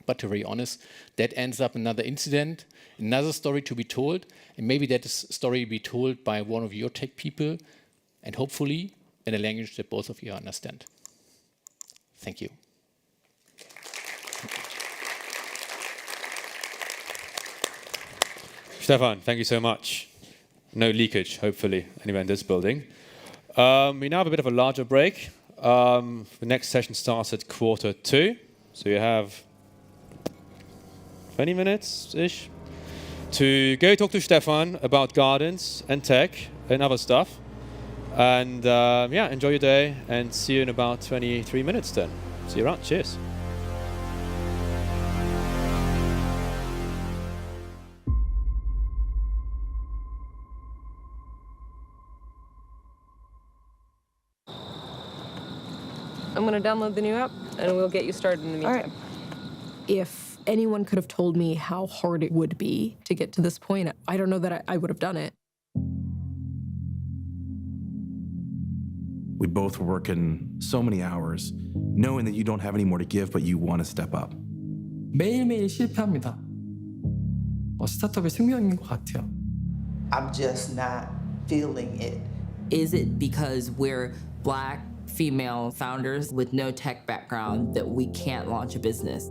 But to be honest, that ends up another incident, another story to be told, and maybe that story be told by one of your tech people, and hopefully in a language that both of you understand. Thank you. Stefan, thank you so much. No leakage, hopefully, anywhere in this building. We now have a bit of a larger break. The next session starts at 1:45, so you have 20 minutes-ish. to go talk to Stefan about gardens and tech and other stuff. And yeah, enjoy your day and see you in about 23 minutes then. See you around. Cheers. I'm going to download the new app, and we'll get you started in the meantime. All right. If anyone could have told me how hard it would be to get to this point, I don't know that I would have done it. We both were working so many hours, knowing that you don't have any more to give, but you want to step up. 매일매일 실패합니다. 스타트업의 숙명인 것 같아요. I'm just not feeling it. Is it because we're Black female founders with no tech background that we can't launch a business?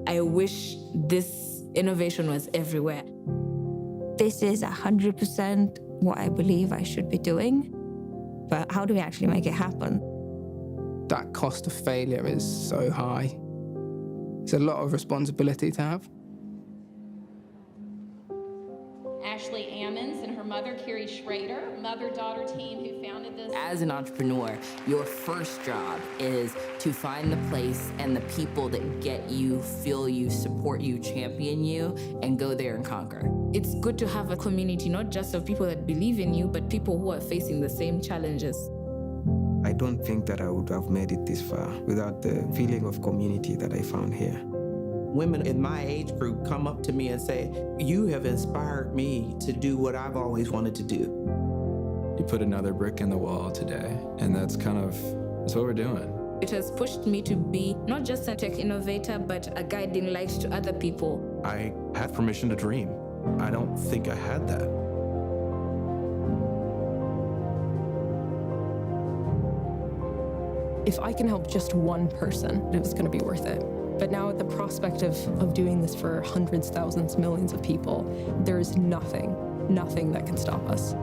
I wish this innovation was everywhere. This is 100% what I believe I should be doing, but how do we actually make it happen? That cost of failure is so high. It's a lot of responsibility to have. Ashley Ammons and her mother, Carrie Schrader, mother-daughter team who founded this. As an entrepreneur, your first job is to find the place and the people that get you, feel you, support you, champion you, and go there and conquer. It's good to have a community, not just of people that believe in you, but people who are facing the same challenges. I don't think that I would have made it this far without the feeling of community that I found here. Women in my age group come up to me and say, "You have inspired me to do what I've always wanted to do." You put another brick in the wall today, and that's what we're doing. It has pushed me to be not just a tech innovator, but a guiding light to other people. I had permission to dream. I don't think I had that. If I can help just one person, it was going to be worth it. But now at the prospect of doing this for hundreds, thousands, millions of people, there is nothing that can stop us.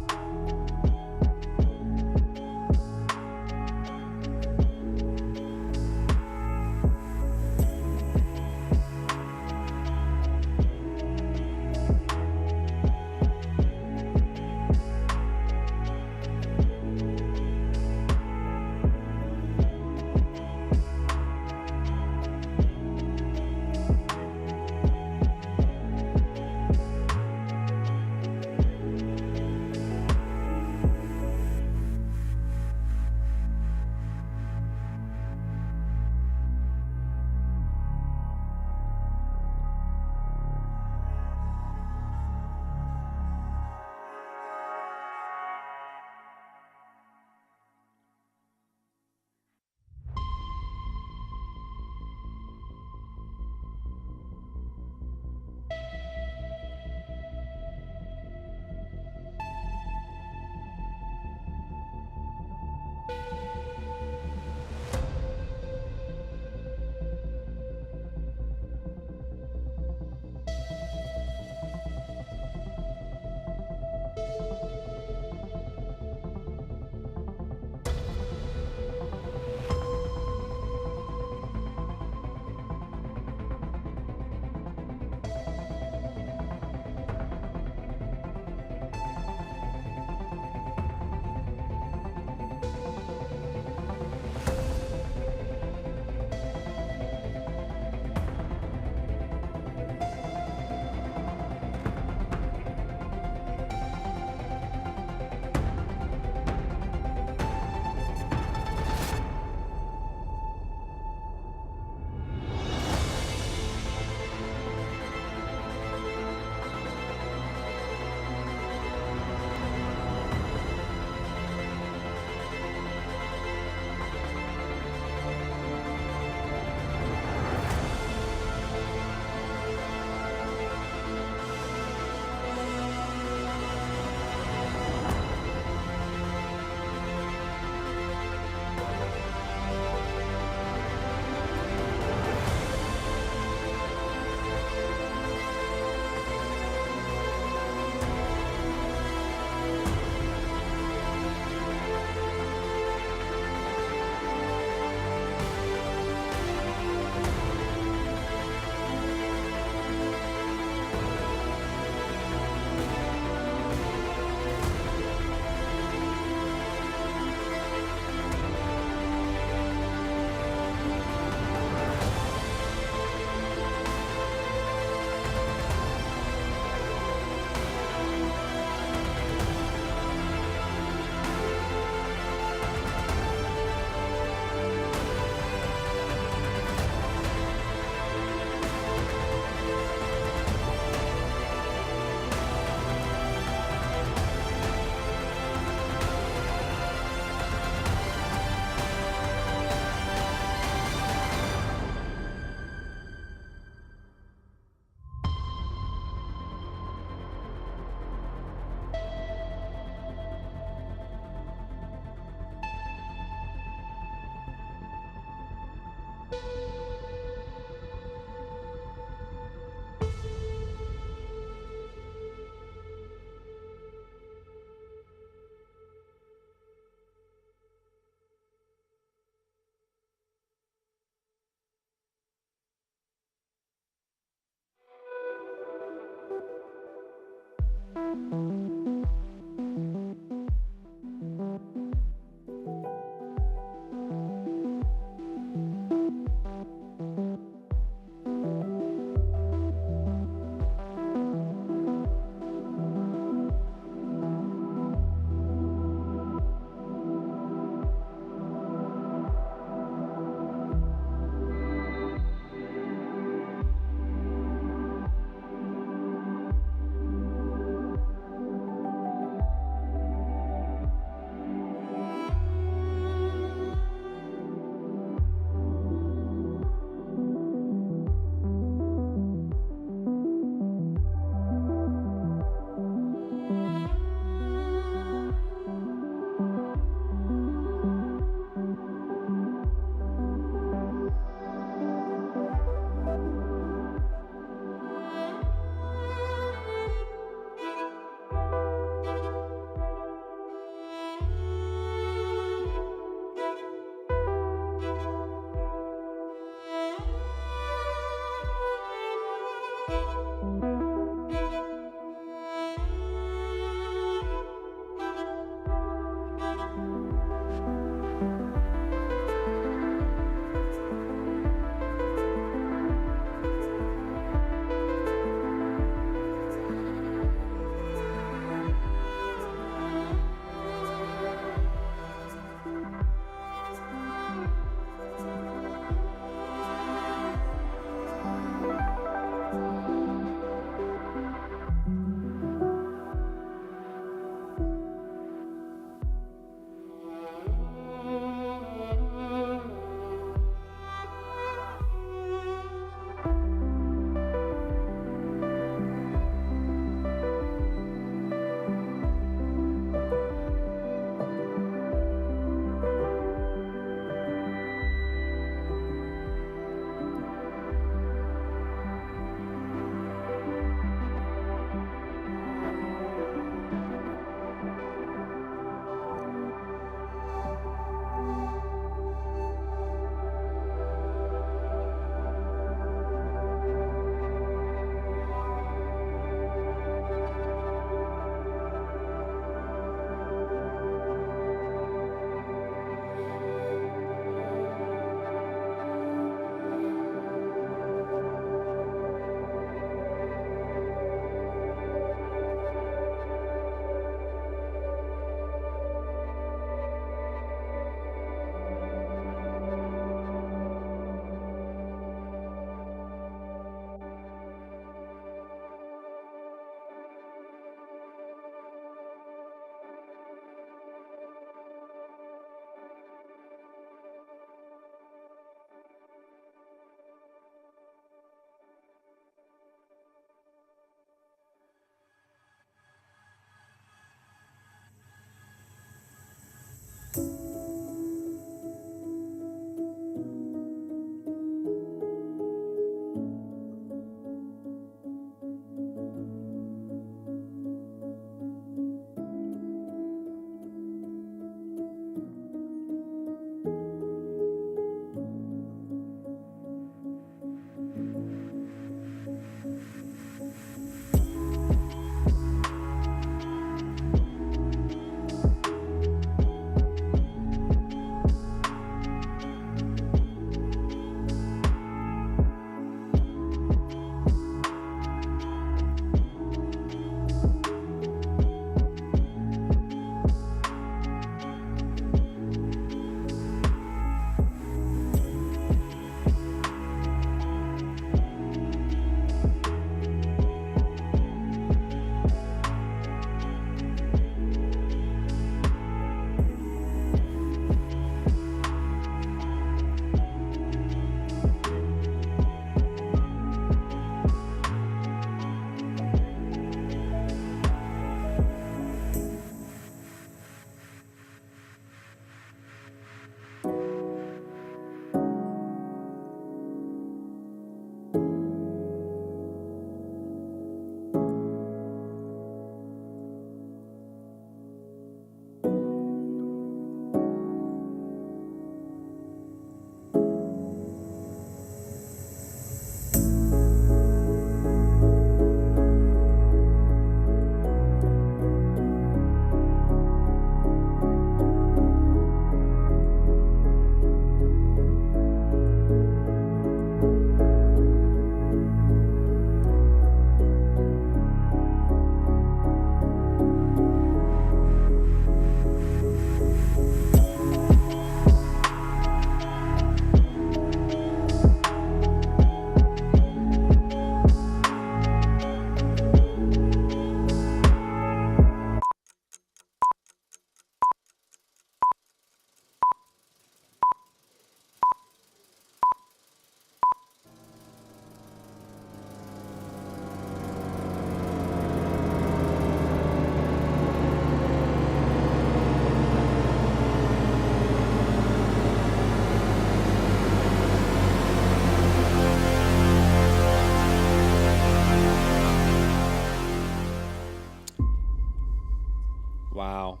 Wow.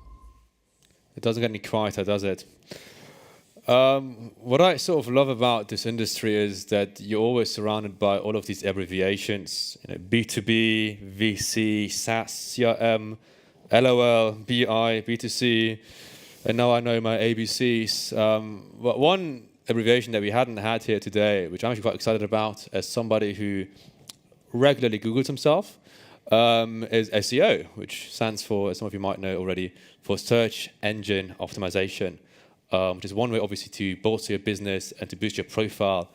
It doesn't get any quieter, does it? What I sort of love about this industry is that you're always surrounded by all of these abbreviations. B2B, VC, SaaS, CRM, LOL, BI, B2C, and now I know my ABCs. But one abbreviation that we hadn't had here today, which I'm actually quite excited about as somebody who regularly Googles himself, is SEO, which stands for, as some of you might know already, for Search Engine Optimization, which is one way, obviously, to bolster your business and to boost your profile,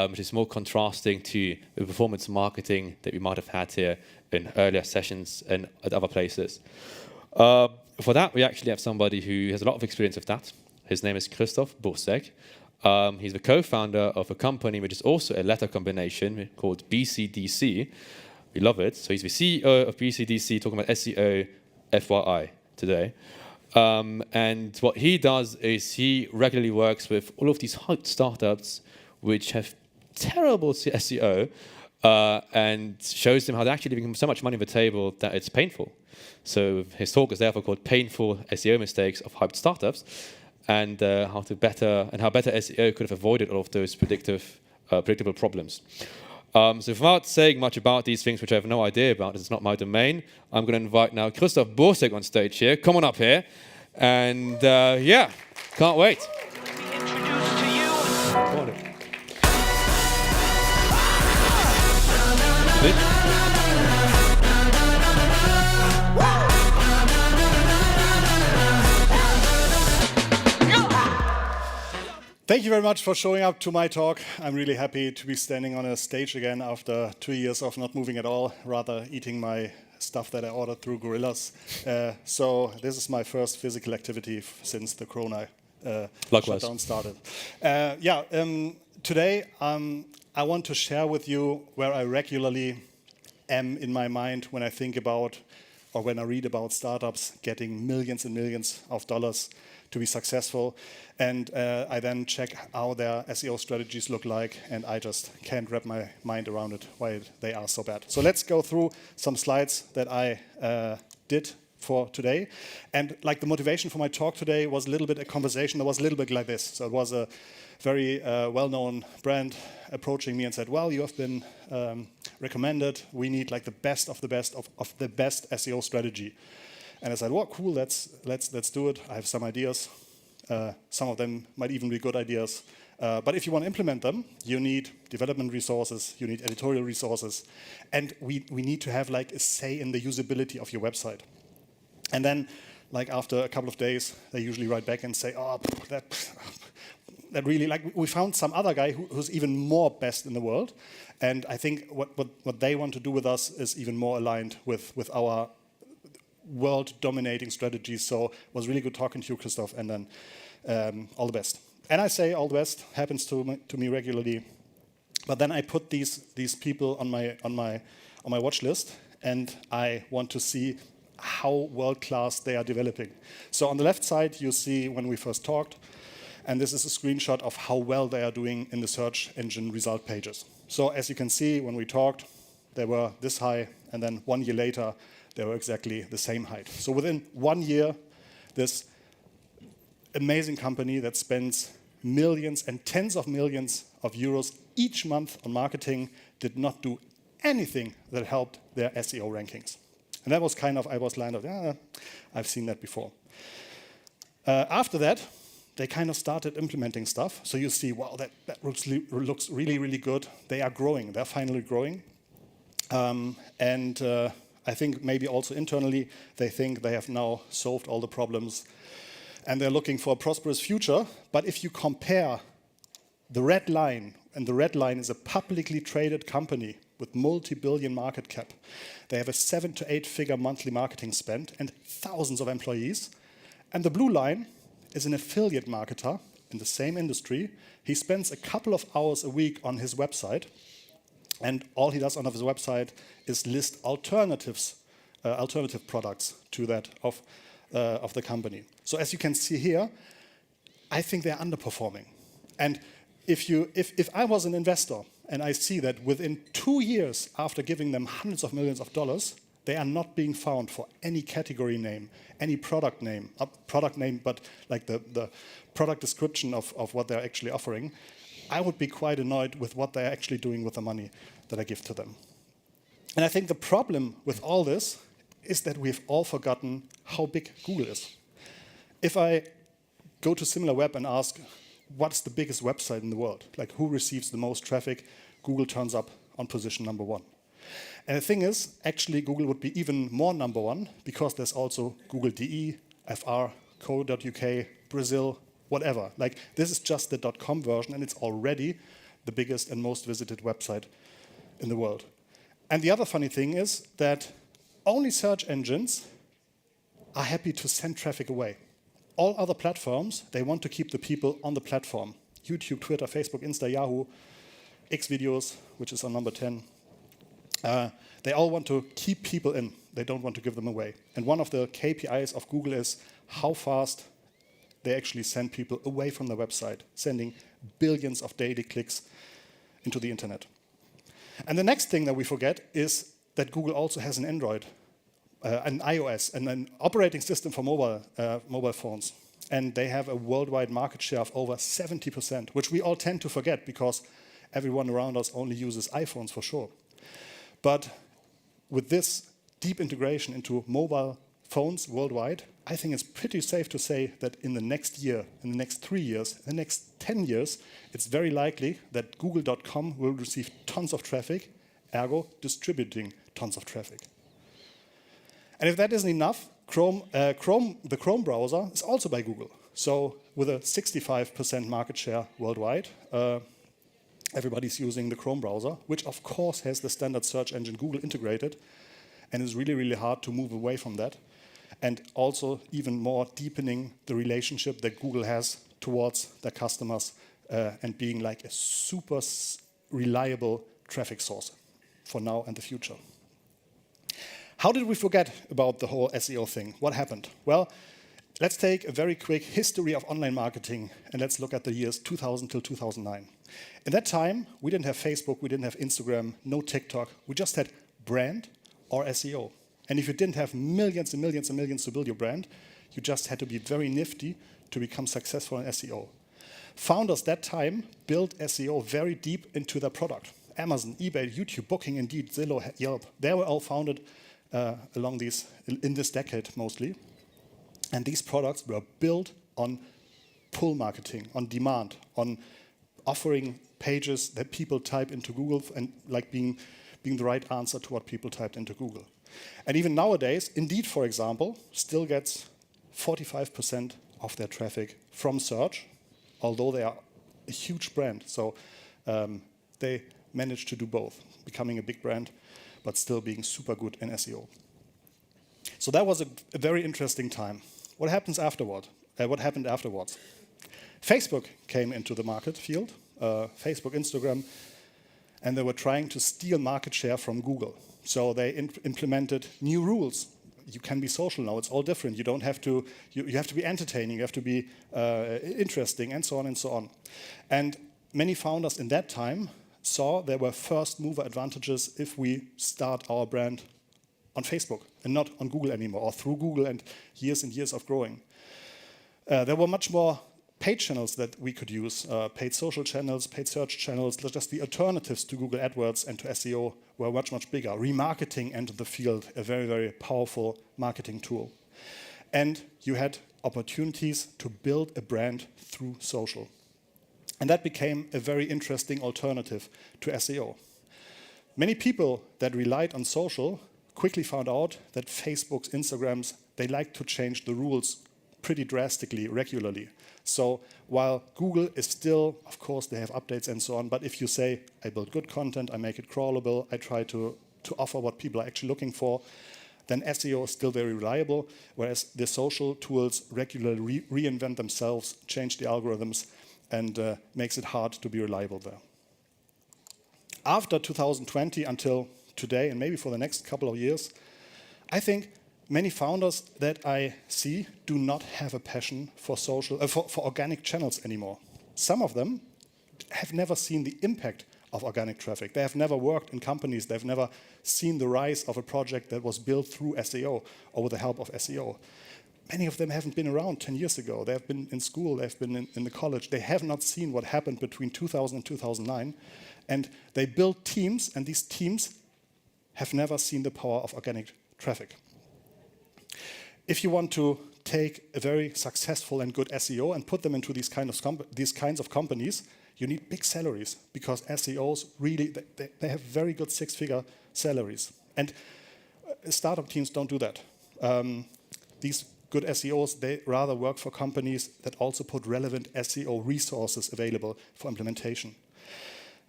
which is more contrasting to the performance marketing that we might have had here in earlier sessions and at other places. For that, we actually have somebody who has a lot of experience with that. His name is Christoph Bursek. He's the co-founder of a company which is also a letter combination called BCDC. We love it. So he's the CEO of BCDC, talking about SEO, FYI, today. And what he does is he regularly works with all of these hot startups which have terrible SEO and shows them how they're actually leaving so much money on the table that it's painful. So his talk is therefore called Painful SEO Mistakes of Hyped Startups, and how better SEO could have avoided all of those predictable problems. So without saying much about these things, which I have no idea about, it's not my domain, I'm going to invite now Christoph Bursek on stage here. Come on up here. And yeah, can't wait. Let me introduce to you. Come on. Thank you very much for showing up to my talk. I'm really happy to be standing on a stage again after 2 years of not moving at all, rather eating my stuff that I ordered through Gorillas. So this is my first physical activity since the Corona shutdown started. Today I want to share with you where I regularly am in my mind when I think about or when I read about startups getting millions and millions of dollars to be successful, and I then check how their SEO strategies look like, and I just can't wrap my mind around it, why they are so bad. So let's go through some slides that I did for today. And like the motivation for my talk today was a little bit a conversation that was a little bit like this. So it was a very well-known brand approaching me and said, well, you have been recommended, we need like the best of the best of the best SEO strategy. And I said, well, cool, let's do it. I have some ideas. Some of them might even be good ideas. But if you want to implement them, you need development resources, you need editorial resources, and we need to have like a say in the usability of your website. And then, like after a couple of days, they usually write back and say, oh, that really, like we found some other guy who's even more best in the world. And I think what they want to do with us is even more aligned with our world-dominating strategies. So it was really good talking to you, Christoph, and then all the best. And I say all the best, happens to me regularly. But then I put these people on my watch list, and I want to see how world-class they are developing. So on the left side, you see when we first talked, and this is a screenshot of how well they are doing in the search engine result pages. So as you can see, when we talked, they were this high, and then 1 year later, they were exactly the same height. So within 1 year, this amazing company that spends millions and tens of millions of euros each month on marketing did not do anything that helped their SEO rankings. And that was kind of, I was lined up, I've seen that before. After that, they kind of started implementing stuff. So you see, wow, that looks really, really good. They are growing. They're finally growing. I think maybe also internally, they think they have now solved all the problems and they're looking for a prosperous future. But if you compare the red line, and the red line is a publicly traded company with multi-billion market cap, they have a 7 to 8 figure monthly marketing spend and thousands of employees. And the blue line is an affiliate marketer in the same industry. He spends a couple of hours a week on his website, and all he does on his website is list alternative products to that of the company. So as you can see here, I think they're underperforming. And if I was an investor and I see that within 2 years after giving them hundreds of millions of dollars, They are not being found for any category name, any product name, but like the product description of what they're actually offering. I would be quite annoyed with what they're actually doing with the money that I give to them. And I think the problem with all this is that we've all forgotten how big Google is. If I go to SimilarWeb and ask, what's the biggest website in the world? Like, who receives the most traffic? Google turns up on position number 1. And the thing is, actually, Google would be even more number 1 because there's also Google DE, FR, co.uk, Brazil, whatever. Like, this is just the .com version, and it's already the biggest and most visited website in the world. And the other funny thing is that only search engines are happy to send traffic away. All other platforms, they want to keep the people on the platform. YouTube, Twitter, Facebook, Insta, Yahoo, X videos, which is on number 10. They all want to keep people in. They don't want to give them away. And one of the KPIs of Google is how fast they actually send people away from the website, sending billions of daily clicks into the internet. And the next thing that we forget is that Google also has an Android, an iOS, and an operating system for mobile phones. And they have a worldwide market share of over 70%, which we all tend to forget because everyone around us only uses iPhones for sure. But with this deep integration into mobile phones worldwide, I think it's pretty safe to say that in the next year, in the next 3 years, in the next 10 years, it's very likely that Google.com will receive tons of traffic, ergo distributing tons of traffic. And if that isn't enough, the Chrome browser is also by Google. So with a 65% market share worldwide, everybody's using the Chrome browser, which of course has the standard search engine Google integrated, and is really, really hard to move away from that. And also even more deepening the relationship that Google has towards their customers and being like a super reliable traffic source for now and the future. How did we forget about the whole SEO thing? What happened? Well, let's take a very quick history of online marketing and let's look at the years 2000 till 2009. In that time, we didn't have Facebook, we didn't have Instagram, no TikTok. We just had brand or SEO. And if you didn't have millions and millions and millions to build your brand, you just had to be very nifty to become successful in SEO. Founders that time built SEO very deep into their product. Amazon, eBay, YouTube, Booking, Indeed, Zillow, Yelp, they were all founded in this decade mostly. And these products were built on pull marketing, on demand, on offering pages that people type into Google and like being the right answer to what people typed into Google. And even nowadays, Indeed, for example, still gets 45% of their traffic from search, although they are a huge brand. So they managed to do both, becoming a big brand, but still being super good in SEO. So that was a very interesting time. What happened afterwards? Facebook came into the market field, Facebook, Instagram, and they were trying to steal market share from Google. So they implemented new rules. You can be social now, it's all different. You don't have to, you have to be entertaining, you have to be interesting, and so on and so on. And many founders in that time saw there were first mover advantages if we start our brand on Facebook and not on Google anymore, or through Google and years of growing. There were much more paid channels that we could use, paid social channels, paid search channels, just the alternatives to Google AdWords and to SEO were much, much bigger. Remarketing entered the field, a very, very powerful marketing tool. And you had opportunities to build a brand through social. And that became a very interesting alternative to SEO. Many people that relied on social quickly found out that Facebook's, Instagrams, they like to change the rules pretty drastically, regularly. So while Google is still, of course, they have updates and so on, but if you say, I build good content, I make it crawlable, I try to offer what people are actually looking for, then SEO is still very reliable, whereas the social tools regularly reinvent themselves, change the algorithms, and makes it hard to be reliable there. After 2020 until today, and maybe for the next couple of years, I think many founders that I see do not have a passion for social, for organic channels anymore. Some of them have never seen the impact of organic traffic. They have never worked in companies. They've never seen the rise of a project that was built through SEO or with the help of SEO. Many of them haven't been around 10 years ago. They have been in school. They've been in the college. They have not seen what happened between 2000 and 2009. And they built teams, and these teams have never seen the power of organic traffic. If you want to take a very successful and good SEO and put them into these kinds of companies, you need big salaries, because SEOs really, they have very good six-figure salaries. And startup teams don't do that. These good SEOs, they rather work for companies that also put relevant SEO resources available for implementation.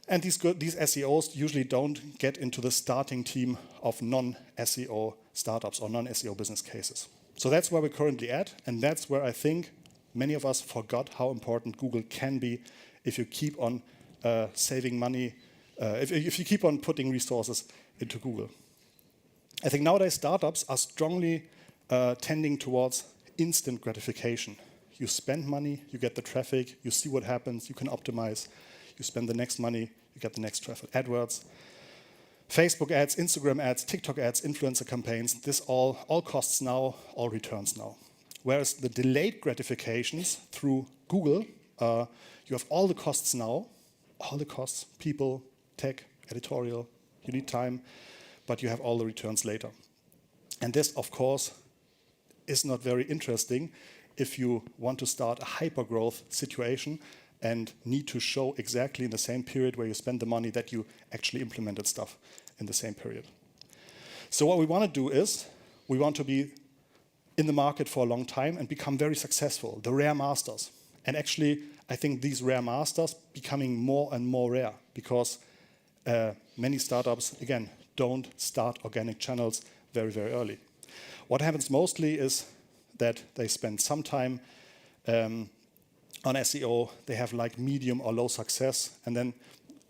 And these SEOs usually don't get into the starting team of non-SEO startups or non-SEO business cases. So that's where we're currently at, and that's where I think many of us forgot how important Google can be if you keep on saving money, if you keep on putting resources into Google. I think nowadays startups are strongly tending towards instant gratification. You spend money, you get the traffic, you see what happens, you can optimize, you spend the next money, you get the next traffic. AdWords, Facebook ads, Instagram ads, TikTok ads, influencer campaigns, this all costs now, all returns now. Whereas the delayed gratifications through Google, you have all the costs now, all the costs, people, tech, editorial, you need time, but you have all the returns later. And this, of course, is not very interesting if you want to start a hyper-growth situation and need to show exactly in the same period where you spend the money that you actually implemented stuff in the same period. So what we want to do is, we want to be in the market for a long time and become very successful, the rare masters. And actually, I think these rare masters becoming more and more rare, because many startups, again, don't start organic channels very, very early. What happens mostly is that they spend some time on SEO, they have like medium or low success, and then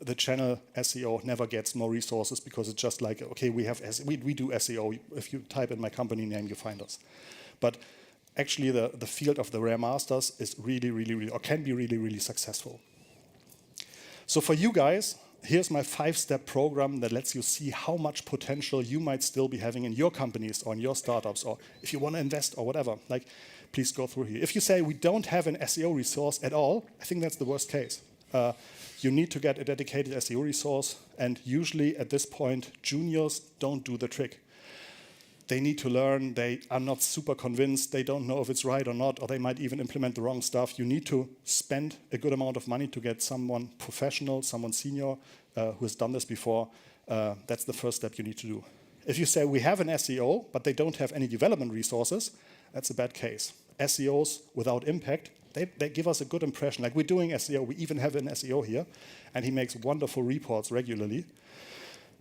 the channel SEO never gets more resources, because it's just like, okay, we do SEO. If you type in my company name, you find us. But actually, the field of the rare masters is really, or can be really successful. So for you guys, here's my 5-step program that lets you see how much potential you might still be having in your companies or in your startups, or if you want to invest or whatever. Like, please go through here. If you say we don't have an SEO resource at all, I think that's the worst case. You need to get a dedicated SEO resource, and usually at this point, juniors don't do the trick. They need to learn, they are not super convinced, they don't know if it's right or not, or they might even implement the wrong stuff. You need to spend a good amount of money to get someone professional, someone senior who has done this before. That's the first step you need to do. If you say we have an SEO, but they don't have any development resources, that's a bad case. SEOs without impact, they give us a good impression. Like, we're doing SEO, we even have an SEO here, and he makes wonderful reports regularly.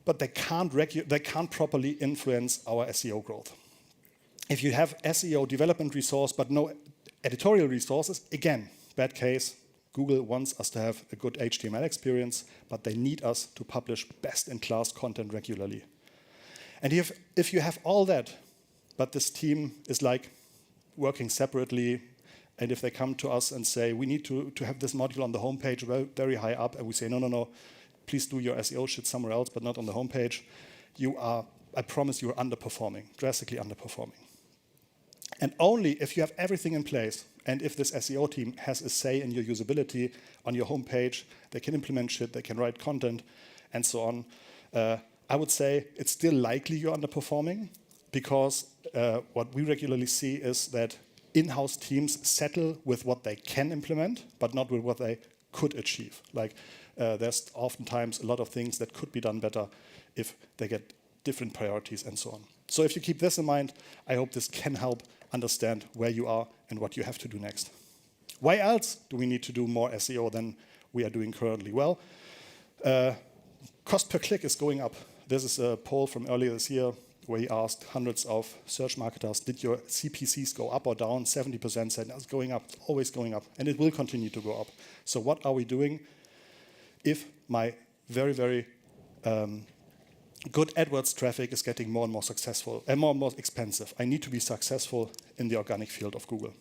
But they can't properly influence our SEO growth. If you have SEO development resource but no editorial resources, again, bad case. Google wants us to have a good HTML experience, but they need us to publish best-in-class content regularly. And if you have all that, but this team is like working separately, and if they come to us and say, we need to have this module on the homepage very high up, and we say, no, please do your SEO shit somewhere else, but not on the homepage, I promise you're underperforming, drastically underperforming. And only if you have everything in place, and if this SEO team has a say in your usability on your homepage, they can implement shit, they can write content, and so on, I would say it's still likely you're underperforming, because what we regularly see is that in-house teams settle with what they can implement, but not with what they could achieve. Like, there's oftentimes a lot of things that could be done better if they get different priorities and so on. So if you keep this in mind, I hope this can help understand where you are and what you have to do next. Why else do we need to do more SEO than we are doing currently? Well, cost per click is going up. This is a poll from earlier this year where he asked hundreds of search marketers, did your CPCs go up or down? 70% said it's going up, it's always going up, and it will continue to go up. So what are we doing if my very, very good AdWords traffic is getting more and more successful and more expensive? I need to be successful in the organic field of Google.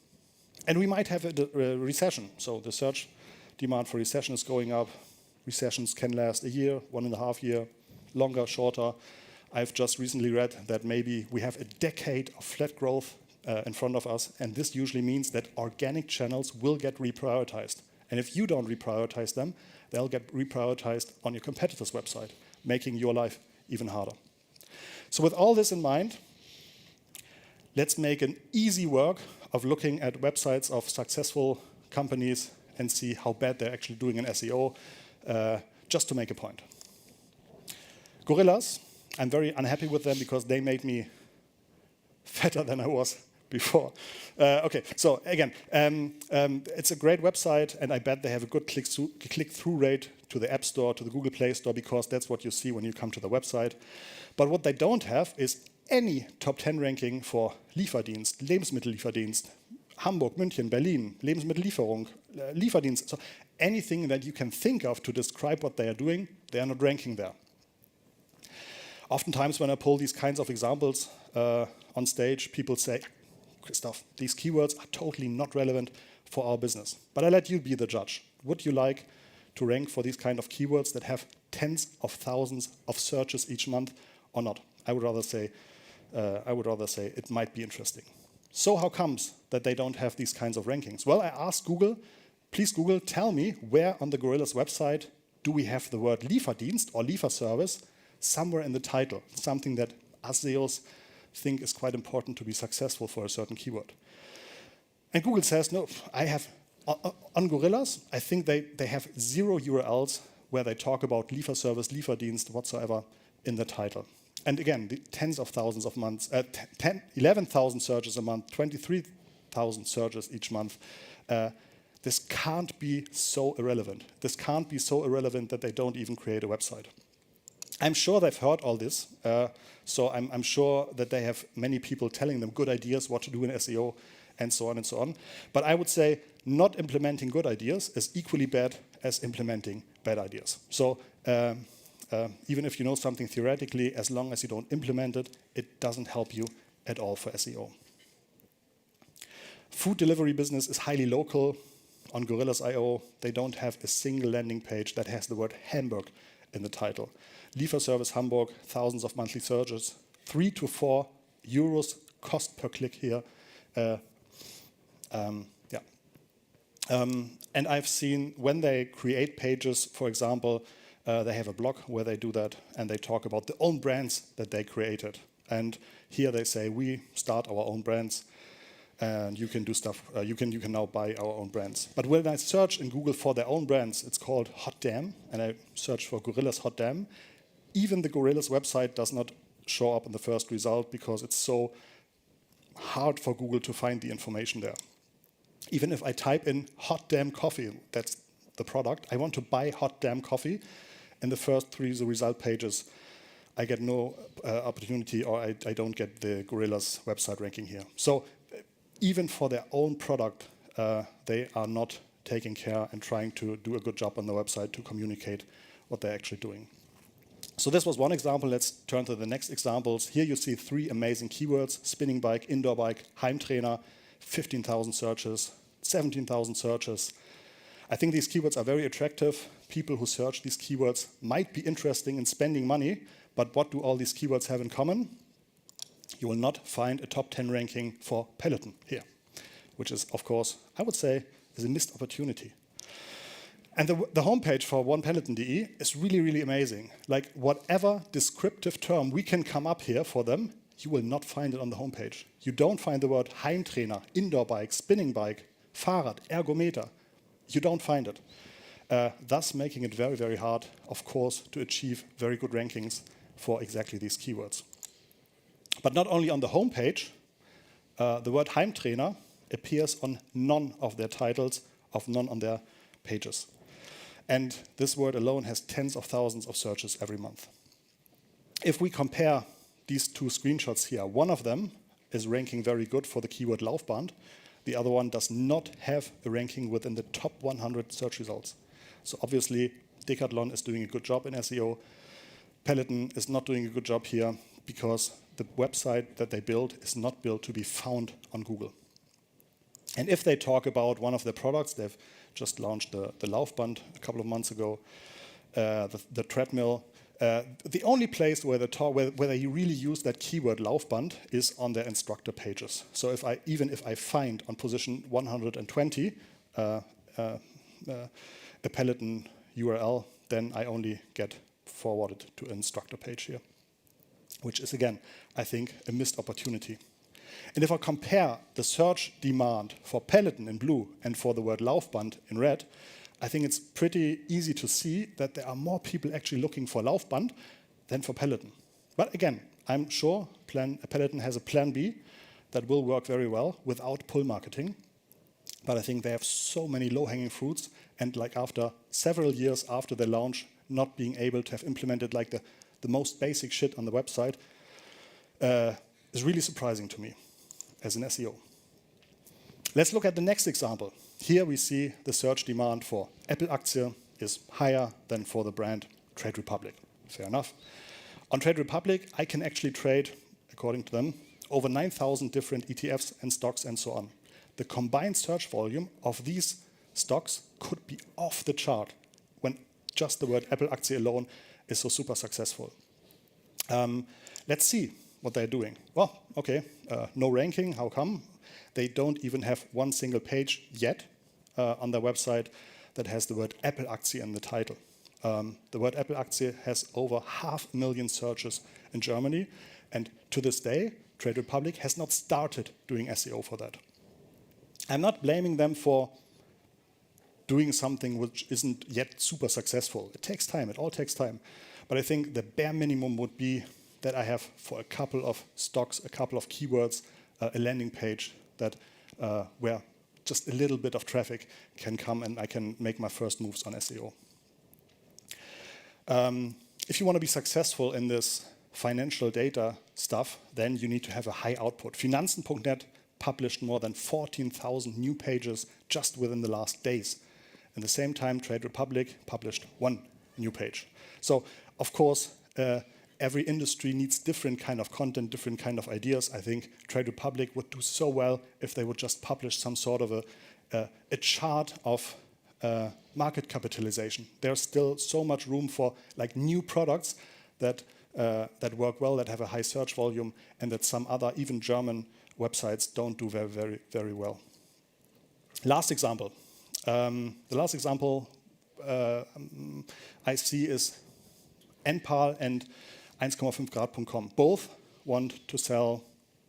And we might have a recession. So the search demand for recession is going up, recessions can last a year, 1.5 years, longer, shorter. I've just recently read that maybe we have a decade of flat growth in front of us, and this usually means that organic channels will get reprioritized. And if you don't reprioritize them, they'll get reprioritized on your competitor's website, making your life even harder. So with all this in mind, let's make an easy work of looking at websites of successful companies and see how bad they're actually doing in SEO, just to make a point. Gorillas, I'm very unhappy with them because they made me fatter than I was before. Okay, so again, it's a great website, and I bet they have a good click-through rate to the App Store, to the Google Play Store, because that's what you see when you come to the website. But what they don't have is any top 10 ranking for Lieferdienst, Lebensmittellieferdienst, Hamburg, München, Berlin, Lebensmittellieferung, Lieferdienst. So anything that you can think of to describe what they are doing, they are not ranking there. Oftentimes when I pull these kinds of examples on stage, people say, Christoph, these keywords are totally not relevant for our business. But I let you be the judge. Would you like to rank for these kind of keywords that have tens of thousands of searches each month or not? I would rather say it might be interesting. So how comes that they don't have these kinds of rankings? Well, I asked Google, please Google, tell me where on the Gorillas website do we have the word Lieferdienst or Lieferservice somewhere in the title, something that SEOs think is quite important to be successful for a certain keyword. And Google says, no, I have, on Gorillas, I think they have 0 URLs where they talk about Lieferservice, Lieferdienst, whatsoever in the title. And again, the tens of thousands of months, 11,000 searches a month, 23,000 searches each month. This can't be so irrelevant. This can't be so irrelevant that they don't even create a website. I'm sure they've heard all this, so I'm sure that they have many people telling them good ideas, what to do in SEO, and so on and so on. But I would say not implementing good ideas is equally bad as implementing bad ideas. So even if you know something theoretically, as long as you don't implement it, it doesn't help you at all for SEO. Food delivery business is highly local. On Gorillas.io, they don't have a single landing page that has the word Hamburg in the title. Lieferservice Hamburg, thousands of monthly searches, 3 to 4 euros cost per click here. And I've seen when they create pages, for example, they have a blog where they do that, and they talk about the own brands that they created. And here they say, we start our own brands, and you can do stuff. You can now buy our own brands. But when I search in Google for their own brands, it's called Hot Damn, and I search for Gorillas Hot Damn. Even the Gorillas website does not show up in the first result because it's so hard for Google to find the information there. Even if I type in Hot Damn Coffee, that's the product, I want to buy Hot Damn Coffee, in the first 3 result pages, I get no opportunity, or I don't get the Gorillas website ranking here. So even for their own product, they are not taking care and trying to do a good job on the website to communicate what they're actually doing. So this was one example. Let's turn to the next examples. Here you see 3 amazing keywords: spinning bike, indoor bike, Heimtrainer, 15,000 searches, 17,000 searches. I think these keywords are very attractive. People who search these keywords might be interested in spending money, but what do all these keywords have in common? You will not find a top 10 ranking for Peloton here, which is, of course, I would say, is a missed opportunity. And the homepage for onepeloton.de is really, really amazing. Like, whatever descriptive term we can come up here for them, you will not find it on the homepage. You don't find the word Heimtrainer, indoor bike, spinning bike, Fahrrad, ergometer. You don't find it. Thus making it very, very hard, of course, to achieve very good rankings for exactly these keywords. But not only on the homepage, the word Heimtrainer appears on none of their titles, of none on their pages. And this word alone has tens of thousands of searches every month. If we compare these 2 screenshots here, one of them is ranking very good for the keyword Laufband. The other one does not have a ranking within the top 100 search results. So obviously, Decathlon is doing a good job in SEO. Peloton is not doing a good job here because the website that they build is not built to be found on Google. And if they talk about one of their products, they've just launched the Laufband a couple of months ago. the treadmill. The only place where they really use that keyword Laufband is on their instructor pages. So even if I find on position 120 a Peloton URL, then I only get forwarded to an instructor page here, which is, again, I think, a missed opportunity. And if I compare the search demand for Peloton in blue and for the word Laufband in red, I think it's pretty easy to see that there are more people actually looking for Laufband than for Peloton. But again, I'm sure Peloton has a plan B that will work very well without pull marketing. But I think they have so many low-hanging fruits, and like after several years after their launch, not being able to have implemented like the most basic shit on the website is really surprising to me as an SEO. Let's look at the next example. Here we see the search demand for Apple-Aktie is higher than for the brand Trade Republic. Fair enough. On Trade Republic, I can actually trade, according to them, over 9,000 different ETFs and stocks and so on. The combined search volume of these stocks could be off the chart when just the word Apple-Aktie alone is so super successful. Let's see what they're doing. Well, okay, no ranking, how come? They don't even have one single page yet on their website that has the word Apple-Aktie in the title. The word Apple-Aktie has over 500,000 searches in Germany, and to this day, Trade Republic has not started doing SEO for that. I'm not blaming them for doing something which isn't yet super successful. It takes time, it all takes time. But I think the bare minimum would be that I have, for a couple of stocks, a couple of keywords, a landing page that where just a little bit of traffic can come and I can make my first moves on SEO. If you want to be successful in this financial data stuff, then you need to have a high output. Finanzen.net published more than 14,000 new pages just within the last days. At the same time, Trade Republic published one new page. So, of course, every industry needs different kind of content, different kind of ideas. I think Trade Republic would do so well if they would just publish some sort of a chart of market capitalization. There's still so much room for like new products that work well, that have a high search volume, and that some other, even German websites don't do very, very, very well. Last example. The last example I see is NPAL and 1,5grad.com. Both want to sell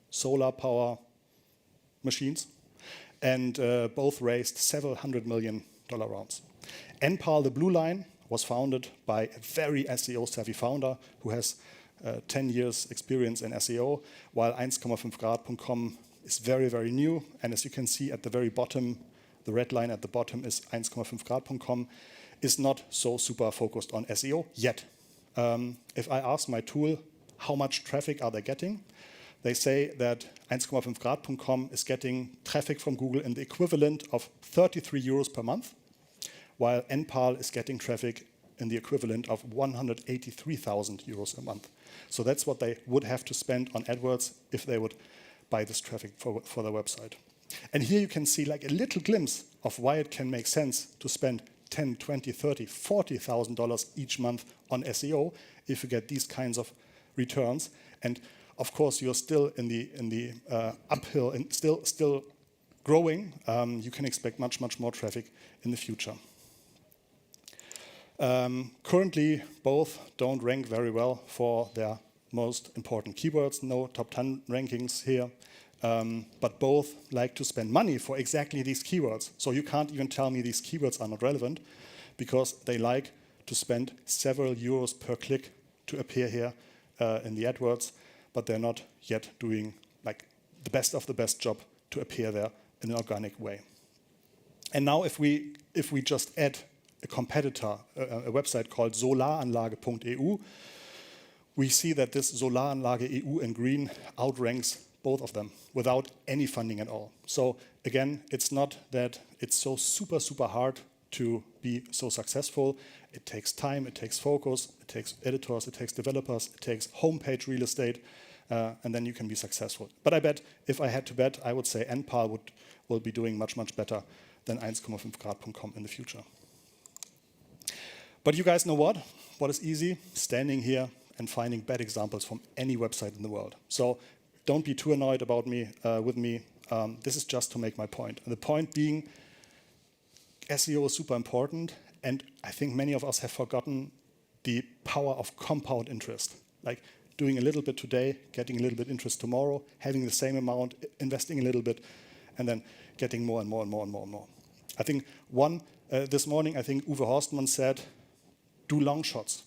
solar power machines, and both raised several $100 million rounds. NPAL, the blue line, was founded by a very SEO-savvy founder who has 10 years experience in SEO, while 1,5grad.com is very, very new. And as you can see at the very bottom, the red line at the bottom is 1,5grad.com, is not so super focused on SEO yet. If I ask my tool, how much traffic are they getting? They say that 1,5grad.com is getting traffic from Google in the equivalent of 33 euros per month, while NPAL is getting traffic in the equivalent of 183,000 euros a month. So that's what they would have to spend on AdWords if they would buy this traffic for their website. And here you can see like a little glimpse of why it can make sense to spend $10, $20, $30, $40,000 each month on SEO if you get these kinds of returns. And of course, you're still in the uphill and still growing. You can expect much more traffic in the future. Currently, both don't rank very well for their most important keywords. No top 10 rankings here. But both like to spend money for exactly these keywords. So you can't even tell me these keywords are not relevant, because they like to spend several euros per click to appear here in the AdWords, but they're not yet doing like the best of the best job to appear there in an organic way. And now if we just add a competitor, a website called solaranlage.eu, we see that this Solaranlage EU in green outranks both of them without any funding at all. So again, it's not that it's so super hard to be so successful. It takes time, it takes focus, it takes editors, it takes developers, it takes homepage real estate, and then you can be successful. But I bet, if I had to bet, I would say NPAL will be doing much better than 1,5grad.com in the future. But you guys know what? What is easy? Standing here and finding bad examples from any website in the world. So don't be too annoyed about me, with me. This is just to make my point. And the point being, SEO is super important, and I think many of us have forgotten the power of compound interest. Like doing a little bit today, getting a little bit interest tomorrow, having the same amount, investing a little bit, and then getting more and more and more and more and more. I think this morning, I think Uwe Horstmann said, do long shots.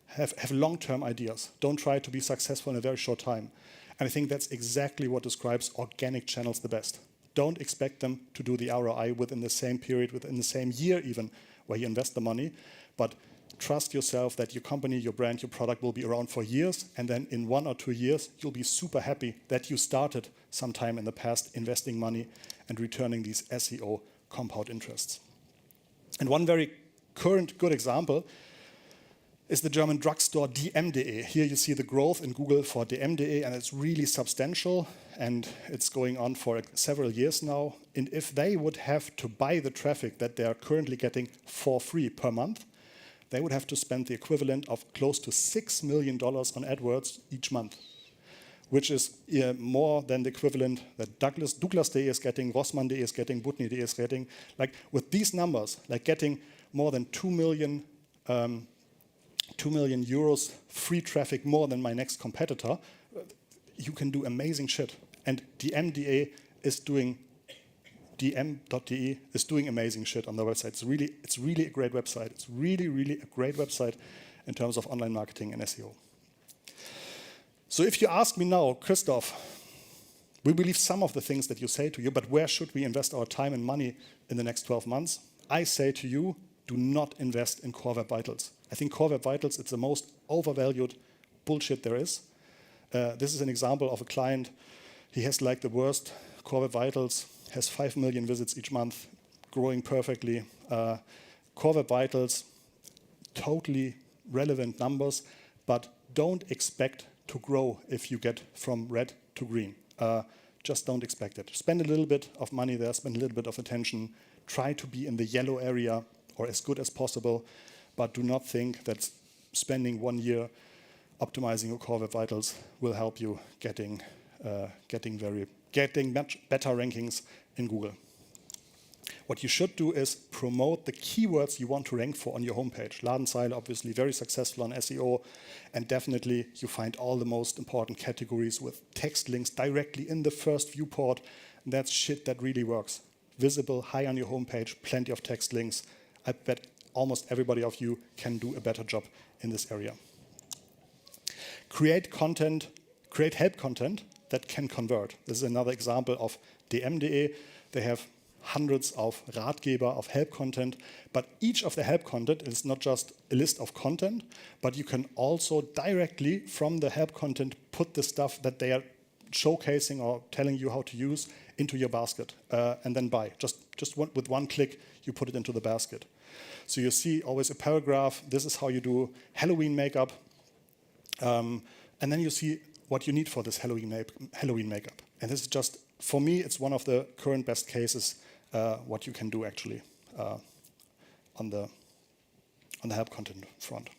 Have long-term ideas. Don't try to be successful in a very short time. And I think that's exactly what describes organic channels the best. Don't expect them to do the ROI within the same period, within the same year even, where you invest the money, but trust yourself that your company, your brand, your product will be around for years, and then in 1 or 2 years, you'll be super happy that you started sometime in the past investing money and returning these SEO compound interests. And one very current good example is the German drugstore DM.de. Here you see the growth in Google for DM.de, and it's really substantial, and it's going on for several years now. And if they would have to buy the traffic that they are currently getting for free per month, they would have to spend the equivalent of close to $6 million on AdWords each month, which is more than the equivalent that Douglas.de is getting, Rossmann.de is getting, Butni.de is getting. Like with these numbers, like getting more than 2 million euros free traffic more than my next competitor, you can do amazing shit. And DM.de is doing amazing shit on their website. It's really a great website. It's really a great website in terms of online marketing and SEO. So if you ask me now, Christoph, we believe some of the things that you say to you, but where should we invest our time and money in the next 12 months? I say to you, do not invest in Core Web Vitals. I think Core Web Vitals, it's the most overvalued bullshit there is. This is an example of a client. He has like the worst Core Web Vitals, has 5 million visits each month, growing perfectly. Core Web Vitals, totally relevant numbers, but don't expect to grow if you get from red to green. Just don't expect it. Spend a little bit of money there, spend a little bit of attention, try to be in the yellow area or as good as possible, but do not think that spending 1 year optimizing your Core Web Vitals will help you getting much better rankings in Google. What you should do is promote the keywords you want to rank for on your homepage. Ladenzeile, obviously very successful on SEO, and definitely you find all the most important categories with text links directly in the first viewport. And that's shit that really works. Visible, high on your homepage, plenty of text links. I bet almost everybody of you can do a better job in this area. Create help content that can convert. This is another example of DM.de. They have hundreds of Ratgeber of help content, but each of the help content is not just a list of content, but you can also directly from the help content put the stuff that they are showcasing or telling you how to use into your basket and then buy. Just with one click, you put it into the basket. So you see always a paragraph. This is how you do Halloween makeup. And then you see what you need for this Halloween makeup. And this is just, for me, it's one of the current best cases what you can do actually on the help content front.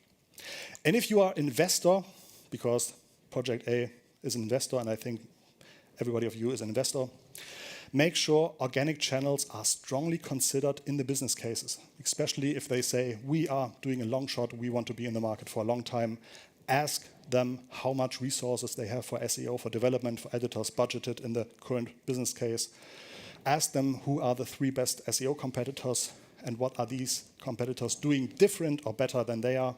And if you are an investor, because Project A is an investor, and I think everybody of you is an investor, make sure organic channels are strongly considered in the business cases, especially if they say, we are doing a long shot, we want to be in the market for a long time. Ask them how much resources they have for SEO, for development, for editors budgeted in the current business case. Ask them who are the 3 best SEO competitors and what are these competitors doing different or better than they are.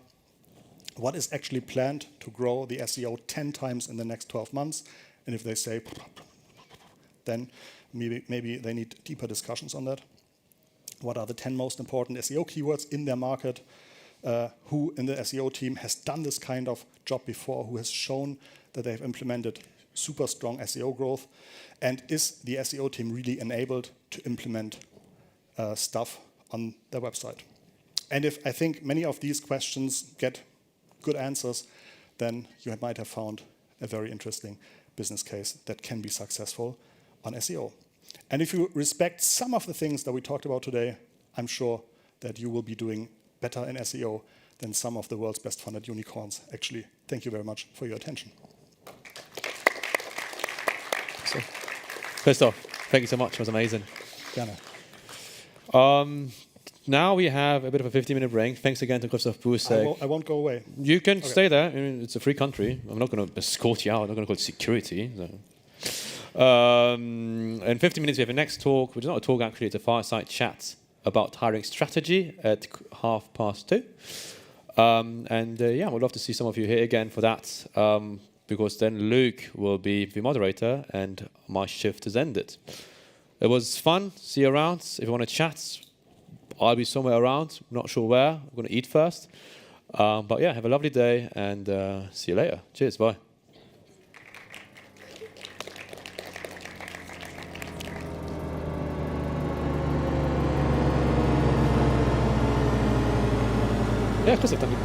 What is actually planned to grow the SEO 10 times in the next 12 months? And if they say, then maybe they need deeper discussions on that. What are the 10 most important SEO keywords in their market? Who in the SEO team has done this kind of job before, who has shown that they've implemented super strong SEO growth, and is the SEO team really enabled to implement stuff on their website? And if I think many of these questions get good answers, then you might have found a very interesting business case that can be successful on SEO. And if you respect some of the things that we talked about today, I'm sure that you will be doing better in SEO than some of the world's best funded unicorns. Actually, thank you very much for your attention. So, Christoph, thank you so much. It was amazing. Gerne. Now we have a bit of a 50-minute break. Thanks again to Christoph Busek. I won't go away. You can stay there. I mean, it's a free country. I'm not going to escort you out. I'm not going to call it security. So. In 50 minutes, we have a next talk, which is not a talk actually, it's a fireside chat about hiring strategy at 2:30. Yeah, we'd love to see some of you here again for that, because then Luke will be the moderator and my shift has ended. It was fun. See you around. If you want to chat, I'll be somewhere around. Not sure where. I'm going to eat first. But yeah, have a lovely day and see you later. Cheers. Bye. Ja, Christoph, danke.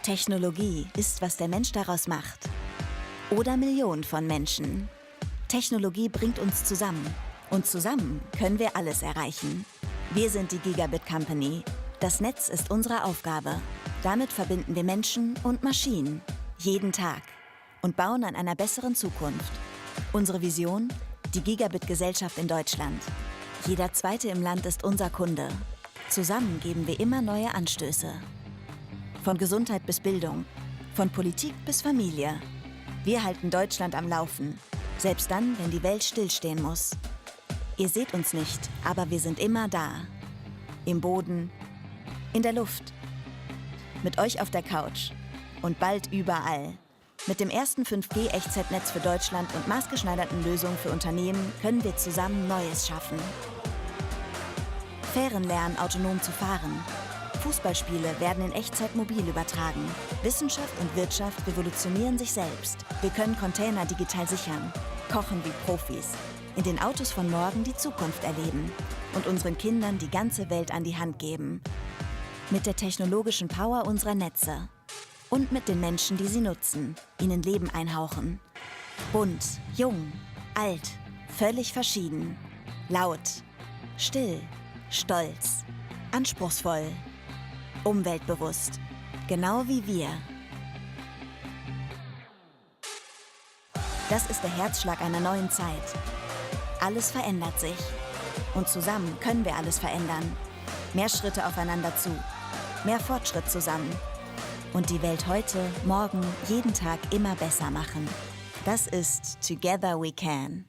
Technologie ist, was der Mensch daraus macht. Oder Millionen von Menschen. Technologie bringt uns zusammen. Und zusammen können wir alles erreichen. Wir sind die Gigabit Company. Das Netz ist unsere Aufgabe. Damit verbinden wir Menschen und Maschinen. Jeden Tag. Und bauen an einer besseren Zukunft. Unsere Vision? Die Gigabit-Gesellschaft in Deutschland. Jeder Zweite im Land ist unser Kunde. Zusammen geben wir immer neue Anstöße. Von Gesundheit bis Bildung, von Politik bis Familie. Wir halten Deutschland am Laufen, selbst dann, wenn die Welt stillstehen muss. Ihr seht uns nicht, aber wir sind immer da. Im Boden, in der Luft, mit euch auf der Couch und bald überall. Mit dem ersten 5G-Echtzeit-Netz für Deutschland und maßgeschneiderten Lösungen für Unternehmen können wir zusammen Neues schaffen. Fähren lernen, autonom zu fahren. Fußballspiele werden in Echtzeit mobil übertragen. Wissenschaft und Wirtschaft revolutionieren sich selbst. Wir können Container digital sichern, kochen wie Profis, in den Autos von morgen die Zukunft erleben und unseren Kindern die ganze Welt an die Hand geben. Mit der technologischen Power unserer Netze und mit den Menschen, die sie nutzen, ihnen Leben einhauchen. Bunt, jung, alt, völlig verschieden. Laut, still, stolz, anspruchsvoll. Umweltbewusst, genau wie wir. Das ist der Herzschlag einer neuen Zeit. Alles verändert sich. Und zusammen können wir alles verändern. Mehr Schritte aufeinander zu. Mehr Fortschritt zusammen. Und die Welt heute, morgen, jeden Tag immer besser machen. Das ist Together We Can.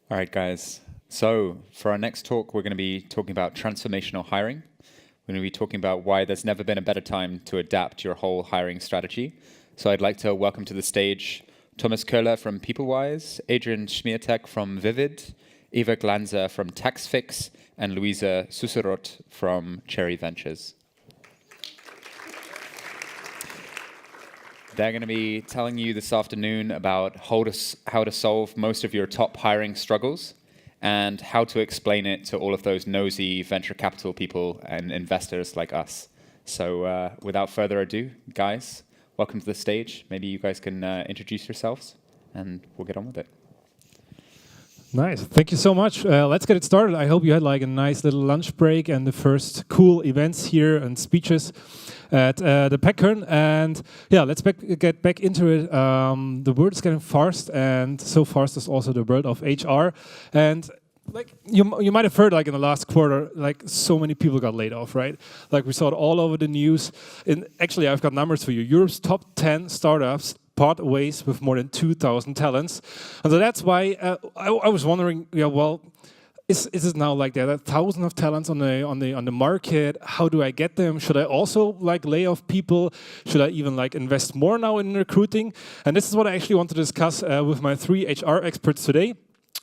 All right, guys. So for our next talk, we're going to be talking about transformational hiring. We're going to be talking about why there's never been a better time to adapt your whole hiring strategy. So I'd like to welcome to the stage Thomas Köhler from PeopleWise, Adrian Schmiertek from Vivid, Eva Glanzer from TaxFix, and Luisa Susurot from Cherry Ventures. They're going to be telling you this afternoon about how to solve most of your top hiring struggles and how to explain it to all of those nosy venture capital people and investors like us. So without further ado, guys, welcome to the stage. Maybe you guys can introduce yourselves and we'll get on with it. Nice. Thank you so much. Let's get it started. I hope you had like a nice little lunch break and the first cool events here and speeches at the PAKCon. And yeah, let's get back into it. The world is getting fast, and so fast is also the world of HR. And like you might have heard, like in the last quarter, like so many people got laid off, right? Like we saw it all over the news. And actually, I've got numbers for you. Europe's top 10 startups part ways with more than 2,000 talents. And so that's why I was wondering, yeah, well, is it now like there are thousands of talents on the market? How do I get them? Should I also like lay off people? Should I even like invest more now in recruiting? And this is what I actually want to discuss with my 3 HR experts today.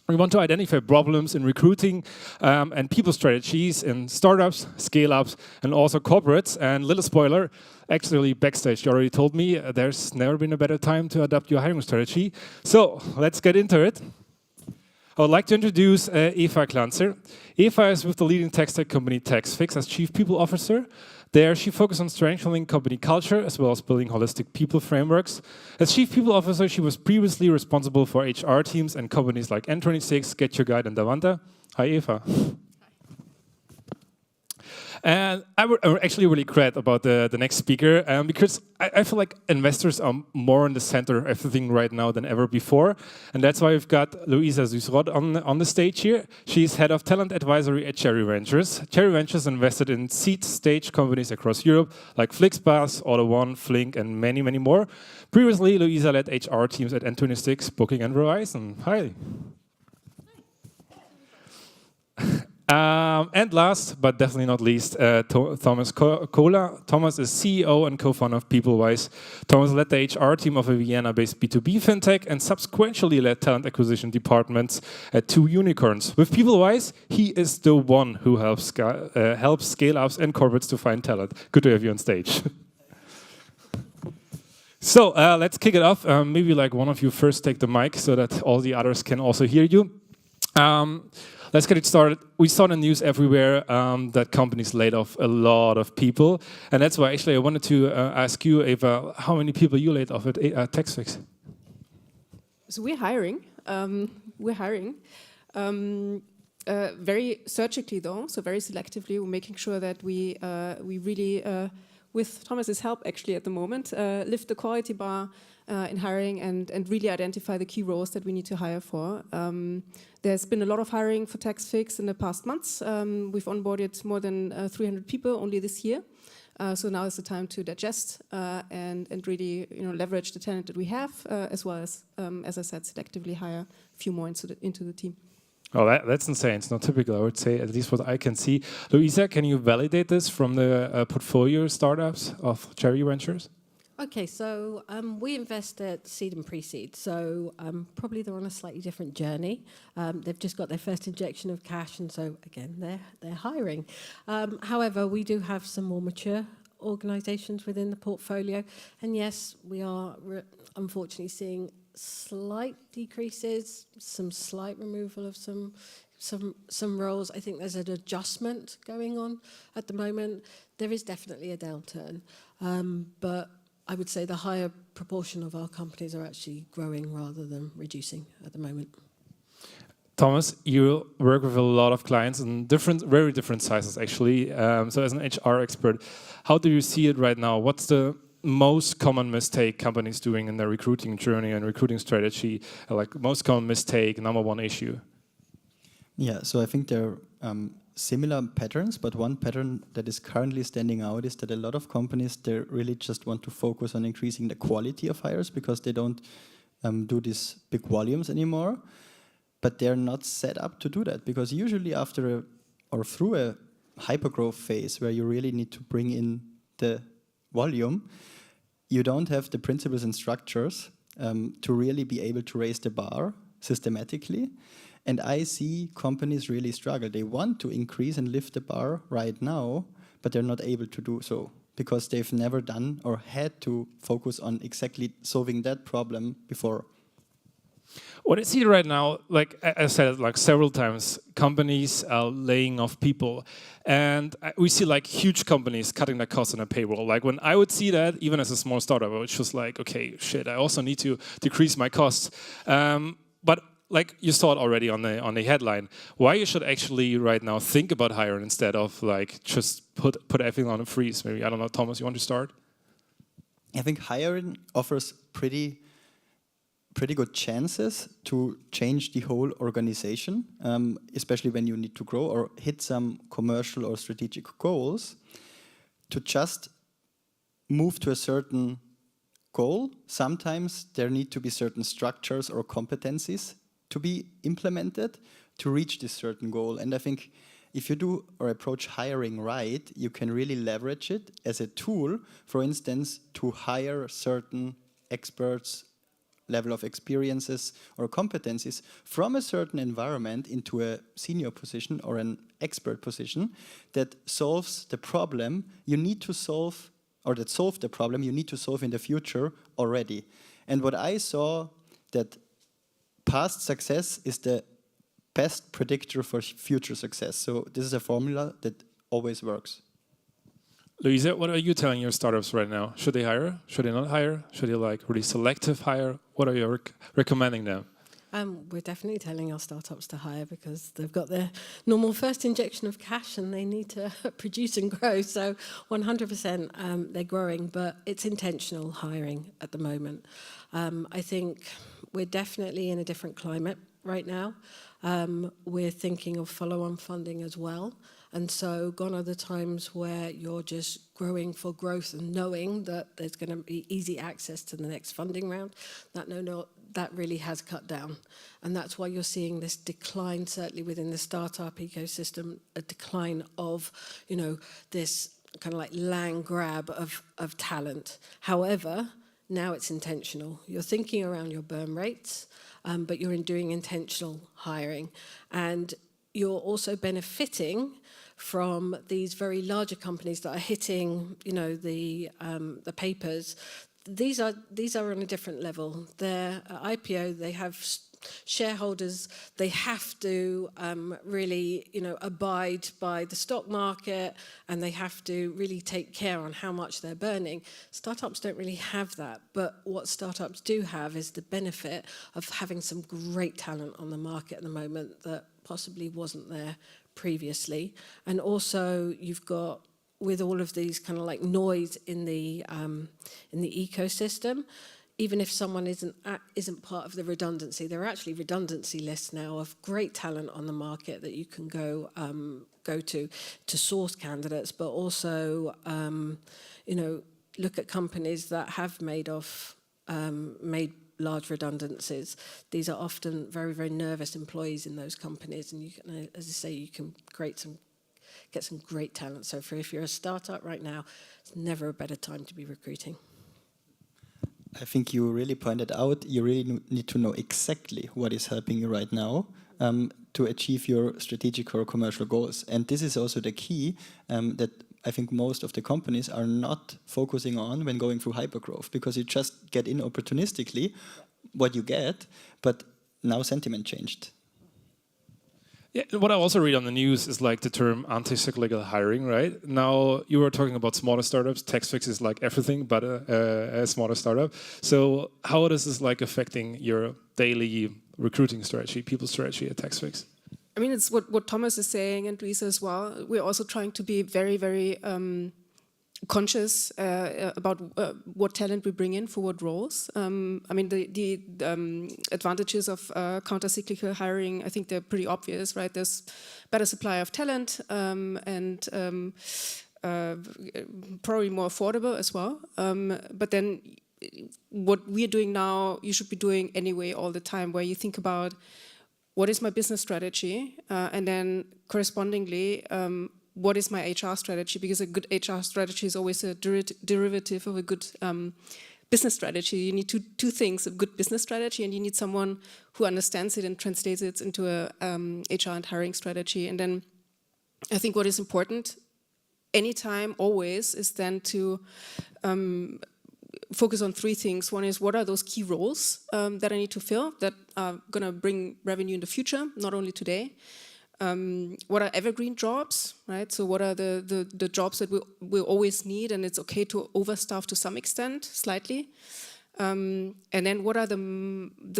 We want to identify problems in recruiting and people strategies in startups, scale-ups, and also corporates. And little spoiler, actually backstage, you already told me there's never been a better time to adapt your hiring strategy. So let's get into it. I would like to introduce Eva Glanzer. Eva is with the leading tech company TaxFix as Chief People Officer. There, she focused on strengthening company culture as well as building holistic people frameworks. As Chief People Officer, she was previously responsible for HR teams and companies like N26, Get Your Guide, and Davanta. Hi, Eva. And I'm actually really glad about the next speaker because I feel like investors are more in the center of everything right now than ever before. And that's why we've got Luisa Susurot on the stage here. She's head of talent advisory at Cherry Ventures. Cherry Ventures invested in seed stage companies across Europe like Flixbus, AutoOne, Flink, and many, many more. Previously, Luisa led HR teams at N26, Booking, and Verizon. Hi. And last, but definitely not least, Thomas Köhler. Thomas is CEO and co-founder of PeopleWise. Thomas led the HR team of a Vienna-based B2B fintech and subsequently led talent acquisition departments at 2 unicorns. With PeopleWise, he is the one who helps scale-ups and corporates to find talent. Good to have you on stage. So let's kick it off. Maybe like one of you first take the mic so that all the others can also hear you. Let's get it started. We saw in the news everywhere that companies laid off a lot of people. And that's why actually I wanted to ask you, Eva, how many people you laid off at TaxFix? So we're hiring. Very surgically though, so very selectively. We're making sure that we really, with Thomas's help actually at the moment, lift the quality bar in hiring and really identify the key roles that we need to hire for. There's been a lot of hiring for TaxFix in the past months. We've onboarded more than 300 people only this year. So now is the time to digest and really leverage the talent that we have, as well as I said, selectively hire a few more into the team. Oh, that's insane. It's not typical, I would say, at least what I can see. Luisa, can you validate this from the portfolio startups of Cherry Ventures? Okay, so we invest at seed and pre-seed, so probably they're on a slightly different journey. They've just got their first injection of cash, and so again, they're hiring. However, we do have some more mature organisations within the portfolio, and yes, we are unfortunately seeing slight decreases, some slight removal of some roles. I think there's an adjustment going on at the moment. There is definitely a downturn, but I would say the higher proportion of our companies are actually growing rather than reducing at the moment. Thomas, you work with a lot of clients in very different sizes, actually. So as an HR expert, how do you see it right now? What's the most common mistake companies doing in their recruiting journey and recruiting strategy? Like most common mistake, number one issue? Yeah, so I think there are similar patterns, but one pattern that is currently standing out is that a lot of companies, they really just want to focus on increasing the quality of hires because they don't do these big volumes anymore. but they're not set up to do that, because usually after through a hypergrowth phase where you really need to bring in the volume, you don't have the principles and structures to really be able to raise the bar systematically. And I see companies really struggle. They want to increase and lift the bar right now, but they're not able to do so because they've never done or had to focus on exactly solving that problem before. What I see right now, like I said, like several times, companies are laying off people, and we see like huge companies cutting their costs on a payroll. Like when I would see that, even as a small startup, I was just like, okay, shit, I also need to decrease my costs. But like you saw it already on the headline, why you should actually right now think about hiring instead of like just put everything on a freeze. Maybe, I don't know, Thomas, you want to start? I think hiring offers pretty good chances to change the whole organization, especially when you need to grow or hit some commercial or strategic goals. To just move to a certain goal, sometimes there need to be certain structures or competencies to be implemented to reach this certain goal. And I think if you do or approach hiring right, you can really leverage it as a tool, for instance, to hire certain experts, level of experiences or competencies from a certain environment into a senior position or an expert position that solves the problem you need to solve, or that solve the problem you need to solve in the future already. And what I saw, that past success is the best predictor for future success. So this is a formula that always works. Luisa, what are you telling your startups right now? Should they hire? Should they not hire? Should they like really selective hire? What are you recommending them? We're definitely telling our startups to hire because they've got their normal first injection of cash and they need to produce and grow. So 100% they're growing, but it's intentional hiring at the moment. I think we're definitely in a different climate right now. We're thinking of follow-on funding as well. And so gone are the times where you're just growing for growth and knowing that there's going to be easy access to the next funding round. That really has cut down. And that's why you're seeing this decline, certainly within the startup ecosystem, a decline of, this kind of like land grab of talent. However, now it's intentional. You're thinking around your burn rates, but you're doing intentional hiring. And you're also benefiting from these very larger companies that are hitting, the papers. These are on a different level. They're IPO. They have shareholders. They have to really, abide by the stock market, and they have to really take care on how much they're burning. Startups don't really have that, but what startups do have is the benefit of having some great talent on the market at the moment that possibly wasn't there previously. And also you've got, with all of these kind of like noise in the ecosystem, even if someone isn't part of the redundancy, there are actually redundancy lists now of great talent on the market that you can go to source candidates, but also look at companies that have made large redundancies. These are often very, very nervous employees in those companies, and you can, as I say, you can get some great talent. So if you're a startup right now, it's never a better time to be recruiting. I think you really pointed out, you really need to know exactly what is helping you right now to achieve your strategic or commercial goals. And this is also the key that I think most of the companies are not focusing on when going through hypergrowth, because you just get in opportunistically what you get, but now sentiment changed. Yeah, what I also read on the news is like the term anti-cyclical hiring, right? Now, you were talking about smaller startups. TaxFix is like everything but a smaller startup. So how is this like affecting your daily recruiting strategy, people strategy at TaxFix? I mean, it's what Thomas is saying, and Luisa as well. We're also trying to be very, very conscious about what talent we bring in for what roles. I mean, the advantages of counter-cyclical hiring, I think they're pretty obvious, right? There's better supply of talent and probably more affordable as well. But then what we're doing now, you should be doing anyway all the time, where you think about what is my business strategy, and then correspondingly, what is my HR strategy? Because a good HR strategy is always a derivative of a good business strategy. You need two things: a good business strategy, and you need someone who understands it and translates it into a HR and hiring strategy. And then I think what is important, anytime, always, is then to focus on three things. One is, what are those key roles that I need to fill that are going to bring revenue in the future, not only today? What are evergreen jobs, right? So what are the jobs that we'll always need, and it's okay to overstaff to some extent, slightly. And then what are the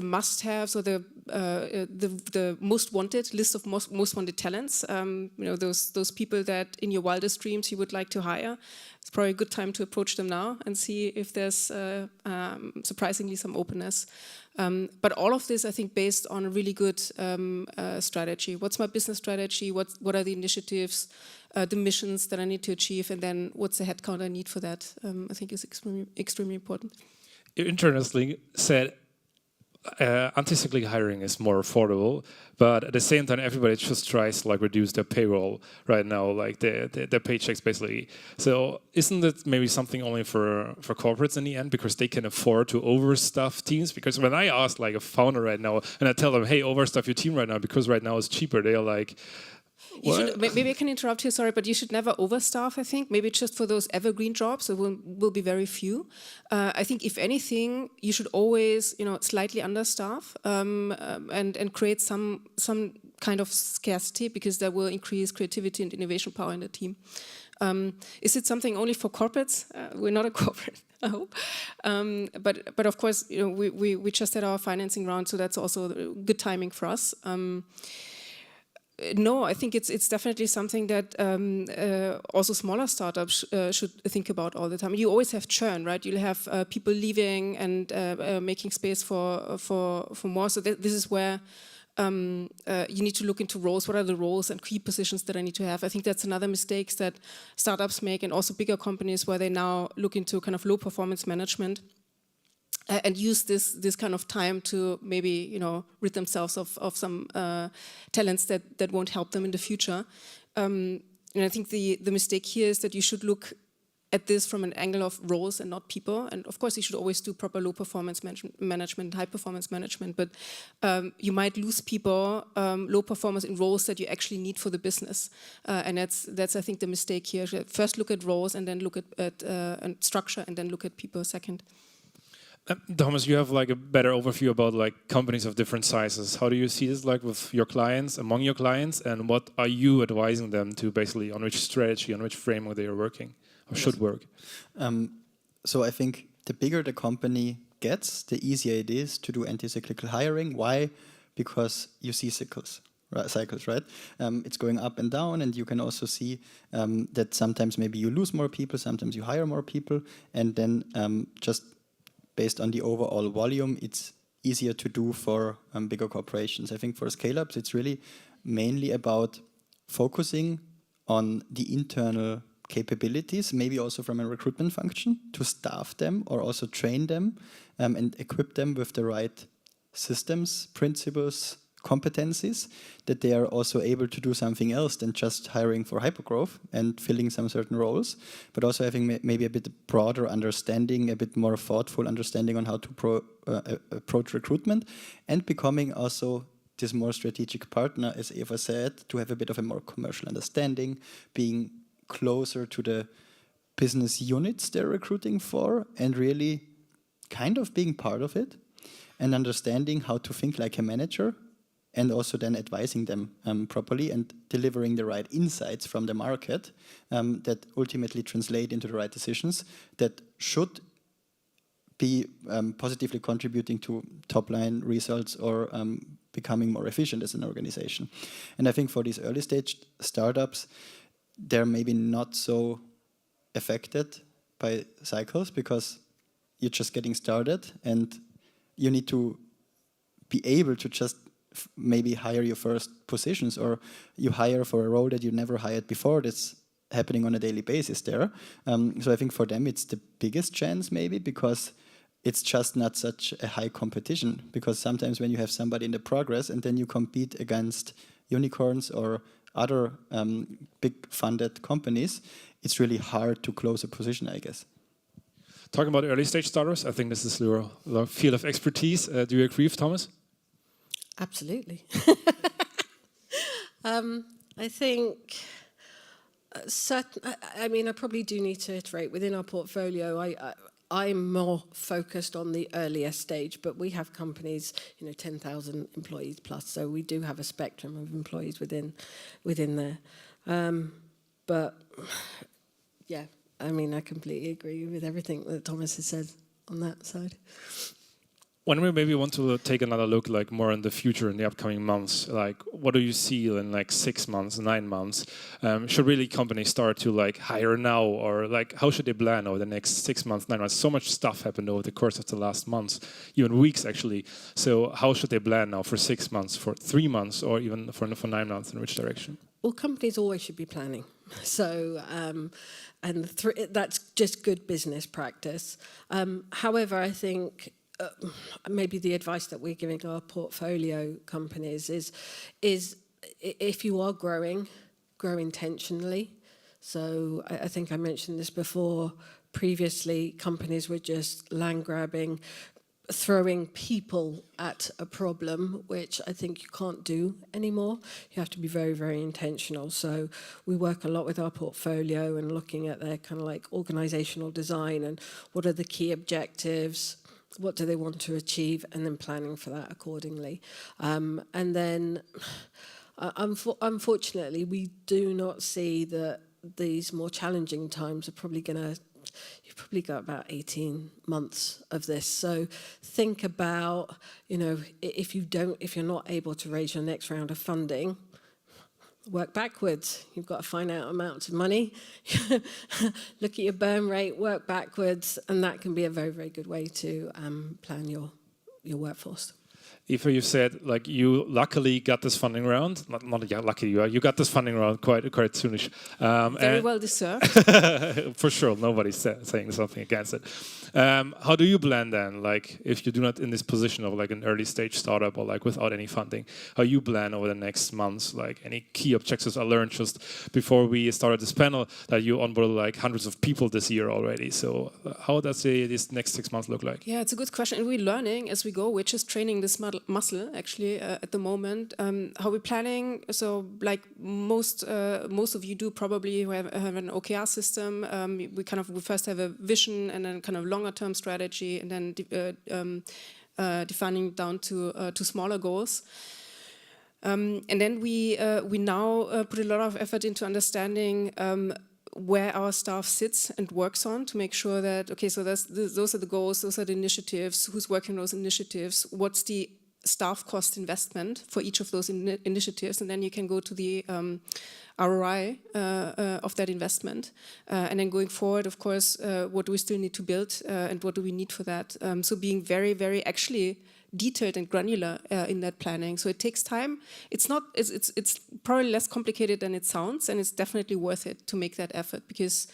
must-haves, or the most wanted list of most wanted talents? Those people that in your wildest dreams you would like to hire. It's probably a good time to approach them now and see if there's surprisingly some openness. But all of this, I think, based on a really good strategy. What's my business strategy? What are the initiatives, the missions that I need to achieve, and then what's the headcount I need for that? I think is extremely important. You interestingly said anti-cyclical hiring is more affordable, but at the same time, everybody just tries to reduce their payroll right now, their paychecks basically. So isn't it maybe something only for corporates in the end, because they can afford to overstaff teams? Because when I ask a founder right now, and I tell them, hey, overstaff your team right now because right now it's cheaper, they are like, maybe I can interrupt here, sorry, but you should never overstaff, I think. Maybe just for those evergreen jobs, there will be very few. I think, if anything, you should always, slightly understaff and create some kind of scarcity, because that will increase creativity and innovation power in the team. Is it something only for corporates? We're not a corporate, I hope. But of course, we just had our financing round, so that's also good timing for us. No, I think it's definitely something that also smaller startups should think about all the time. You always have churn, right? You'll have people leaving and making space for more. So this is where you need to look into roles. What are the roles and key positions that I need to have? I think that's another mistake that startups make, and also bigger companies, where they now look into kind of low performance management. And use this kind of time to maybe rid themselves of some talents that won't help them in the future. And I think the mistake here is that you should look at this from an angle of roles and not people. And of course, you should always do proper low performance management, high performance management. But you might lose people, low performers, in roles that you actually need for the business. And that's I think the mistake here. First look at roles, and then look at structure, and then look at people second. Thomas, you have a better overview about companies of different sizes. How do you see this with your clients, among your clients, and what are you advising them to basically, on which strategy, on which framework they are working or should work? So I think the bigger the company gets, the easier it is to do anti-cyclical hiring. Why? Because you see cycles, right? It's going up and down, and you can also see that sometimes maybe you lose more people, sometimes you hire more people, and then just based on the overall volume, it's easier to do for bigger corporations. I think for scale-ups, it's really mainly about focusing on the internal capabilities, maybe also from a recruitment function, to staff them or also train them and equip them with the right systems, principles, competencies, that they are also able to do something else than just hiring for hypergrowth and filling some certain roles, but also having maybe a bit broader understanding, a bit more thoughtful understanding on how to approach recruitment, and becoming also this more strategic partner, as Eva said, to have a bit of a more commercial understanding, being closer to the business units they're recruiting for, and really kind of being part of it, and understanding how to think like a manager, and also then advising them properly and delivering the right insights from the market that ultimately translate into the right decisions that should be positively contributing to top-line results or becoming more efficient as an organization. And I think for these early-stage startups, they're maybe not so affected by cycles, because you're just getting started and you need to be able to just maybe hire your first positions, or you hire for a role that you never hired before that's happening on a daily basis there. So I think for them it's the biggest chance maybe, because it's just not such a high competition, because sometimes when you have somebody in the progress and then you compete against unicorns or other big funded companies, it's really hard to close a position, I guess. Talking about early stage startups, I think this is your field of expertise. Do you agree with Thomas? Absolutely. I think I mean, I probably do need to iterate. Within our portfolio, I'm more focused on the earlier stage, but we have companies, 10,000 employees plus, so we do have a spectrum of employees within there. But yeah, I mean, I completely agree with everything that Thomas has said on that side. When we maybe want to take another look, like more in the future, in the upcoming months, like what do you see in like 6 months, 9 months? Should really companies start to like hire now, or like how should they plan over the next 6 months, 9 months? So much stuff happened over the course of the last months, even weeks actually. So how should they plan now for 6 months, for 3 months, or even for 9 months? In which direction? Well, companies always should be planning. So, and that's just good business practice. However, I think maybe the advice that we're giving our portfolio companies is if you are growing, grow intentionally. So I think I mentioned this before. Previously, companies were just land grabbing, throwing people at a problem, which I think you can't do anymore. You have to be very, very intentional. So we work a lot with our portfolio and looking at their kind of like organizational design and what are the key objectives, what do they want to achieve, and then planning for that accordingly. And then, unfortunately, we do not see that these more challenging times are probably going to, you've probably got about 18 months of this. So think about, if you're not able to raise your next round of funding, work backwards. You've got a finite amount of money. Look at your burn rate, work backwards, and that can be a very, very good way to plan your workforce. Aoife, you said like you luckily got this funding round. Not lucky you got this funding round quite soonish. Very well deserved. For sure, nobody's saying something against it. How do you plan then? Like if you do not in this position of like an early stage startup or like without any funding, how you plan over the next months? Like any key objectives? I learned just before we started this panel that you onboarded like hundreds of people this year already. So how does this next 6 months look like? Yeah, it's a good question. And we're learning as we go. We're just training this muscle actually at the moment. How we're planning, so like most of you do probably have an OKR system. We first have a vision and then kind of longer term strategy, and then defining down to smaller goals. And then we now put a lot of effort into understanding where our staff sits and works on to make sure that, okay, so those are the goals, those are the initiatives, who's working on those initiatives, what's the staff cost investment for each of those initiatives, and then you can go to the ROI of that investment. And then going forward, of course, what do we still need to build and what do we need for that? So being very, very actually detailed and granular in that planning. So it takes time. It's probably less complicated than it sounds, and it's definitely worth it to make that effort, because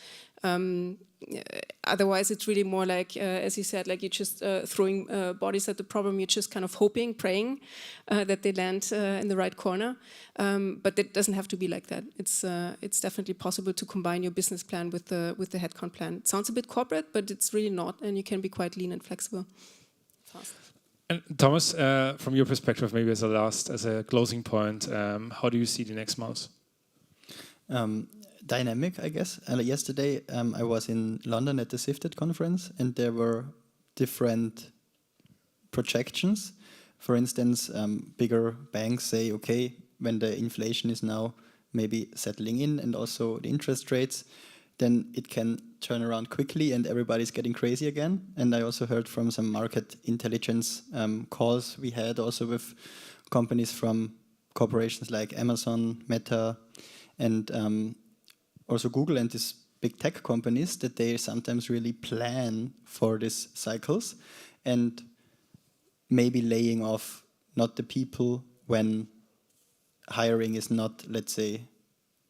otherwise it's really more like, as you said, like you're just throwing bodies at the problem. You're just kind of hoping, praying that they land in the right corner. But it doesn't have to be like that. It's definitely possible to combine your business plan with the headcount plan. It sounds a bit corporate, but it's really not, and you can be quite lean and flexible. Fast. And Thomas, from your perspective, maybe as a closing point, how do you see the next months? Dynamic, I guess. Yesterday, I was in London at the Sifted conference, and there were different projections. For instance, bigger banks say, okay, when the inflation is now maybe settling in and also the interest rates, then it can turn around quickly and everybody's getting crazy again. And I also heard from some market intelligence calls we had also with companies from corporations like Amazon, Meta, and also Google and these big tech companies, that they sometimes really plan for these cycles and maybe laying off not the people when hiring is not, let's say,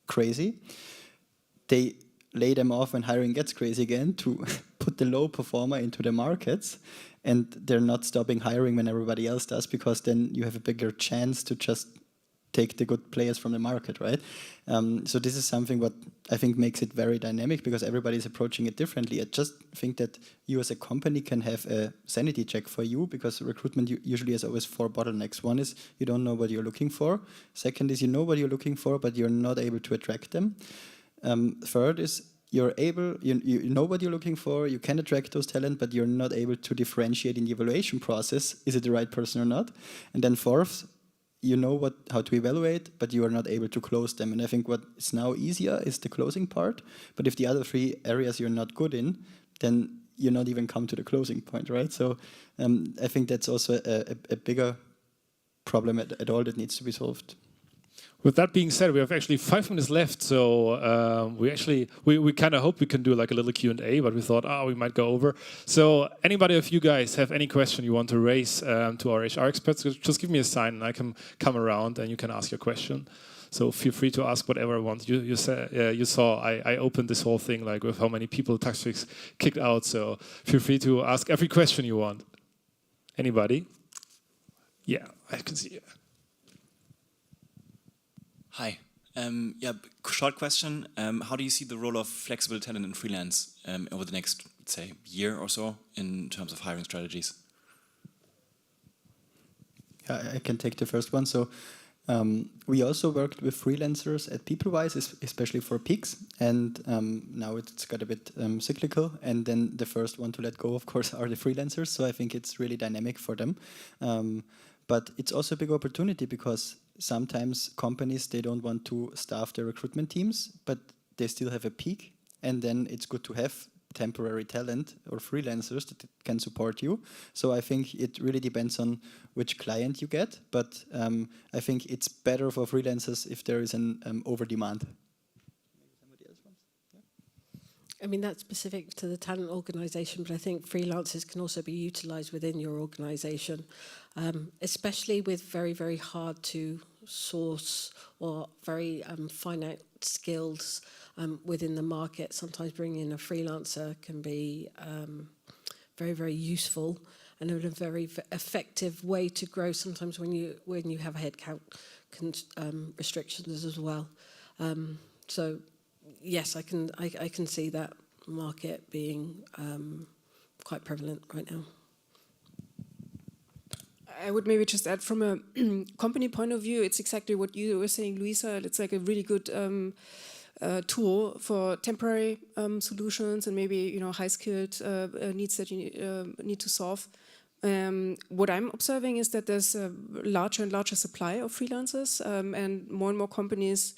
crazy. They lay them off when hiring gets crazy again to put the low performer into the markets, and they're not stopping hiring when everybody else does, because then you have a bigger chance to just take the good players from the market, right? So this is something what I think makes it very dynamic, because everybody's approaching it differently. I just think that you as a company can have a sanity check for you, because recruitment usually has always 4 bottlenecks. One is you don't know what you're looking for. Second is you know what you're looking for, but you're not able to attract them. Third is you know what you're looking for, you can attract those talent, but you're not able to differentiate in the evaluation process, is it the right person or not? And then fourth, you know how to evaluate, but you are not able to close them. And I think what is now easier is the closing part. But if the other 3 areas you're not good in, then you not even come to the closing point, right? So I think that's also a bigger problem at all that needs to be solved. With that being said, we have actually 5 minutes left, so we kind of hope we can do like a little Q&A, but we thought, we might go over. So anybody of you guys have any question you want to raise to our HR experts, just give me a sign and I can come around and you can ask your question. So feel free to ask whatever you want. You saw I opened this whole thing like with how many people TaxFix kicked out, so feel free to ask every question you want. Anybody? Yeah, I can see you. Hi. Short question. How do you see the role of flexible talent and freelance over the next, let's say, year or so in terms of hiring strategies? I can take the first one. So we also worked with freelancers at PeopleWise, especially for peaks. And now it's got a bit cyclical. And then the first one to let go, of course, are the freelancers. So I think it's really dynamic for them. But it's also a big opportunity, because sometimes companies, they don't want to staff their recruitment teams, but they still have a peak. And then it's good to have temporary talent or freelancers that can support you. So I think it really depends on which client you get. But I think it's better for freelancers if there is an over-demand. I mean, that's specific to the talent organization, but I think freelancers can also be utilized within your organization, especially with very, very hard to source or very finite skills within the market. Sometimes bringing in a freelancer can be very, very useful and a very effective way to grow. Sometimes when you have headcount restrictions as well. So yes, I can see that market being quite prevalent right now. I would maybe just add from a company point of view, it's exactly what you were saying, Luisa. It's like a really good tool for temporary solutions and maybe high-skilled needs that you need to solve. What I'm observing is that there's a larger and larger supply of freelancers, and more companies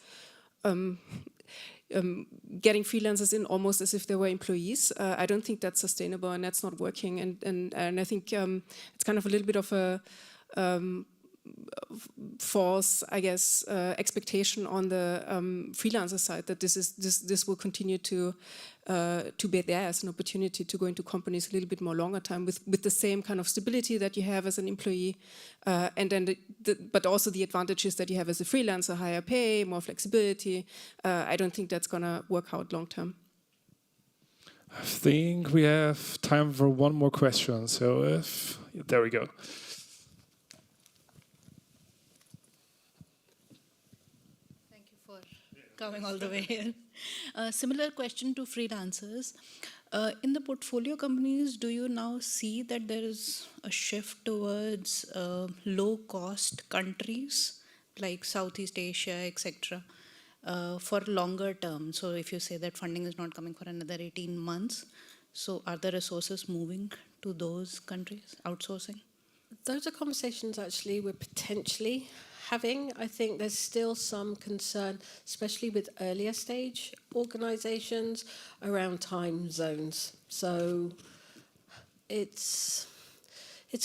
getting freelancers in almost as if they were employees. I don't think that's sustainable, and that's not working. And I think it's kind of a little bit of a false, I guess, expectation on the freelancer side that this will continue to be there as an opportunity to go into companies a little bit more longer time with the same kind of stability that you have as an employee, and then but also the advantages that you have as a freelancer: higher pay, more flexibility. I don't think that's gonna work out long term. I think we have time for one more question. So there we go. Coming all the way here. Similar question to freelancers. In the portfolio companies, do you now see that there is a shift towards low-cost countries like Southeast Asia, etc., for longer term? So if you say that funding is not coming for another 18 months, so are the resources moving to those countries, outsourcing? Those are conversations actually we're potentially having. I think there's still some concern, especially with earlier stage organizations, around time zones. So it's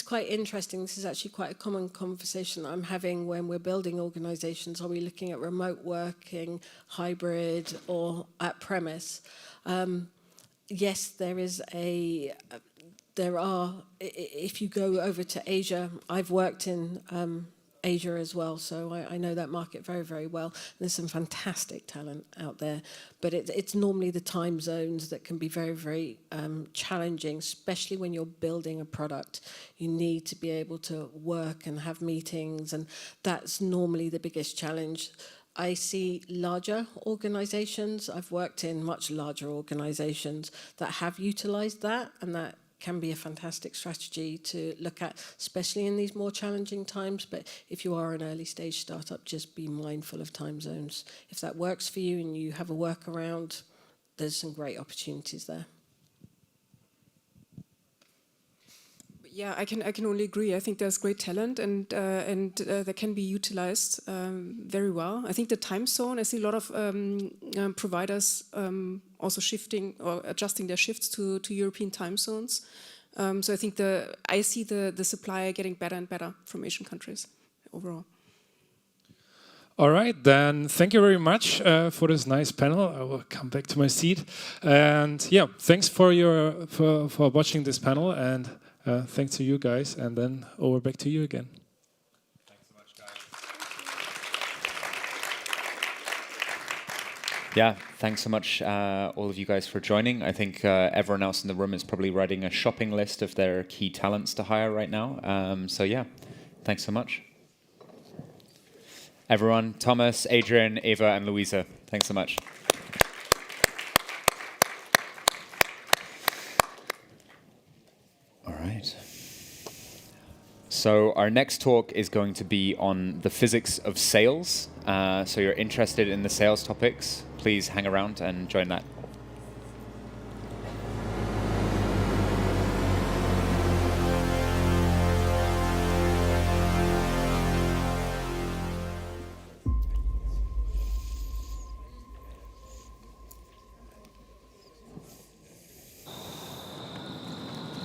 quite interesting. This is actually quite a common conversation that I'm having when we're building organizations. Are we looking at remote working, hybrid, or at premise? Yes, there are, if you go over to Asia, I've worked in Asia as well, so I know that market very, very well. There's some fantastic talent out there, but it's normally the time zones that can be very, very challenging, especially when you're building a product. You need to be able to work and have meetings, and that's normally the biggest challenge. I see larger organizations. I've worked in much larger organizations that have utilized that, and that can be a fantastic strategy to look at, especially in these more challenging times. But if you are an early stage startup, just be mindful of time zones. If that works for you and you have a workaround, there's some great opportunities there. Yeah, I can only agree. I think there's great talent, and that can be utilized very well. I think the time zone, I see a lot of providers also shifting or adjusting their shifts to European time zones. So I think I see the supply getting better and better from Asian countries overall. All right, then thank you very much for this nice panel. I will come back to my seat. And yeah, thanks for watching this panel, and thanks to you guys, and then over back to you again. Thanks so much, guys. Yeah, thanks so much, all of you guys, for joining. I think everyone else in the room is probably writing a shopping list of their key talents to hire right now. So yeah, thanks so much. Everyone, Thomas, Adrian, Eva, and Louisa, thanks so much. All right. So our next talk is going to be on the physics of sales. So you're interested in the sales topics, please hang around and join that.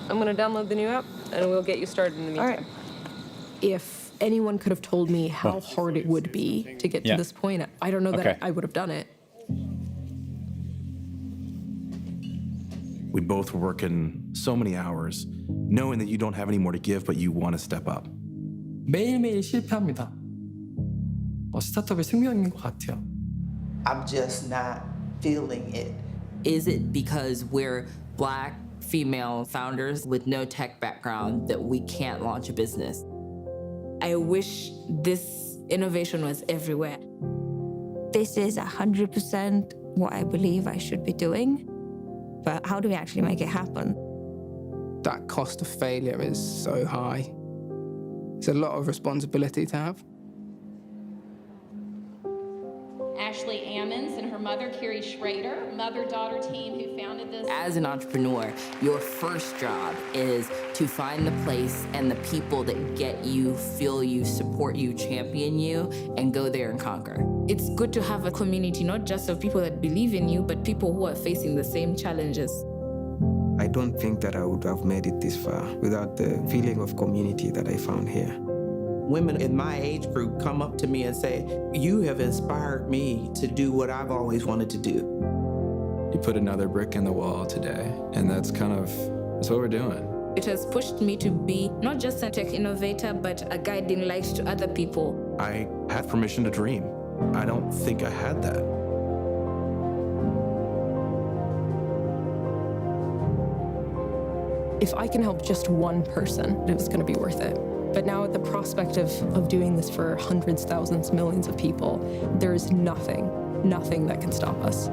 I'm going to download the new app, and we'll get you started in the meantime. All right. If anyone could have told me how hard it would be to get to this point, I don't know that I would have done it. We both were working so many hours, knowing that you don't have any more to give, but you want to step up. 매일매일 실패합니다. 스타트업의 숙명인 것 같아요. I'm just not feeling it. Is it because we're Black female founders with no tech background that we can't launch a business? I wish this innovation was everywhere. This is 100% what I believe I should be doing, but how do we actually make it happen? That cost of failure is so high. It's a lot of responsibility to have. Ashley Ammons and her mother, Carrie Schrader, mother-daughter team who founded this. As an entrepreneur, your first job is to find the place and the people that get you, feel you, support you, champion you, and go there and conquer. It's good to have a community, not just of people that believe in you, but people who are facing the same challenges. I don't think that I would have made it this far without the feeling of community that I found here. Women in my age group come up to me and say, "You have inspired me to do what I've always wanted to do." You put another brick in the wall today, and that's what we're doing. It has pushed me to be not just a tech innovator, but a guiding light to other people. I had permission to dream. I don't think I had that. If I can help just one person, it was going to be worth it. But now at the prospect of doing this for hundreds, thousands, millions of people, there is nothing that can stop us.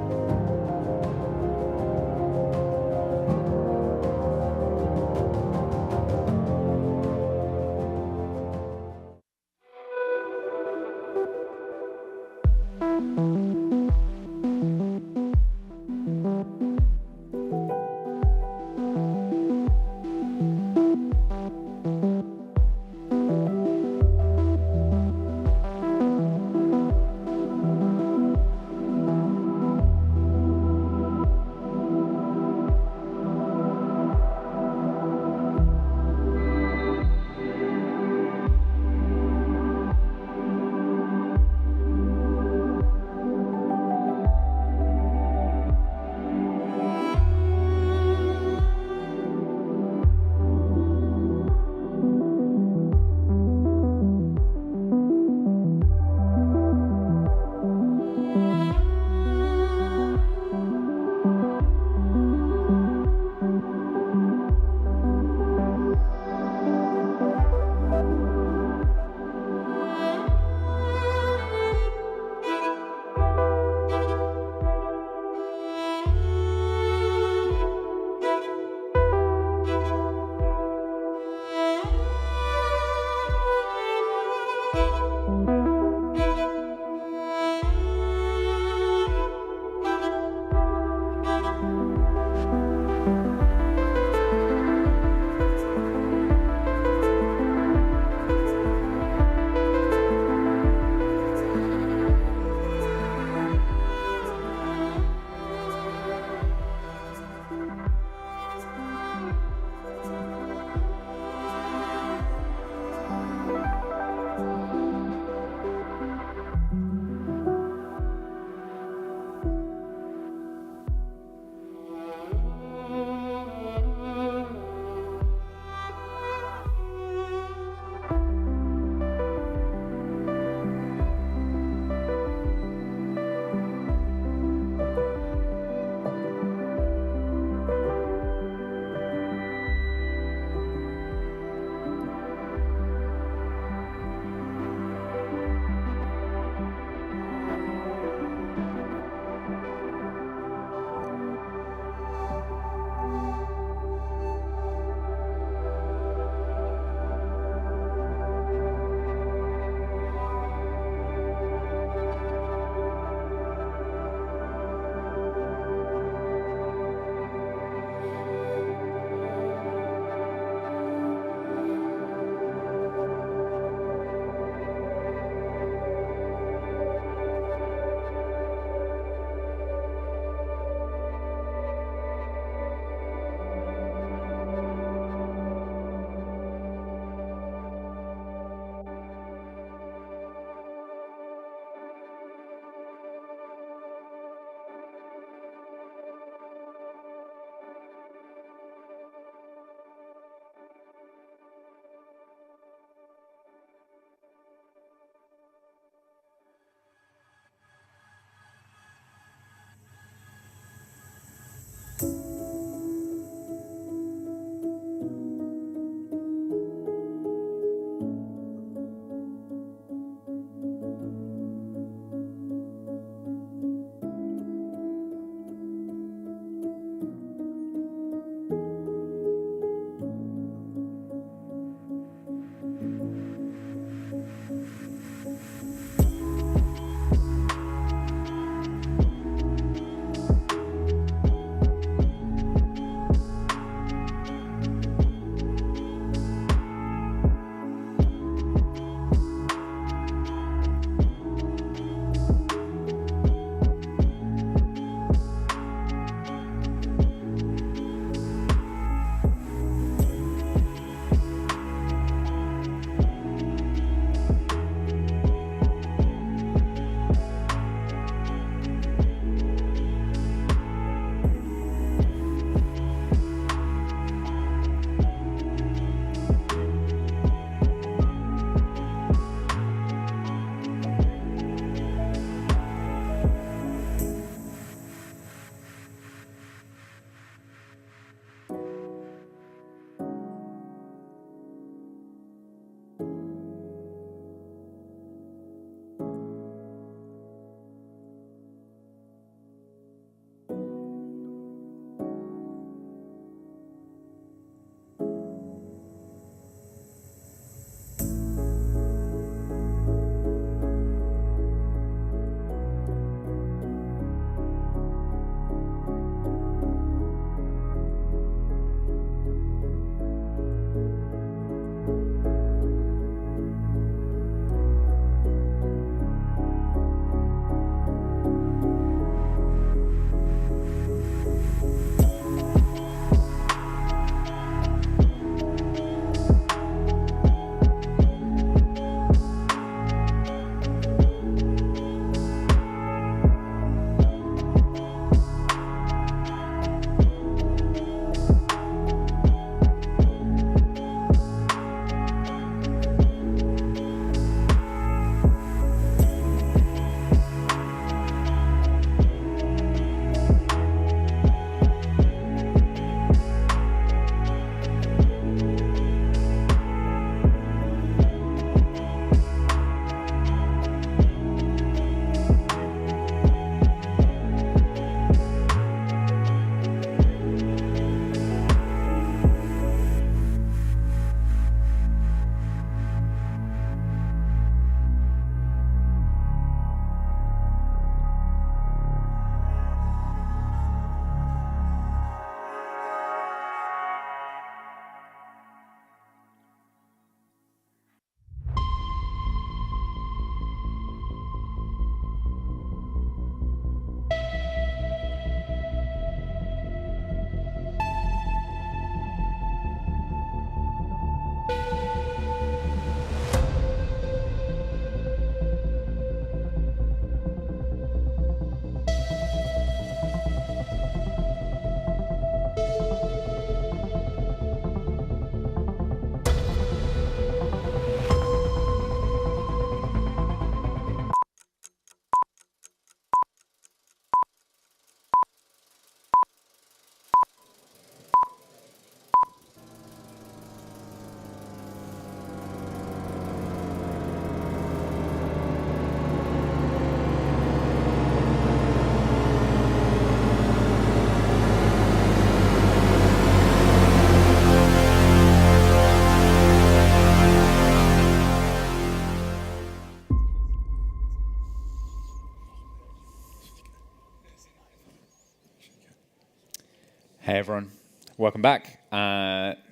Hey everyone, welcome back.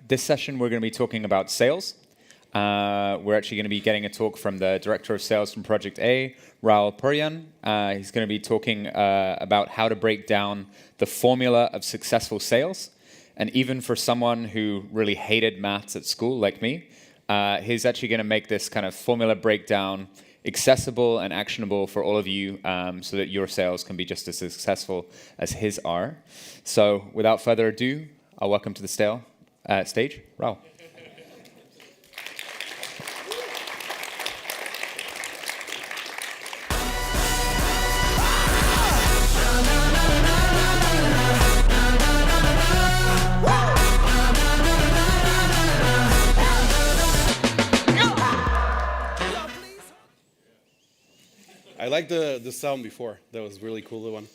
This session we're going to be talking about sales. We're actually going to be getting a talk from the Director of Sales from Project A, Raul Purian. He's going to be talking about how to break down the formula of successful sales. And even for someone who really hated maths at school, like me, he's actually going to make this kind of formula breakdown accessible and actionable for all of you so that your sales can be just as successful as his are. So without further ado, I'll welcome to the stage, Raul. I liked the sound before. That was really cool, the one.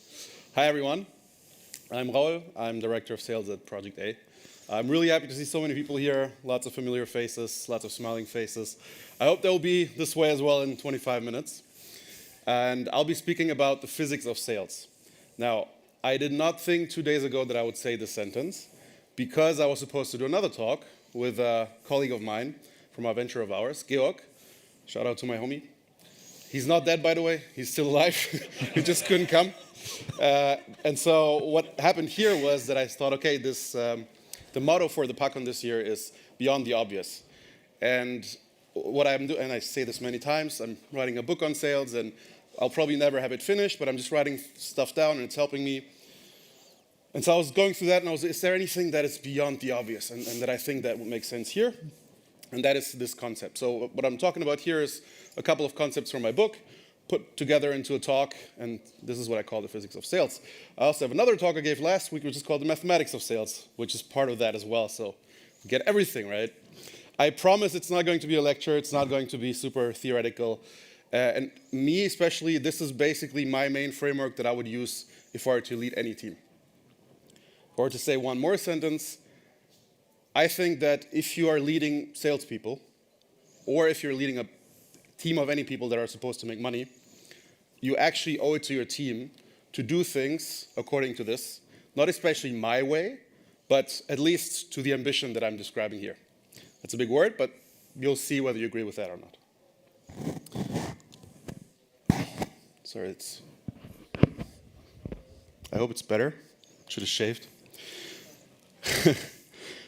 Hi, everyone. I'm Raul. I'm Director of Sales at Project A. I'm really happy to see so many people here, lots of familiar faces, lots of smiling faces. I hope they'll be this way as well in 25 minutes. And I'll be speaking about the physics of sales. Now, I did not think 2 days ago that I would say this sentence because I was supposed to do another talk with a colleague of mine from our venture of ours, Georg. Shout out to my homie. He's not dead, by the way. He's still alive. He just couldn't come. And so what happened here was that I thought, okay, the motto for the PAKCon this year is beyond the obvious. And what I'm doing, and I say this many times, I'm writing a book on sales, and I'll probably never have it finished, but I'm just writing stuff down, and it's helping me. And so I was going through that, and I was, is there anything that is beyond the obvious, and that I think that would make sense here? And that is this concept. So what I'm talking about here is a couple of concepts from my book put together into a talk, and this is what I call the physics of sales. I also have another talk I gave last week, which is called the mathematics of sales, which is part of that as well. So get everything, right? I promise it's not going to be a lecture. It's not going to be super theoretical. And me especially, this is basically my main framework that I would use if I were to lead any team. Or to say one more sentence, I think that if you are leading salespeople, or if you're leading a team of any people that are supposed to make money, you actually owe it to your team to do things according to this, not especially my way, but at least to the ambition that I'm describing here. That's a big word, but you'll see whether you agree with that or not. Sorry, I hope it's better. Should have shaved.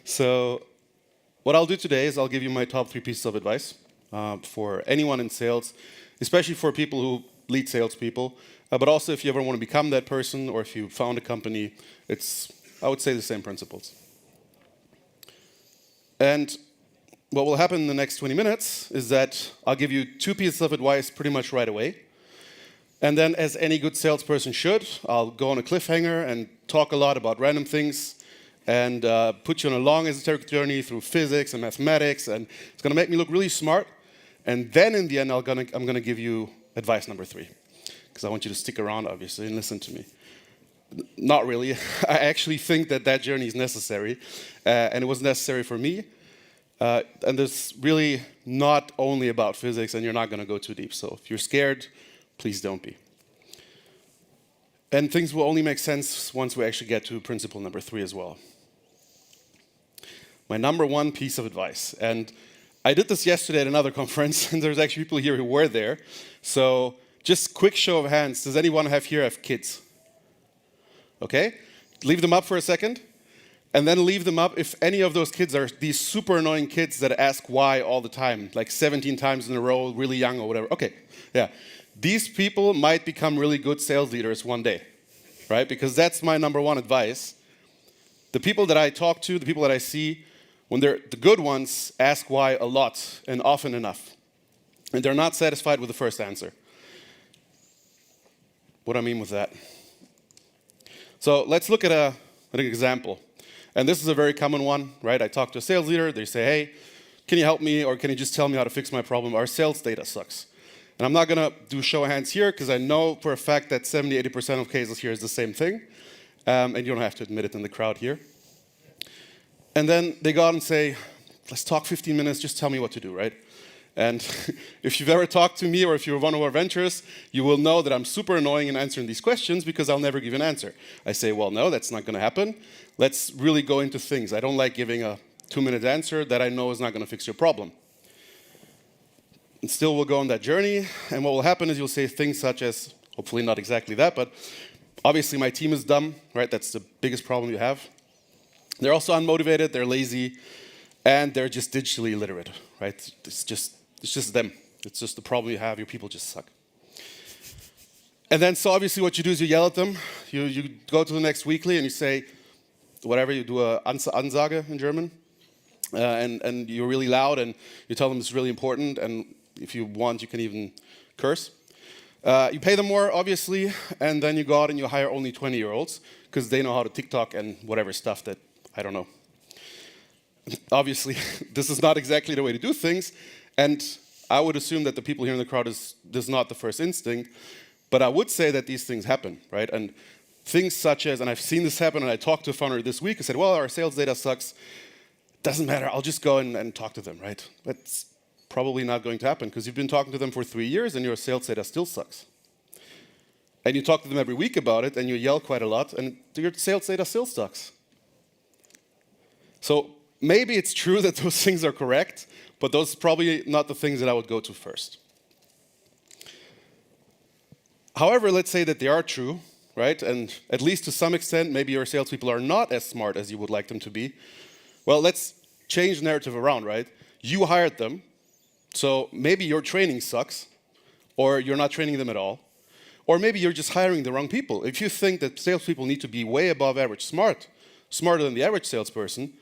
So what I'll do today is I'll give you my top 3 pieces of advice for anyone in sales, especially for people who lead salespeople, but also if you ever want to become that person or if you found a company, I would say the same principles. And what will happen in the next 20 minutes is that I'll give you 2 pieces of advice pretty much right away. And then, as any good salesperson should, I'll go on a cliffhanger and talk a lot about random things and put you on a long esoteric journey through physics and mathematics, and it's going to make me look really smart. And then in the end, I'm going to give you advice number 3, because I want you to stick around, obviously, and listen to me. Not really. I actually think that journey is necessary, and it was necessary for me. And it's really not only about physics, and you're not going to go too deep. So if you're scared, please don't be. And things will only make sense once we actually get to principle number 3 as well. My number 1 piece of advice, and I did this yesterday at another conference, and there's actually people here who were there. So just quick show of hands, does anyone have kids? Okay, leave them up for a second, and then leave them up if any of those kids are these super annoying kids that ask why all the time, like 17 times in a row, really young or whatever. Okay, yeah. These people might become really good sales leaders one day, right? Because that's my number 1 advice. The people that I talk to, the people that I see, when they're the good ones, ask why a lot and often enough. And they're not satisfied with the first answer. What do I mean with that? So let's look at an example. And this is a very common one, right? I talk to a sales leader. They say, hey, can you help me, or can you just tell me how to fix my problem? Our sales data sucks. And I'm not going to do show of hands here, because I know for a fact that 70-80% of cases here is the same thing. And you don't have to admit it in the crowd here. And then they go out and say, let's talk 15 minutes, just tell me what to do, right? And if you've ever talked to me or if you're one of our ventures, you will know that I'm super annoying in answering these questions because I'll never give an answer. I say, well, no, that's not going to happen. Let's really go into things. I don't like giving a 2-minute answer that I know is not going to fix your problem. And still we'll go on that journey, and what will happen is you'll say things such as, hopefully not exactly that, but obviously my team is dumb, right? That's the biggest problem you have. They're also unmotivated, they're lazy, and they're just digitally illiterate, right? It's just them. It's just the problem you have, your people just suck. And then, so obviously what you do is you yell at them, you go to the next weekly and you say, whatever, you do a Ansage in German, and you're really loud and you tell them it's really important, and if you want, you can even curse. You pay them more, obviously, and then you go out and you hire only 20-year-olds, because they know how to TikTok and whatever stuff that, I don't know. Obviously, this is not exactly the way to do things, and I would assume that the people here in the crowd this is not the first instinct, but I would say that these things happen, right? And things such as, and I've seen this happen, and I talked to a founder this week, I said, well, our sales data sucks. Doesn't matter, I'll just go and talk to them, right? That's probably not going to happen, because you've been talking to them for 3 years, and your sales data still sucks. And you talk to them every week about it, and you yell quite a lot, and your sales data still sucks. So maybe it's true that those things are correct, but those are probably not the things that I would go to first. However, let's say that they are true, right? And at least to some extent, maybe your salespeople are not as smart as you would like them to be. Well, let's change the narrative around, right? You hired them, so maybe your training sucks, or you're not training them at all, or maybe you're just hiring the wrong people. If you think that salespeople need to be way above average smart, smarter than the average salesperson,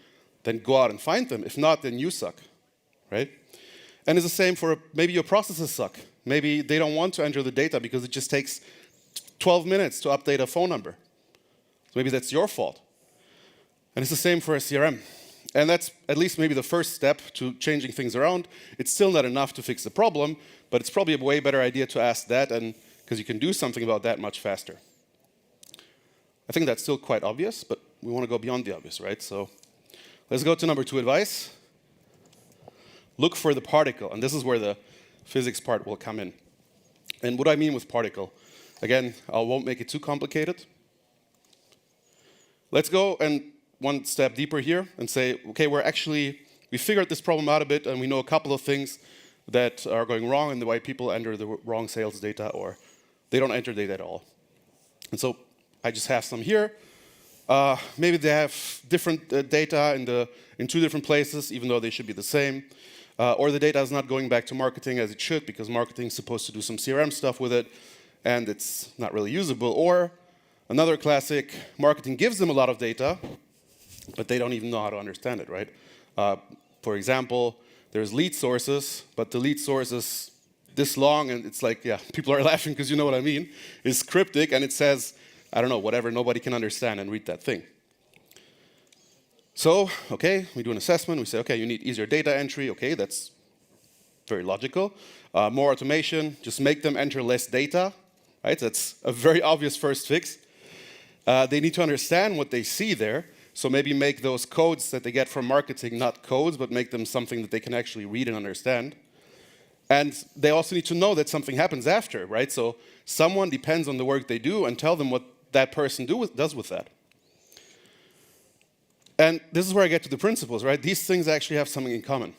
then go out and find them. If not, then you suck, right? And it's the same for maybe your processes suck. Maybe they don't want to enter the data because it just takes 12 minutes to update a phone number. So maybe that's your fault. And it's the same for a CRM. And that's at least maybe the first step to changing things around. It's still not enough to fix the problem, but it's probably a way better idea to ask that, and because you can do something about that much faster. I think that's still quite obvious, but we want to go beyond the obvious, right? So let's go to number 2 advice. Look for the particle, and this is where the physics part will come in. And what I mean with particle, again, I won't make it too complicated. Let's go and one step deeper here and say, okay, we figured this problem out a bit, and we know a couple of things that are going wrong in the way people enter the wrong sales data, or they don't enter data at all. And so I just have some here. Maybe they have different data in 2 different places, even though they should be the same. Or the data is not going back to marketing as it should, because marketing is supposed to do some CRM stuff with it, and it's not really usable. Or another classic, marketing gives them a lot of data, but they don't even know how to understand it, right? For example, there's lead sources, but the lead source is this long, and it's like, yeah, people are laughing because you know what I mean. It's cryptic, and it says, I don't know, whatever nobody can understand and read that thing. So, okay, we do an assessment. We say, okay, you need easier data entry. Okay, that's very logical. More automation, just make them enter less data, right? That's a very obvious first fix. They need to understand what they see there. So maybe make those codes that they get from marketing not codes, but make them something that they can actually read and understand. And they also need to know that something happens after, right? So someone depends on the work they do, and tell them what that person does with that. And this is where I get to the principles, right? These things actually have something in common.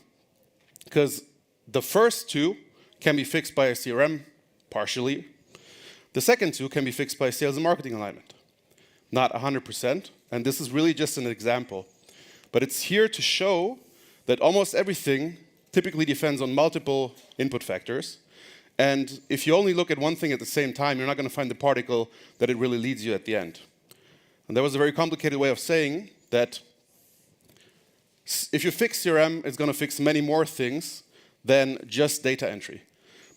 Because the first 2 can be fixed by a CRM, partially. The second 2 can be fixed by sales and marketing alignment. Not 100%, and this is really just an example. But it's here to show that almost everything typically depends on multiple input factors. And if you only look at one thing at the same time, you're not going to find the particle that it really leads you at the end. And that was a very complicated way of saying that if you fix CRM, it's going to fix many more things than just data entry.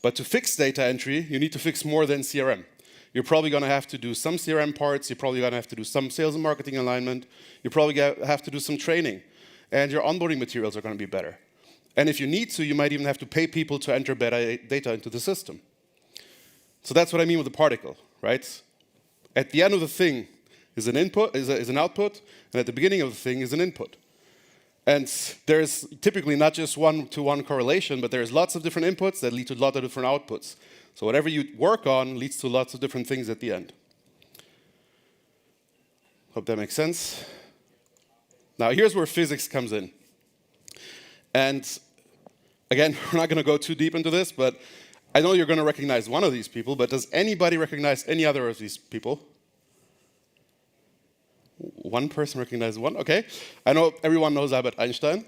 But to fix data entry, you need to fix more than CRM. You're probably going to have to do some CRM parts. You're probably going to have to do some sales and marketing alignment. You probably have to do some training. And your onboarding materials are going to be better. And if you need to, you might even have to pay people to enter better data into the system. So that's what I mean with the particle, right? At the end of the thing is an input, is an output, and at the beginning of the thing is an input. And there's typically not just one-to-one correlation, but there's lots of different inputs that lead to a lot of different outputs. So whatever you work on leads to lots of different things at the end. Hope that makes sense. Now here's where physics comes in. And again, we're not going to go too deep into this, but I know you're going to recognize one of these people, but does anybody recognize any other of these people? One person recognizes one, okay. I know everyone knows Albert Einstein,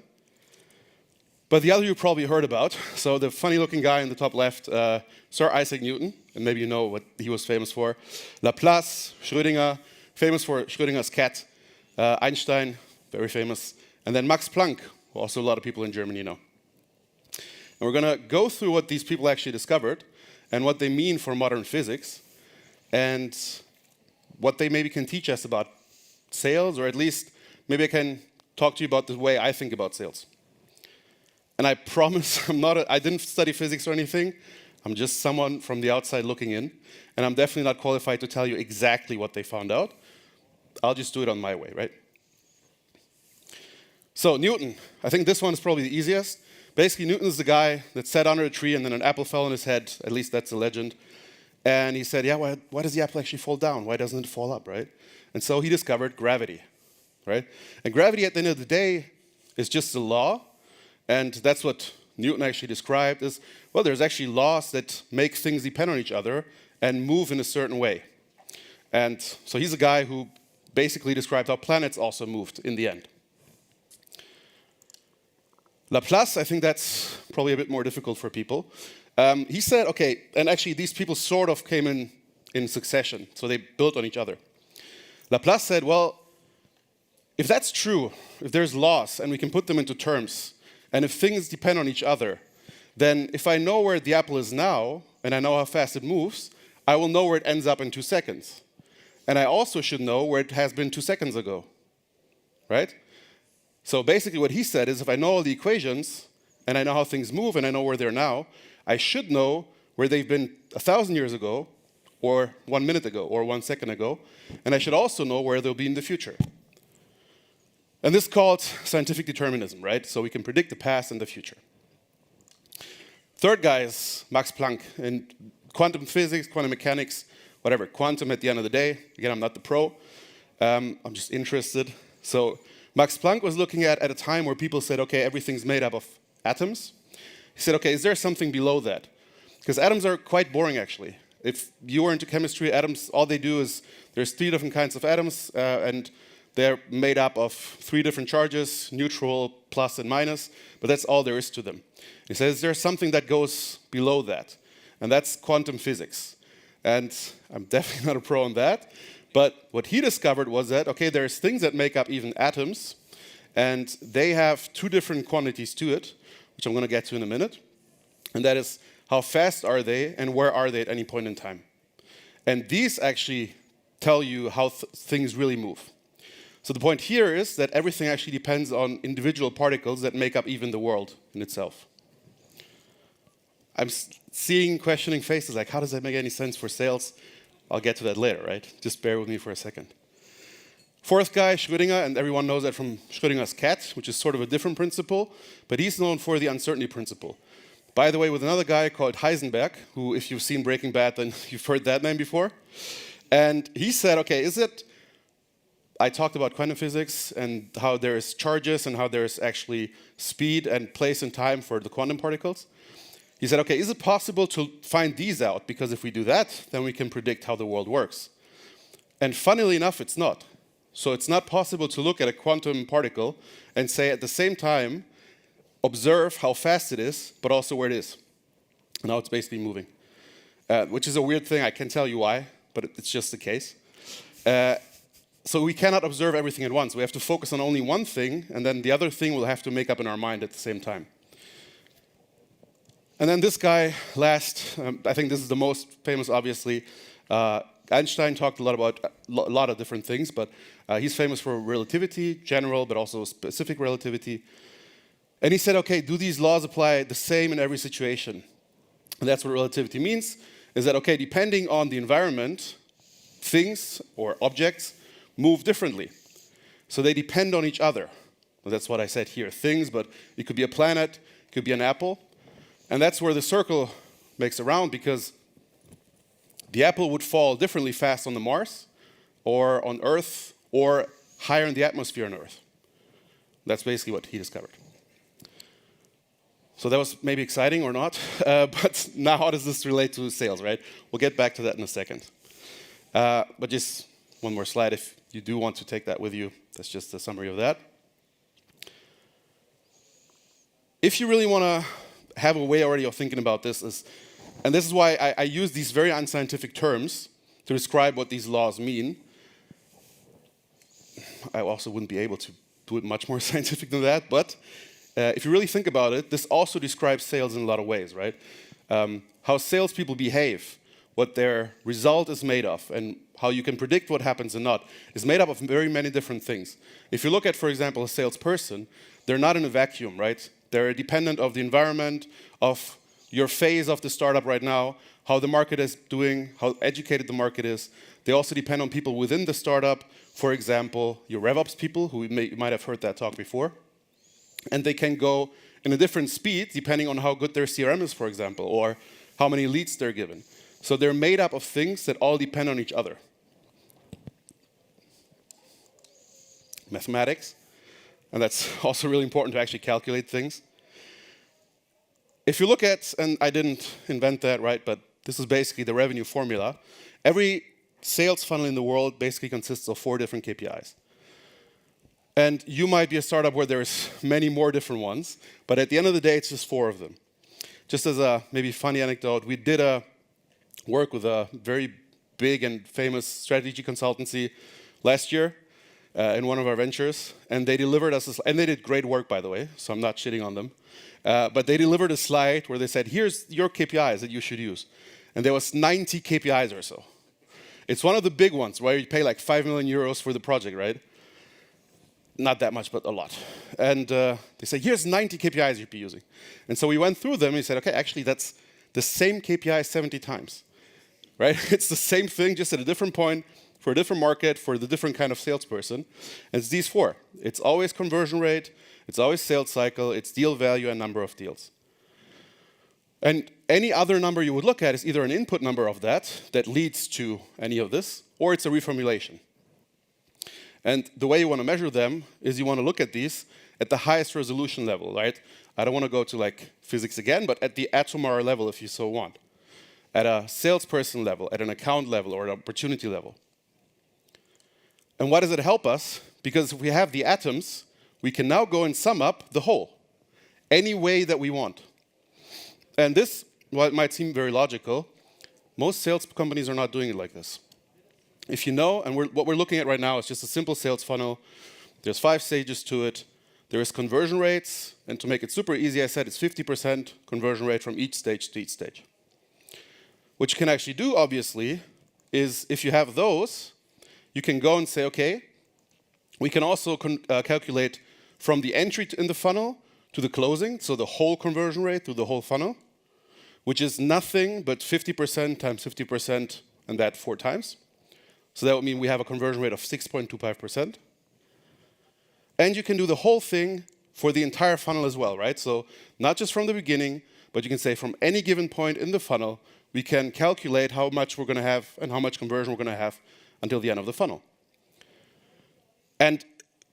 but the other you probably heard about. So the funny-looking guy in the top left, Sir Isaac Newton, and maybe you know what he was famous for. Laplace, Schrödinger, famous for Schrödinger's cat. Einstein, very famous. And then Max Planck, who also a lot of people in Germany know. And we're going to go through what these people actually discovered and what they mean for modern physics and what they maybe can teach us about sales, or at least maybe I can talk to you about the way I think about sales. And I promise I didn't study physics or anything. I'm just someone from the outside looking in, and I'm definitely not qualified to tell you exactly what they found out. I'll just do it on my way, right? So Newton, I think this one is probably the easiest. Basically, Newton's the guy that sat under a tree and then an apple fell on his head. At least that's the legend. And he said, yeah, why does the apple actually fall down? Why doesn't it fall up, right? And so he discovered gravity, right? And gravity, at the end of the day, is just a law. And that's what Newton actually described as, well, there's actually laws that make things depend on each other and move in a certain way. And so he's a guy who basically described how planets also moved in the end. Laplace, I think that's probably a bit more difficult for people. He said, okay, and actually these people sort of came in succession, so they built on each other. Laplace said, well, if that's true, if there's laws and we can put them into terms, and if things depend on each other, then if I know where the apple is now, and I know how fast it moves, I will know where it ends up in 2 seconds. And I also should know where it has been 2 seconds ago, right? So basically what he said is if I know all the equations, and I know how things move, and I know where they're now, I should know where they've been 1,000 years ago, or 1 minute ago, or 1 second ago, and I should also know where they'll be in the future. And this is called scientific determinism, right? So we can predict the past and the future. Third guy is Max Planck. In quantum physics, quantum mechanics, whatever, quantum at the end of the day. Again, I'm not the pro. I'm just interested. So Max Planck was looking at a time where people said, okay, everything's made up of atoms. He said, okay, is there something below that? Because atoms are quite boring, actually. If you were into chemistry, atoms, all they do is, there's 3 different kinds of atoms, and they're made up of 3 different charges, neutral, plus, and minus, but that's all there is to them. He says, is there something that goes below that? And that's quantum physics. And I'm definitely not a pro on that. But what he discovered was that, okay, there's things that make up even atoms, and they have 2 different quantities to it, which I'm going to get to in a minute. And that is, how fast are they, and where are they at any point in time? And these actually tell you how things really move. So the point here is that everything actually depends on individual particles that make up even the world in itself. I'm seeing questioning faces like, how does that make any sense for sales? I'll get to that later, right? Just bear with me for a second. Fourth guy, Schrödinger, and everyone knows that from Schrödinger's cat, which is sort of a different principle, but he's known for the uncertainty principle. By the way, with another guy called Heisenberg, who, if you've seen Breaking Bad, then you've heard that name before. And he said, okay, I talked about quantum physics and how there is charges and how there is actually speed and place and time for the quantum particles. He said, okay, is it possible to find these out? Because if we do that, then we can predict how the world works. And funnily enough, it's not. So it's not possible to look at a quantum particle and say at the same time, observe how fast it is, but also where it is. And how it's basically moving. Which is a weird thing, I can't tell you why, but it's just the case. So we cannot observe everything at once. We have to focus on only one thing, and then the other thing we'll have to make up in our mind at the same time. And then this guy, last, I think this is the most famous, obviously. Einstein talked a lot about a lot of different things, but he's famous for relativity, general, but also specific relativity. And he said, okay, do these laws apply the same in every situation? And that's what relativity means, is that, okay, depending on the environment, things or objects move differently. So they depend on each other. And that's what I said here, things, but it could be a planet, it could be an apple. And that's where the circle makes a round, because the apple would fall differently fast on the Mars, or on Earth, or higher in the atmosphere on Earth. That's basically what he discovered. So that was maybe exciting or not, but now how does this relate to sales, right? We'll get back to that in a second. But just one more slide, if you do want to take that with you, that's just a summary of that. If you really want to have a way already of thinking about this, and this is why I use these very unscientific terms to describe what these laws mean. I also wouldn't be able to do it much more scientific than that, but if you really think about it, this also describes sales in a lot of ways, right? How salespeople behave, what their result is made of, and how you can predict what happens and not, is made up of very many different things. If you look at, for example, a salesperson, they're not in a vacuum, right? They're dependent of the environment, of your phase of the startup right now, how the market is doing, how educated the market is. They also depend on people within the startup, for example, your RevOps people, who you might have heard that talk before. And they can go in a different speed depending on how good their CRM is, for example, or how many leads they're given. So they're made up of things that all depend on each other. Mathematics. And that's also really important to actually calculate things. If you look at, and I didn't invent that, right, but this is basically the revenue formula. Every sales funnel in the world basically consists of 4 different KPIs. And you might be a startup where there's many more different ones, but at the end of the day, it's just 4 of them. Just as a maybe funny anecdote, we did a work with a very big and famous strategy consultancy last year. In one of our ventures, and they delivered us, and they did great work, by the way, so I'm not shitting on them, but they delivered a slide where they said, here's your KPIs that you should use. And there was 90 KPIs or so. It's one of the big ones, where you pay like 5 million euros for the project, right? Not that much, but a lot. And they said, here's 90 KPIs you'd be using. And so we went through them, and we said, okay, actually, that's the same KPI 70 times, right? It's the same thing, just at a different point, for a different market, for the different kind of salesperson. And it's these 4. It's always conversion rate, it's always sales cycle, it's deal value and number of deals. And any other number you would look at is either an input number of that leads to any of this, or it's a reformulation. And the way you want to measure them is you want to look at these at the highest resolution level, right? I don't want to go to like physics again, but at the atomar level if you so want. At a salesperson level, at an account level, or an opportunity level. And why does it help us? Because if we have the atoms, we can now go and sum up the whole, any way that we want. And this, while it might seem very logical, most sales companies are not doing it like this. If you know, and what we're looking at right now is just a simple sales funnel. There's 5 stages to it. There is conversion rates, and to make it super easy, I said it's 50% conversion rate from each stage to each stage. What you can actually do, obviously, is if you have those, you can go and say, okay, we can also calculate from the entry in the funnel to the closing, so the whole conversion rate through the whole funnel, which is nothing but 50% times 50%, and that 4 times. So that would mean we have a conversion rate of 6.25%. And you can do the whole thing for the entire funnel as well, right? So not just from the beginning, but you can say from any given point in the funnel, we can calculate how much we're going to have and how much conversion we're going to have until the end of the funnel. And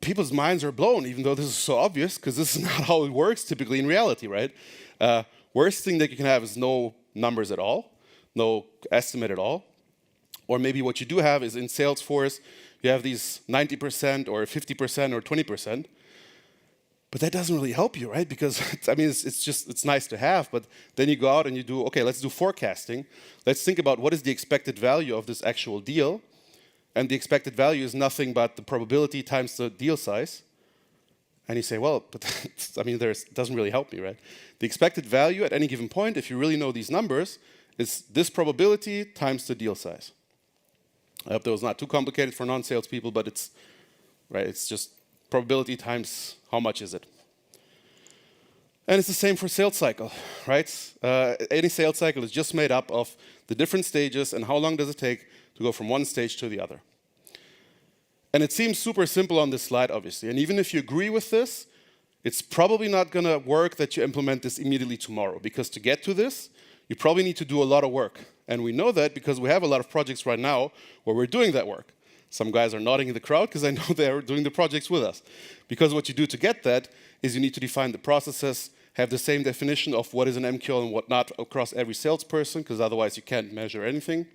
people's minds are blown, even though this is so obvious, because this is not how it works typically in reality, right? Worst thing that you can have is no numbers at all, no estimate at all. Or maybe what you do have is in Salesforce, you have these 90% or 50% or 20%. But that doesn't really help you, right? Because, I mean, it's nice to have, but then you go out and you do, okay, let's do forecasting. Let's think about what is the expected value of this actual deal. And the expected value is nothing but the probability times the deal size. And you say, well, but I mean, it doesn't really help me, right? The expected value at any given point, if you really know these numbers, is this probability times the deal size. I hope that was not too complicated for non-sales people, but it's just probability times how much is it. And it's the same for sales cycle, right? Any sales cycle is just made up of the different stages and how long does it take to go from one stage to the other. And it seems super simple on this slide, obviously. And even if you agree with this, it's probably not going to work that you implement this immediately tomorrow, because to get to this, you probably need to do a lot of work. And we know that because we have a lot of projects right now where we're doing that work. Some guys are nodding in the crowd because I know they're doing the projects with us. Because what you do to get that is you need to define the processes, have the same definition of what is an MQL and what not across every salesperson, because otherwise you can't measure anything.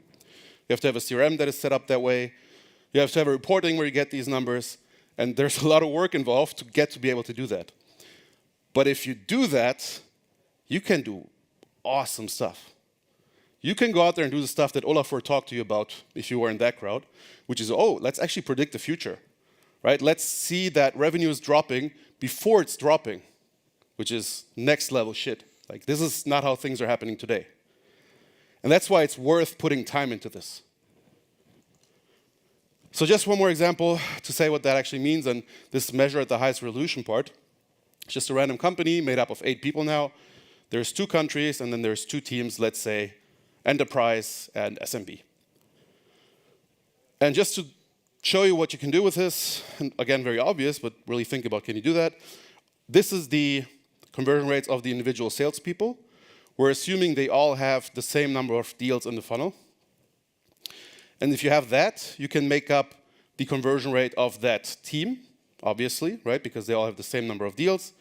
You have to have a CRM that is set up that way. You have to have a reporting where you get these numbers. And there's a lot of work involved to get to be able to do that. But if you do that, you can do awesome stuff. You can go out there and do the stuff that Olafur talked to you about if you were in that crowd, which is, oh, let's actually predict the future, right? Let's see that revenue is dropping before it's dropping, which is next level shit. Like, this is not how things are happening today. And that's why it's worth putting time into this. So just one more example to say what that actually means, and this measure at the highest resolution part. It's just a random company made up of 8 people now. There's 2 countries, and then there's 2 teams, let's say enterprise and SMB. And just to show you what you can do with this, and again, very obvious, but really think about, can you do that? This is the conversion rates of the individual salespeople. We're assuming they all have the same number of deals in the funnel. And if you have that, you can make up the conversion rate of that team, obviously, right? Because they all have the same number of deals.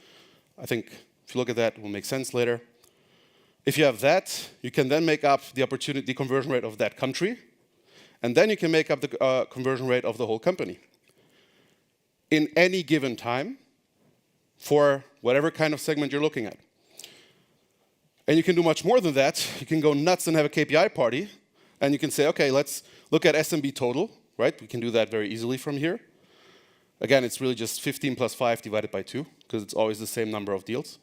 I think if you look at that, it will make sense later. If you have that, you can then make up the conversion rate of that country. And then you can make up the conversion rate of the whole company. In any given time, for whatever kind of segment you're looking at. And you can do much more than that. You can go nuts and have a KPI party. And you can say, okay, let's look at SMB total, right? We can do that very easily from here. Again, it's really just 15 plus 5 divided by 2, because it's always the same number of deals.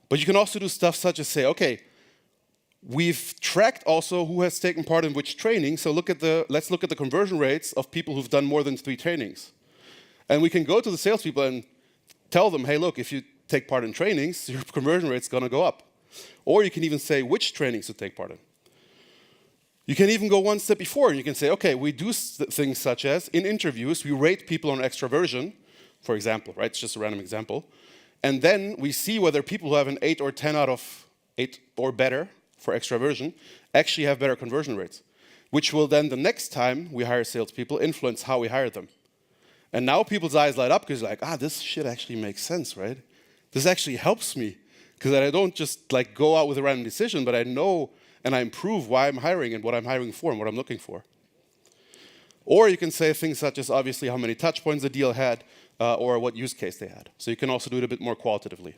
But you can also do stuff such as say, okay, we've tracked also who has taken part in which training, so let's look at the conversion rates of people who've done more than 3 trainings. And we can go to the salespeople and tell them, hey, look, if you take part in trainings, your conversion rate's going to go up. Or you can even say which trainings to take part in. You can even go one step before, and you can say, okay, we do things such as, in interviews, we rate people on extraversion, for example, right? It's just a random example. And then we see whether people who have an 8 or 10 out of 8 or better for extraversion actually have better conversion rates, which will then, the next time we hire salespeople, influence how we hire them. And now people's eyes light up because like, this shit actually makes sense, right? This actually helps me, because I don't just like go out with a random decision, but I know and I improve why I'm hiring and what I'm hiring for and what I'm looking for. Or you can say things such as obviously how many touch points the deal had or what use case they had. So you can also do it a bit more qualitatively.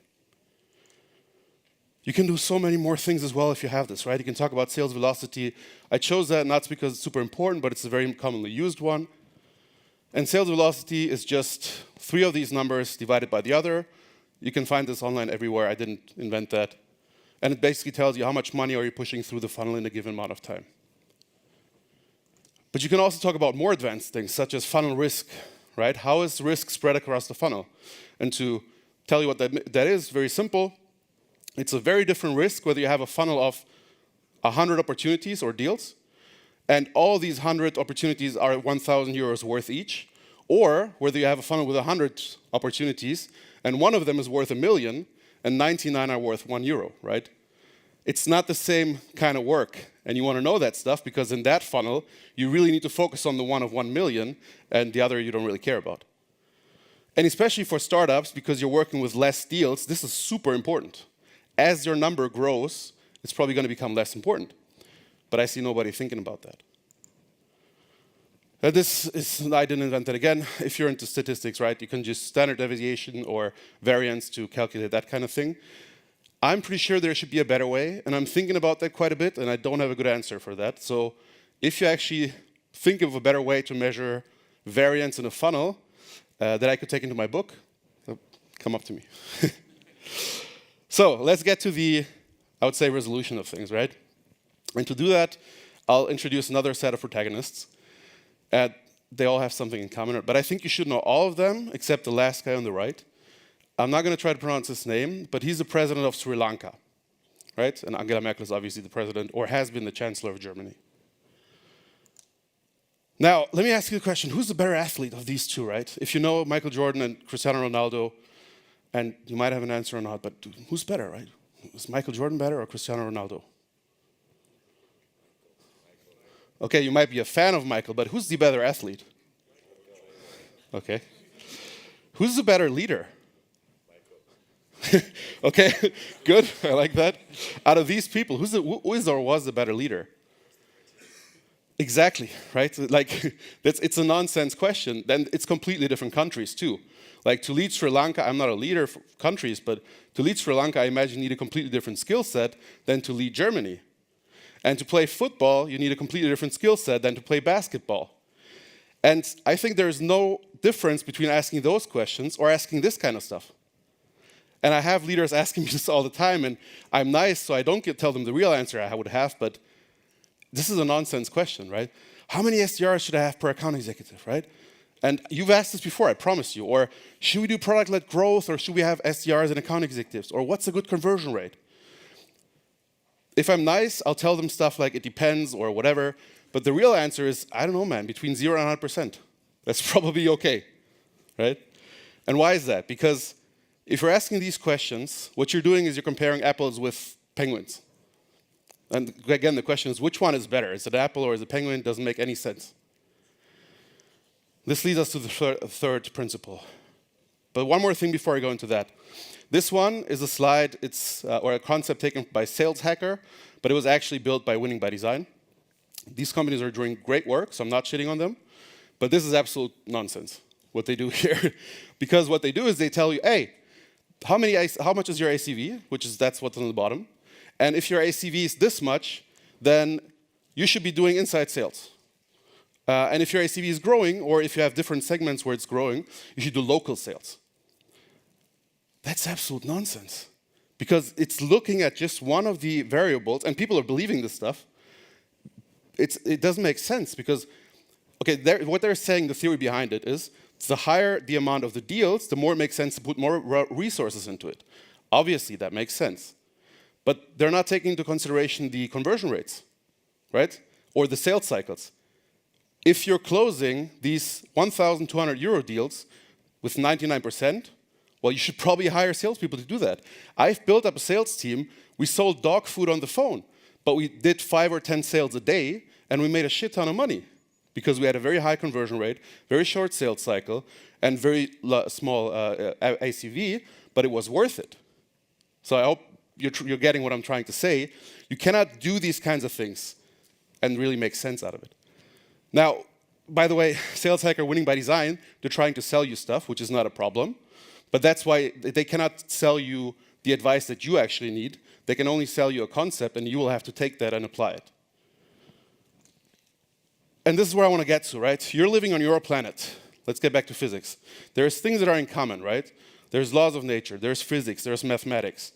You can do so many more things as well if you have this, right? You can talk about sales velocity. I chose that not because it's super important, but it's a very commonly used one. And sales velocity is just 3 of these numbers divided by the other. You can find this online everywhere. I didn't invent that. And it basically tells you how much money are you pushing through the funnel in a given amount of time. But you can also talk about more advanced things, such as funnel risk, right? How is risk spread across the funnel? And to tell you what that is, very simple. It's a very different risk whether you have a funnel of 100 opportunities or deals, and all these 100 opportunities are 1,000 euros worth each, or whether you have a funnel with 100 opportunities, and one of them is worth 1 million, and 99 are worth €1, right? It's not the same kind of work. And you want to know that stuff because in that funnel, you really need to focus on the one of 1 million and the other you don't really care about. And especially for startups, because you're working with less deals, this is super important. As your number grows, it's probably going to become less important. But I see nobody thinking about that. I didn't invent it again. If you're into statistics, right, you can use standard deviation or variance to calculate that kind of thing. I'm pretty sure there should be a better way, and I'm thinking about that quite a bit, and I don't have a good answer for that. So if you actually think of a better way to measure variance in a funnel that I could take into my book, come up to me. So let's get to the, I would say, resolution of things, right? And to do that, I'll introduce another set of protagonists. They all have something in common, but I think you should know all of them except the last guy on the right. I'm not going to try to pronounce his name, but he's the president of Sri Lanka, right? And Angela Merkel is obviously the president, or has been the chancellor of Germany. Now, let me ask you a question. Who's the better athlete of these two, right? If you know Michael Jordan and Cristiano Ronaldo, and you might have an answer or not, but who's better, right? Is Michael Jordan better or Cristiano Ronaldo? Okay, you might be a fan of Michael, but who's the better athlete? Okay. Who's the better leader? Okay, good. I like that. Out of these people, who is or was the better leader? Exactly, right? Like, it's a nonsense question. Then it's completely different countries too. Like to lead Sri Lanka, I'm not a leader for countries, but to lead Sri Lanka, I imagine you need a completely different skill set than to lead Germany. And to play football, you need a completely different skill set than to play basketball. And I think there's no difference between asking those questions or asking this kind of stuff. And I have leaders asking me this all the time, and I'm nice, so I don't tell them the real answer I would have, but this is a nonsense question, right? How many SDRs should I have per account executive, right? And you've asked this before, I promise you. Or should we do product-led growth, or should we have SDRs and account executives? Or what's a good conversion rate? If I'm nice, I'll tell them stuff like it depends or whatever, but the real answer is, I don't know, man, between 0 and 100%. That's probably okay, right? And why is that? Because if you're asking these questions, what you're doing is you're comparing apples with penguins. And again, the question is, which one is better? Is it an apple or is it a penguin? It doesn't make any sense. This leads us to the third principle. But one more thing before I go into that. This one is a slide, or a concept taken by Sales Hacker, but it was actually built by Winning by Design. These companies are doing great work, so I'm not shitting on them. But this is absolute nonsense, what they do here. Because what they do is they tell you, hey, how much is your ACV? That's what's on the bottom. And if your ACV is this much, then you should be doing inside sales. And if your ACV is growing, or if you have different segments where it's growing, you should do local sales. That's absolute nonsense. Because it's looking at just one of the variables, and people are believing this stuff. It doesn't make sense because, okay, what they're saying, the theory behind it is, the higher the amount of the deals, the more it makes sense to put more resources into it. Obviously, that makes sense. But they're not taking into consideration the conversion rates, right? Or the sales cycles. If you're closing these 1,200 euro deals with 99%, well, you should probably hire salespeople to do that. I've built up a sales team. We sold dog food on the phone, but we did 5 or 10 sales a day, and we made a shit ton of money because we had a very high conversion rate, very short sales cycle, and very small ACV, but it was worth it. So I hope you're getting what I'm trying to say. You cannot do these kinds of things and really make sense out of it. Now, by the way, Sales Hacker Winning by Design, they're trying to sell you stuff, which is not a problem. But that's why they cannot sell you the advice that you actually need. They can only sell you a concept, and you will have to take that and apply it. And this is where I want to get to, right? You're living on your planet. Let's get back to physics. There's things that are in common, right? There's laws of nature, there's physics, there's mathematics.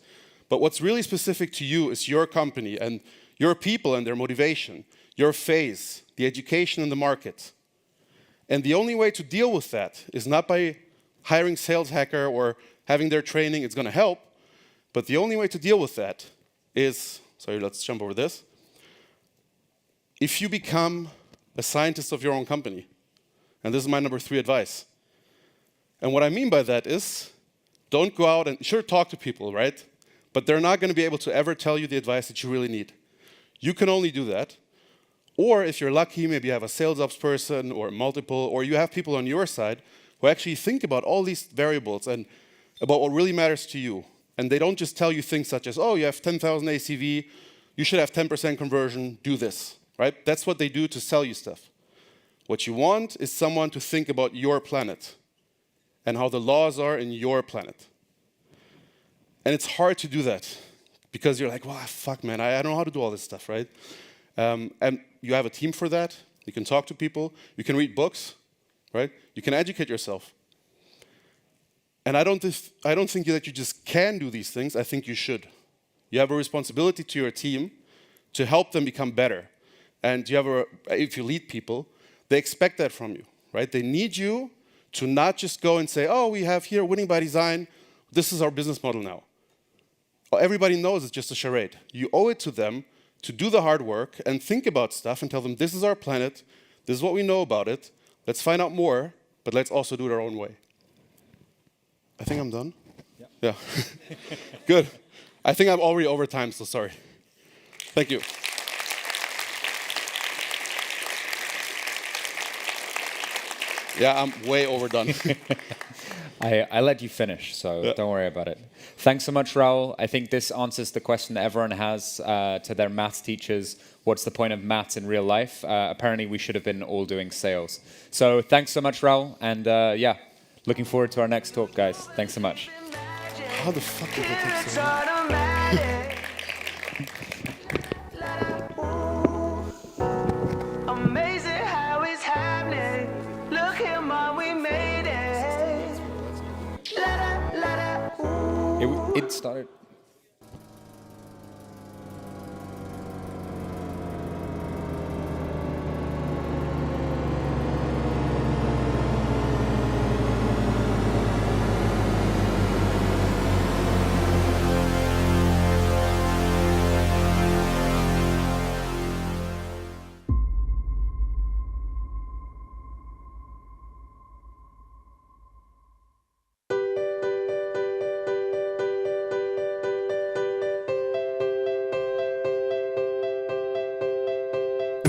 But what's really specific to you is your company and your people and their motivation, your phase, the education and the market. And the only way to deal with that is not by hiring Sales Hacker or having their training, it's going to help. But the only way to deal with that is, sorry, let's jump over this. If you become a scientist of your own company, and this is my number 3 advice. And what I mean by that is, don't go out and, sure, talk to people, right? But they're not going to be able to ever tell you the advice that you really need. You can only do that. Or if you're lucky, maybe you have a sales ops person or multiple, or you have people on your side who actually think about all these variables and about what really matters to you. And they don't just tell you things such as, oh, you have 10,000 ACV, you should have 10% conversion, do this, right? That's what they do to sell you stuff. What you want is someone to think about your planet and how the laws are in your planet. And it's hard to do that because you're like, well, fuck, man, I don't know how to do all this stuff, right? And you have a team for that. You can talk to people. You can read books, right? You can educate yourself. And I don't think that you just can do these things. I think you should. You have a responsibility to your team to help them become better. And you have if you lead people, they expect that from you, right? They need you to not just go and say, oh, we have here Winning by Design. This is our business model now. Everybody knows it's just a charade. You owe it to them to do the hard work and think about stuff and tell them, this is our planet, This is what we know about it. Let's find out more, but let's also do it our own way. I think I'm done. Yeah. Good. I think I'm already over time, so sorry. Thank you. Yeah, I'm way overdone. I let you finish, so don't worry about it. Thanks so much, Raul. I think this answers the question that everyone has to their maths teachers. What's the point of maths in real life? Apparently, we should have been all doing sales. So thanks so much, Raul. And yeah, looking forward to our next talk, guys. Thanks so much. How the fuck did it take so long? Amazing how it's happening. Look here, Mom, we made it. It started.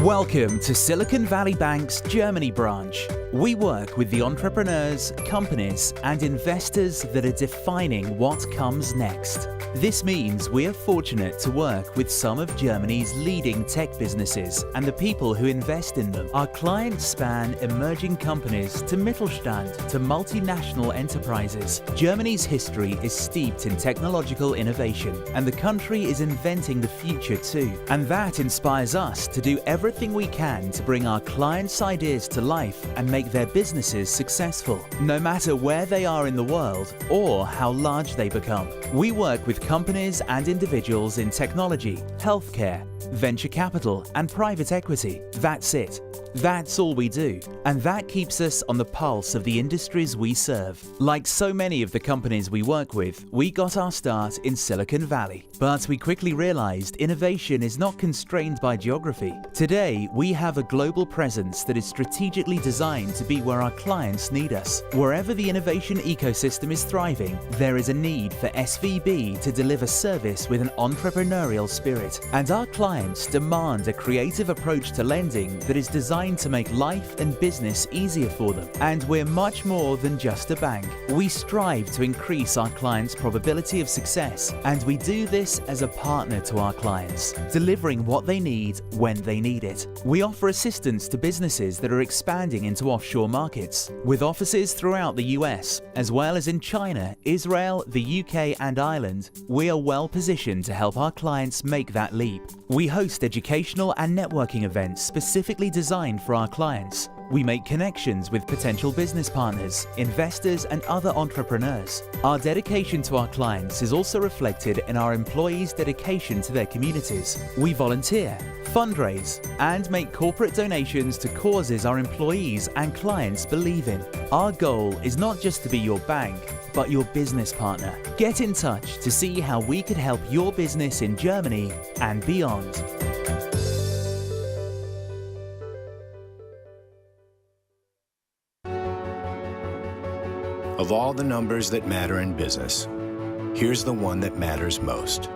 Welcome to Silicon Valley Bank's Germany branch. We work with the entrepreneurs, companies, and investors that are defining what comes next. This means we are fortunate to work with some of Germany's leading tech businesses and the people who invest in them. Our clients span emerging companies to Mittelstand to multinational enterprises. Germany's history is steeped in technological innovation, and the country is inventing the future too. And that inspires us to do everything we can to bring our clients' ideas to life and make their businesses successful, no matter where they are in the world or how large they become. We work with companies and individuals in technology, healthcare, venture capital, and private equity. That's it. That's all we do, and that keeps us on the pulse of the industries we serve. Like so many of the companies we work with, we got our start in Silicon Valley, but we quickly realized innovation is not constrained by geography. Today, we have a global presence that is strategically designed to be where our clients need us. Wherever the innovation ecosystem is thriving, there is a need for SVB to deliver service with an entrepreneurial spirit, and our clients demand a creative approach to lending that is designed to make life and business easier for them. And we're much more than just a bank. We strive to increase our clients' probability of success, and we do this as a partner to our clients, delivering what they need when they need it. We offer assistance to businesses that are expanding into offshore markets, with offices throughout the US, as well as in China, Israel, the UK, and Ireland. We are well positioned to help our clients make that leap. We host educational and networking events specifically designed for our clients. We make connections with potential business partners, investors, and other entrepreneurs. Our dedication to our clients is also reflected in our employees' dedication to their communities. We volunteer, fundraise, and make corporate donations to causes our employees and clients believe in. Our goal is not just to be your bank, but your business partner. Get in touch to see how we could help your business in Germany and beyond. Of all the numbers that matter in business, here's the one that matters most: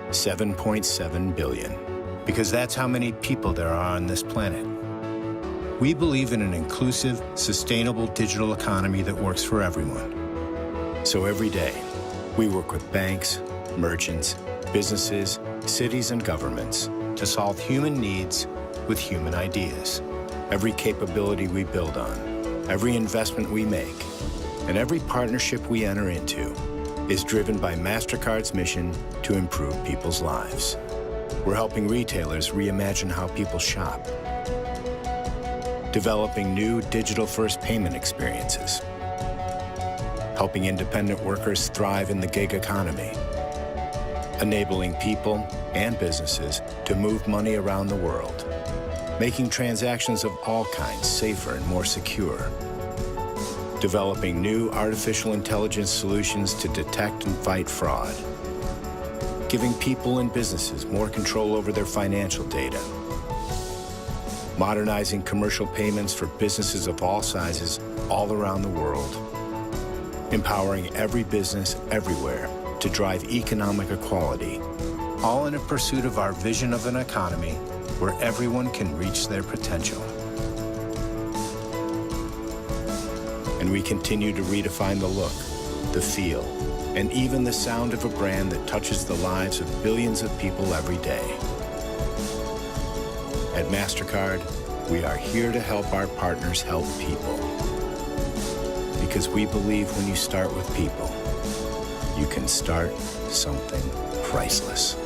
7.7 billion. Because that's how many people there are on this planet. We believe in an inclusive, sustainable digital economy that works for everyone. So every day, we work with banks, merchants, businesses, cities, and governments to solve human needs with human ideas. Every capability we build on, every investment we make, and every partnership we enter into is driven by MasterCard's mission to improve people's lives. We're helping retailers reimagine how people shop, developing new digital-first payment experiences, helping independent workers thrive in the gig economy, enabling people and businesses to move money around the world, making transactions of all kinds safer and more secure, developing new artificial intelligence solutions to detect and fight fraud, giving people and businesses more control over their financial data, modernizing commercial payments for businesses of all sizes all around the world, empowering every business everywhere to drive economic equality, all in a pursuit of our vision of an economy where everyone can reach their potential. And we continue to redefine the look, the feel, and even the sound of a brand that touches the lives of billions of people every day. At MasterCard, we are here to help our partners help people. Because we believe when you start with people, you can start something priceless.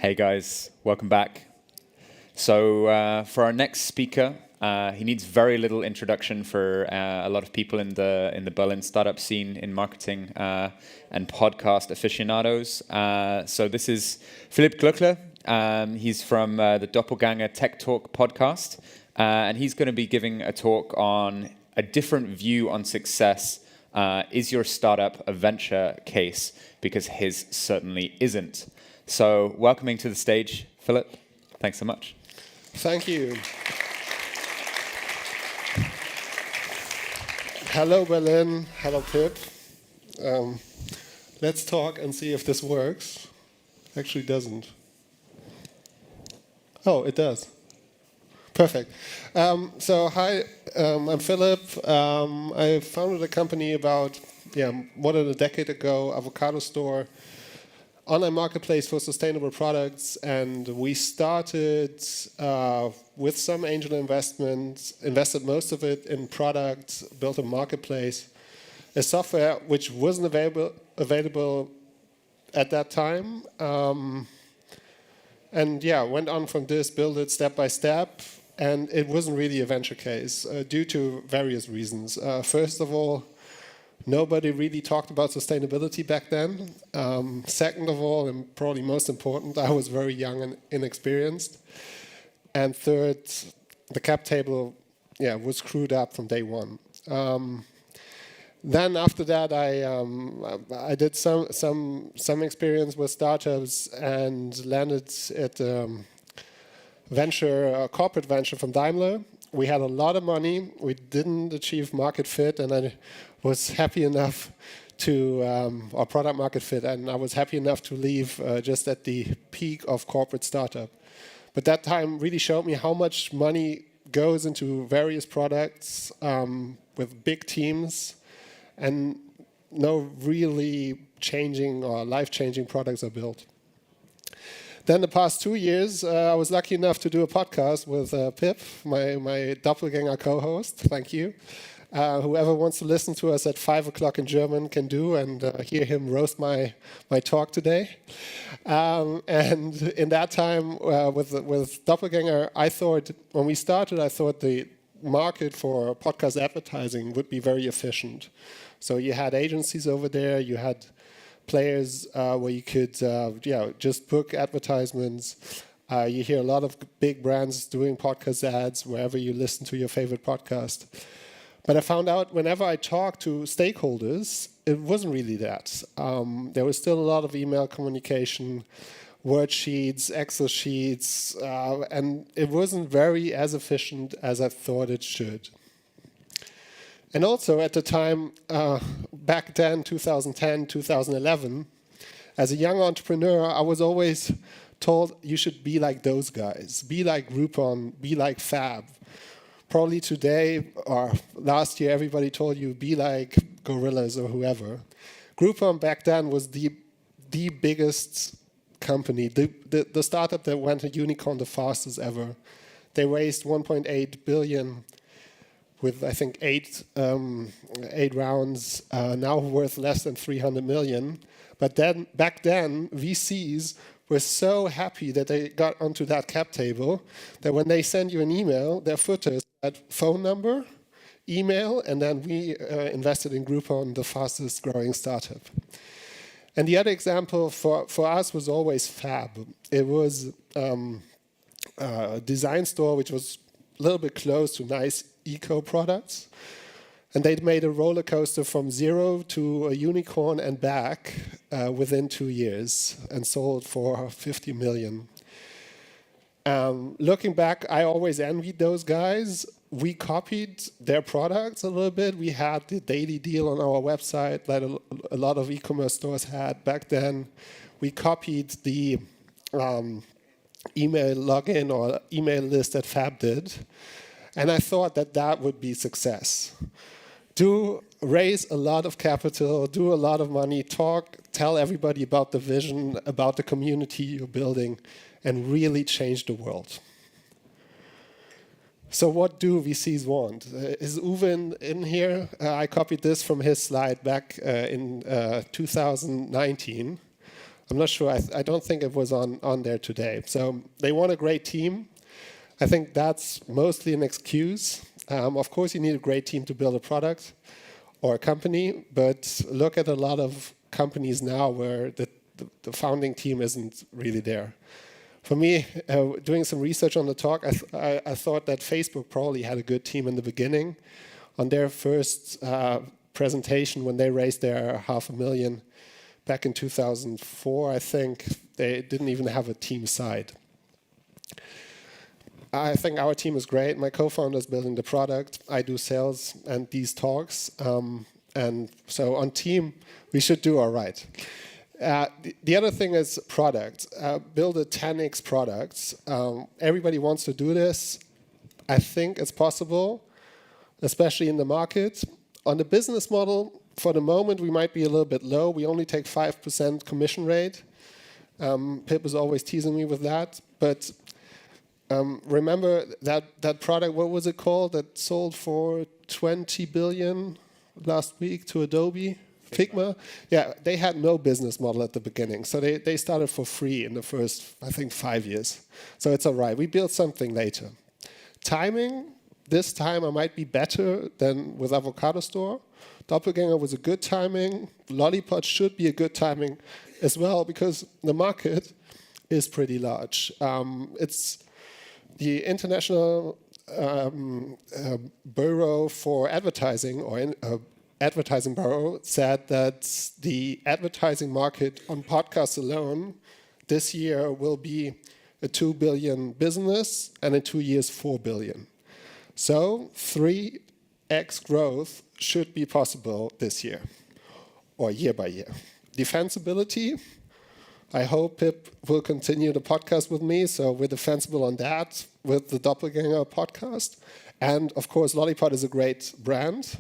Hey guys, welcome back. So for our next speaker, he needs very little introduction for a lot of people in the Berlin startup scene in marketing and podcast aficionados. So this is Philipp Glöckler. He's from the Doppelganger Tech Talk podcast, and he's going to be giving a talk on a different view on success. Is your startup a venture case? Because his certainly isn't. So welcoming to the stage, Philipp. Thanks so much. Thank you. Hello, Berlin. Hello, Pip. Let's talk and see if this works. Actually doesn't. Oh, it does. Perfect. So hi, I'm Philipp. I founded a company about more than a decade ago, avocado store, online marketplace for sustainable products, and we started with some angel investments, invested most of it in products, built a marketplace, a software which wasn't available at that time, and went on from this, built it step by step, and it wasn't really a venture case due to various reasons. First of all, Nobody really talked about sustainability back then. Second of all, and probably most important, I was very young and inexperienced. And third, the cap table, was screwed up from day one. Then after that, I did some experience with startups and landed at a corporate venture from Daimler. We had a lot of money. We didn't achieve market fit, and I was happy enough or product market fit, and I was happy enough to leave just at the peak of corporate startup. But that time really showed me how much money goes into various products with big teams, and no really changing or life-changing products are built. Then the past 2 years, I was lucky enough to do a podcast with Pip, my doppelganger co-host. Thank you. Whoever wants to listen to us at 5 o'clock in German can do, and hear him roast my talk today. And in that time with Doppelganger, when we started, I thought the market for podcast advertising would be very efficient. So you had agencies over there, you had players where you could just book advertisements. You hear a lot of big brands doing podcast ads wherever you listen to your favorite podcast. But I found out whenever I talked to stakeholders, it wasn't really that. There was still a lot of email communication, word sheets, Excel sheets, and it wasn't very as efficient as I thought it should. And also at the time, back then, 2010, 2011, as a young entrepreneur, I was always told you should be like those guys, be like Groupon, be like Fab. Probably today or last year, everybody told you be like Gorillas or whoever. Groupon back then was the biggest company, the startup that went to unicorn the fastest ever. They raised 1.8 billion with, I think, eight rounds, now worth less than 300 million. But then back then, VCs were so happy that they got onto that cap table that when they send you an email, their footers had phone number, email, and then we invested in Groupon, the fastest growing startup. And the other example for us was always Fab. It was a design store which was a little bit close to nice eco products. And they made a roller coaster from 0 to a unicorn and back within 2 years and sold for 50 million. Looking back, I always envied those guys. We copied their products a little bit. We had the daily deal on our website that a lot of e-commerce stores had back then. We copied the email login or email list that Fab did. And I thought that would be success. Raise a lot of capital, do a lot of money, tell everybody about the vision, about the community you're building, and really change the world. So what do VCs want? Is Uwe in here? I copied this from his slide back in 2019. I'm not sure. I don't think it was on there today. So they want a great team. I think that's mostly an excuse. Of course, you need a great team to build a product or a company, but look at a lot of companies now where the founding team isn't really there. For me, doing some research on the talk, I thought that Facebook probably had a good team in the beginning. On their first presentation, when they raised their $500,000 back in 2004, I think, they didn't even have a team side. I think our team is great. My co-founder is building the product. I do sales and these talks. And so on team, we should do all right. The other thing is product. Build a 10x product. Everybody wants to do this. I think it's possible, especially in the market. On the business model, for the moment, we might be a little bit low. We only take 5% commission rate. Pip is always teasing me with that. But remember that product, what was it called, that sold for 20 billion last week to Adobe? Figma? Yeah, they had no business model at the beginning. So they started for free in the first, I think, 5 years. So it's all right. We built something later. Timing, this time I might be better than with Avocado Store. Doppelganger was a good timing. Lollipop should be a good timing as well, because the market is pretty large. It's the International Bureau for Advertising, or Advertising Bureau, said that the advertising market on podcasts alone this year will be a 2 billion business, and in 2 years, 4 billion. So 3x growth should be possible this year, or year by year. Defensibility, I hope Pip will continue the podcast with me, so we're defensible on that with the Doppelganger podcast. And of course, Lollipop is a great brand.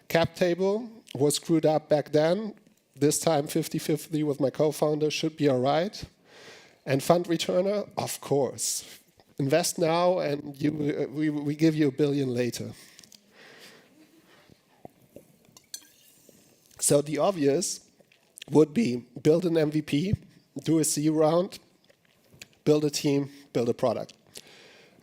Cap table was screwed up back then. This time 50-50 with my co-founder should be all right. And fund returner, of course. Invest now and we give you $1 billion later. So the obvious would be build an MVP, do a C round, build a team, build a product.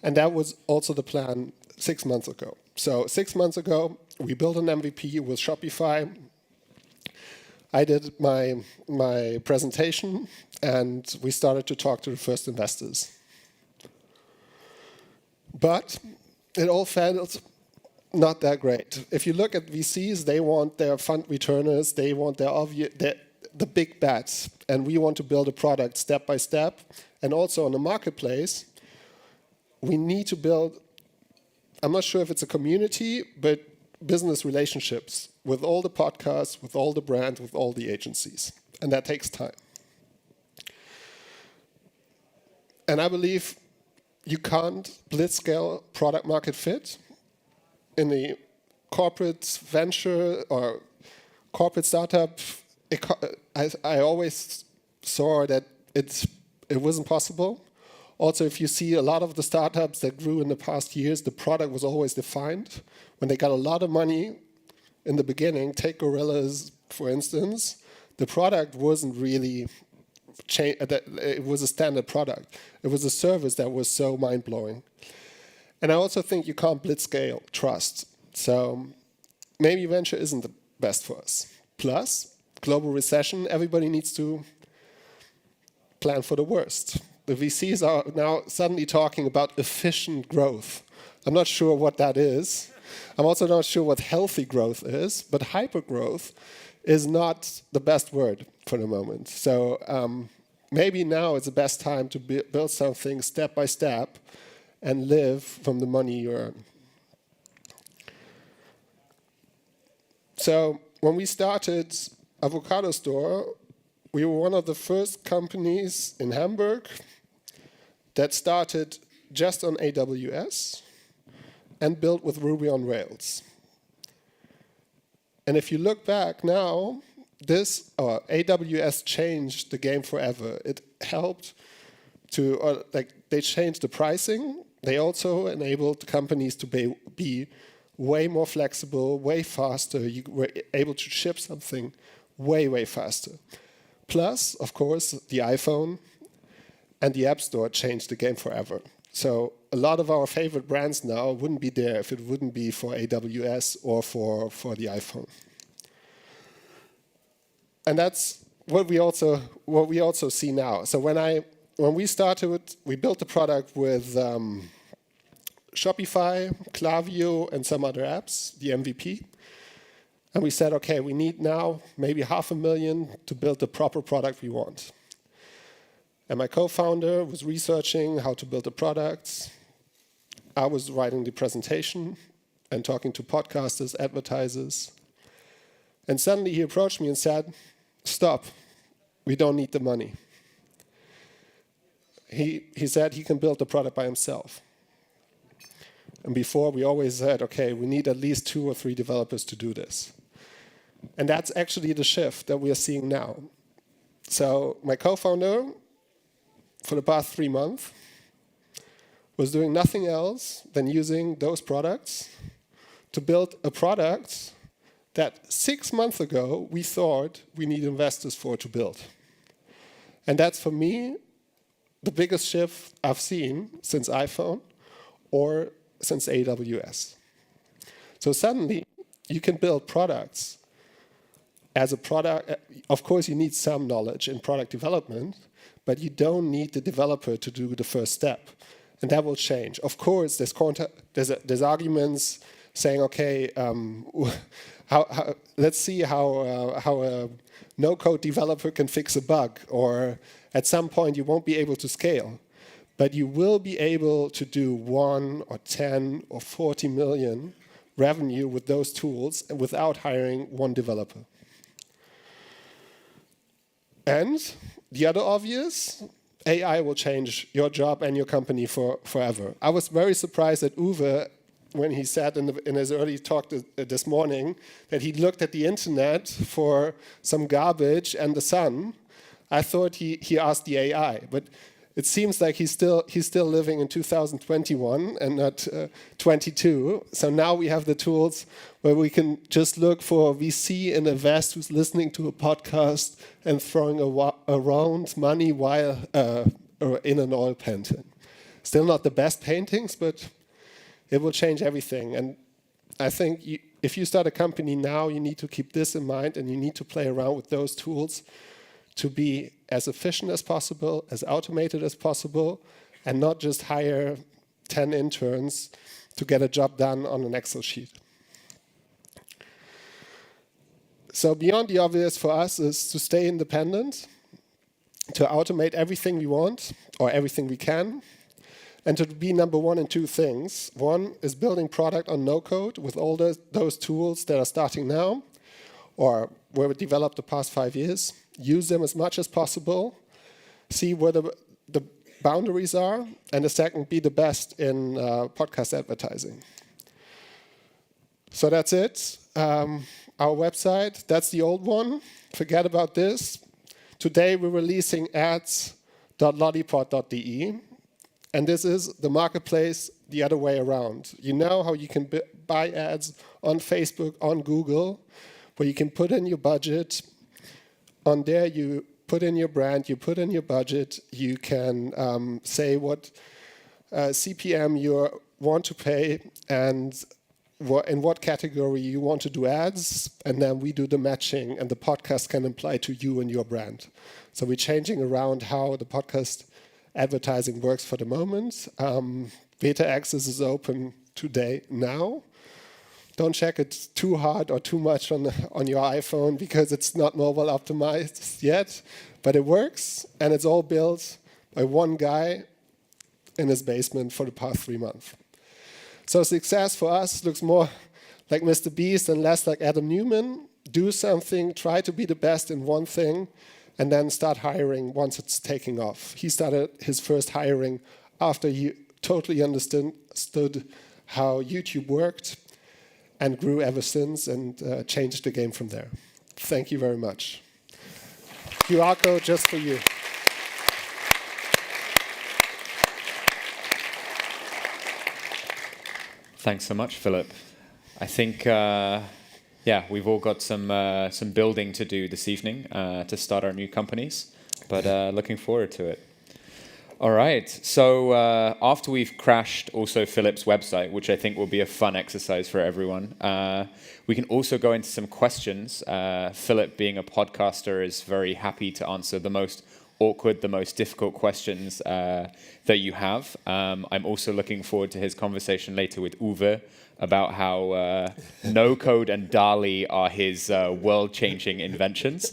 And that was also the plan 6 months ago. So 6 months ago, we built an MVP with Shopify. I did my presentation, and we started to talk to the first investors. But it all felt not that great. If you look at VCs, they want their fund returners, they want the big bets, and we want to build a product step by step. And also on the marketplace, we need to build, I'm not sure if it's a community, but business relationships with all the podcasts, with all the brands, with all the agencies. And that takes time. And I believe you can't blitzscale product market fit in the corporate venture or corporate startup. I always saw that it wasn't possible. Also, if you see a lot of the startups that grew in the past years, the product was always defined. When they got a lot of money in the beginning, take Gorillas, for instance, the product wasn't really it was a standard product. It was a service that was so mind-blowing. And I also think you can't blitzscale trust. So maybe venture isn't the best for us. Plus, global recession, everybody needs to plan for the worst. The VCs are now suddenly talking about efficient growth. I'm not sure what that is. I'm also not sure what healthy growth is, but hypergrowth is not the best word for the moment. So maybe now is the best time to build something step by step and live from the money you earn. So when we started Avocado Store, we were one of the first companies in Hamburg that started just on AWS and built with Ruby on Rails. And if you look back now, AWS changed the game forever. It helped to, they changed the pricing. They also enabled companies to be way more flexible, way faster. You were able to ship something way, way faster. Plus, of course, the iPhone and the App Store changed the game forever. So a lot of our favorite brands now wouldn't be there if it wouldn't be for AWS or for the iPhone. And that's what we also see now. So when we started, we built the product with Shopify, Klaviyo, and some other apps, the MVP. And we said, okay, we need now maybe 500,000 to build the proper product we want. And my co-founder was researching how to build the products. I was writing the presentation and talking to podcasters, advertisers. And suddenly he approached me and said, stop, we don't need the money. He said he can build the product by himself. And before we always said, okay, we need at least 2 or 3 developers to do this. And that's actually the shift that we are seeing now. So my co-founder, for the past 3 months, was doing nothing else than using those products to build a product that 6 months ago we thought we need investors to build. And that's, for me, the biggest shift I've seen since iPhone or since AWS. So suddenly, you can build products as a product. Of course, you need some knowledge in product development, but you don't need the developer to do the first step. And that will change. Of course, there's arguments saying, okay, let's see how a no-code developer can fix a bug, or at some point you won't be able to scale. But you will be able to do 1 or 10 or 40 million revenue with those tools and without hiring one developer. And the other obvious, AI will change your job and your company forever. I was very surprised at Uwe when he said in his early talk this morning that he looked at the internet for some garbage and the sun. I thought he asked the AI, but it seems like he's still living in 2021 and not 22. So now we have the tools where we can just look for a VC in a vest who's listening to a podcast and throwing around money while in an oil painting. Still not the best paintings, but it will change everything. And I think if you start a company now, you need to keep this in mind, and you need to play around with those tools to be as efficient as possible, as automated as possible, and not just hire 10 interns to get a job done on an Excel sheet. So beyond the obvious for us is to stay independent, to automate everything we want, or everything we can, and to be number one in two things. One is building product on no-code with all those tools that are starting now, or were developed the past 5 years. Use them as much as possible, see where the boundaries are, and the second, be the best in podcast advertising. So that's it. Our website, that's the old one. Forget about this. Today we're releasing ads.lollipod.de, and this is the marketplace the other way around. You know how you can buy ads on Facebook, on Google, where you can put in your budget. On there, you put in your brand, you put in your budget, you can say what CPM you want to pay and in what category you want to do ads, and then we do the matching, and the podcast can apply to you and your brand. So we're changing around how the podcast advertising works for the moment. Beta access is open today, now. Don't check it too hard or too much on your iPhone because it's not mobile optimized yet, but it works, and it's all built by one guy in his basement for the past 3 months. So success for us looks more like Mr. Beast and less like Adam Newman. Do something, try to be the best in one thing, and then start hiring once it's taking off. He started his first hiring after he totally understood how YouTube worked, and grew ever since, and changed the game from there. Thank you very much. QR code just for you. Thanks so much, Philip. I think, we've all got some building to do this evening to start our new companies, but looking forward to it. All right, so after we've crashed also Philip's website, which I think will be a fun exercise for everyone, we can also go into some questions. Philip, being a podcaster, is very happy to answer the most awkward, the most difficult questions that you have. I'm also looking forward to his conversation later with Uwe about how no-code and DALL-E are his world-changing inventions.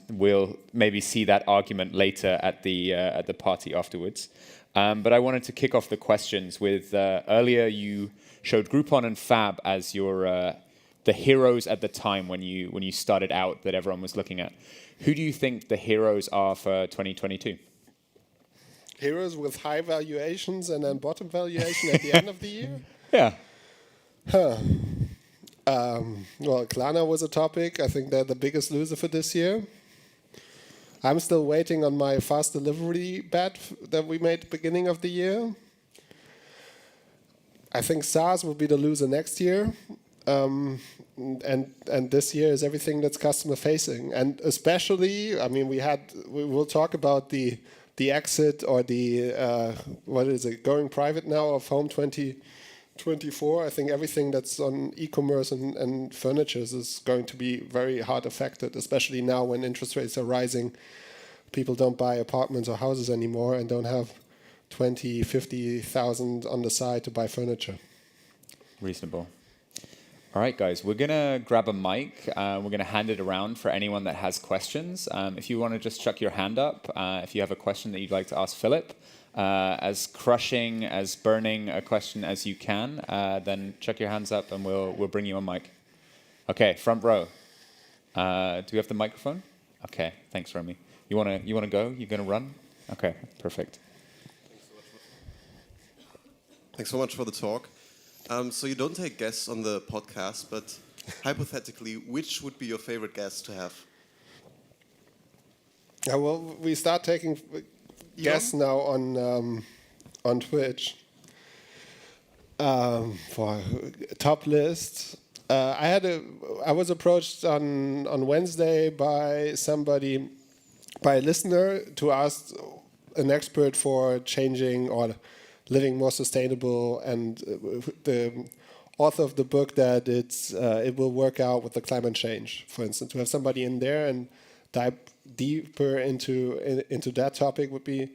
We'll maybe see that argument later at the party afterwards. But I wanted to kick off the questions with, earlier you showed Groupon and Fab as your the heroes at the time when you started out that everyone was looking at. Who do you think the heroes are for 2022? Heroes with high valuations and then bottom valuation at the end of the year? Yeah. Well, Klarna was a topic. I think they're the biggest loser for this year. I'm still waiting on my fast delivery bet that we made at the beginning of the year. I think SaaS will be the loser next year. And this year is everything that's customer facing. And especially, I mean, we will talk about the exit or the, going private now of Home 2020 2024, I think everything that's on e-commerce and furniture is going to be very hard affected, especially now when interest rates are rising. People don't buy apartments or houses anymore and don't have 20, 50,000 on the side to buy furniture. Reasonable. All right, guys, we're going to grab a mic. We're going to hand it around for anyone that has questions. If you want to just chuck your hand up, if you have a question that you'd like to ask Philip, as crushing, as burning a question as you can, then chuck your hands up and we'll bring you a mic. Okay, front row. Do we have the microphone? Okay, thanks, Romy. You want to go? You going to run? Okay, perfect. Thanks so much for the talk. So you don't take guests on the podcast, but hypothetically, which would be your favorite guest to have? Yeah, well, we start taking guests now on Twitch for top list. I was approached on Wednesday by a listener to ask an expert for changing or living more sustainable, and the author of the book that it will work out with the climate change, for instance. To have somebody in there and dive deeper into that topic would be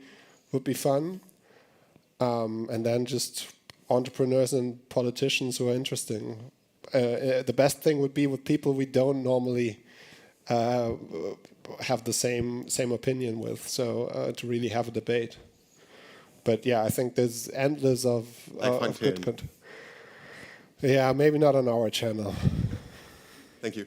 fun. And then just entrepreneurs and politicians who are interesting. The best thing would be with people we don't normally have the same opinion with, so to really have a debate. But yeah, I think there's endless of good content. Yeah, maybe not on our channel. Thank you.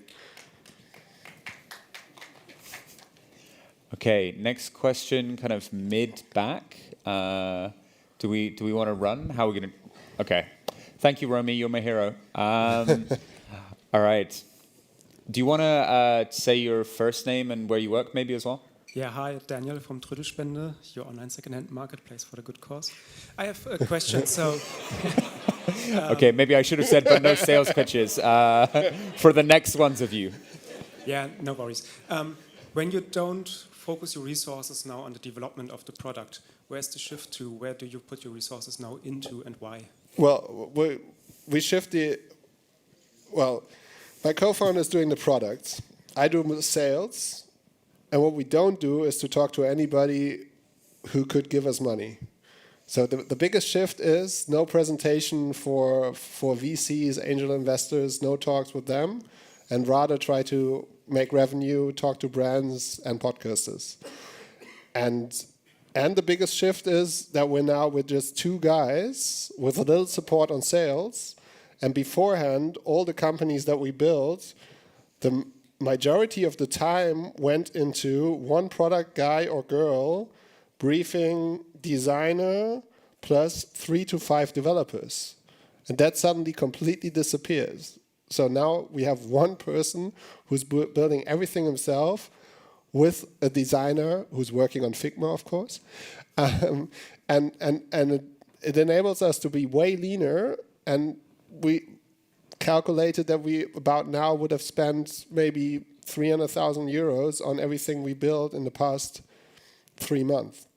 Okay, next question, kind of mid-back. Do we want to run? How are we going to... Okay. Thank you, Romy. You're my hero. All right. Do you want to say your first name and where you work maybe as well? Yeah, hi, Daniel from Trödelspende, your online second-hand marketplace for the good cause. I have a question, so... Okay, maybe I should have said, but no sales pitches for the next ones of you. Yeah, no worries. When you don't focus your resources now on the development of the product, where's the shift to? Where do you put your resources now into and why? Well, we shift well, my co-founder is doing the products. I do sales. And what we don't do is to talk to anybody who could give us money. So the biggest shift is no presentation for VCs, angel investors, no talks with them, and rather try to make revenue, talk to brands and podcasters. And the biggest shift is that we're now with just two guys with a little support on sales. And beforehand, all the companies that we built, the majority of the time went into one product guy or girl briefing designer plus 3 to 5 developers. And that suddenly completely disappears. So now we have one person who's building everything himself with a designer who's working on Figma, of course. And it enables us to be way leaner, and we calculated that we about now would have spent maybe 300,000 euros on everything we built in the past 3 months.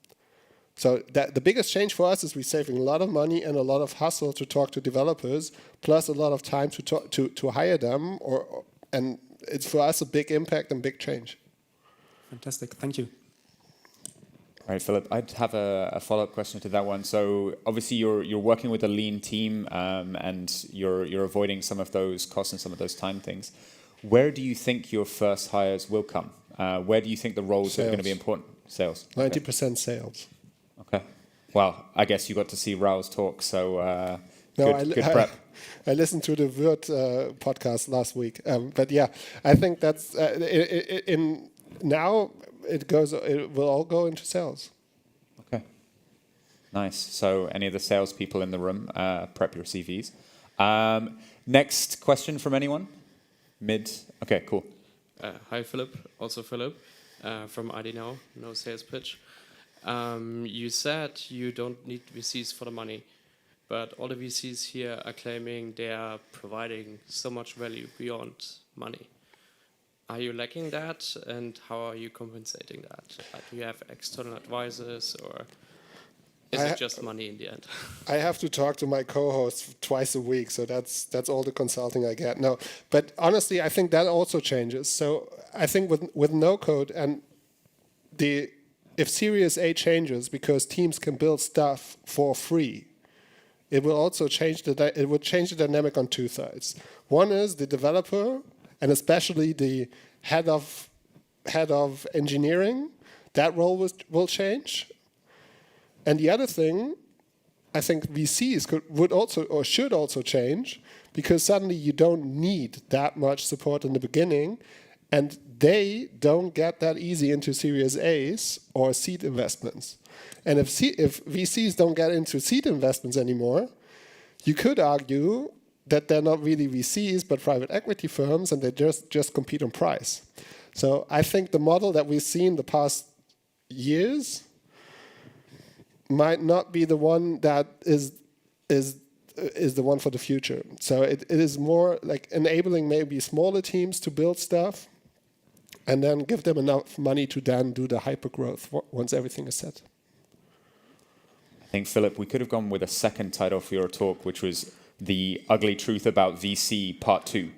So the biggest change for us is we're saving a lot of money and a lot of hustle to talk to developers, plus a lot of time to hire them, and it's for us a big impact and big change. Fantastic, thank you. All right, Philip, I'd have a follow-up question to that one. So obviously you're working with a lean team and you're avoiding some of those costs and some of those time things. Where do you think your first hires will come? Where do you think the roles are going to be important? Sales. 90% sales. Okay. Well, I guess you got to see Raul's talk, so good prep. I listened to the Word podcast last week. But yeah, I think that's now it will all go into sales. Okay. Nice. So any of the salespeople in the room, prep your CVs. Next question from anyone? Mid. Okay, cool. Hi, Philip. Also Philip from ID Now. No sales pitch. You said you don't need VCs for the money, but all the VCs here are claiming they are providing so much value beyond money. Are you lacking that, and how are you compensating that? Do you have external advisors or? Is it just money in the end? I have to talk to my co-host twice a week, so that's all the consulting I get. No, but honestly, I think that also changes. So I think with no code and if Series A changes because teams can build stuff for free, it will also change the dynamic on two sides. One is the developer, and especially the head of engineering. That role will change. And the other thing, I think VCs would also or should also change, because suddenly you don't need that much support in the beginning, and they don't get that easy into Series A's or seed investments. And if VCs don't get into seed investments anymore, you could argue that they're not really VCs but private equity firms, and they just compete on price. So I think the model that we've seen the past years might not be the one that is the one for the future. So it is more like enabling maybe smaller teams to build stuff, and then give them enough money to then do the hyper growth once everything is set. I think, Philip, we could have gone with a second title for your talk, which was The Ugly Truth About VC Part 2.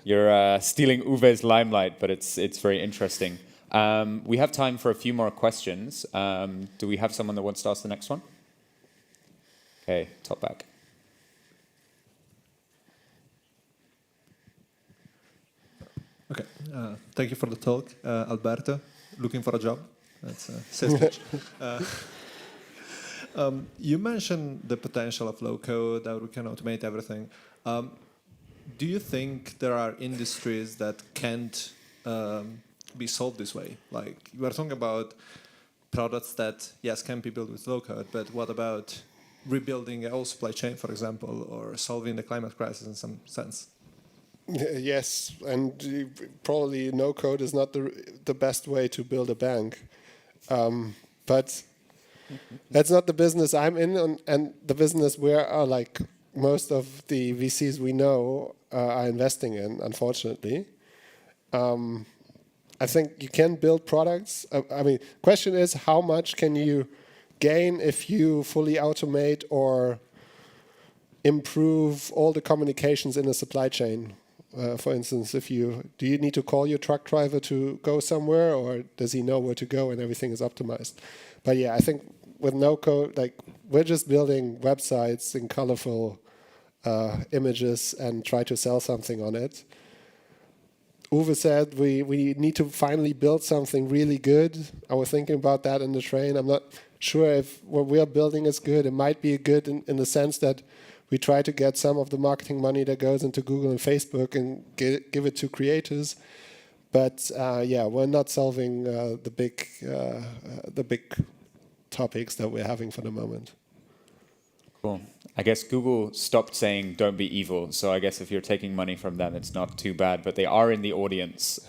You're stealing Uwe's limelight, but it's very interesting. We have time for a few more questions. Do we have someone that wants to ask the next one? Okay, top back. Okay, thank you for the talk, Alberto. Looking for a job? That's a sales pitch. You mentioned the potential of low code, that we can automate everything. Do you think there are industries that can't be solved this way? Like, you are talking about products that, yes, can be built with low code, but what about rebuilding a whole supply chain, for example, or solving the climate crisis in some sense? Yes, and probably no code is not the best way to build a bank. But that's not the business I'm in, and the business where like most of the VCs we know are investing in, unfortunately. I think you can build products. I mean, question is, how much can you gain if you fully automate or improve all the communications in a supply chain? For instance, do you need to call your truck driver to go somewhere, or does he know where to go and everything is optimized? But yeah, I think with no code, like, we're just building websites in colorful images and try to sell something on it. Uwe said we need to finally build something really good. I was thinking about that in the train. I'm not sure if what we are building is good. It might be good in the sense that we try to get some of the marketing money that goes into Google and Facebook and give it to creators. But yeah, we're not solving the big topics that we're having for the moment. Cool. I guess Google stopped saying "don't be evil," so I guess if you're taking money from them, it's not too bad. But they are in the audience,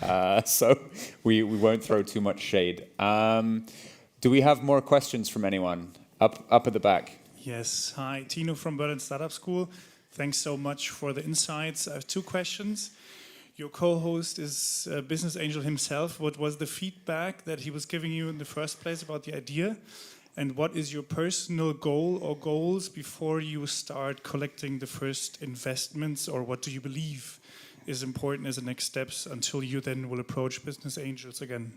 so we won't throw too much shade. Do we have more questions from anyone? Up at the back. Yes. Hi, Tino from Berlin Startup School. Thanks so much for the insights. I have two questions. Your co-host is a business angel himself. What was the feedback that he was giving you in the first place about the idea? And what is your personal goal or goals before you start collecting the first investments? Or what do you believe is important as the next steps until you then will approach business angels again?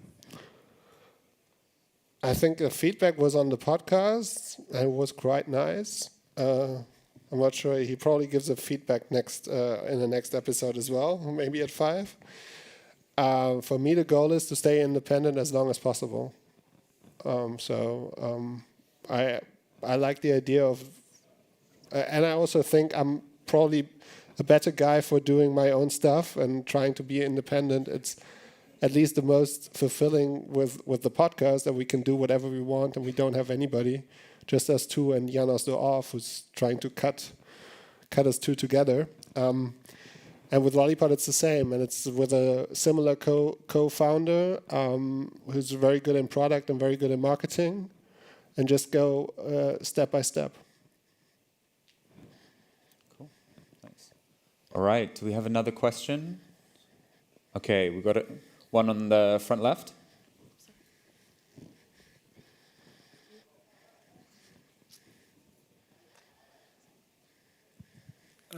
I think the feedback was on the podcast and it was quite nice. I'm not sure. He probably gives a feedback in the next episode as well, maybe at 5. For me, the goal is to stay independent as long as possible. I like the idea of, and I also think I'm probably a better guy for doing my own stuff and trying to be independent. It's at least the most fulfilling with the podcast, that we can do whatever we want and we don't have anybody, just us two and Janos de Orff, who's trying to cut us two together. And with Lollipop, it's the same, and it's with a similar co-founder who's very good in product and very good in marketing, and just go step by step. Cool, thanks. All right, do we have another question? Okay, we got one on the front left.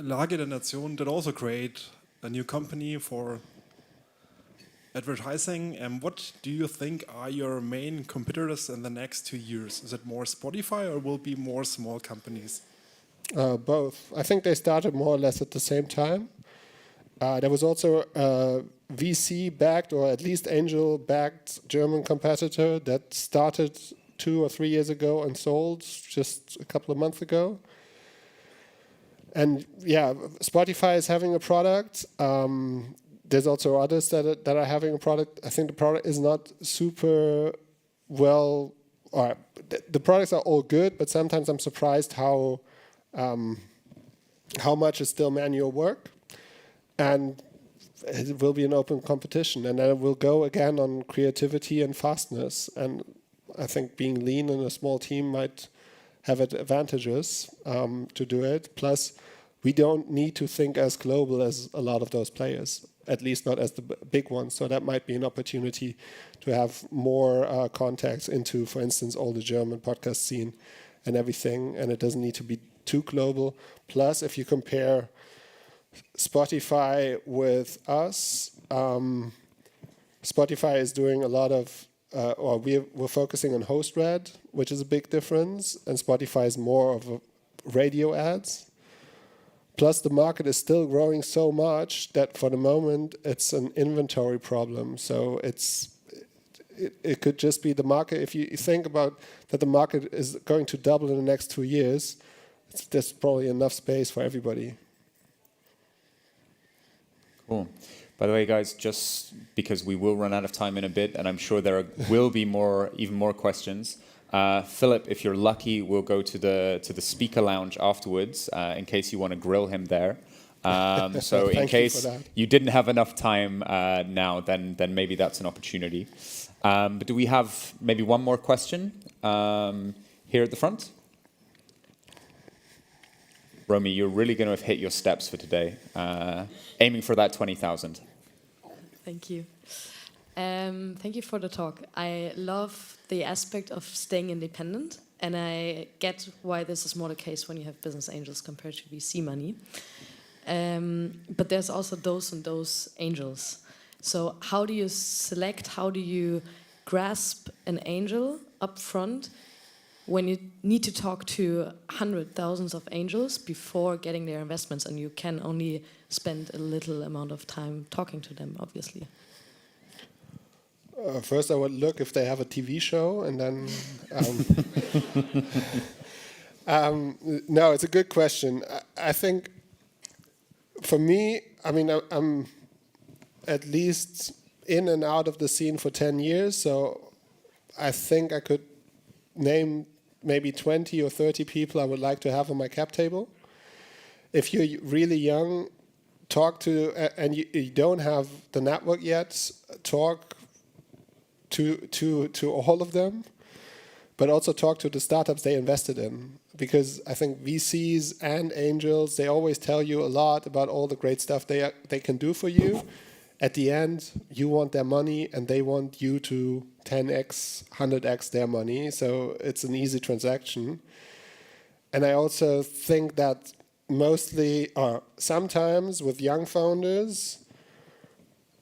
larger nation that also create a new company for advertising. And what do you think are your main competitors in the next 2 years? Is it more Spotify or will be more small companies? Both. I think they started more or less at the same time. There was also a VC-backed, or at least angel-backed German competitor that started 2 or 3 years ago and sold just a couple of months ago. And yeah, Spotify is having a product. There's also others that are having a product. I think the product is not super well, or the products are all good, but sometimes I'm surprised how much is still manual work. And it will be an open competition, and then it will go again on creativity and fastness. And I think being lean in a small team might have advantages to do it. Plus, we don't need to think as global as a lot of those players, at least not as the big ones. So that might be an opportunity to have more contacts into, for instance, all the German podcast scene and everything. And it doesn't need to be too global. Plus, if you compare Spotify with us, Spotify is doing a lot of, or we're focusing on host read, which is a big difference, and Spotify is more of a radio ads. Plus, the market is still growing so much that for the moment it's an inventory problem. So it could just be the market. If you think about that, the market is going to double in the next 2 years. There's probably enough space for everybody. Cool. By the way, guys, just because we will run out of time in a bit, and I'm sure there will be even more questions. Philip, if you're lucky, we'll go to the speaker lounge afterwards in case you want to grill him there. So in case you didn't have enough time now, then maybe that's an opportunity. But do we have maybe one more question here at the front? Romy, you're really going to have hit your steps for today, aiming for that 20,000. Thank you. Thank you for the talk. I love the aspect of staying independent, and I get why this is more the case when you have business angels compared to VC money. But there's also those and those angels. So how do you select, how do you grasp an angel up front when you need to talk to thousands of angels before getting their investments, and you can only spend a little amount of time talking to them, obviously? First, I would look if they have a TV show, and then... no, it's a good question. I think, for me, I mean, I'm at least in and out of the scene for 10 years, so I think I could name maybe 20 or 30 people I would like to have on my cap table. If you're really young, talk to, and you don't have the network yet, talk to all of them, but also talk to the startups they invested in. Because I think VCs and angels, they always tell you a lot about all the great stuff they can do for you. At the end, you want their money and they want you to 10x, 100x their money. So it's an easy transaction. And I also think that mostly, or sometimes with young founders,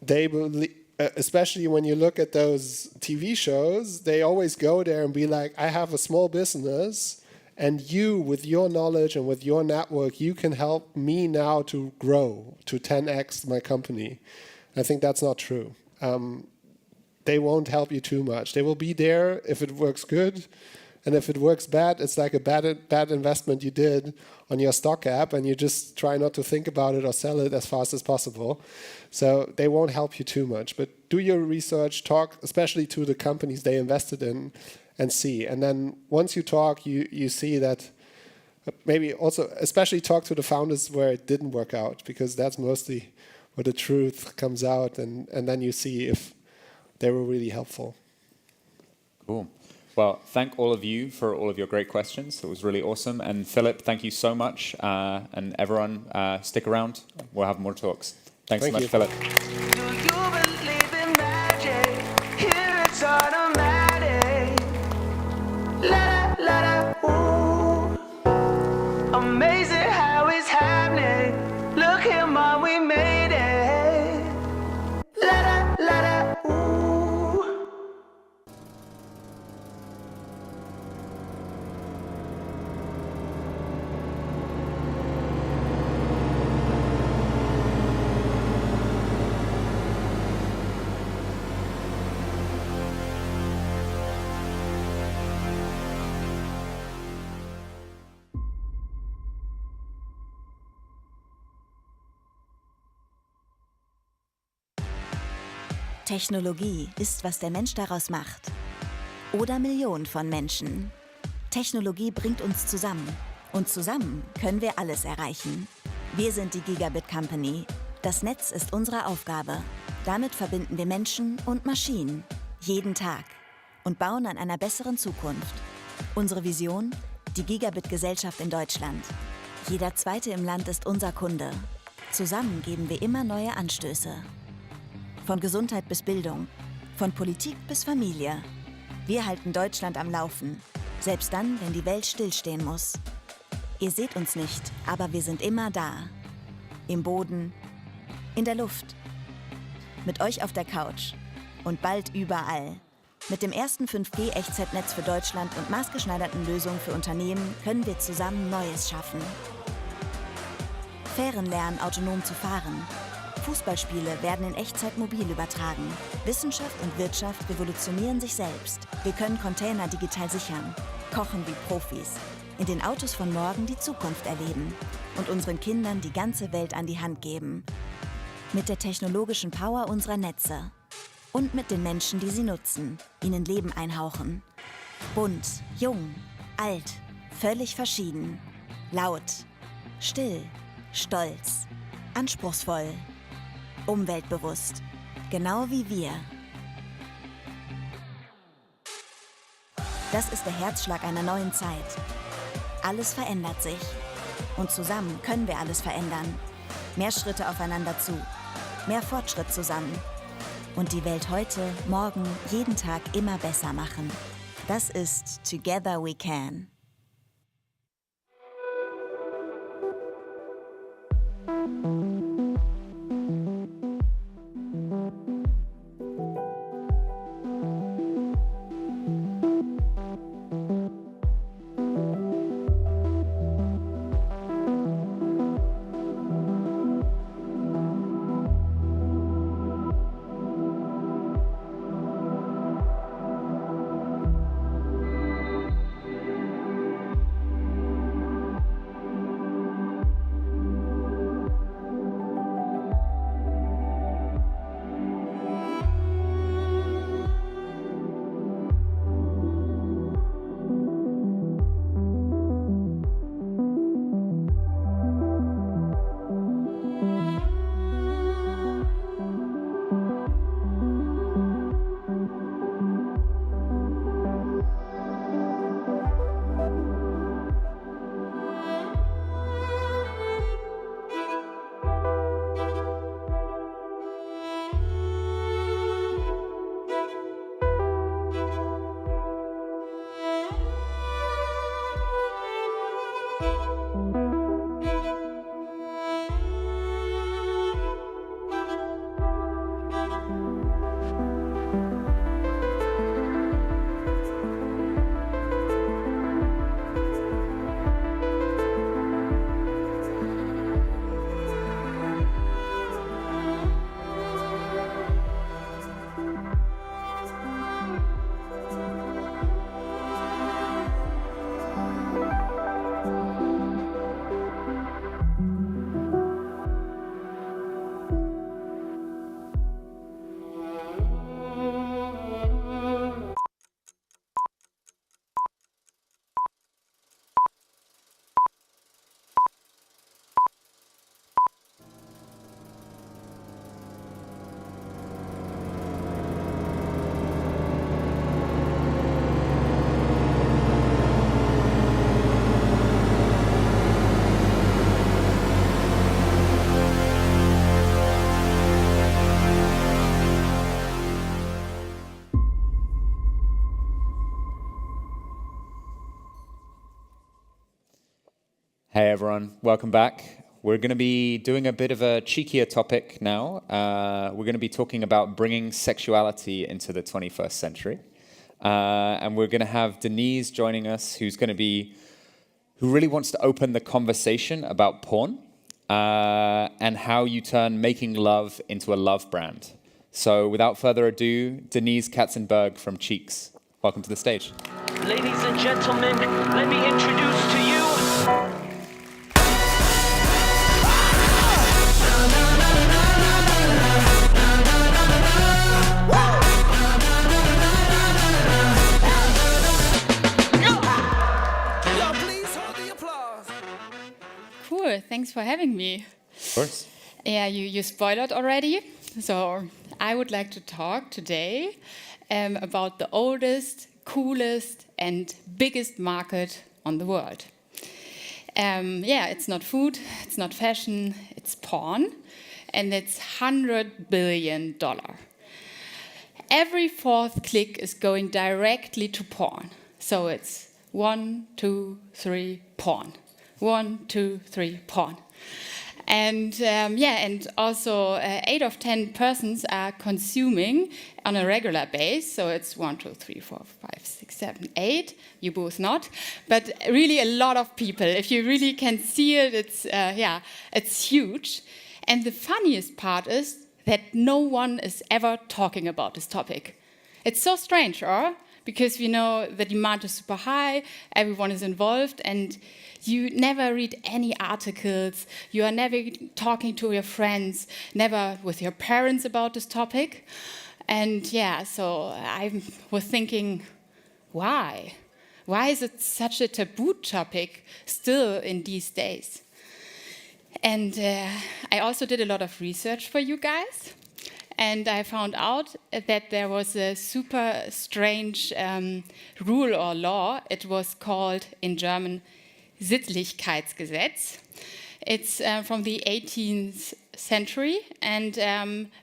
they believe, especially when you look at those TV shows, they always go there and be like, I have a small business, and you, with your knowledge and with your network, you can help me now to grow, to 10x my company. I think that's not true. They won't help you too much. They will be there if it works good, and if it works bad, it's like a bad investment you did on your stock app, and you just try not to think about it or sell it as fast as possible. So they won't help you too much. But do your research, talk especially to the companies they invested in, and see. And then once you talk, you see that maybe also, especially talk to the founders where it didn't work out, because that's mostly where the truth comes out, and then you see if they were really helpful. Cool. Well, thank all of you for all of your great questions. It was really awesome. And Philip, thank you so much. And everyone, stick around. We'll have more talks. Thanks so much, Philip. Do you believe in magic? Here it's automatic. La la la, ooh. Amazing how it's happening. Technologie ist, was der Mensch daraus macht. Oder Millionen von Menschen. Technologie bringt uns zusammen. Und zusammen können wir alles erreichen. Wir sind die Gigabit Company. Das Netz ist unsere Aufgabe. Damit verbinden wir Menschen und Maschinen. Jeden Tag. Und bauen an einer besseren Zukunft. Unsere Vision? Die Gigabit-Gesellschaft in Deutschland. Jeder Zweite im Land ist unser Kunde. Zusammen geben wir immer neue Anstöße. Von Gesundheit bis Bildung. Von Politik bis Familie. Wir halten Deutschland am Laufen. Selbst dann, wenn die Welt stillstehen muss. Ihr seht uns nicht, aber wir sind immer da. Im Boden, in der Luft. Mit euch auf der Couch. Und bald überall. Mit dem ersten 5G-Echtzeit-Netz für Deutschland und maßgeschneiderten Lösungen für Unternehmen können wir zusammen Neues schaffen. Fähren lernen, autonom zu fahren. Fußballspiele werden in Echtzeit mobil übertragen. Wissenschaft und Wirtschaft revolutionieren sich selbst. Wir können Container digital sichern, kochen wie Profis, in den Autos von morgen die Zukunft erleben und unseren Kindern die ganze Welt an die Hand geben. Mit der technologischen Power unserer Netze. Und mit den Menschen, die sie nutzen, ihnen Leben einhauchen. Bunt, jung, alt, völlig verschieden. Laut, still, stolz, anspruchsvoll, umweltbewusst, genau wie wir. Das ist der Herzschlag einer neuen Zeit. Alles verändert sich. Und zusammen können wir alles verändern. Mehr Schritte aufeinander zu. Mehr Fortschritt zusammen. Und die Welt heute, morgen, jeden Tag immer besser machen. Das ist Together We Can. Hey everyone, welcome back. We're going to be doing a bit of a cheekier topic now. We're going to be talking about bringing sexuality into the 21st century. And we're going to have Denise joining us, who really wants to open the conversation about porn and how you turn making love into a love brand. So without further ado, Denise Katzenberg from Cheeks. Welcome to the stage. Ladies and gentlemen, let me introduce to you having me. Of course. Yeah, you spoiled already. So I would like to talk today about the oldest, coolest, and biggest market on the world. Yeah, it's not food, it's not fashion, it's porn, and it's $100 billion. Every fourth click is going directly to porn. So it's 1, 2, 3, porn. 1, 2, 3, porn. And yeah, and also 8 of 10 persons are consuming on a regular base. So it's 1, 2, 3, 4, 5, 6, 7, 8. You both not, but really a lot of people. If you really can see it, it's yeah, it's huge. And the funniest part is that no one is ever talking about this topic. It's so strange, because we know the demand is super high, everyone is involved, and you never read any articles, you are never talking to your friends, never with your parents about this topic. And yeah, so I was thinking, why? Why is it such a taboo topic still in these days? And I also did a lot of research for you guys. And I found out that there was a super strange rule or law. It was called, in German, Sittlichkeitsgesetz. It's from the 18th century, and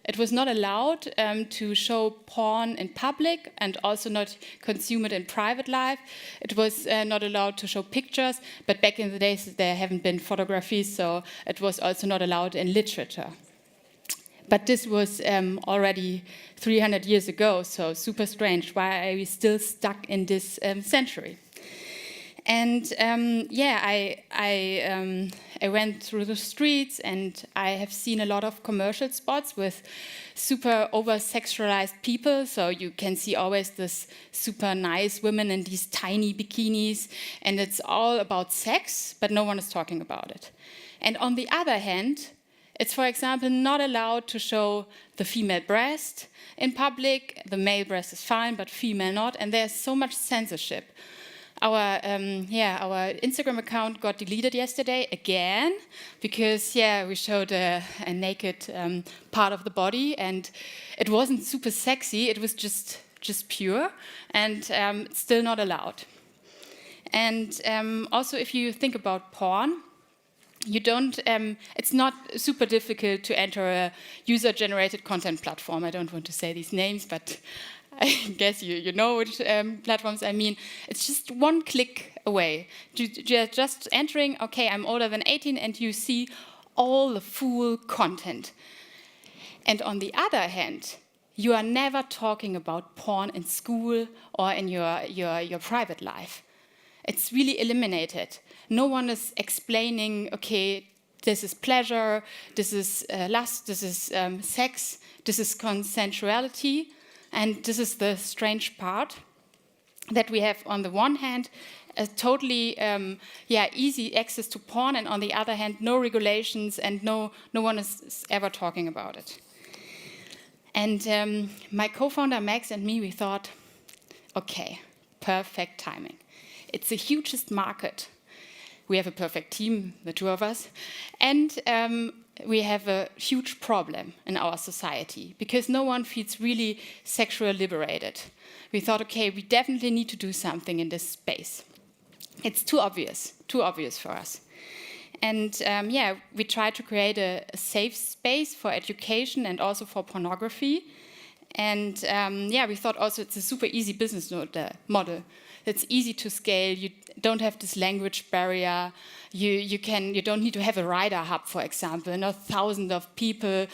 it was not allowed to show porn in public and also not consume it in private life. It was not allowed to show pictures, but back in the days there haven't been photographies, so it was also not allowed in literature. But this was already 300 years ago, so super strange. Why are we still stuck in this century? And yeah, I went through the streets and I have seen a lot of commercial spots with super over-sexualized people. So you can see always this super nice women in these tiny bikinis, and it's all about sex, but no one is talking about it. And on the other hand, it's, for example, not allowed to show the female breast in public. The male breast is fine, but female not. And there's so much censorship. Our Instagram account got deleted yesterday again because we showed a naked part of the body, and it wasn't super sexy. It was just pure, and it's still not allowed. And also, if you think about porn, you don't. It's not super difficult to enter a user-generated content platform. I don't want to say these names, but I guess you know which platforms I mean. It's just one click away. You're just entering, okay, I'm older than 18, and you see all the full content. And on the other hand, you are never talking about porn in school or in your private life. It's really eliminated. No one is explaining, okay, this is pleasure, this is lust, this is sex, this is consensuality. And this is the strange part, that we have, on the one hand, a totally easy access to porn, and on the other hand, no regulations, and no one is ever talking about it. And my co-founder Max and me, we thought, okay, perfect timing. It's the hugest market. We have a perfect team, the two of us, and we have a huge problem in our society because no one feels really sexually liberated. We thought, okay, we definitely need to do something in this space. It's too obvious for us. And we tried to create a safe space for education and also for pornography. And we thought also it's a super easy business model. It's easy to scale. You don't have this language barrier. You don't need to have a rider hub, for example. Not thousands of people.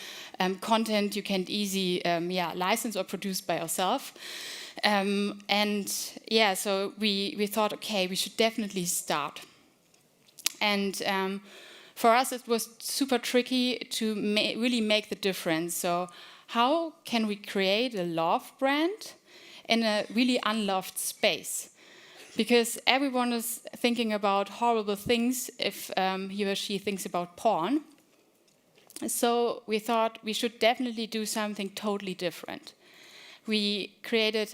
Content you can easily license or produce by yourself. So we thought, okay, we should definitely start. And for us, it was super tricky to really make the difference. So how can we create a love brand in a really unloved space? Because everyone is thinking about horrible things if he or she thinks about porn. So we thought we should definitely do something totally different. We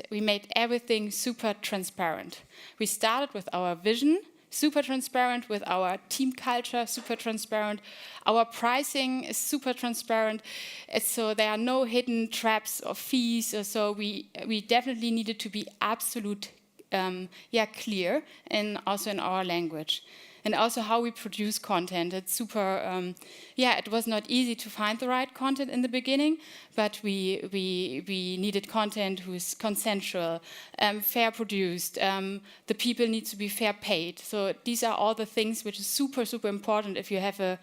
made everything super transparent. We started with our vision, super transparent with our team culture, super transparent. Our pricing is super transparent. So there are no hidden traps or fees. So we definitely needed to be absolute, clear, and also in our language. And also how we produce content. It's super, it was not easy to find the right content in the beginning, but we needed content who's consensual, fair produced. The people need to be fair paid. So these are all the things which is super, super important if you have a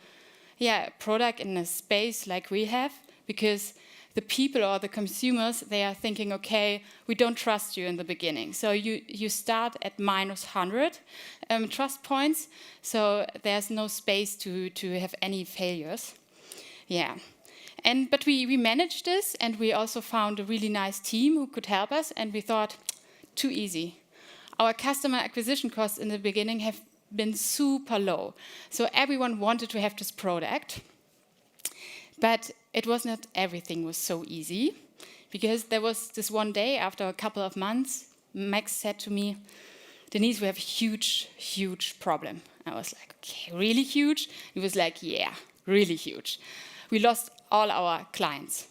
product in a space like we have, because the people or the consumers, they are thinking, okay, we don't trust you in the beginning. So you start at -100 trust points, so there's no space to have any failures. Yeah. But we managed this, and we also found a really nice team who could help us, and we thought, too easy. Our customer acquisition costs in the beginning have been super low. So everyone wanted to have this product. But it was not everything was so easy, because there was this one day after a couple of months, Max said to me, Denise, we have a huge, huge problem. I was like, okay, really huge? He was like, yeah, really huge. We lost all our clients.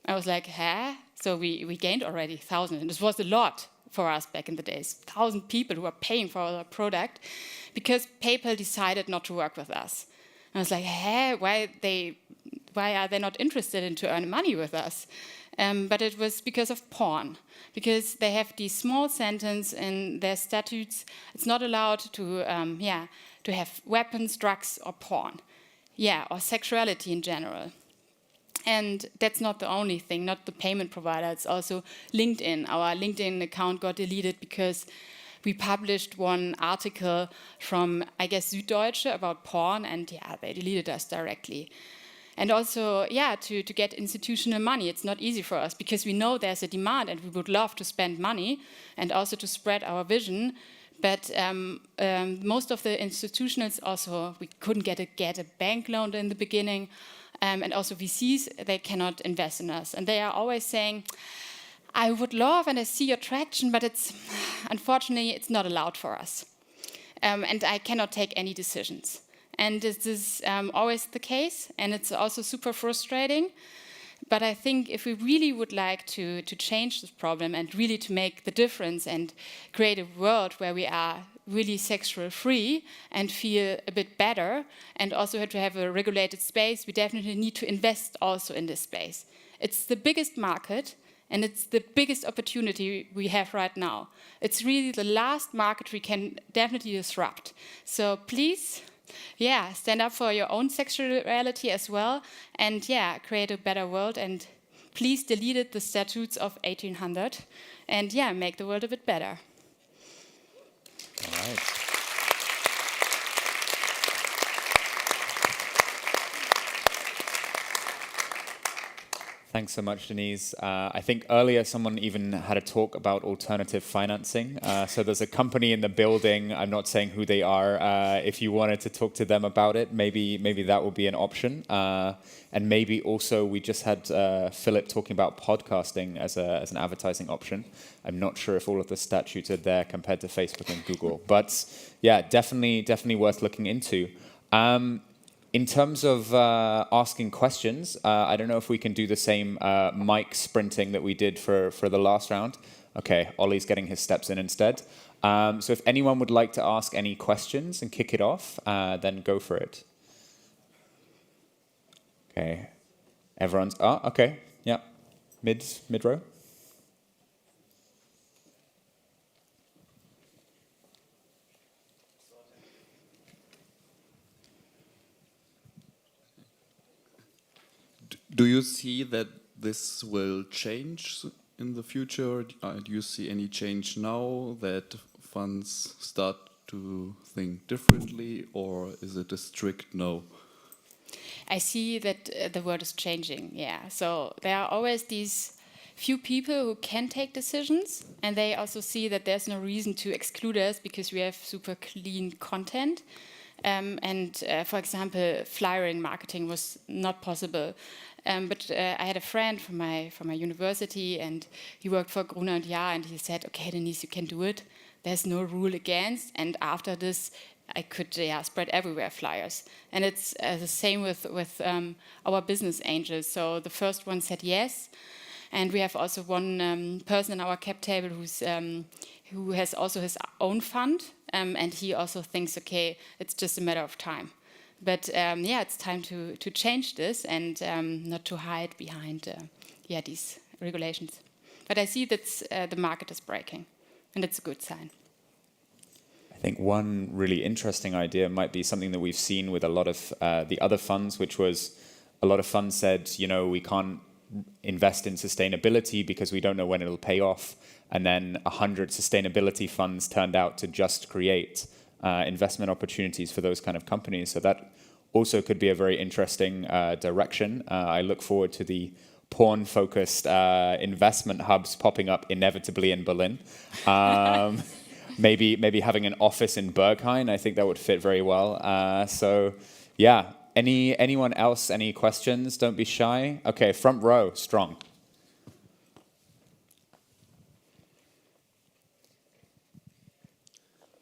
I was like, huh? So we gained already 1,000, and this was a lot for us back in the days. 1,000 people who were paying for our product because PayPal decided not to work with us. I was like, huh? Why are they not interested to earn money with us? But it was because of porn, because they have these small sentence in their statutes. It's not allowed to have weapons, drugs, or porn, or sexuality in general. And that's not the only thing, not the payment provider. It's also LinkedIn. Our LinkedIn account got deleted because we published one article from, I guess, Süddeutsche about porn, and they deleted us directly. And also, to get institutional money, it's not easy for us because we know there's a demand and we would love to spend money and also to spread our vision. But most of the institutionals also, we couldn't get a bank loan in the beginning. And also VCs, they cannot invest in us. And they are always saying, I would love and I see your traction, but unfortunately, it's not allowed for us. And I cannot take any decisions. And this is always the case, and it's also super frustrating. But I think if we really would like to change this problem and really to make the difference and create a world where we are really sexual free and feel a bit better, and also have to have a regulated space, we definitely need to invest also in this space. It's the biggest market, and it's the biggest opportunity we have right now. It's really the last market we can definitely disrupt. So please, stand up for your own sexuality as well, and create a better world. And please delete the statutes of 1800, and make the world a bit better. All right. Thanks so much, Denise. I think earlier someone even had a talk about alternative financing. So there's a company in the building. I'm not saying who they are. If you wanted to talk to them about it, maybe that would be an option. And maybe also we just had Philip talking about podcasting as an advertising option. I'm not sure if all of the statutes are there compared to Facebook and Google. But definitely worth looking into. In terms of asking questions, I don't know if we can do the same mic sprinting that we did for the last round. Okay, Ollie's getting his steps in instead. So if anyone would like to ask any questions and kick it off, then go for it. Okay, everyone's... okay, yeah, mid row. Do you see that this will change in the future? Do you see any change now that funds start to think differently, or is it a strict no? I see that the world is changing, So there are always these few people who can take decisions, and they also see that there's no reason to exclude us because we have super clean content. For example, flyering marketing was not possible. But I had a friend from my university, and he worked for Gruner & Jahr, and he said, okay, Denise, you can do it. there's no rule against. And after this, I could spread everywhere flyers. And it's the same with our business angels. So the first one said yes. And we have also one person in our cap table who has also his own fund. And he also thinks, okay, it's just a matter of time. But it's time to change this and not to hide behind these regulations. But I see that the market is breaking, and it's a good sign. I think one really interesting idea might be something that we've seen with a lot of the other funds, which was a lot of funds said, we can't invest in sustainability because we don't know when it'll pay off. And then 100 sustainability funds turned out to just create investment opportunities for those kind of companies. So that also could be a very interesting direction. I look forward to the porn-focused investment hubs popping up inevitably in Berlin. Maybe having an office in Berghain, I think that would fit very well. Anyone else, any questions? Don't be shy. Okay, front row, strong.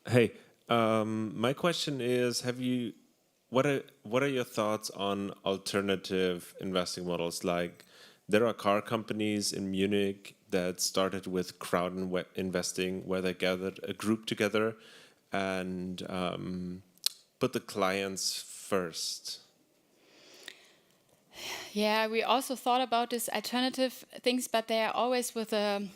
Hey, my question is, what are your thoughts on alternative investing models? Like, there are car companies in Munich that started with crowd investing, where they gathered a group together and put the clients first. Yeah, we also thought about these alternative things, but they are always with a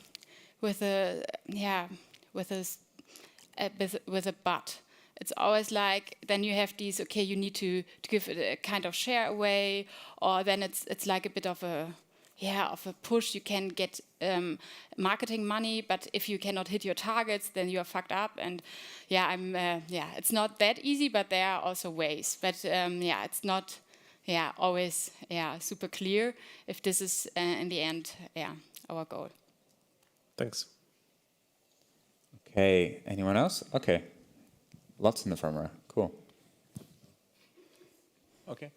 but. It's always like, then you have these, okay, you need to give a kind of share away, or then it's like a bit of a push. You can get marketing money, but if you cannot hit your targets, then you are fucked up. And it's not that easy, but there are also ways. But it's not always super clear if this is in the end our goal. Thanks. Okay, anyone else? Okay, lots in the front row. Cool. Okay.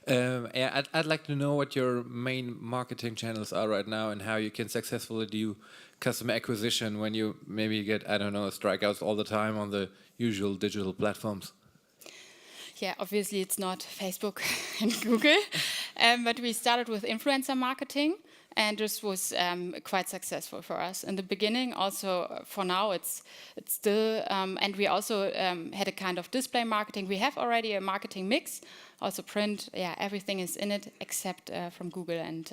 I'd like to know what your main marketing channels are right now and how you can successfully do customer acquisition when you maybe get, strikeouts all the time on the usual digital platforms. Yeah, obviously it's not Facebook and Google, but we started with influencer marketing. And this was quite successful for us in the beginning. Also, for now, it's still. And we also had a kind of display marketing. We have already a marketing mix, also print. Yeah, everything is in it except from Google and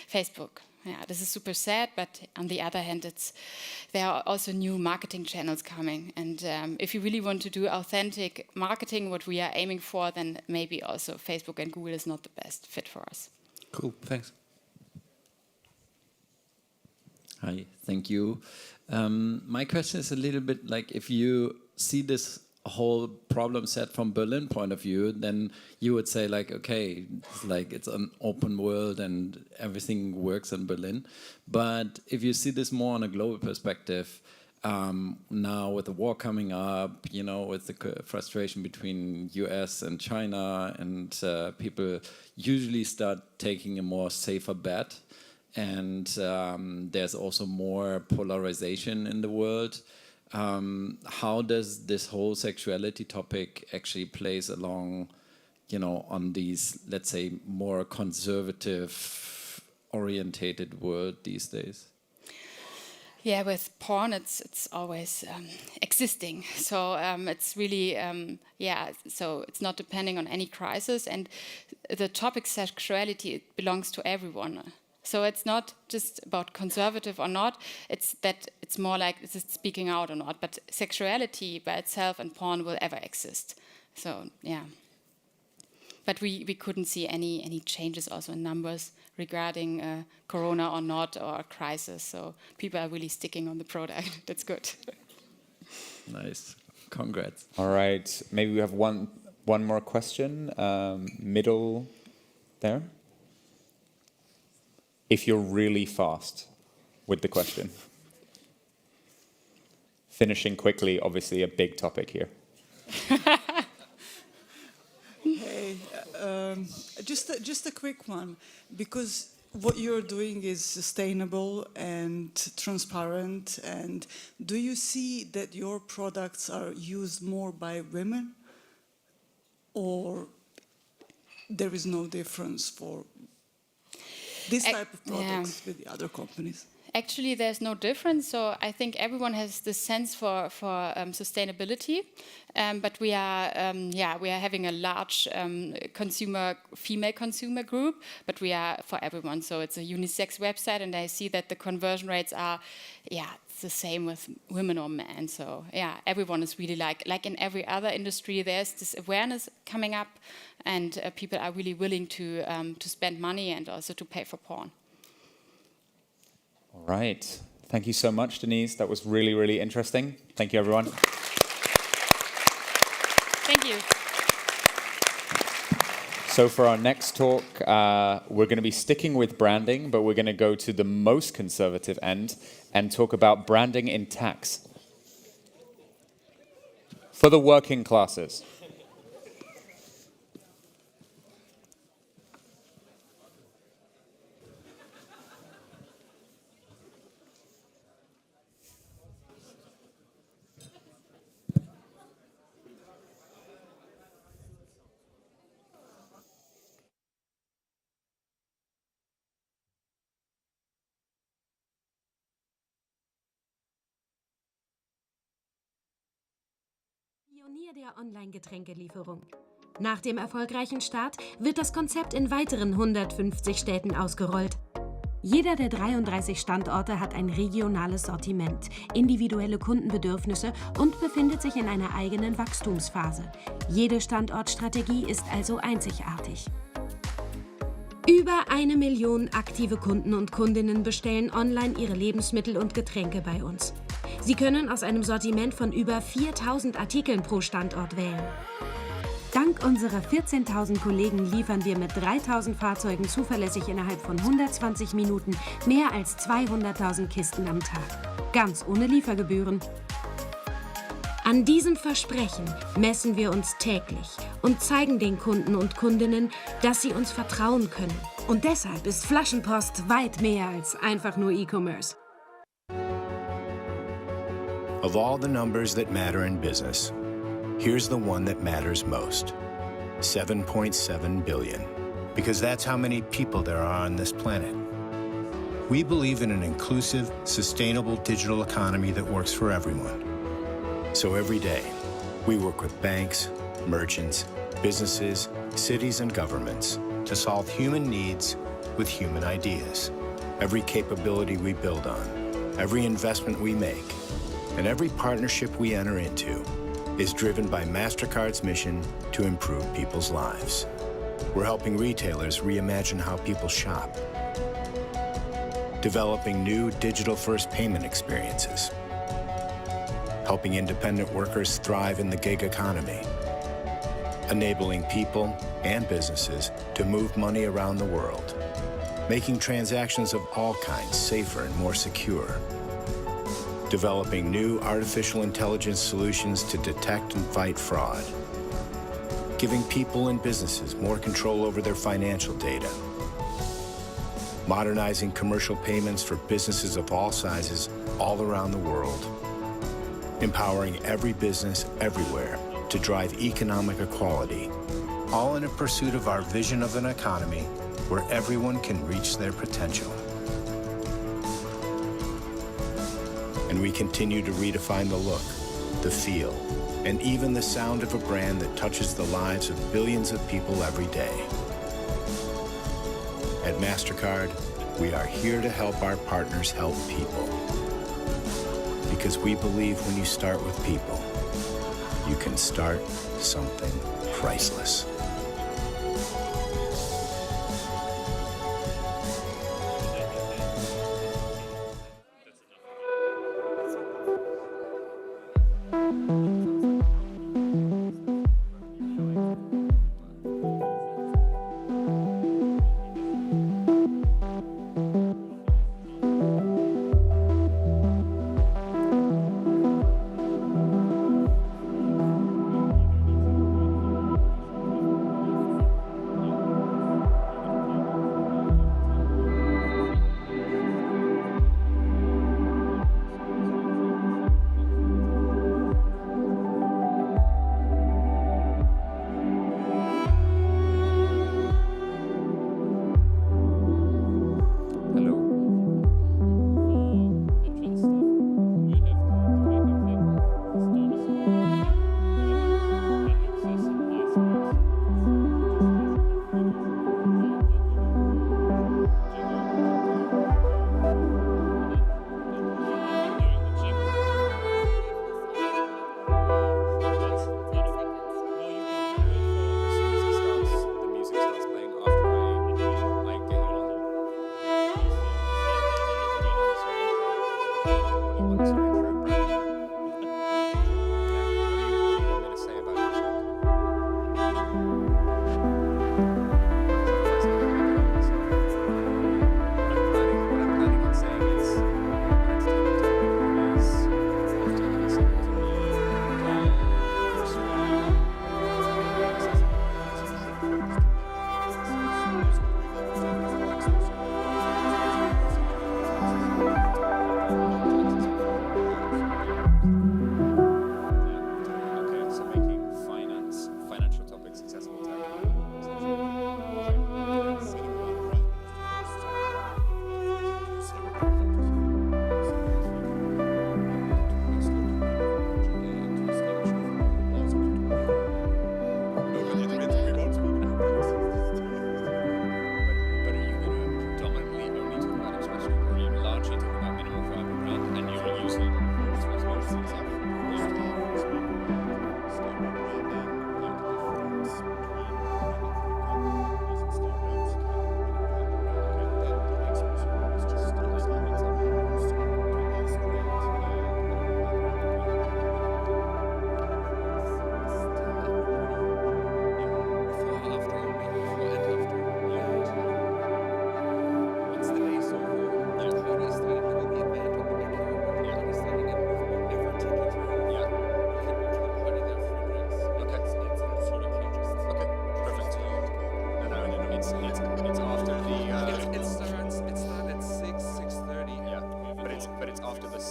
Facebook. Yeah, this is super sad. But on the other hand, there are also new marketing channels coming. And if you really want to do authentic marketing, what we are aiming for, then maybe also Facebook and Google is not the best fit for us. Cool. Thanks. Hi, thank you. My question is a little bit like, if you see this whole problem set from Berlin point of view, then you would say like, okay, it's an open world and everything works in Berlin. But if you see this more on a global perspective, now with the war coming up, with the frustration between US and China, and people usually start taking a more safer bet. And there's also more polarization in the world. How does this whole sexuality topic actually plays along, on these, let's say, more conservative-orientated world these days? Yeah, with porn, it's always existing. So it's really, so it's not depending on any crisis. And the topic sexuality, it belongs to everyone. So it's not just about conservative or not, it's more like, is it speaking out or not? But sexuality by itself and porn will ever exist. So, yeah. But we couldn't see any changes also in numbers regarding Corona or not, or a crisis. So people are really sticking on the product. That's good. Nice. Congrats. All right. Maybe we have one more question. Middle there. If you're really fast with the question. Finishing quickly, obviously a big topic here. Hey, just a quick one, because what you're doing is sustainable and transparent, and do you see that your products are used more by women, or there is no difference for this type of products with the other companies? Actually, there's no difference. So I think everyone has the sense for sustainability, but we are having a large female consumer group, but we are for everyone. So it's a unisex website, and I see that the conversion rates are, it's the same with women or men. So everyone is really like in every other industry. There's this awareness coming up, and people are really willing to spend money and also to pay for porn. All right. Thank you so much, Denise. That was really, really interesting. Thank you, everyone. Thank you. So for our next talk, we're going to be sticking with branding, but we're going to go to the most conservative end and talk about branding in tax. For the working classes. Pionier der Online-Getränkelieferung. Nach dem erfolgreichen Start wird das Konzept in weiteren 150 Städten ausgerollt. Jeder der 33 Standorte hat ein regionales Sortiment, individuelle Kundenbedürfnisse und befindet sich in einer eigenen Wachstumsphase. Jede Standortstrategie ist also einzigartig. Über 1 Million aktive Kunden und Kundinnen bestellen online ihre Lebensmittel und Getränke bei uns. Sie können aus einem Sortiment von über 4.000 Artikeln pro Standort wählen. Dank unserer 14.000 Kollegen liefern wir mit 3.000 Fahrzeugen zuverlässig innerhalb von 120 Minuten mehr als 200.000 Kisten am Tag. Ganz ohne Liefergebühren. An diesem Versprechen messen wir uns täglich und zeigen den Kunden und Kundinnen, dass sie uns vertrauen können. Und deshalb ist Flaschenpost weit mehr als einfach nur E-Commerce. Of all the numbers that matter in business, here's the one that matters most. 7.7 billion. Because that's how many people there are on this planet. We believe in an inclusive, sustainable digital economy that works for everyone. So every day, we work with banks, merchants, businesses, cities, and governments to solve human needs with human ideas. Every capability we build on, every investment we make, and every partnership we enter into is driven by MasterCard's mission to improve people's lives. We're helping retailers reimagine how people shop, developing new digital-first payment experiences, helping independent workers thrive in the gig economy, enabling people and businesses to move money around the world, making transactions of all kinds safer and more secure, developing new artificial intelligence solutions to detect and fight fraud, giving people and businesses more control over their financial data, modernizing commercial payments for businesses of all sizes all around the world, empowering every business everywhere to drive economic equality, all in a pursuit of our vision of an economy where everyone can reach their potential. And we continue to redefine the look, the feel, and even the sound of a brand that touches the lives of billions of people every day. At MasterCard, we are here to help our partners help people. Because we believe when you start with people, you can start something priceless.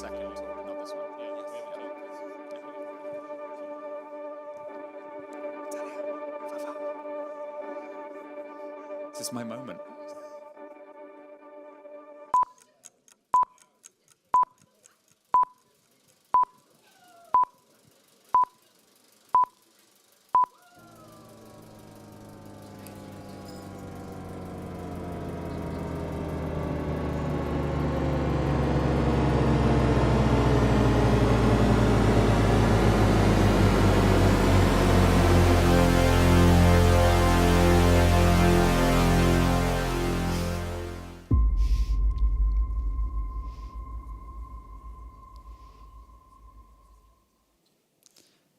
second talk, not this one. This is my moment.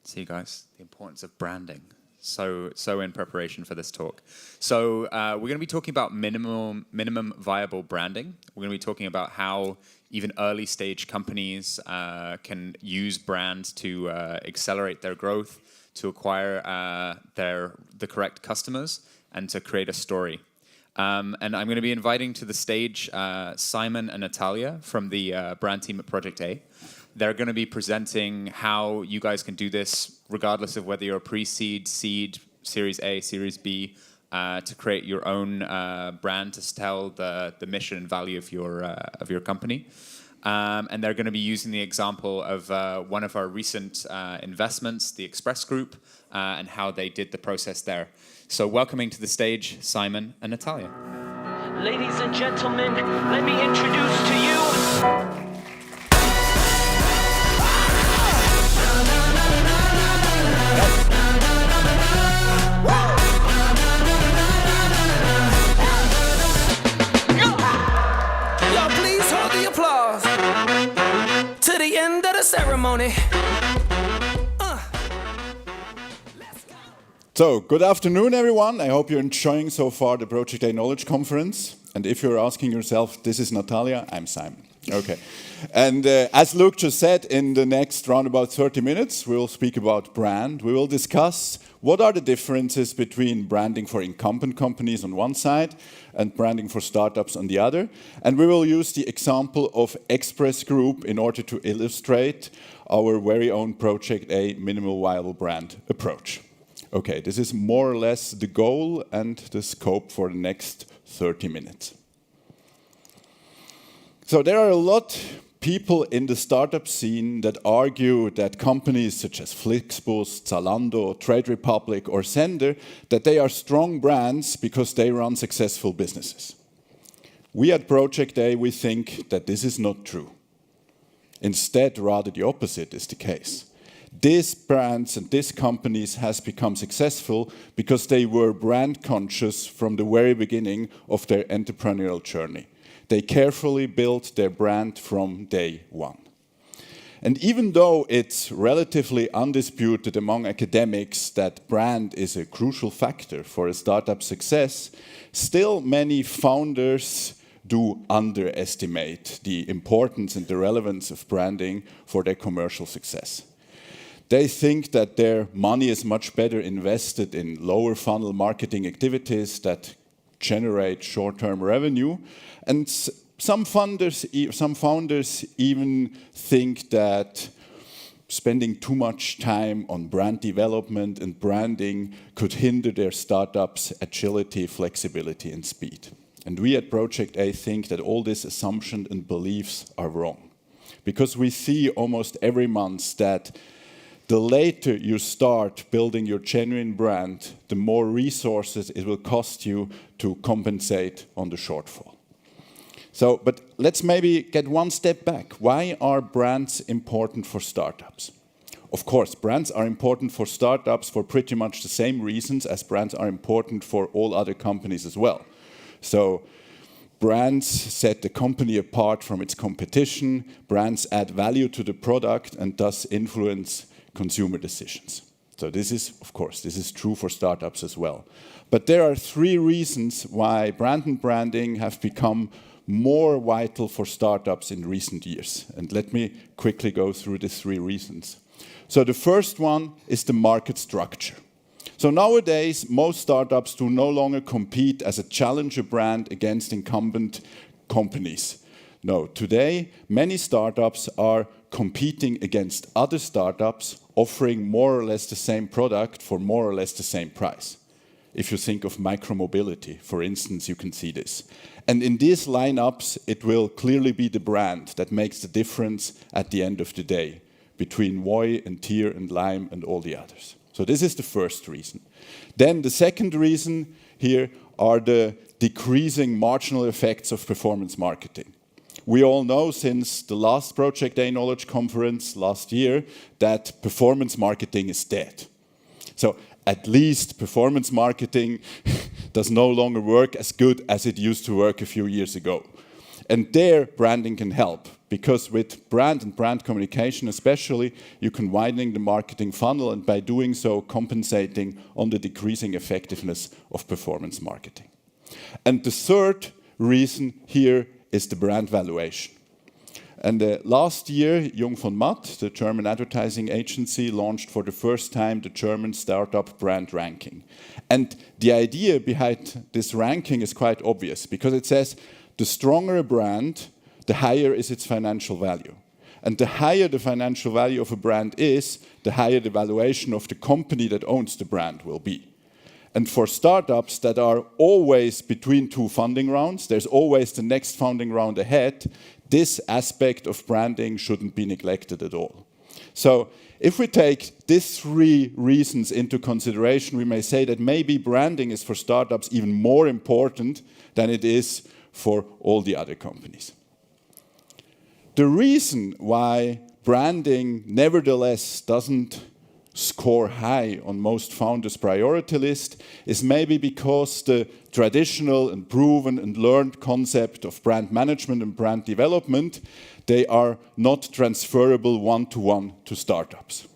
See, guys, the importance of branding. So in preparation for this talk. So we're going to be talking about minimum viable branding. We're going to be talking about how even early stage companies can use brands to accelerate their growth, to acquire the correct customers, and to create a story. And I'm going to be inviting to the stage Simon and Natalia from the brand team at Project A. They're going to be presenting how you guys can do this regardless of whether you're pre-seed, seed, Series A, Series B, to create your own brand to tell the mission and value of your company. And they're going to be using the example of one of our recent investments, the ExpressGroup, and how they did the process there. So welcoming to the stage, Simon and Natalia. Ladies and gentlemen, let me introduce to you. Y'all please hold the applause to the end of the ceremony. So, good afternoon, everyone. I hope you're enjoying so far the Project A Knowledge Conference. And if you're asking yourself, this is Natalia, I'm Simon. Okay. And as Luke just said, in the next round about 30 minutes, we'll speak about brand. We will discuss what are the differences between branding for incumbent companies on one side and branding for startups on the other. And we will use the example of ExpressGroup in order to illustrate our very own Project A minimal viable brand approach. Okay, this is more or less the goal and the scope for the next 30 minutes. So there are a lot of people in the startup scene that argue that companies such as Flixbus, Zalando, Trade Republic or Sender, that they are strong brands because they run successful businesses. We at Project A, we think that this is not true. Instead, rather the opposite is the case. These brands and these companies has become successful because they were brand conscious from the very beginning of their entrepreneurial journey. They carefully built their brand from day one. And even though it's relatively undisputed among academics that brand is a crucial factor for a startup success, still many founders do underestimate the importance and the relevance of branding for their commercial success. They think that their money is much better invested in lower funnel marketing activities that generate short-term revenue. And some founders even think that spending too much time on brand development and branding could hinder their startups' agility, flexibility, and speed. And we at Project A think that all these assumptions and beliefs are wrong. Because we see almost every month that the later you start building your genuine brand, the more resources it will cost you to compensate on the shortfall. So, but let's maybe get one step back. Why are brands important for startups? Of course, brands are important for startups for pretty much the same reasons as brands are important for all other companies as well. So, brands set the company apart from its competition, brands add value to the product and thus influence consumer decisions. So this is, of course, this is true for startups as well. But there are three reasons why brand and branding have become more vital for startups in recent years. And let me quickly go through the three reasons. So the first one is the market structure. So nowadays, most startups do no longer compete as a challenger brand against incumbent companies. No, today many startups are competing against other startups offering more or less the same product for more or less the same price. If you think of micromobility, for instance, you can see this. And in these lineups, it will clearly be the brand that makes the difference at the end of the day between Voi and Tier and Lime and all the others. So this is the first reason. Then the second reason here are the decreasing marginal effects of performance marketing. We all know since the last Project A Knowledge Conference last year that performance marketing is dead. So at least performance marketing does no longer work as good as it used to work a few years ago. And there, branding can help, because with brand and brand communication especially, you can widen the marketing funnel, and by doing so, compensating on the decreasing effectiveness of performance marketing. And the third reason here is the brand valuation. And last year, Jung von Matt, the German advertising agency, launched for the first time the German startup brand ranking. And the idea behind this ranking is quite obvious, because it says the stronger a brand, the higher is its financial value. And the higher the financial value of a brand is, the higher the valuation of the company that owns the brand will be. And for startups that are always between two funding rounds, there's always the next funding round ahead, this aspect of branding shouldn't be neglected at all. So if we take these three reasons into consideration, we may say that maybe branding is for startups even more important than it is for all the other companies. The reason why branding nevertheless doesn't score high on most founders' priority list is maybe because the traditional and proven and learned concept of brand management and brand development, they are not transferable one-to-one to startups.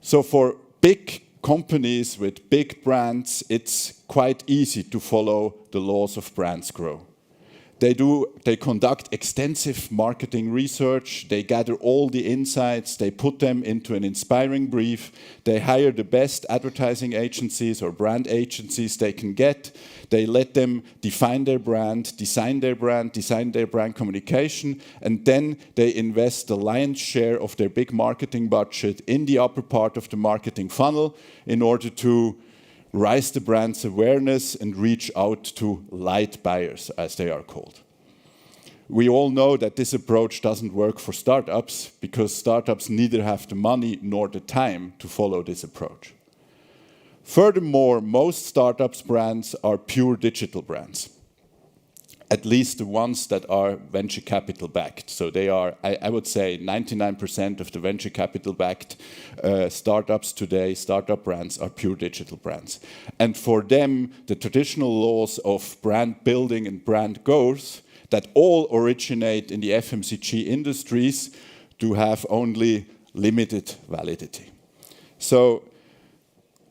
So for big companies with big brands, it's quite easy to follow the laws of brands grow. They conduct extensive marketing research, they gather all the insights, they put them into an inspiring brief, they hire the best advertising agencies or brand agencies they can get, they let them define their brand, design their brand communication, and then they invest the lion's share of their big marketing budget in the upper part of the marketing funnel in order to rise the brand's awareness and reach out to light buyers, as they are called. We all know that this approach doesn't work for startups because startups neither have the money nor the time to follow this approach. Furthermore, most startups' brands are pure digital brands, at least the ones that are venture capital backed. So they are, I would say, 99% of the venture capital backed startups today, startup brands, are pure digital brands. And for them, the traditional laws of brand building and brand growth that all originate in the FMCG industries do have only limited validity. So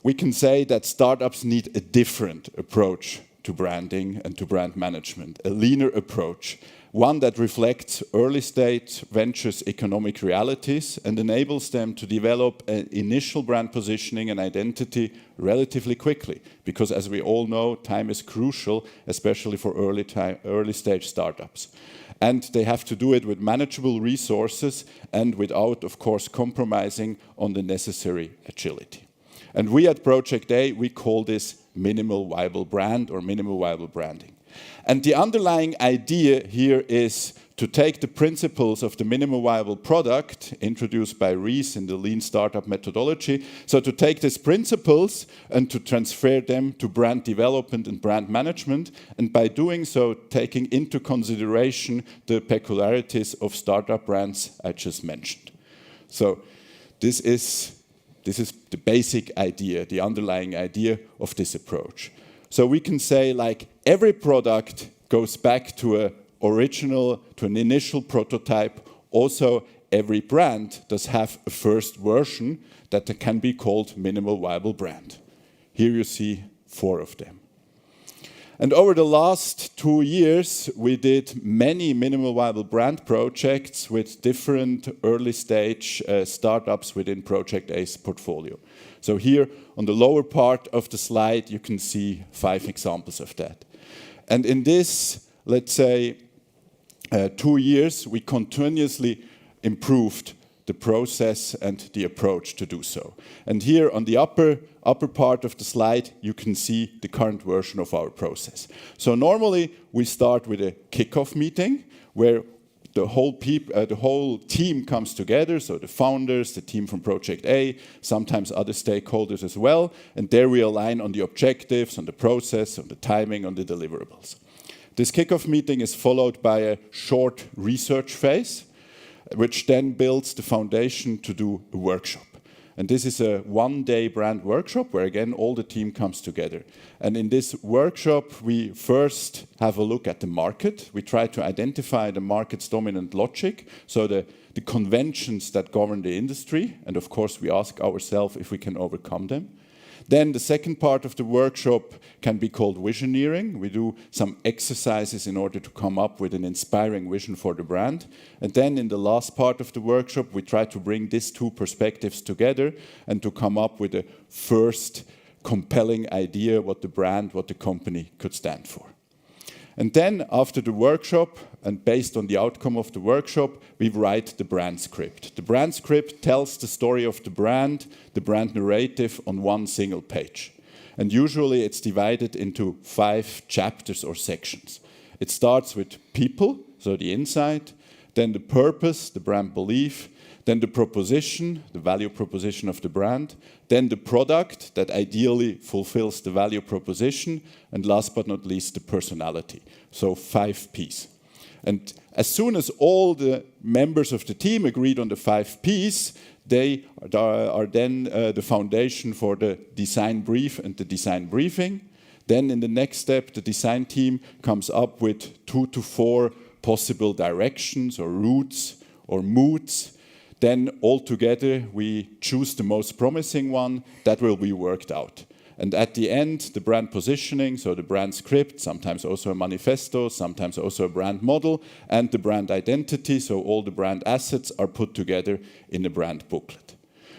we can say that startups need a different approach to branding and to brand management, a leaner approach, one that reflects early-stage ventures' economic realities and enables them to develop an initial brand positioning and identity relatively quickly. Because as we all know, time is crucial, especially for early-stage startups. And they have to do it with manageable resources and without, of course, compromising on the necessary agility. And we at Project A, we call this minimal viable brand or minimal viable branding. And the underlying idea here is to take the principles of the minimal viable product introduced by Rees in the lean startup methodology, so to take these principles and to transfer them to brand development and brand management, and by doing so, taking into consideration the peculiarities of startup brands I just mentioned. So this is the basic idea, the underlying idea of this approach. So we can say, like, every product goes back to an initial prototype. Also, every brand does have a first version that can be called minimal viable brand. Here you see 4 of them. And over the last 2 years, we did many minimal viable brand projects with different early-stage startups within Project A's portfolio. So here, on the lower part of the slide, you can see 5 examples of that. And in this, let's say, 2 years, we continuously improved the process and the approach to do so. And here on the upper part of the slide, you can see the current version of our process. So normally we start with a kickoff meeting where the whole team comes together, so the founders, the team from Project A, sometimes other stakeholders as well, and there we align on the objectives, on the process, on the timing, on the deliverables. This kickoff meeting is followed by a short research phase, which then builds the foundation to do a workshop. And this is a one-day brand workshop where, again, all the team comes together. And in this workshop, we first have a look at the market. We try to identify the market's dominant logic, so the conventions that govern the industry. And of course, we ask ourselves if we can overcome them. Then the second part of the workshop can be called visioneering. We do some exercises in order to come up with an inspiring vision for the brand. And then in the last part of the workshop, we try to bring these two perspectives together and to come up with a first compelling idea what the brand, what the company could stand for. And then after the workshop, and based on the outcome of the workshop, we write the brand script. The brand script tells the story of the brand narrative on one single page. And usually it's divided into 5 chapters or sections. It starts with people, so the insight, then the purpose, the brand belief, then the proposition, the value proposition of the brand, then the product that ideally fulfills the value proposition, and last but not least, the personality. So 5 Ps. And as soon as all the members of the team agreed on the 5 Ps, they are then the foundation for the design brief and the design briefing. Then in the next step, the design team comes up with 2 to 4 possible directions or routes or moods. Then all together, we choose the most promising one that will be worked out. And at the end, the brand positioning, so the brand script, sometimes also a manifesto, sometimes also a brand model, and the brand identity, so all the brand assets are put together in a brand booklet.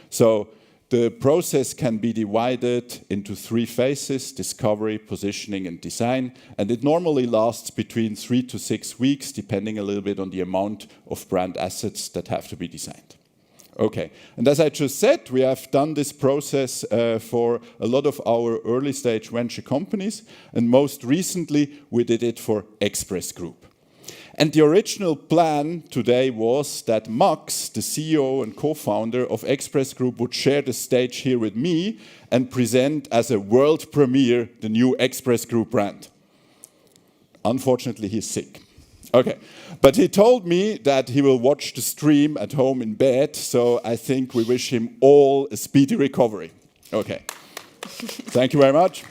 So the process can be divided into 3 phases: discovery, positioning, and design. And it normally lasts between 3 to 6 weeks, depending a little bit on the amount of brand assets that have to be designed. Okay, and as I just said, we have done this process for a lot of our early stage venture companies, and most recently we did it for ExpressGroup. And the original plan today was that Max, the CEO and co-founder of ExpressGroup, would share the stage here with me and present as a world premiere the new ExpressGroup brand. Unfortunately, he's sick. Okay, but he told me that he will watch the stream at home in bed, so I think we wish him all a speedy recovery. Okay, thank you very much.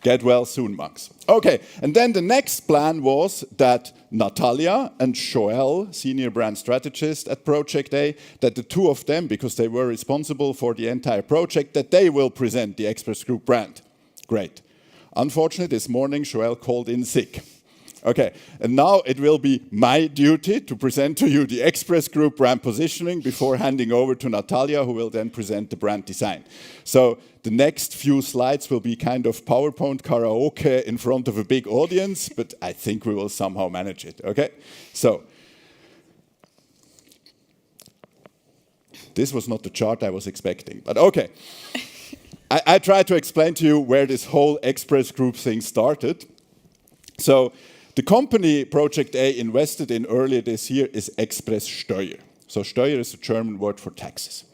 Get well soon, Max. Okay, and then the next plan was that Natalia and Joel, senior brand strategist at Project A, that the two of them, because they were responsible for the entire project, that they will present the ExpressGroup brand. Great. Unfortunately, this morning, Joel called in sick. Okay, and now it will be my duty to present to you the ExpressGroup brand positioning before handing over to Natalia, who will then present the brand design. So the next few slides will be kind of PowerPoint karaoke in front of a big audience, but I think we will somehow manage it, okay? So, this was not the chart I was expecting, but okay. I try to explain to you where this whole ExpressGroup thing started. So, the company Project A invested in earlier this year is ExpressSteuer. So Steuer is a German word for taxes.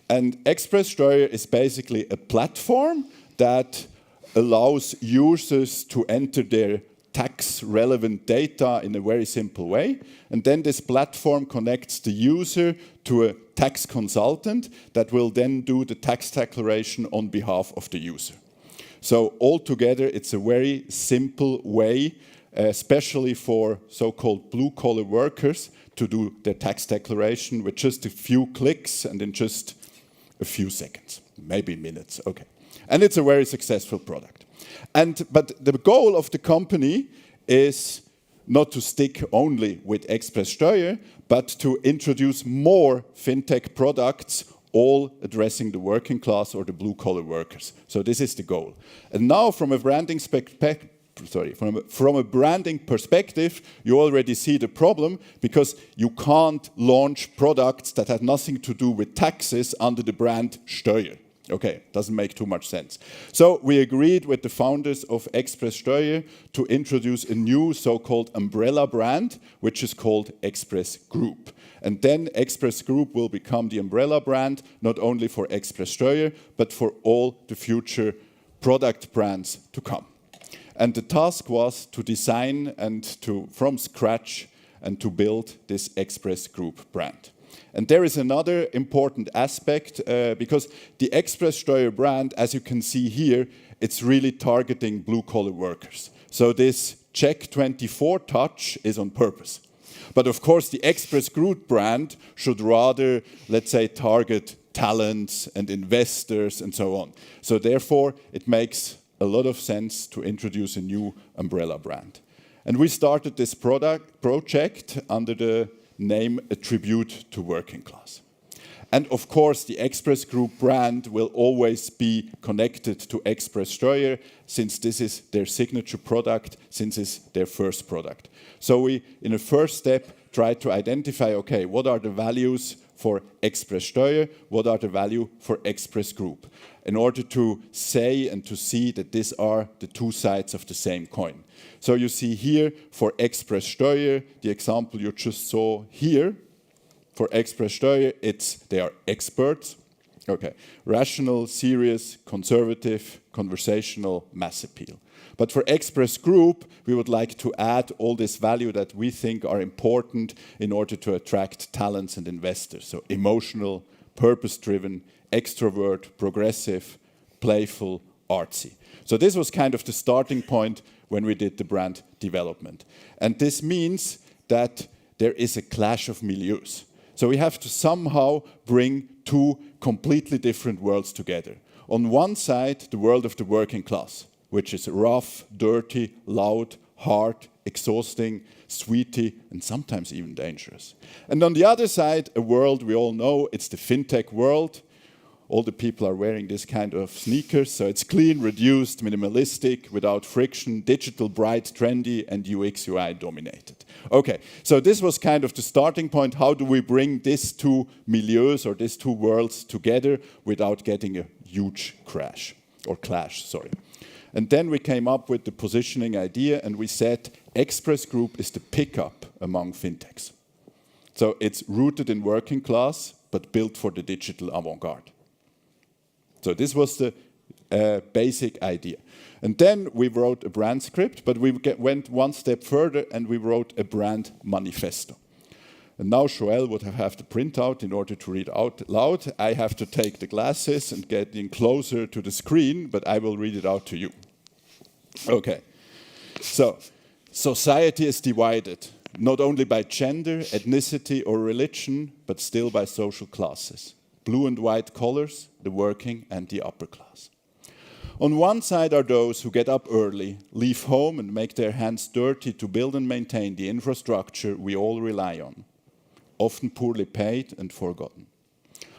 And ExpressSteuer is basically a platform that allows users to enter their tax-relevant data in a very simple way. And then this platform connects the user to a tax consultant that will then do the tax declaration on behalf of the user. So altogether, it's a very simple way, especially for so-called blue-collar workers, to do their tax declaration with just a few clicks and in just a few seconds, maybe minutes, okay. And it's a very successful product. But the goal of the company is not to stick only with ExpressSteuer, but to introduce more fintech products, all addressing the working class or the blue-collar workers. So this is the goal. And now, from a branding from a branding perspective, you already see the problem because you can't launch products that have nothing to do with taxes under the brand Steuer. Okay, doesn't make too much sense. So we agreed with the founders of ExpressSteuer to introduce a new so-called umbrella brand, which is called ExpressGroup. And then ExpressGroup will become the umbrella brand, not only for ExpressSteuer, but for all the future product brands to come. And the task was to design and from scratch and to build this ExpressGroup brand. And there is another important aspect because the ExpressSteuer brand, as you can see here, it's really targeting blue-collar workers. So this Check24 touch is on purpose. But of course, the ExpressGroup brand should rather, let's say, target talents and investors and so on. So therefore, it makes a lot of sense to introduce a new umbrella brand. And we started this project under the name A Tribute to Working Class. And of course, the ExpressGroup brand will always be connected to ExpressSteuer since this is their signature product, since it's their first product. So we, in a first step, try to identify, okay, what are the values for ExpressSteuer, what are the value for ExpressGroup, in order to say and to see that these are the two sides of the same coin. So you see here for ExpressSteuer, the example you just saw here, for ExpressSteuer, they are experts. Okay, rational, serious, conservative, conversational, mass appeal. But for ExpressGroup, we would like to add all this value that we think are important in order to attract talents and investors. So emotional, purpose-driven, extrovert, progressive, playful, artsy. So this was kind of the starting point when we did the brand development. And this means that there is a clash of milieus. So we have to somehow bring two completely different worlds together. On one side, the world of the working class, which is rough, dirty, loud, hard, exhausting, sweety, and sometimes even dangerous. And on the other side, a world we all know, it's the fintech world. All the people are wearing this kind of sneakers, so it's clean, reduced, minimalistic, without friction, digital, bright, trendy, and UX, UI dominated. Okay, so this was kind of the starting point. How do we bring these two milieus or these two worlds together without getting a huge clash? And then we came up with the positioning idea, and we said ExpressGroup is the pickup among fintechs. So it's rooted in working class, but built for the digital avant-garde. So this was the basic idea. And then we wrote a brand script, but we went one step further and we wrote a brand manifesto. And now Joël would have the printout in order to read out loud. I have to take the glasses and get in closer to the screen, but I will read it out to you. Okay. So, society is divided, not only by gender, ethnicity, or religion, but still by social classes. Blue and white collars, the working and the upper class. On one side are those who get up early, leave home and make their hands dirty to build and maintain the infrastructure we all rely on, often poorly paid and forgotten.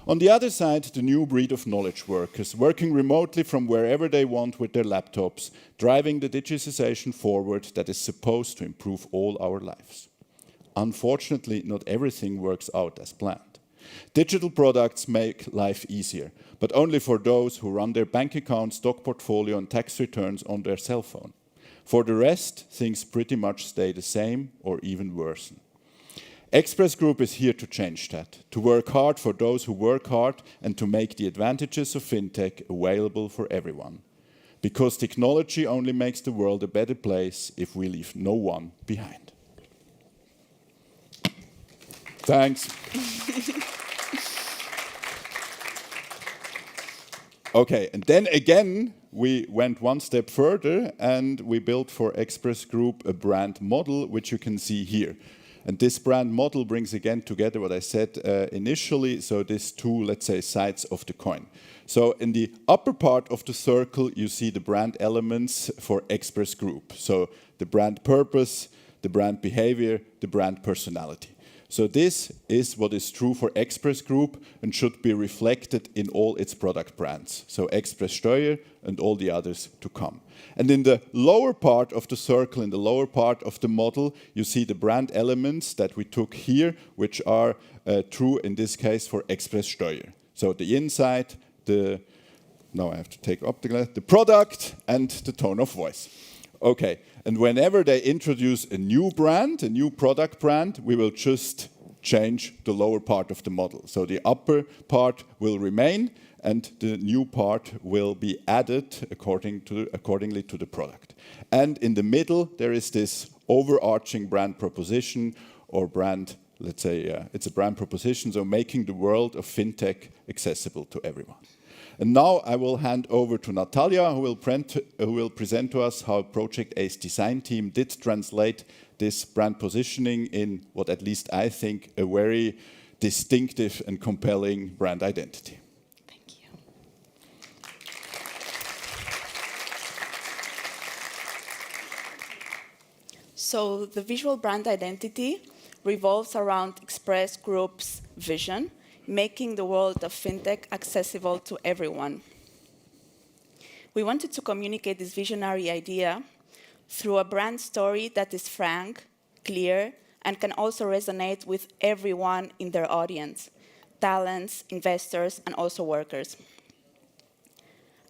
On the other side, the new breed of knowledge workers, working remotely from wherever they want with their laptops, driving the digitization forward that is supposed to improve all our lives. Unfortunately, not everything works out as planned. Digital products make life easier, but only for those who run their bank account, stock portfolio, and tax returns on their cell phone. For the rest, things pretty much stay the same or even worsen. ExpressGroup is here to change that, to work hard for those who work hard and to make the advantages of fintech available for everyone. Because technology only makes the world a better place if we leave no one behind. Thanks. Okay, and then again, we went one step further and we built for ExpressGroup a brand model, which you can see here. And this brand model brings again together what I said initially, so these two, let's say, sides of the coin. So in the upper part of the circle, you see the brand elements for ExpressGroup. So the brand purpose, the brand behavior, the brand personality. So this is what is true for ExpressGroup and should be reflected in all its product brands. So ExpressSteuer and all the others to come. And in the lower part of the circle, in the lower part of the model, you see the brand elements that we took here, which are true in this case for ExpressSteuer. So the inside, now I have to take up the product and the tone of voice. Okay, and whenever they introduce a new brand, a new product brand, we will just change the lower part of the model. So the upper part will remain, and the new part will be added accordingly to the product. And in the middle, there is this overarching brand proposition, or brand, let's say, it's a brand proposition, so making the world of fintech accessible to everyone. And now I will hand over to Natalia, who will present to us how Project A's design team did translate this brand positioning in what at least I think a very distinctive and compelling brand identity. So the visual brand identity revolves around ExpressGroup's vision, making the world of fintech accessible to everyone. We wanted to communicate this visionary idea through a brand story that is frank, clear, and can also resonate with everyone in their audience, talents, investors, and also workers.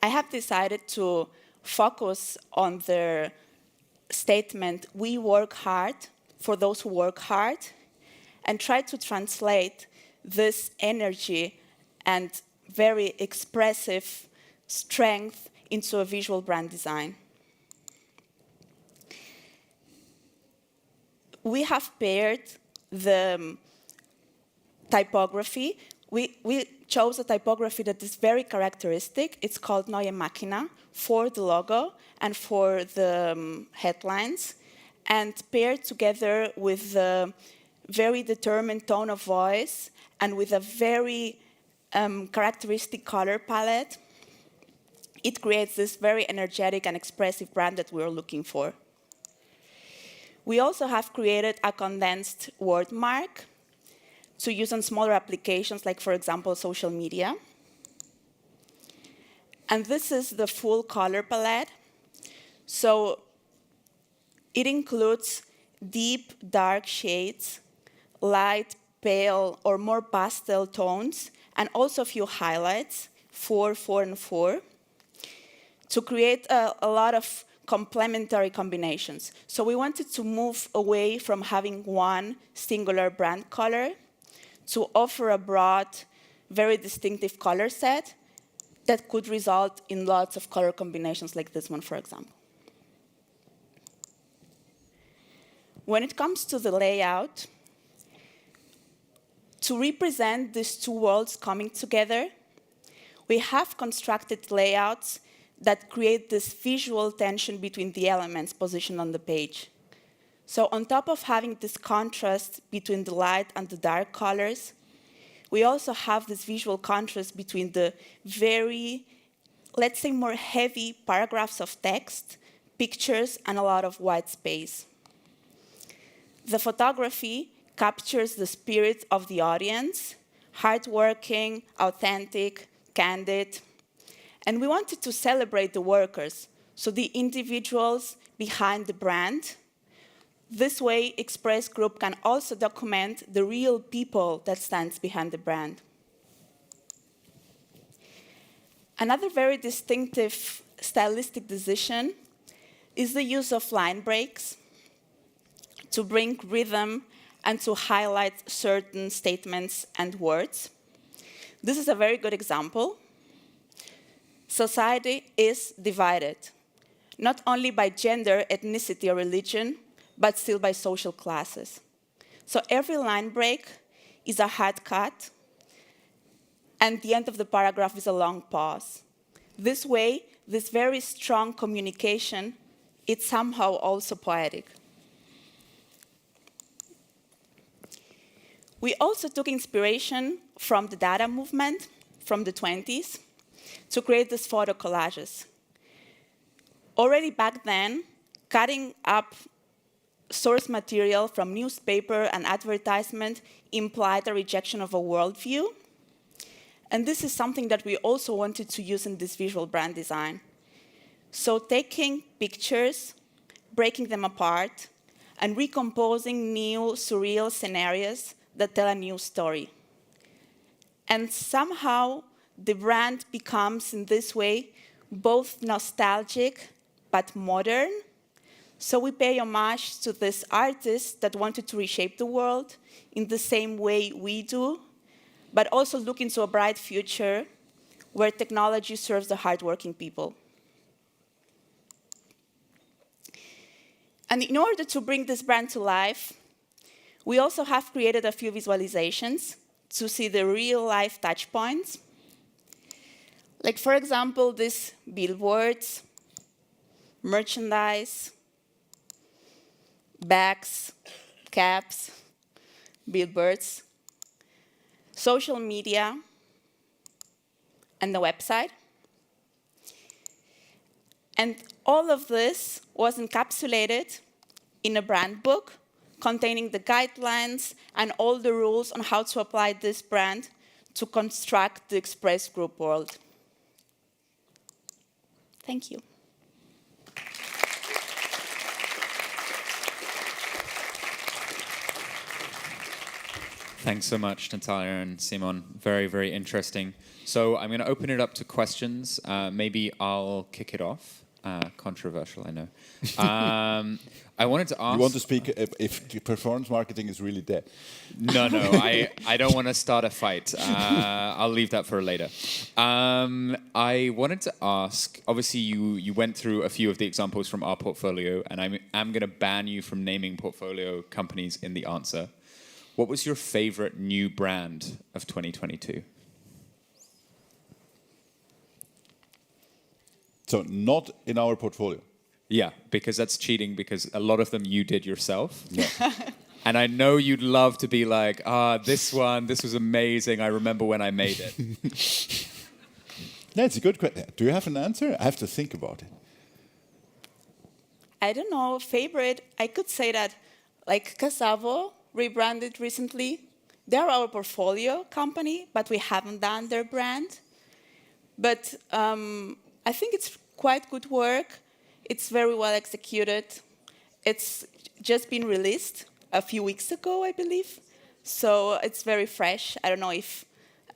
I have decided to focus on their statement, "We work hard for those who work hard," and try to translate this energy and very expressive strength into a visual brand design. We have paired the typography. We chose a typography that is very characteristic. It's called Neue Machina for the logo and for the headlines, and paired together with the very determined tone of voice and with a very characteristic color palette, it creates this very energetic and expressive brand that we're looking for. We also have created a condensed word mark to use on smaller applications, like, for example, social media. And this is the full color palette. So it includes deep, dark shades, light, pale, or more pastel tones, and also a few highlights, 4, 4, and 4, to create a lot of complementary combinations. So we wanted to move away from having one singular brand color to offer a broad, very distinctive color set that could result in lots of color combinations like this one, for example. When it comes to the layout, to represent these two worlds coming together, we have constructed layouts that create this visual tension between the elements positioned on the page. So on top of having this contrast between the light and the dark colors, we also have this visual contrast between the very, let's say, more heavy paragraphs of text, pictures, and a lot of white space. The photography captures the spirit of the audience, hardworking, authentic, candid. And we wanted to celebrate the workers, so the individuals behind the brand. This way, ExpressGroup can also document the real people that stands behind the brand. Another very distinctive stylistic decision is the use of line breaks to bring rhythm and to highlight certain statements and words. This is a very good example. Society is divided, not only by gender, ethnicity, or religion, but still by social classes. So every line break is a hard cut, and the end of the paragraph is a long pause. This way, this very strong communication, it's somehow also poetic. We also took inspiration from the data movement from the 20s to create these photo collages. Already back then, cutting up source material from newspaper and advertisement implied a rejection of a worldview. And this is something that we also wanted to use in this visual brand design. So taking pictures, breaking them apart, and recomposing new surreal scenarios that tell a new story. And somehow the brand becomes, in this way, both nostalgic but modern. So we pay homage to this artist that wanted to reshape the world in the same way we do, but also look into a bright future where technology serves the hardworking people. And in order to bring this brand to life, we also have created a few visualizations to see the real-life touch points. Like, for example, these billboards, merchandise, bags, caps, billboards, social media, and the website. And all of this was encapsulated in a brand book containing the guidelines and all the rules on how to apply this brand to construct the ExpressGroup world. Thank you. Thanks so much, Natalia and Simon. Very, very interesting. So I'm going to open it up to questions. Maybe I'll kick it off. Controversial, I know. I wanted to ask... You want to speak if performance marketing is really dead? No, I don't want to start a fight. I'll leave that for later. I wanted to ask, obviously you went through a few of the examples from our portfolio, and I'm going to ban you from naming portfolio companies in the answer. What was your favorite new brand of 2022? So not in our portfolio. Yeah, because that's cheating, because a lot of them you did yourself. Yeah. And I know you'd love to be like, this was amazing. I remember when I made it. That's a good question. Do you have an answer? I have to think about it. I don't know, favorite, I could say that, like Casavo rebranded recently. They're our portfolio company, but we haven't done their brand. But I think it's quite good work. It's very well executed. It's just been released a few weeks ago, I believe. So it's very fresh. I don't know if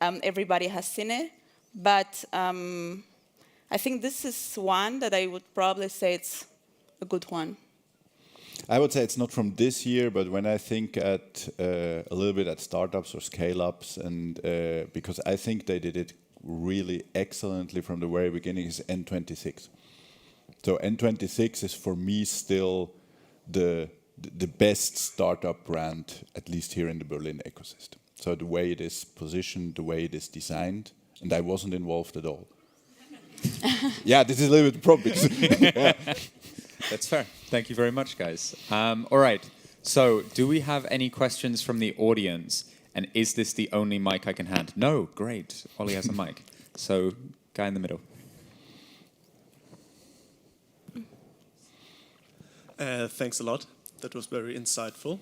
everybody has seen it, but I think this is one that I would probably say it's a good one. I would say it's not from this year, but when I think at a little bit at startups or scale-ups, and because I think they did it really excellently from the very beginning, is N26. So N26 is for me still the best startup brand, at least here in the Berlin ecosystem. So the way it is positioned, the way it is designed, and I wasn't involved at all. Yeah, this is a little bit problem. Yeah. That's fair. Thank you very much, guys. All right. So do we have any questions from the audience? And is this the only mic I can hand? No, great. Ollie has a mic. So, guy in the middle. Thanks a lot. That was very insightful.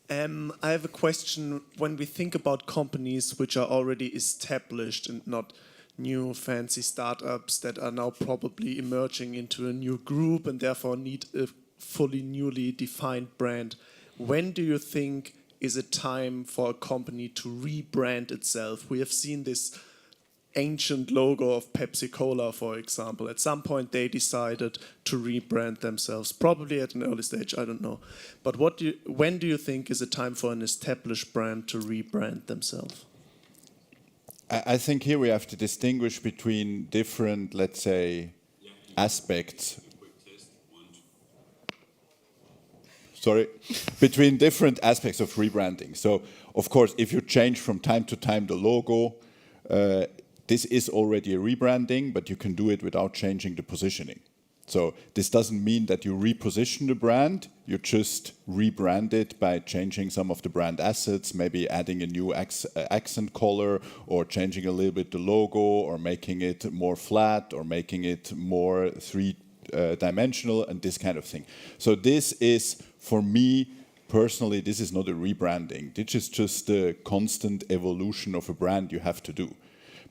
I have a question. When we think about companies which are already established and not new fancy startups that are now probably emerging into a new group and therefore need a fully newly defined brand, when do you think is it time for a company to rebrand itself? We have seen this ancient logo of Pepsi Cola, for example. At some point they decided to rebrand themselves, probably at an early stage, I don't know. But when do you think is it time for an established brand to rebrand themselves? I think here we have to distinguish between different, let's say, aspects. Sorry, between different aspects of rebranding. So, of course, if you change from time to time the logo, this is already a rebranding, but you can do it without changing the positioning. So this doesn't mean that you reposition the brand, you just rebrand it by changing some of the brand assets, maybe adding a new accent color, or changing a little bit the logo, or making it more flat, or making it more dimensional and this kind of thing. So this is, for me, personally, this is not a rebranding. This is just the constant evolution of a brand you have to do.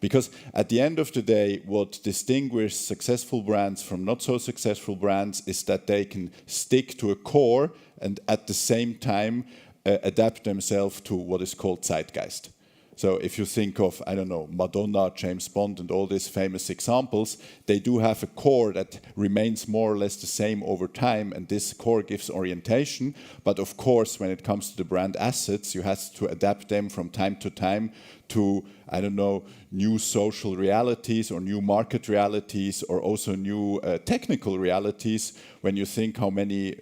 Because at the end of the day, what distinguishes successful brands from not so successful brands is that they can stick to a core and at the same time adapt themselves to what is called zeitgeist. So if you think of, I don't know, Madonna, James Bond, and all these famous examples, they do have a core that remains more or less the same over time, and this core gives orientation. But of course, when it comes to the brand assets, you have to adapt them from time to time to, I don't know, new social realities or new market realities or also new technical realities. When you think how many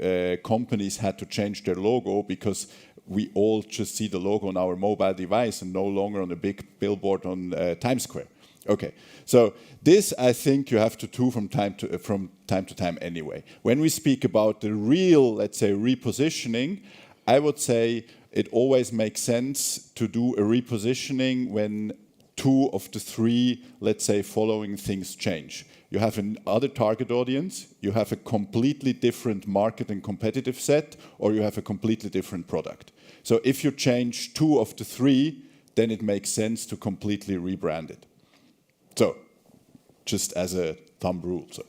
companies had to change their logo because we all just see the logo on our mobile device and no longer on a big billboard on Times Square. Okay, so this I think you have to do from time to time anyway. When we speak about the real, let's say, repositioning, I would say it always makes sense to do a repositioning when two of the three, let's say, following things change. You have another target audience, you have a completely different market and competitive set, or you have a completely different product. So if you change two of the three, then it makes sense to completely rebrand it. So, just as a thumb rule. So.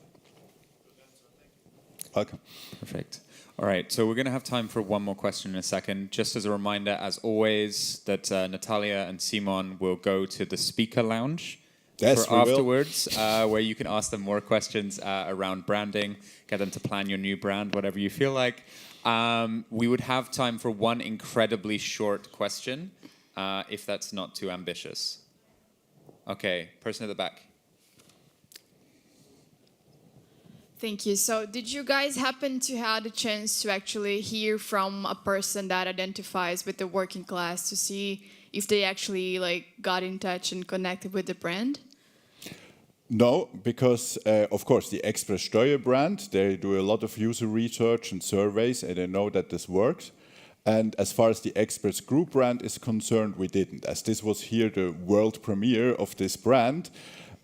Welcome. Perfect. All right, so we're going to have time for one more question in a second. Just as a reminder, as always, that Natalia and Simon will go to the speaker lounge. Yes, for afterwards, where you can ask them more questions around branding, get them to plan your new brand, whatever you feel like. We would have time for one incredibly short question, if that's not too ambitious. Okay, person at the back. Thank you. So did you guys happen to have the chance to actually hear from a person that identifies with the working class to see if they actually got in touch and connected with the brand? No, because of course the ExpressSteuer brand, they do a lot of user research and surveys and they know that this works. And as far as the ExpressGroup brand is concerned, we didn't, as this was here the world premiere of this brand.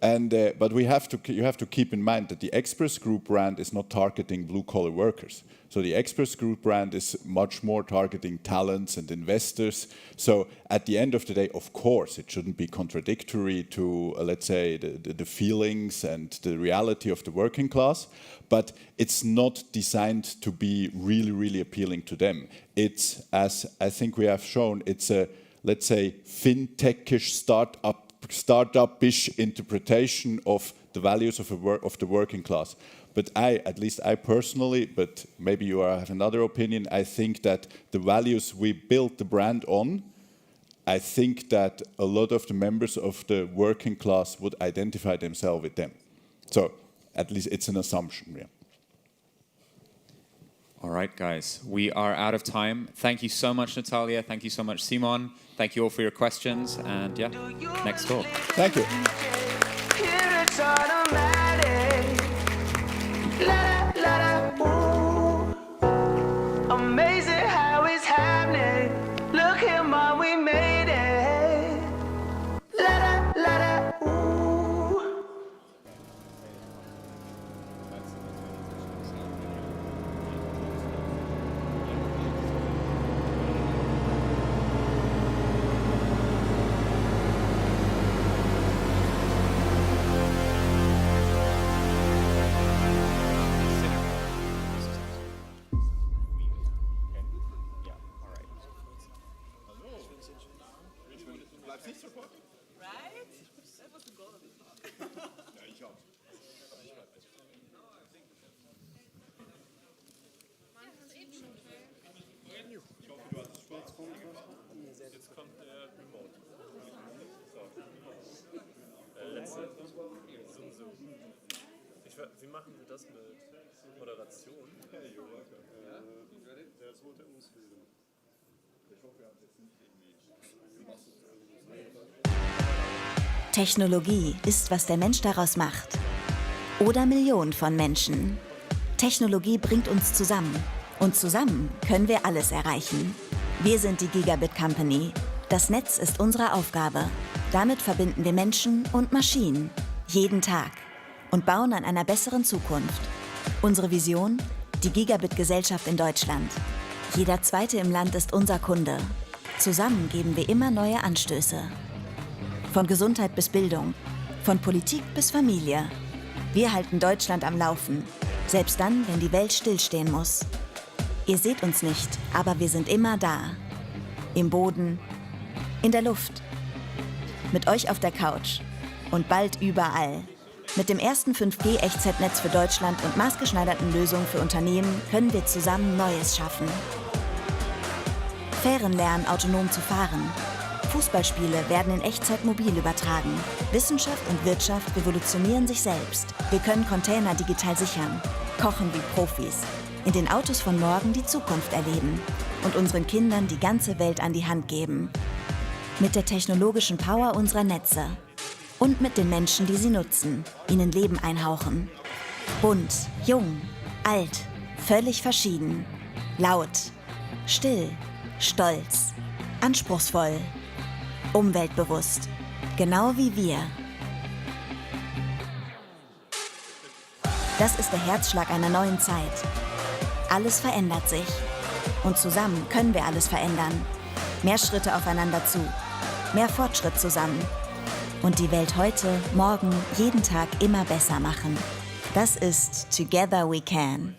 And but you have to keep in mind that the ExpressGroup brand is not targeting blue-collar workers. So the ExpressGroup brand is much more targeting talents and investors. So at the end of the day, of course, it shouldn't be contradictory to, let's say, the feelings and the reality of the working class. But it's not designed to be really, really appealing to them. It's, as I think we have shown, it's a, let's say, fintech-ish startup-ish interpretation of the values of the working class. But at least I personally, but maybe you have another opinion, I think that the values we built the brand on, I think that a lot of the members of the working class would identify themselves with them. So at least it's an assumption, yeah. All right, guys, we are out of time. Thank you so much, Natalia. Thank you so much, Simon. Thank you all for your questions. And yeah, next talk. Thank you. Here it's automatic. La la la, ooh. Amazing how it's happening. Look here, Mom, we made it. La la la, ooh. Wie machen wir das mit Moderation? Der zweite Ausführen. Ich hoffe, wir haben jetzt nicht irgendwie. Technologie ist, was der Mensch daraus macht. Oder Millionen von Menschen. Technologie bringt uns zusammen. Und zusammen können wir alles erreichen. Wir sind die Gigabit Company. Das Netz ist unsere Aufgabe. Damit verbinden wir Menschen und Maschinen. Jeden Tag. Und bauen an einer besseren Zukunft. Unsere Vision? Die Gigabit-Gesellschaft in Deutschland. Jeder Zweite im Land ist unser Kunde. Zusammen geben wir immer neue Anstöße. Von Gesundheit bis Bildung, von Politik bis Familie. Wir halten Deutschland am Laufen, selbst dann, wenn die Welt stillstehen muss. Ihr seht uns nicht, aber wir sind immer da. Im Boden, in der Luft. Mit euch auf der Couch und bald überall. Mit dem ersten 5G-Echtzeit-Netz für Deutschland und maßgeschneiderten Lösungen für Unternehmen können wir zusammen Neues schaffen. Fähren lernen, autonom zu fahren. Fußballspiele werden in Echtzeit mobil übertragen. Wissenschaft und Wirtschaft revolutionieren sich selbst. Wir können Container digital sichern, kochen wie Profis, in den Autos von morgen die Zukunft erleben und unseren Kindern die ganze Welt an die Hand geben. Mit der technologischen Power unserer Netze. Und mit den Menschen, die sie nutzen, ihnen Leben einhauchen. Bunt, jung, alt, völlig verschieden. Laut, still, stolz, anspruchsvoll, umweltbewusst. Genau wie wir. Das ist der Herzschlag einer neuen Zeit. Alles verändert sich. Und zusammen können wir alles verändern. Mehr Schritte aufeinander zu. Mehr Fortschritt zusammen. Und die Welt heute, morgen, jeden Tag immer besser machen. Das ist Together We Can.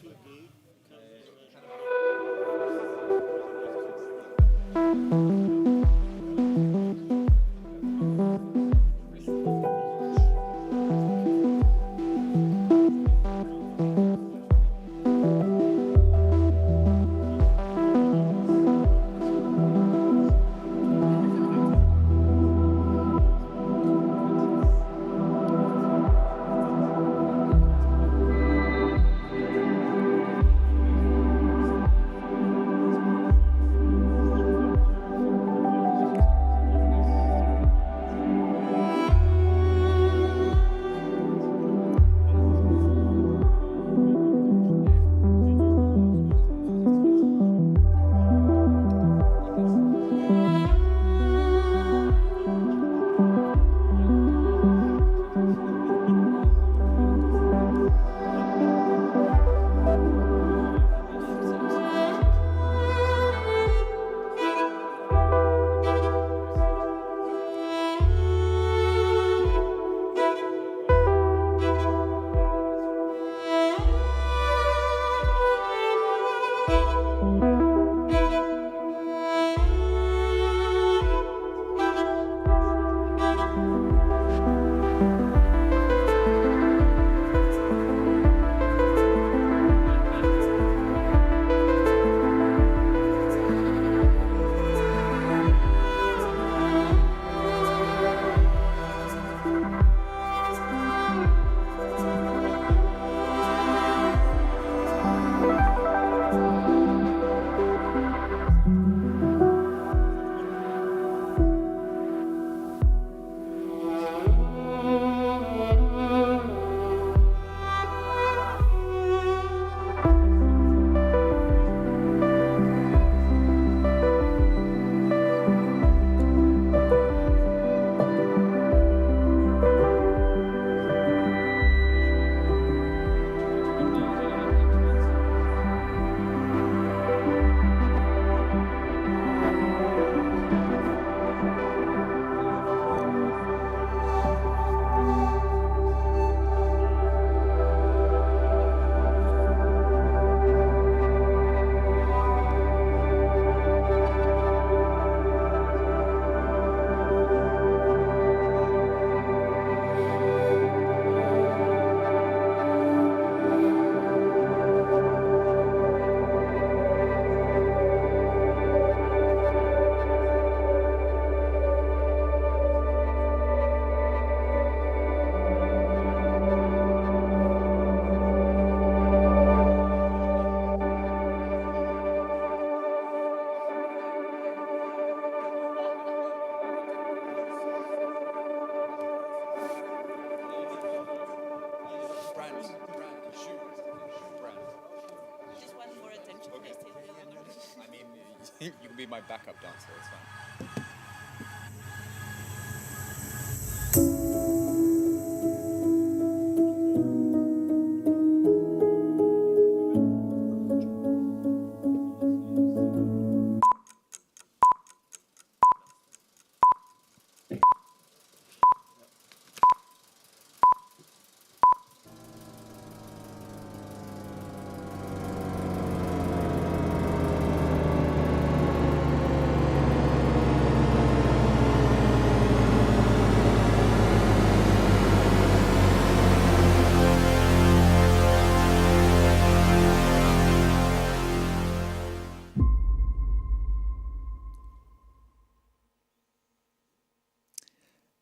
You can be my backup dancer, it's fine.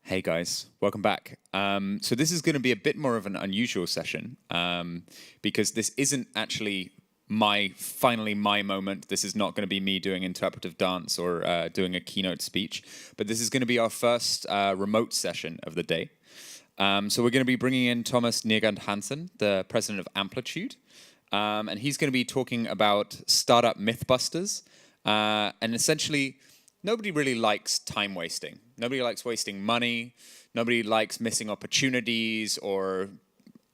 Hey guys, welcome back. So this is going to be a bit more of an unusual session because this isn't actually finally my moment. This is not going to be me doing interpretive dance or doing a keynote speech, but this is going to be our first remote session of the day. So we're going to be bringing in Thomas Niergand Hansen, the president of Amplitude, and he's going to be talking about startup Mythbusters, and essentially nobody really likes time wasting. Nobody likes wasting money. Nobody likes missing opportunities or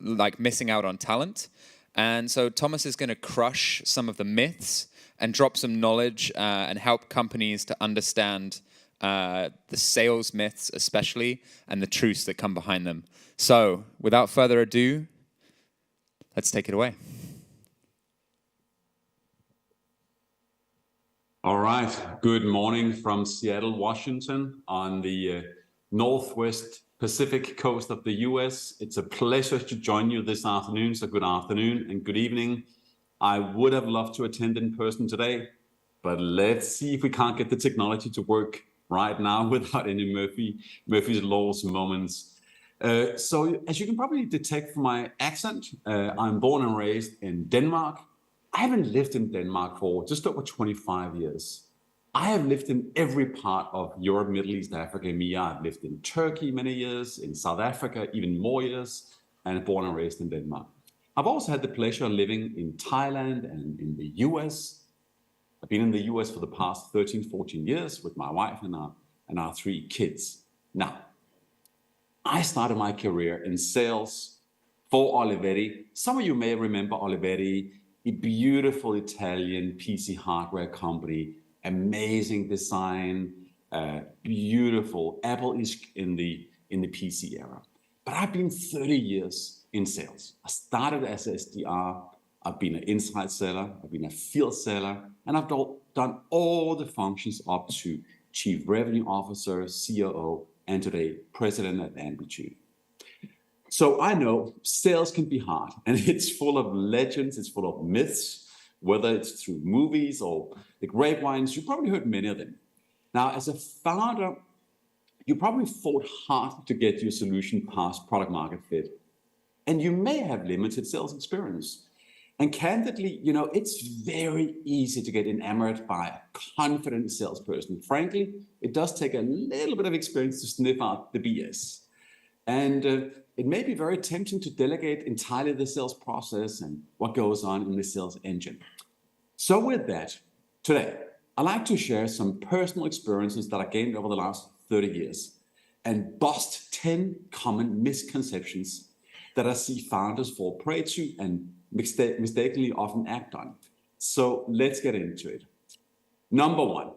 like missing out on talent. And so Thomas is going to crush some of the myths and drop some knowledge and help companies to understand the sales myths especially and the truths that come behind them. So without further ado, let's take it away. All right, good morning from Seattle, Washington on the northwest Pacific coast of the US. It's a pleasure to join you this afternoon, so good afternoon and good evening. I would have loved to attend in person today, but let's see if we can't get the technology to work right now without any Murphy's Law's moments. So as you can probably detect from my accent, I'm born and raised in Denmark. I haven't lived in Denmark for just over 25 years. I have lived in every part of Europe, Middle East, Africa, and EMEA. I've lived in Turkey many years, in South Africa even more years, and born and raised in Denmark. I've also had the pleasure of living in Thailand and in the US. I've been in the US for the past 13, 14 years with my wife and our 3 kids. Now, I started my career in sales for Olivetti. Some of you may remember Olivetti, a beautiful Italian PC hardware company, amazing design, beautiful. Apple is in the PC era. But I've been 30 years in sales. I started as a SDR. I've been an inside seller. I've been a field seller. And I've done all the functions up to Chief Revenue Officer, COO, and today, President at Amplitude. So I know sales can be hard, and it's full of legends, it's full of myths, whether it's through movies or the grapevines. You probably heard many of them. Now, as a founder, you probably fought hard to get your solution past product market fit, and you may have limited sales experience. And candidly, it's very easy to get enamored by a confident salesperson. Frankly, it does take a little bit of experience to sniff out the BS. And it may be very tempting to delegate entirely the sales process and what goes on in the sales engine. So with that, today, I'd like to share some personal experiences that I gained over the last 30 years and bust 10 common misconceptions that I see founders fall prey to and mistakenly often act on. So let's get into it. Number 1,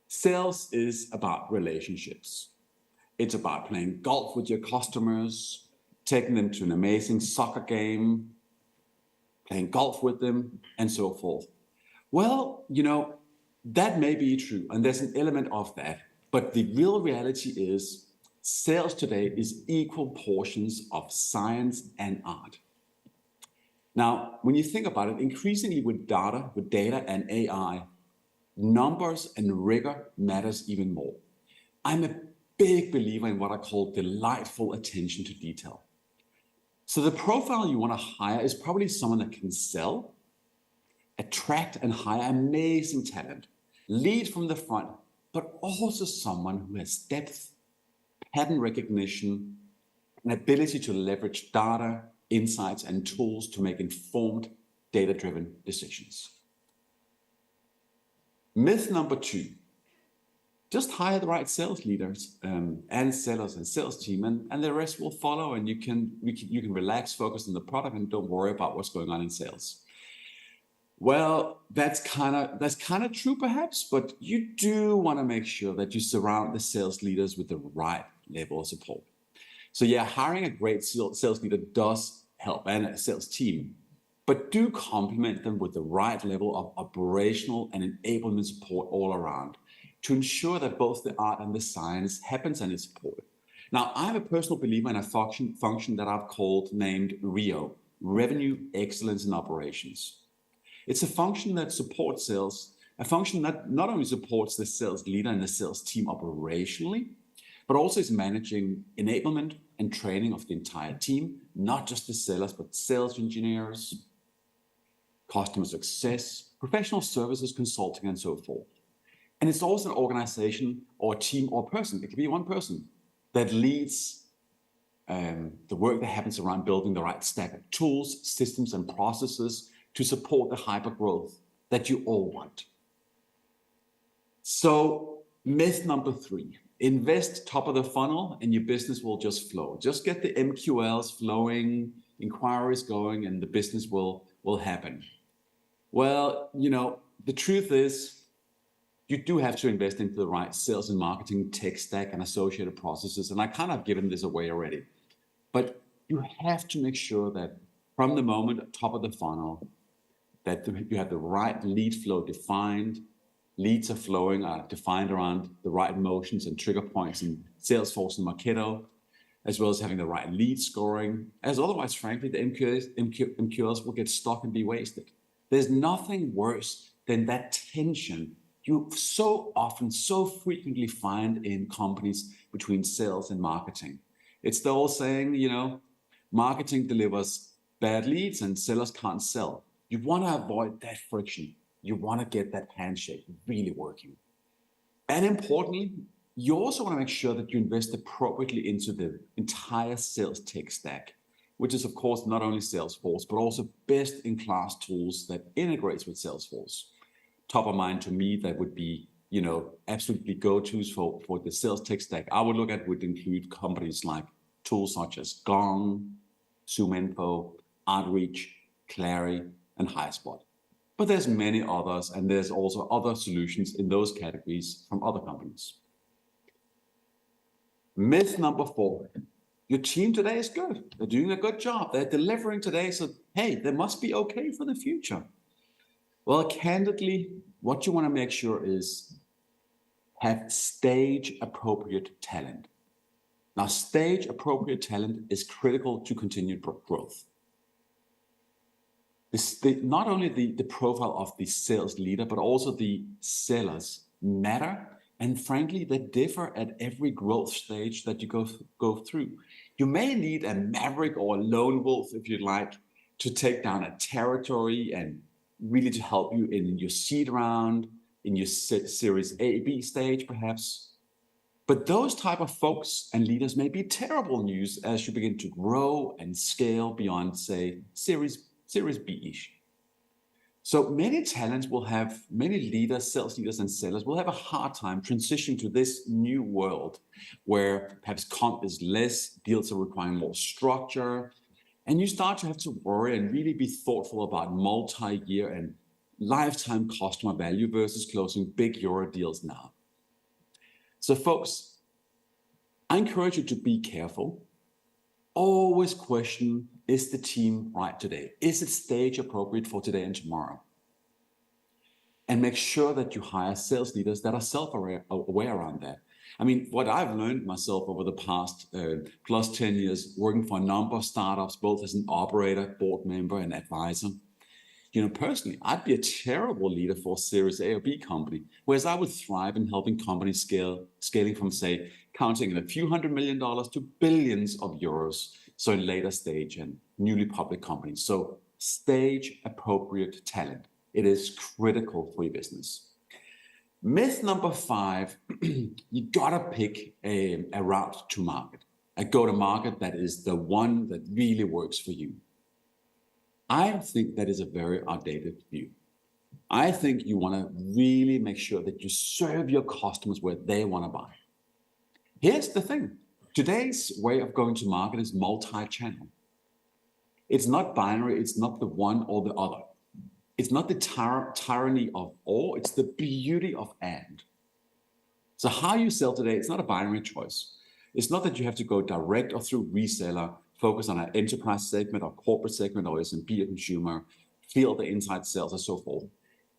sales is about relationships. It's about playing golf with your customers, taking them to an amazing soccer game, playing golf with them, and so forth. Well, that may be true, and there's an element of that. But the real reality is sales today is equal portions of science and art. Now, when you think about it, increasingly with data and AI, numbers and rigor matters even more. I'm a big believer in what I call delightful attention to detail. So the profile you want to hire is probably someone that can sell, attract and hire amazing talent, lead from the front, but also someone who has depth, pattern recognition, an ability to leverage data, insights, and tools to make informed, data-driven decisions. Myth number 2. Just hire the right sales leaders and sellers and sales team, and the rest will follow. And you can relax, focus on the product, and don't worry about what's going on in sales. Well, that's kind of true, perhaps, but you do want to make sure that you surround the sales leaders with the right level of support. So yeah, hiring a great sales leader does help, and a sales team, but do complement them with the right level of operational and enablement support all around, to ensure that both the art and the science happens and is supported. Now, I'm a personal believer in a function that I've named REO, Revenue Excellence in Operations. It's a function that supports sales, a function that not only supports the sales leader and the sales team operationally, but also is managing enablement and training of the entire team, not just the sellers, but sales engineers, customer success, professional services, consulting, and so forth. And it's also an organization or a team or person, it could be one person, that leads the work that happens around building the right stack of tools, systems, and processes to support the hyper growth that you all want. So myth number 3, invest top of the funnel and your business will just flow. Just get the MQLs flowing, inquiries going, and the business will happen. Well, you know, the truth is you do have to invest into the right sales and marketing tech stack and associated processes. And I kind of given this away already, but you have to make sure that from the moment top of the funnel, that you have the right lead flow defined, leads are flowing, are defined around the right motions and trigger points in Salesforce and Marketo, as well as having the right lead scoring, as otherwise, frankly, the MQLs will get stuck and be wasted. There's nothing worse than that tension you so often, so frequently find in companies between sales and marketing. It's the old saying, you know, marketing delivers bad leads and sellers can't sell. You want to avoid that friction. You want to get that handshake really working. And importantly, you also want to make sure that you invest appropriately into the entire sales tech stack, which is, of course, not only Salesforce, but also best-in-class tools that integrates with Salesforce. Top of mind to me, that would be, you know, absolutely go-tos for the sales tech stack. I would look at would include companies like tools such as Gong, ZoomInfo, Outreach, Clary, and HighSpot. But there's many others, and there's also other solutions in those categories from other companies. Myth number 4, your team today is good. They're doing a good job. They're delivering today, so hey, they must be okay for the future. Well, candidly, what you want to make sure is have stage-appropriate talent. Now, stage-appropriate talent is critical to continued growth. Not only the profile of the sales leader, but also the sellers matter. And frankly, they differ at every growth stage that you go through. You may need a maverick or a lone wolf, if you'd like, to take down a territory and really to help you in your seed round, in your series A, B stage, perhaps. But those type of folks and leaders may be terrible news as you begin to grow and scale beyond, say, series B-ish. So many talents will have, many leaders, sales leaders and sellers will have a hard time transitioning to this new world where perhaps comp is less, deals are requiring more structure, and you start to have to worry and really be thoughtful about multi-year and lifetime customer value versus closing big euro deals now. So folks, I encourage you to be careful. Always question, is the team right today? Is it stage appropriate for today and tomorrow? And make sure that you hire sales leaders that are self-aware around that. I mean, what I've learned myself over the past plus 10 years working for a number of startups, both as an operator, board member, and advisor, you know, personally, I'd be a terrible leader for a Series A or B company, whereas I would thrive in helping companies scaling from, say, counting in a few $100 million to billions of euros, so in later stage and newly public companies. So stage appropriate talent. It is critical for your business. Myth number 5, you gotta pick a route to market, a go-to-market that is the one that really works for you. I think that is a very outdated view. I think you wanna really make sure that you serve your customers where they wanna buy. Here's the thing. Today's way of going to market is multi-channel. It's not binary, it's not the one or the other. It's not the tyranny of or, it's the beauty of and. So how you sell today, it's not a binary choice. It's not that you have to go direct or through reseller, focus on an enterprise segment or corporate segment or SMB or consumer, field the inside sales and so forth.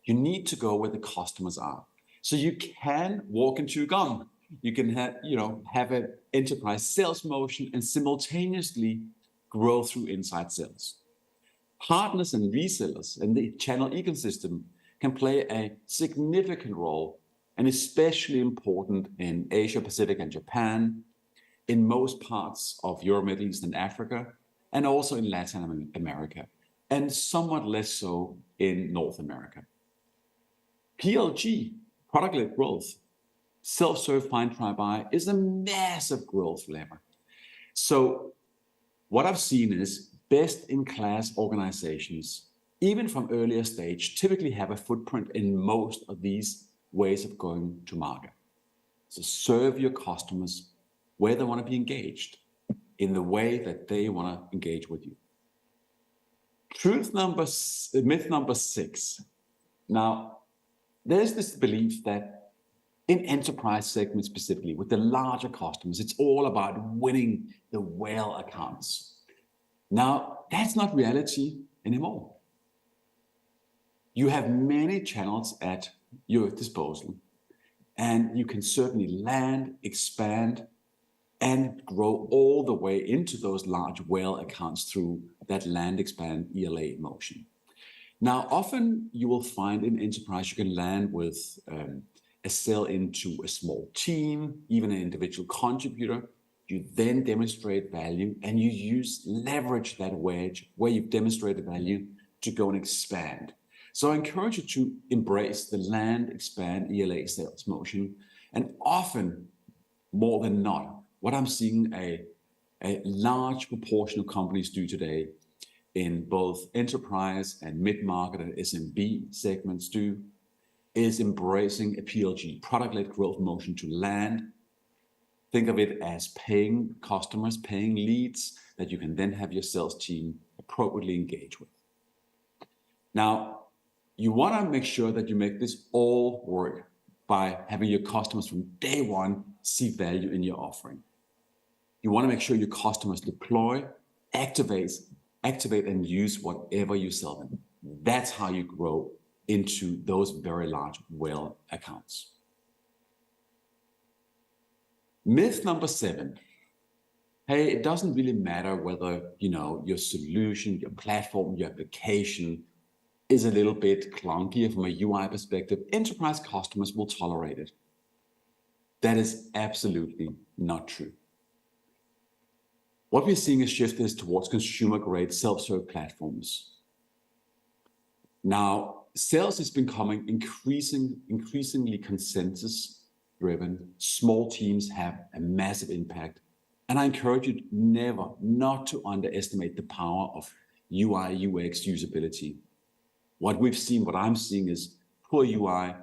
You need to go where the customers are. So you can walk and chew gum. You can have an enterprise sales motion and simultaneously grow through inside sales. Partners and resellers and the channel ecosystem can play a significant role and especially important in Asia Pacific and Japan, in most parts of Europe, Middle East, and Africa, and also in Latin America, and somewhat less so in North America. PLG, product-led growth, self-serve find, try, buy, is a massive growth lever. So what I've seen is best-in-class organizations, even from earlier stage, typically have a footprint in most of these ways of going to market. So serve your customers where they want to be engaged, in the way that they want to engage with you. Myth number 6. Now, there's this belief that in enterprise segments specifically, with the larger customers, it's all about winning the whale accounts. Now, that's not reality anymore. You have many channels at your disposal, and you can certainly land, expand, and grow all the way into those large whale accounts through that land, expand, ELA motion. Now, often you will find in enterprise, you can land with a sell into a small team, even an individual contributor. You then demonstrate value, and you leverage that wedge where you've demonstrated value to go and expand. So I encourage you to embrace the land, expand, ELA sales motion. And often, more than not, what I'm seeing a large proportion of companies do today in both enterprise and mid-market and SMB segments do is embracing a PLG, product-led growth motion to land. Think of it as paying customers, paying leads that you can then have your sales team appropriately engage with. Now, you want to make sure that you make this all work by having your customers from day one see value in your offering. You want to make sure your customers deploy, activate and use whatever you sell them. That's how you grow into those very large whale accounts. Myth number 7. Hey, it doesn't really matter whether, your solution, your platform, your application is a little bit clunky from a UI perspective. Enterprise customers will tolerate it. That is absolutely not true. What we're seeing a shift is towards consumer-grade self-serve platforms. Now, sales is becoming increasingly consensus-driven. Small teams have a massive impact. And I encourage you not to underestimate the power of UI, UX usability. What I'm seeing is poor UI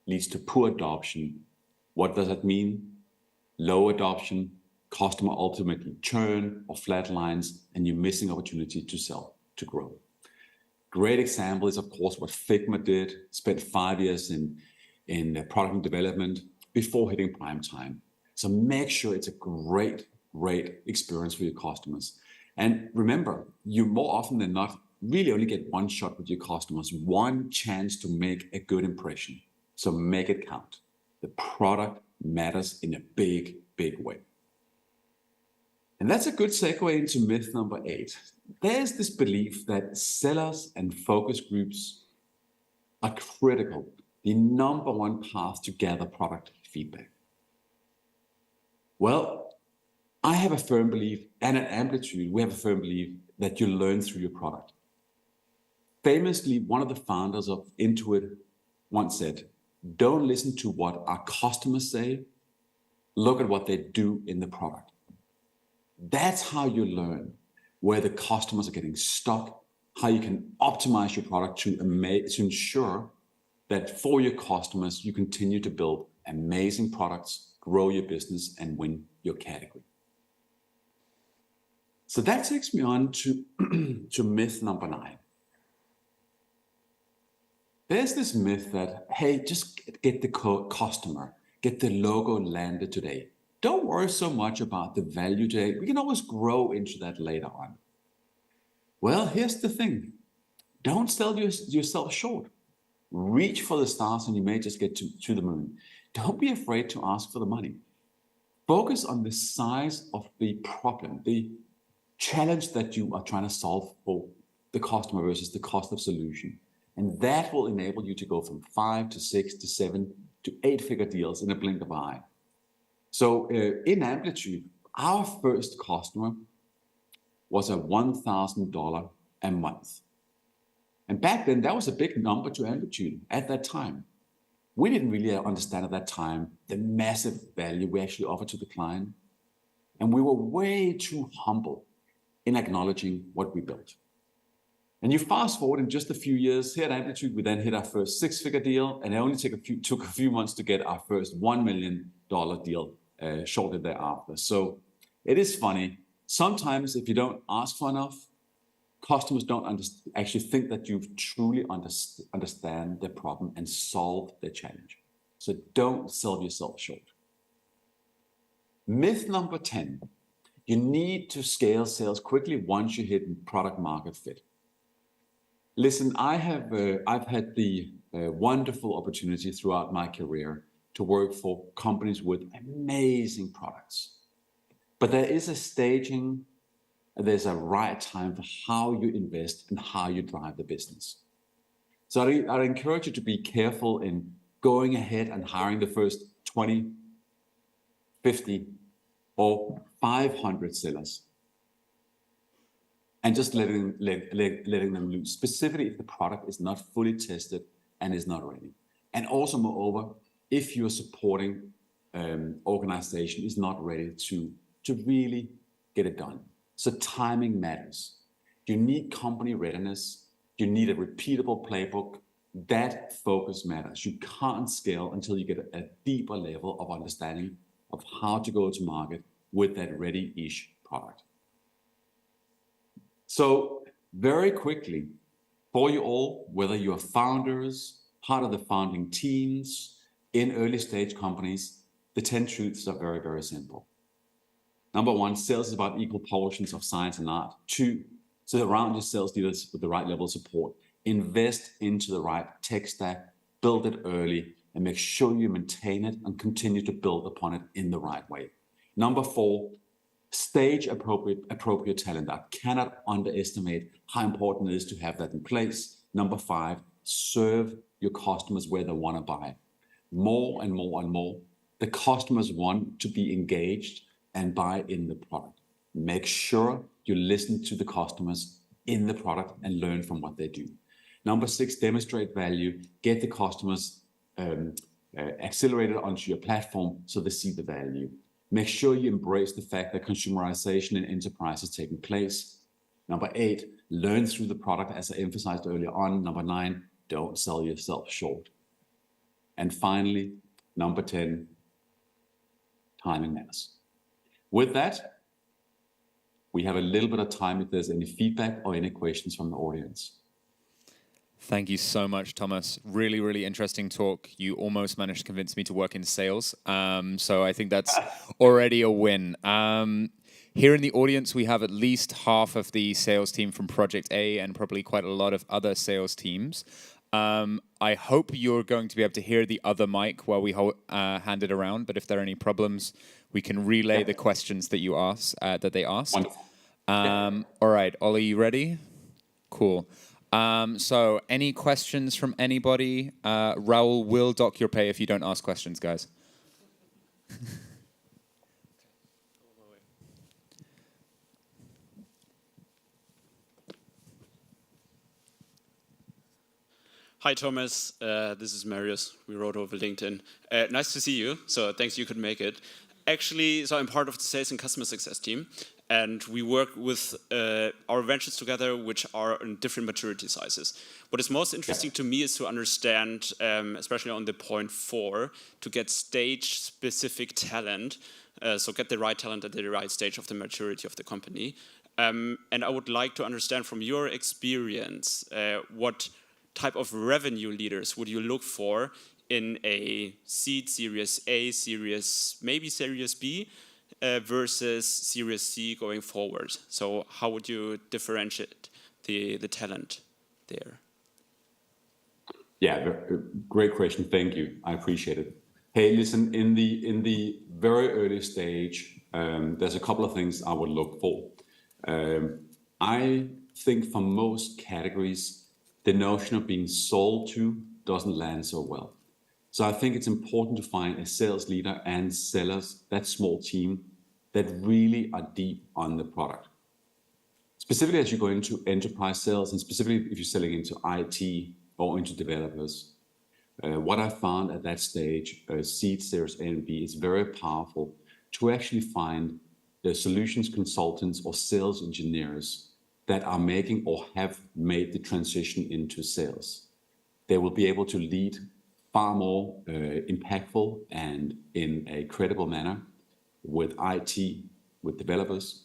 leads to poor adoption. What does that mean? Low adoption, customer ultimately churn or flatlines, and you're missing opportunity to sell, to grow. Great example is, of course, what Figma did, spent 5 years in product development before hitting prime time. So make sure it's a great experience for your customers. And remember, you more often than not really only get one shot with your customers, one chance to make a good impression. So make it count. The product matters in a big, big way. And that's a good segue into myth number 8. There's this belief that sellers and focus groups are critical, the number one path to gather product feedback. Well, I have a firm belief, and at Amplitude, we have a firm belief that you learn through your product. Famously, one of the founders of Intuit once said, don't listen to what our customers say, look at what they do in the product. That's how you learn where the customers are getting stuck, how you can optimize your product to ensure that for your customers, you continue to build amazing products, grow your business, and win your category. So that takes me on to myth number 9. There's this myth that, hey, just get the customer, get the logo landed today. Don't worry so much about the value today. We can always grow into that later on. Well, here's the thing. Don't sell yourself short. Reach for the stars and you may just get to the moon. Don't be afraid to ask for the money. Focus on the size of the problem, the challenge that you are trying to solve for the customer versus the cost of solution. And that will enable you to go from 5 to 6 to 7 to 8-figure deals in a blink of an eye. So in Amplitude, our first customer was a $1,000 a month. And back then, that was a big number to Amplitude at that time. We didn't really understand at that time the massive value we actually offered to the client. And we were way too humble in acknowledging what we built. And you fast forward in just a few years, here at Amplitude, we then hit our first 6-figure deal, and it only took a few months to get our first $1 million deal shortly thereafter. So it is funny. Sometimes if you don't ask for enough, customers don't actually think that you truly understand their problem and solve their challenge. So don't sell yourself short. Myth number 10, you need to scale sales quickly once you hit product market fit. Listen, I've had the wonderful opportunity throughout my career to work for companies with amazing products. But there is a staging, there's a right time for how you invest and how you drive the business. So I encourage you to be careful in going ahead and hiring the first 20, 50, or 500 sellers and just letting them loose, specifically if the product is not fully tested and is not ready. And also, moreover, if your supporting organization is not ready to really get it done. So timing matters. You need company readiness. You need a repeatable playbook. That focus matters. You can't scale until you get a deeper level of understanding of how to go to market with that ready-ish product. So very quickly, for you all, whether you are founders, part of the founding teams, in early stage companies, the 10 truths are very, very simple. Number 1, sales is about equal portions of science and art. 2, surround your sales leaders with the right level of support. Invest into the right tech stack, build it early, and make sure you maintain it and continue to build upon it in the right way. Number 4, stage appropriate talent. I cannot underestimate how important it is to have that in place. Number 5, serve your customers where they want to buy. More and more and more, the customers want to be engaged and buy in the product. Make sure you listen to the customers in the product and learn from what they do. Number 6, demonstrate value. Get the customers accelerated onto your platform so they see the value. Make sure you embrace the fact that consumerization in enterprise is taking place. Number 8, learn through the product, as I emphasized earlier on. Number 9, don't sell yourself short. And finally, number 10, timing matters. With that, we have a little bit of time if there's any feedback or any questions from the audience. Thank you so much, Thomas. Really, really interesting talk. You almost managed to convince me to work in sales. So I think that's already a win. Here in the audience, we have at least half of the sales team from Project A and probably quite a lot of other sales teams. I hope you're going to be able to hear the other mic while we hand it around. But if there are any problems, we can relay the questions that you asked, that they asked. All right, Ollie, you ready? Cool. So any questions from anybody? Raul will dock your pay if you don't ask questions, guys. Hi, Thomas. This is Marius. We wrote over LinkedIn. Nice to see you. So thanks you could make it. Actually, so I'm part of the sales and customer success team. And we work with our ventures together, which are in different maturity sizes. What is most interesting to me is to understand, especially on the point 4, to get stage-specific talent. So get the right talent at the right stage of the maturity of the company. And I would like to understand from your experience, what type of revenue leaders would you look for in a seed, Series A, maybe Series B, versus Series C going forward? So how would you differentiate the talent there? Yeah, great question. Thank you. I appreciate it. Hey, listen, in the very early stage, there's a couple of things I would look for. I think for most categories, the notion of being sold to doesn't land so well. So I think it's important to find a sales leader and sellers, that small team, that really are deep on the product. Specifically as you go into enterprise sales, and specifically if you're selling into IT or into developers, what I found at that stage, seed, series A and B, is very powerful to actually find the solutions consultants or sales engineers that are making or have made the transition into sales. They will be able to lead far more impactful and in a credible manner with IT, with developers.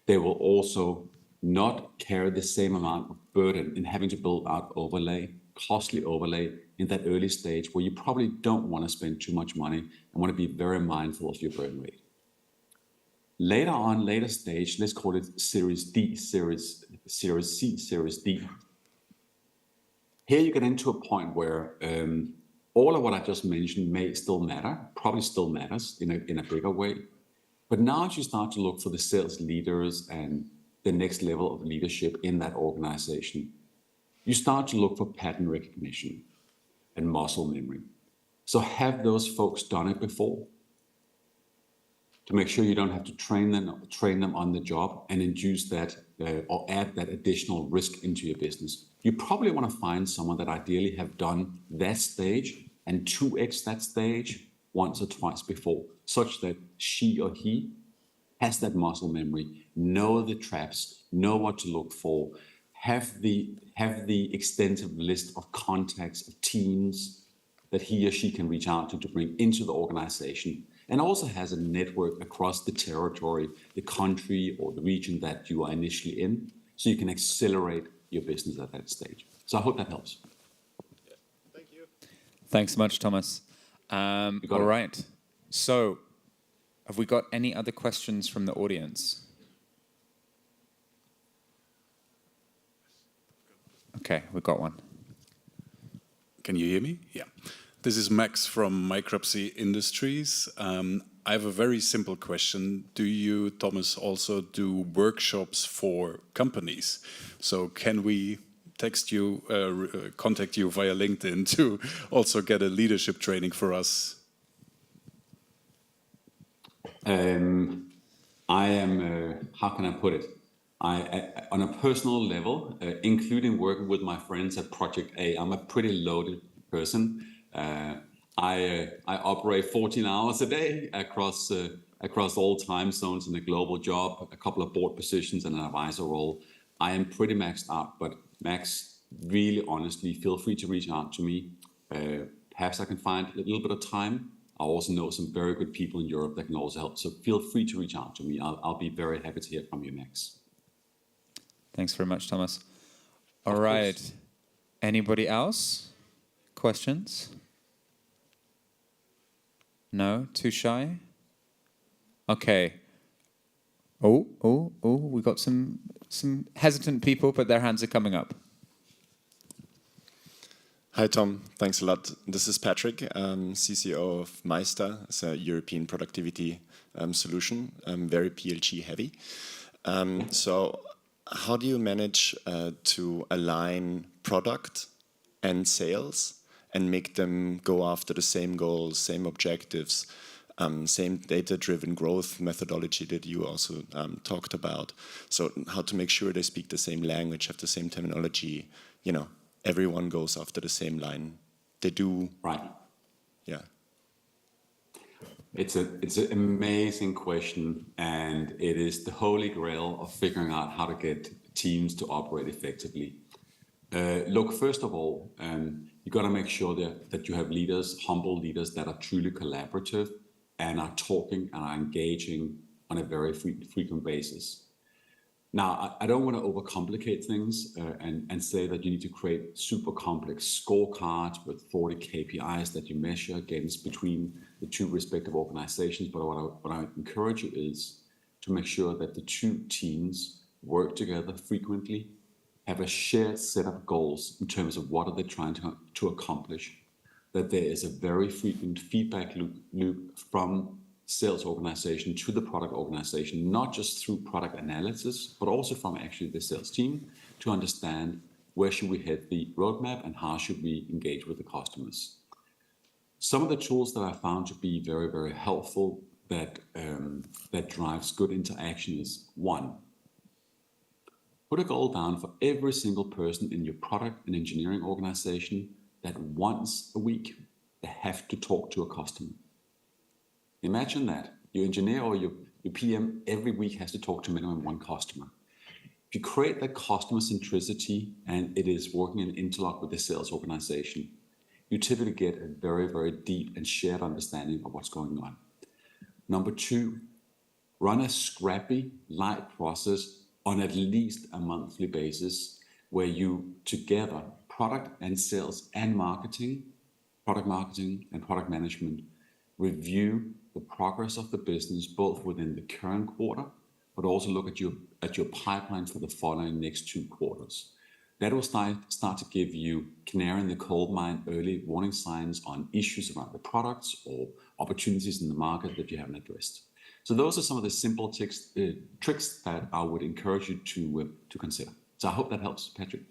They will also not carry the same amount of burden in having to build out costly overlay in that early stage where you probably don't want to spend too much money and want to be very mindful of your burn rate. Later stage, let's call it Series D, Series C, Series D. Here you get into a point where all of what I just mentioned may still matter, probably still matters in a bigger way. But now as you start to look for the sales leaders and the next level of leadership in that organization, you start to look for pattern recognition and muscle memory. So have those folks done it before to make sure you don't have to train them on the job and induce that or add that additional risk into your business. You probably want to find someone that ideally have done that stage and 2x that stage once or twice before, such that she or he has that muscle memory, know the traps, know what to look for, have the extensive list of contacts, of teams that he or she can reach out to bring into the organization, and also has a network across the territory, the country or the region that you are initially in, so you can accelerate your business at that stage. So I hope that helps. Thank you. Thanks so much, Thomas. All right. So have we got any other questions from the audience? Okay, we've got one. Can you hear me? Yeah. This is Max from Micropsy Industries. I have a very simple question. Do you, Thomas, also do workshops for companies? So can we text you, contact you via LinkedIn to also get a leadership training for us? I am, how can I put it? On a personal level, including working with my friends at Project A, I'm a pretty loaded person. I operate 14 hours a day across all time zones in a global job, a couple of board positions and an advisor role. I am pretty maxed out, but Max, really honestly, feel free to reach out to me. Perhaps I can find a little bit of time. I also know some very good people in Europe that can also help. So feel free to reach out to me. I'll be very happy to hear from you, Max. Thanks very much, Thomas. All right. Anybody else? Questions? No? Too shy? Okay. We got some hesitant people, but their hands are coming up. Hi, Tom. Thanks a lot. This is Patrick, CCO of Meister. It's a European productivity solution, very PLG heavy. So how do you manage to align product and sales and make them go after the same goals, same objectives, same data-driven growth methodology that you also talked about? So how to make sure they speak the same language, have the same terminology, you know, everyone goes after the same line. They do. Right. Yeah. It's an amazing question, and it is the holy grail of figuring out how to get teams to operate effectively. Look, first of all, you got to make sure that you have leaders, humble leaders that are truly collaborative and are talking and are engaging on a very frequent basis. Now, I don't want to overcomplicate things and say that you need to create super complex scorecards with 40 KPIs that you measure against between the two respective organizations. But what I encourage you is to make sure that the two teams work together frequently, have a shared set of goals in terms of what are they trying to accomplish, that there is a very frequent feedback loop from sales organization to the product organization, not just through product analysis, but also from actually the sales team to understand where should we head the roadmap and how should we engage with the customers. Some of the tools that I found to be very, very helpful that drives good interaction is: one, put a goal down for every single person in your product and engineering organization that once a week they have to talk to a customer. Imagine that. Your engineer or your PM every week has to talk to minimum one customer. If you create that customer centricity and it is working in interlock with the sales organization, you typically get a very, very deep and shared understanding of what's going on. Number two, run a scrappy, light process on at least a monthly basis where you together, product and sales and marketing, product marketing and product management, review the progress of the business both within the current quarter, but also look at your pipeline for the following next 2 quarters. That will start to give you canary in the coal mine, early warning signs on issues around the products or opportunities in the market that you haven't addressed. So those are some of the simple tricks that I would encourage you to consider. So I hope that helps, Patrick.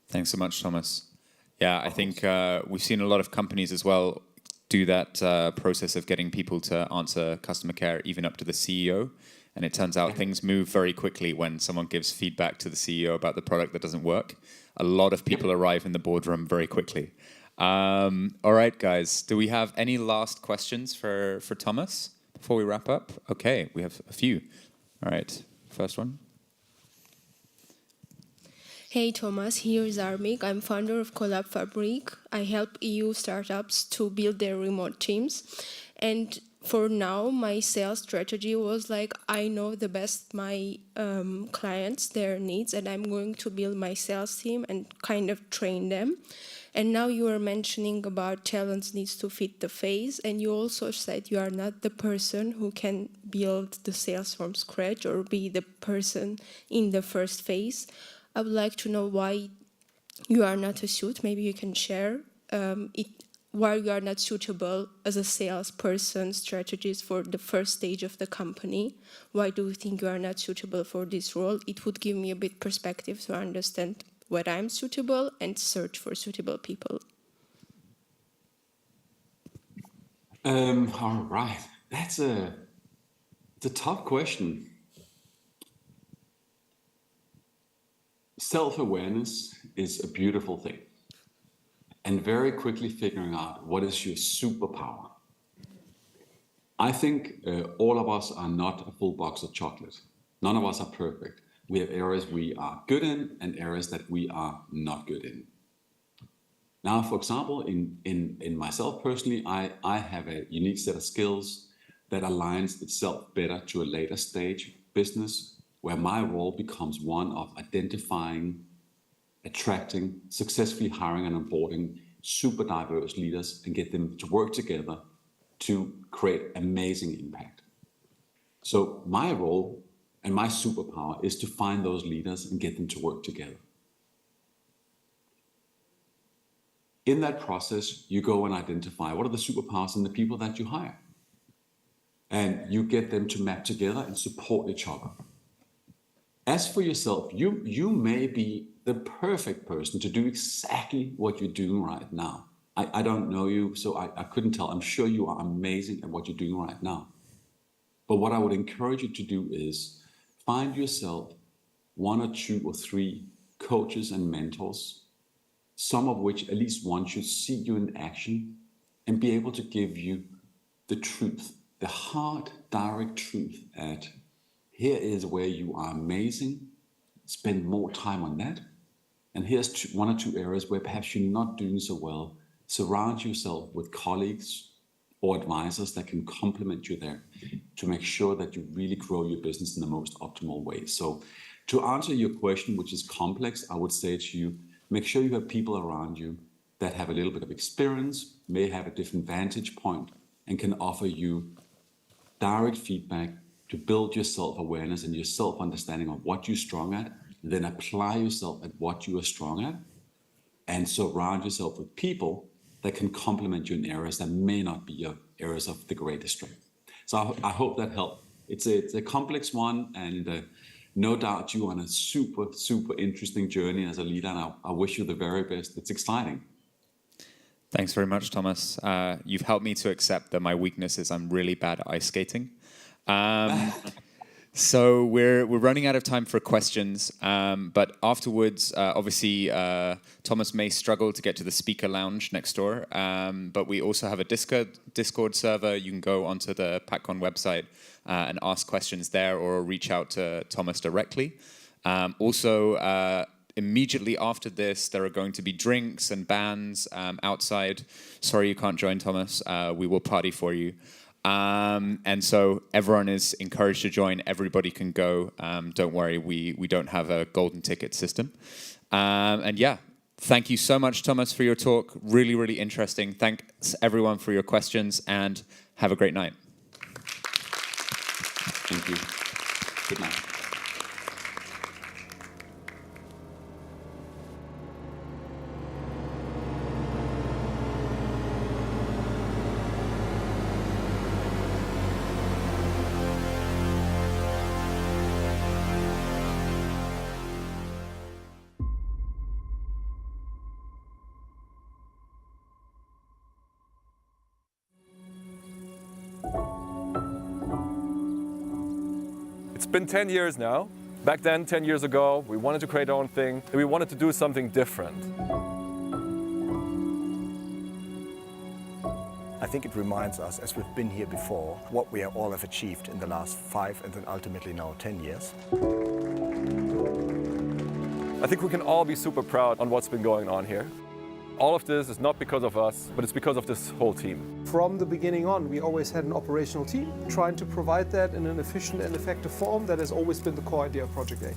Thanks so much, Thomas. Yeah, I think we've seen a lot of companies as well do that process of getting people to answer customer care, even up to the CEO. And it turns out things move very quickly when someone gives feedback to the CEO about the product that doesn't work. A lot of people arrive in the boardroom very quickly. All right, guys, do we have any last questions for Thomas before we wrap up? Okay, we have a few. All right, first one. Hey Thomas, here is Armik. I'm founder of Collab Fabric. I help EU startups to build their remote teams. And for now, my sales strategy was like, I know the best my clients, their needs, and I'm going to build my sales team and kind of train them. And now you are mentioning about talents needs to fit the phase. And you also said you are not the person who can build the sales from scratch or be the person in the first phase. I would like to know why you are not a suit. Maybe you can share why you are not suitable as a salesperson strategist for the first stage of the company. Why do you think you are not suitable for this role? It would give me a bit perspective to understand whether I'm suitable and search for suitable people. All right, it's a tough question. Self-awareness is a beautiful thing. And very quickly figuring out what is your superpower. I think all of us are not a full box of chocolate. None of us are perfect. We have areas we are good in and areas that we are not good in. Now, for example, in myself personally, I have a unique set of skills that aligns itself better to a later stage business, where my role becomes one of identifying, attracting, successfully hiring and onboarding super diverse leaders and get them to work together to create amazing impact. So my role and my superpower is to find those leaders and get them to work together. In that process, you go and identify what are the superpowers in the people that you hire. And you get them to map together and support each other. As for yourself, you may be the perfect person to do exactly what you're doing right now. I don't know you, so I couldn't tell. I'm sure you are amazing at what you're doing right now. But what I would encourage you to do is find yourself 1 or 2 or 3 coaches and mentors, some of which at least one should see you in action and be able to give you the truth, the hard, direct truth at here is where you are amazing, spend more time on that. And here's 1 or 2 areas where perhaps you're not doing so well. Surround yourself with colleagues or advisors that can complement you there to make sure that you really grow your business in the most optimal way. So to answer your question, which is complex, I would say to you, make sure you have people around you that have a little bit of experience, may have a different vantage point, and can offer you direct feedback to build your self-awareness and your self-understanding of what you're strong at, then apply yourself at what you are strong at, and surround yourself with people that can complement you in areas that may not be your areas of the greatest strength. So I hope that helped. It's a complex one, and no doubt you're on a super, super interesting journey as a leader, and I wish you the very best. It's exciting. Thanks very much, Thomas. You've helped me to accept that my weakness is I'm really bad at ice skating. So we're running out of time for questions, but afterwards, obviously, Thomas may struggle to get to the speaker lounge next door, but we also have a Discord server. You can go onto the PAKCon website and ask questions there or reach out to Thomas directly. Also, immediately after this, there are going to be drinks and bands outside. Sorry you can't join, Thomas. We will party for you. And so everyone is encouraged to join. Everybody can go. Don't worry, we don't have a golden ticket system. And yeah, thank you so much, Thomas, for your talk. Really, really interesting. Thanks, everyone, for your questions, and have a great night. Thank you. Good night. It's been 10 years now. Back then, 10 years ago, we wanted to create our own thing, and we wanted to do something different. I think it reminds us, as we've been here before, what we all have achieved in the last 5 and then ultimately now 10 years. I think we can all be super proud on what's been going on here. All of this is not because of us, but it's because of this whole team. From the beginning on, we always had an operational team, trying to provide that in an efficient and effective form. That has always been the core idea of Project A.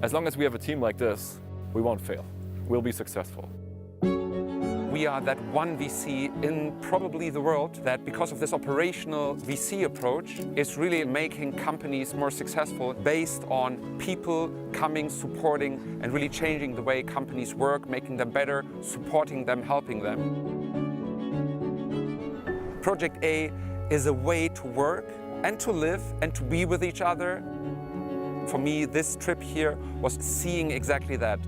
As long as we have a team like this, we won't fail. We'll be successful. We are that one VC in probably the world that, because of this operational VC approach, is really making companies more successful based on people coming, supporting, and really changing the way companies work, making them better, supporting them, helping them. Project A is a way to work and to live and to be with each other. For me, this trip here was seeing exactly that.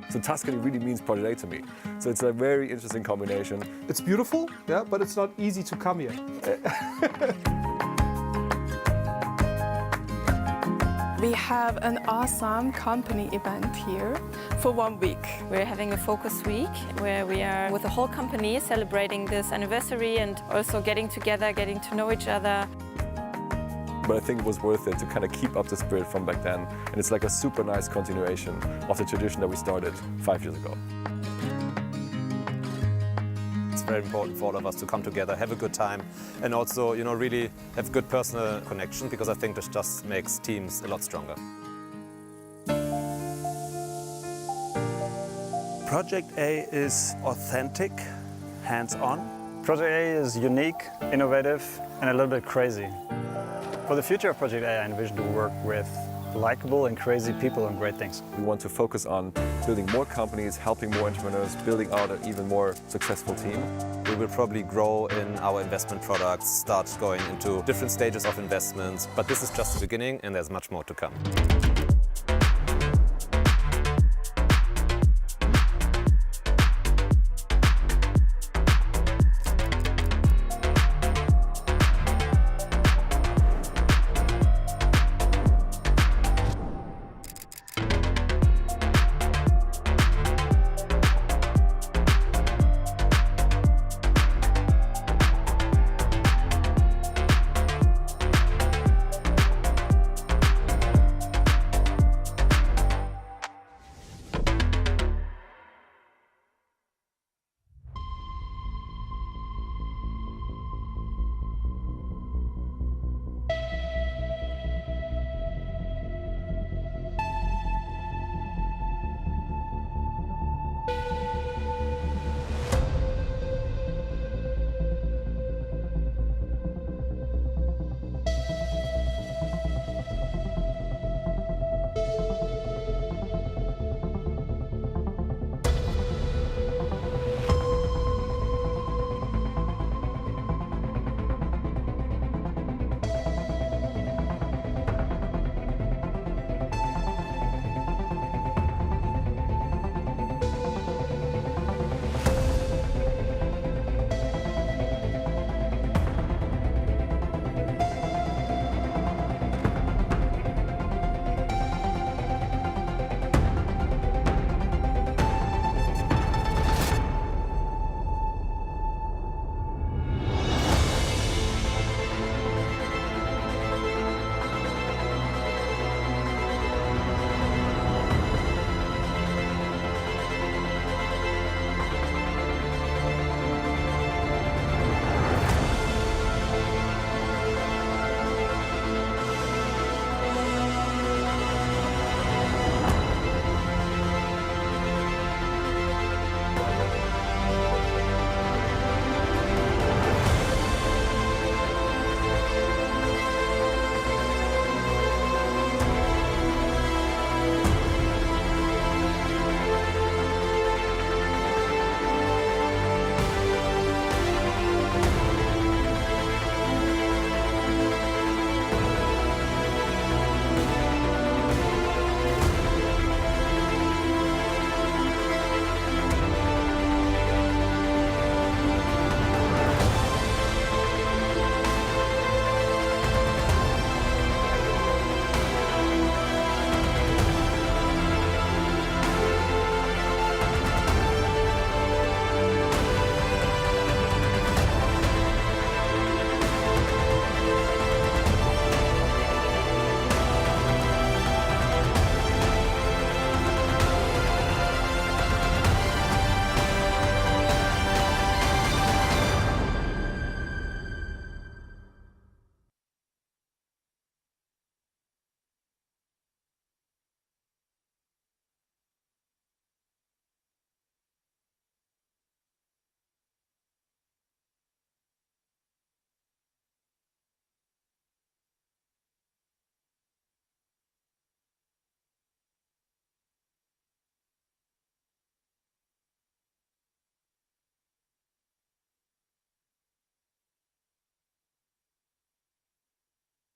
So Tuscany really means Project A to me. So it's a very interesting combination. It's beautiful, yeah, but it's not easy to come here. We have an awesome company event here for 1 week. We're having a focus week where we are with the whole company celebrating this anniversary and also getting together, getting to know each other. But I think it was worth it to kind of keep up the spirit from back then. And it's like a super nice continuation of the tradition that we started 5 years ago. It's very important for all of us to come together, have a good time, and also, really have good personal connection, because I think this just makes teams a lot stronger. Project A is authentic, hands-on. Project A is unique, innovative, and a little bit crazy. For the future of Project A, I envision to work with likable and crazy people and great things. We want to focus on building more companies, helping more entrepreneurs, building out an even more successful team. We will probably grow in our investment products, start going into different stages of investments, but this is just the beginning and there's much more to come.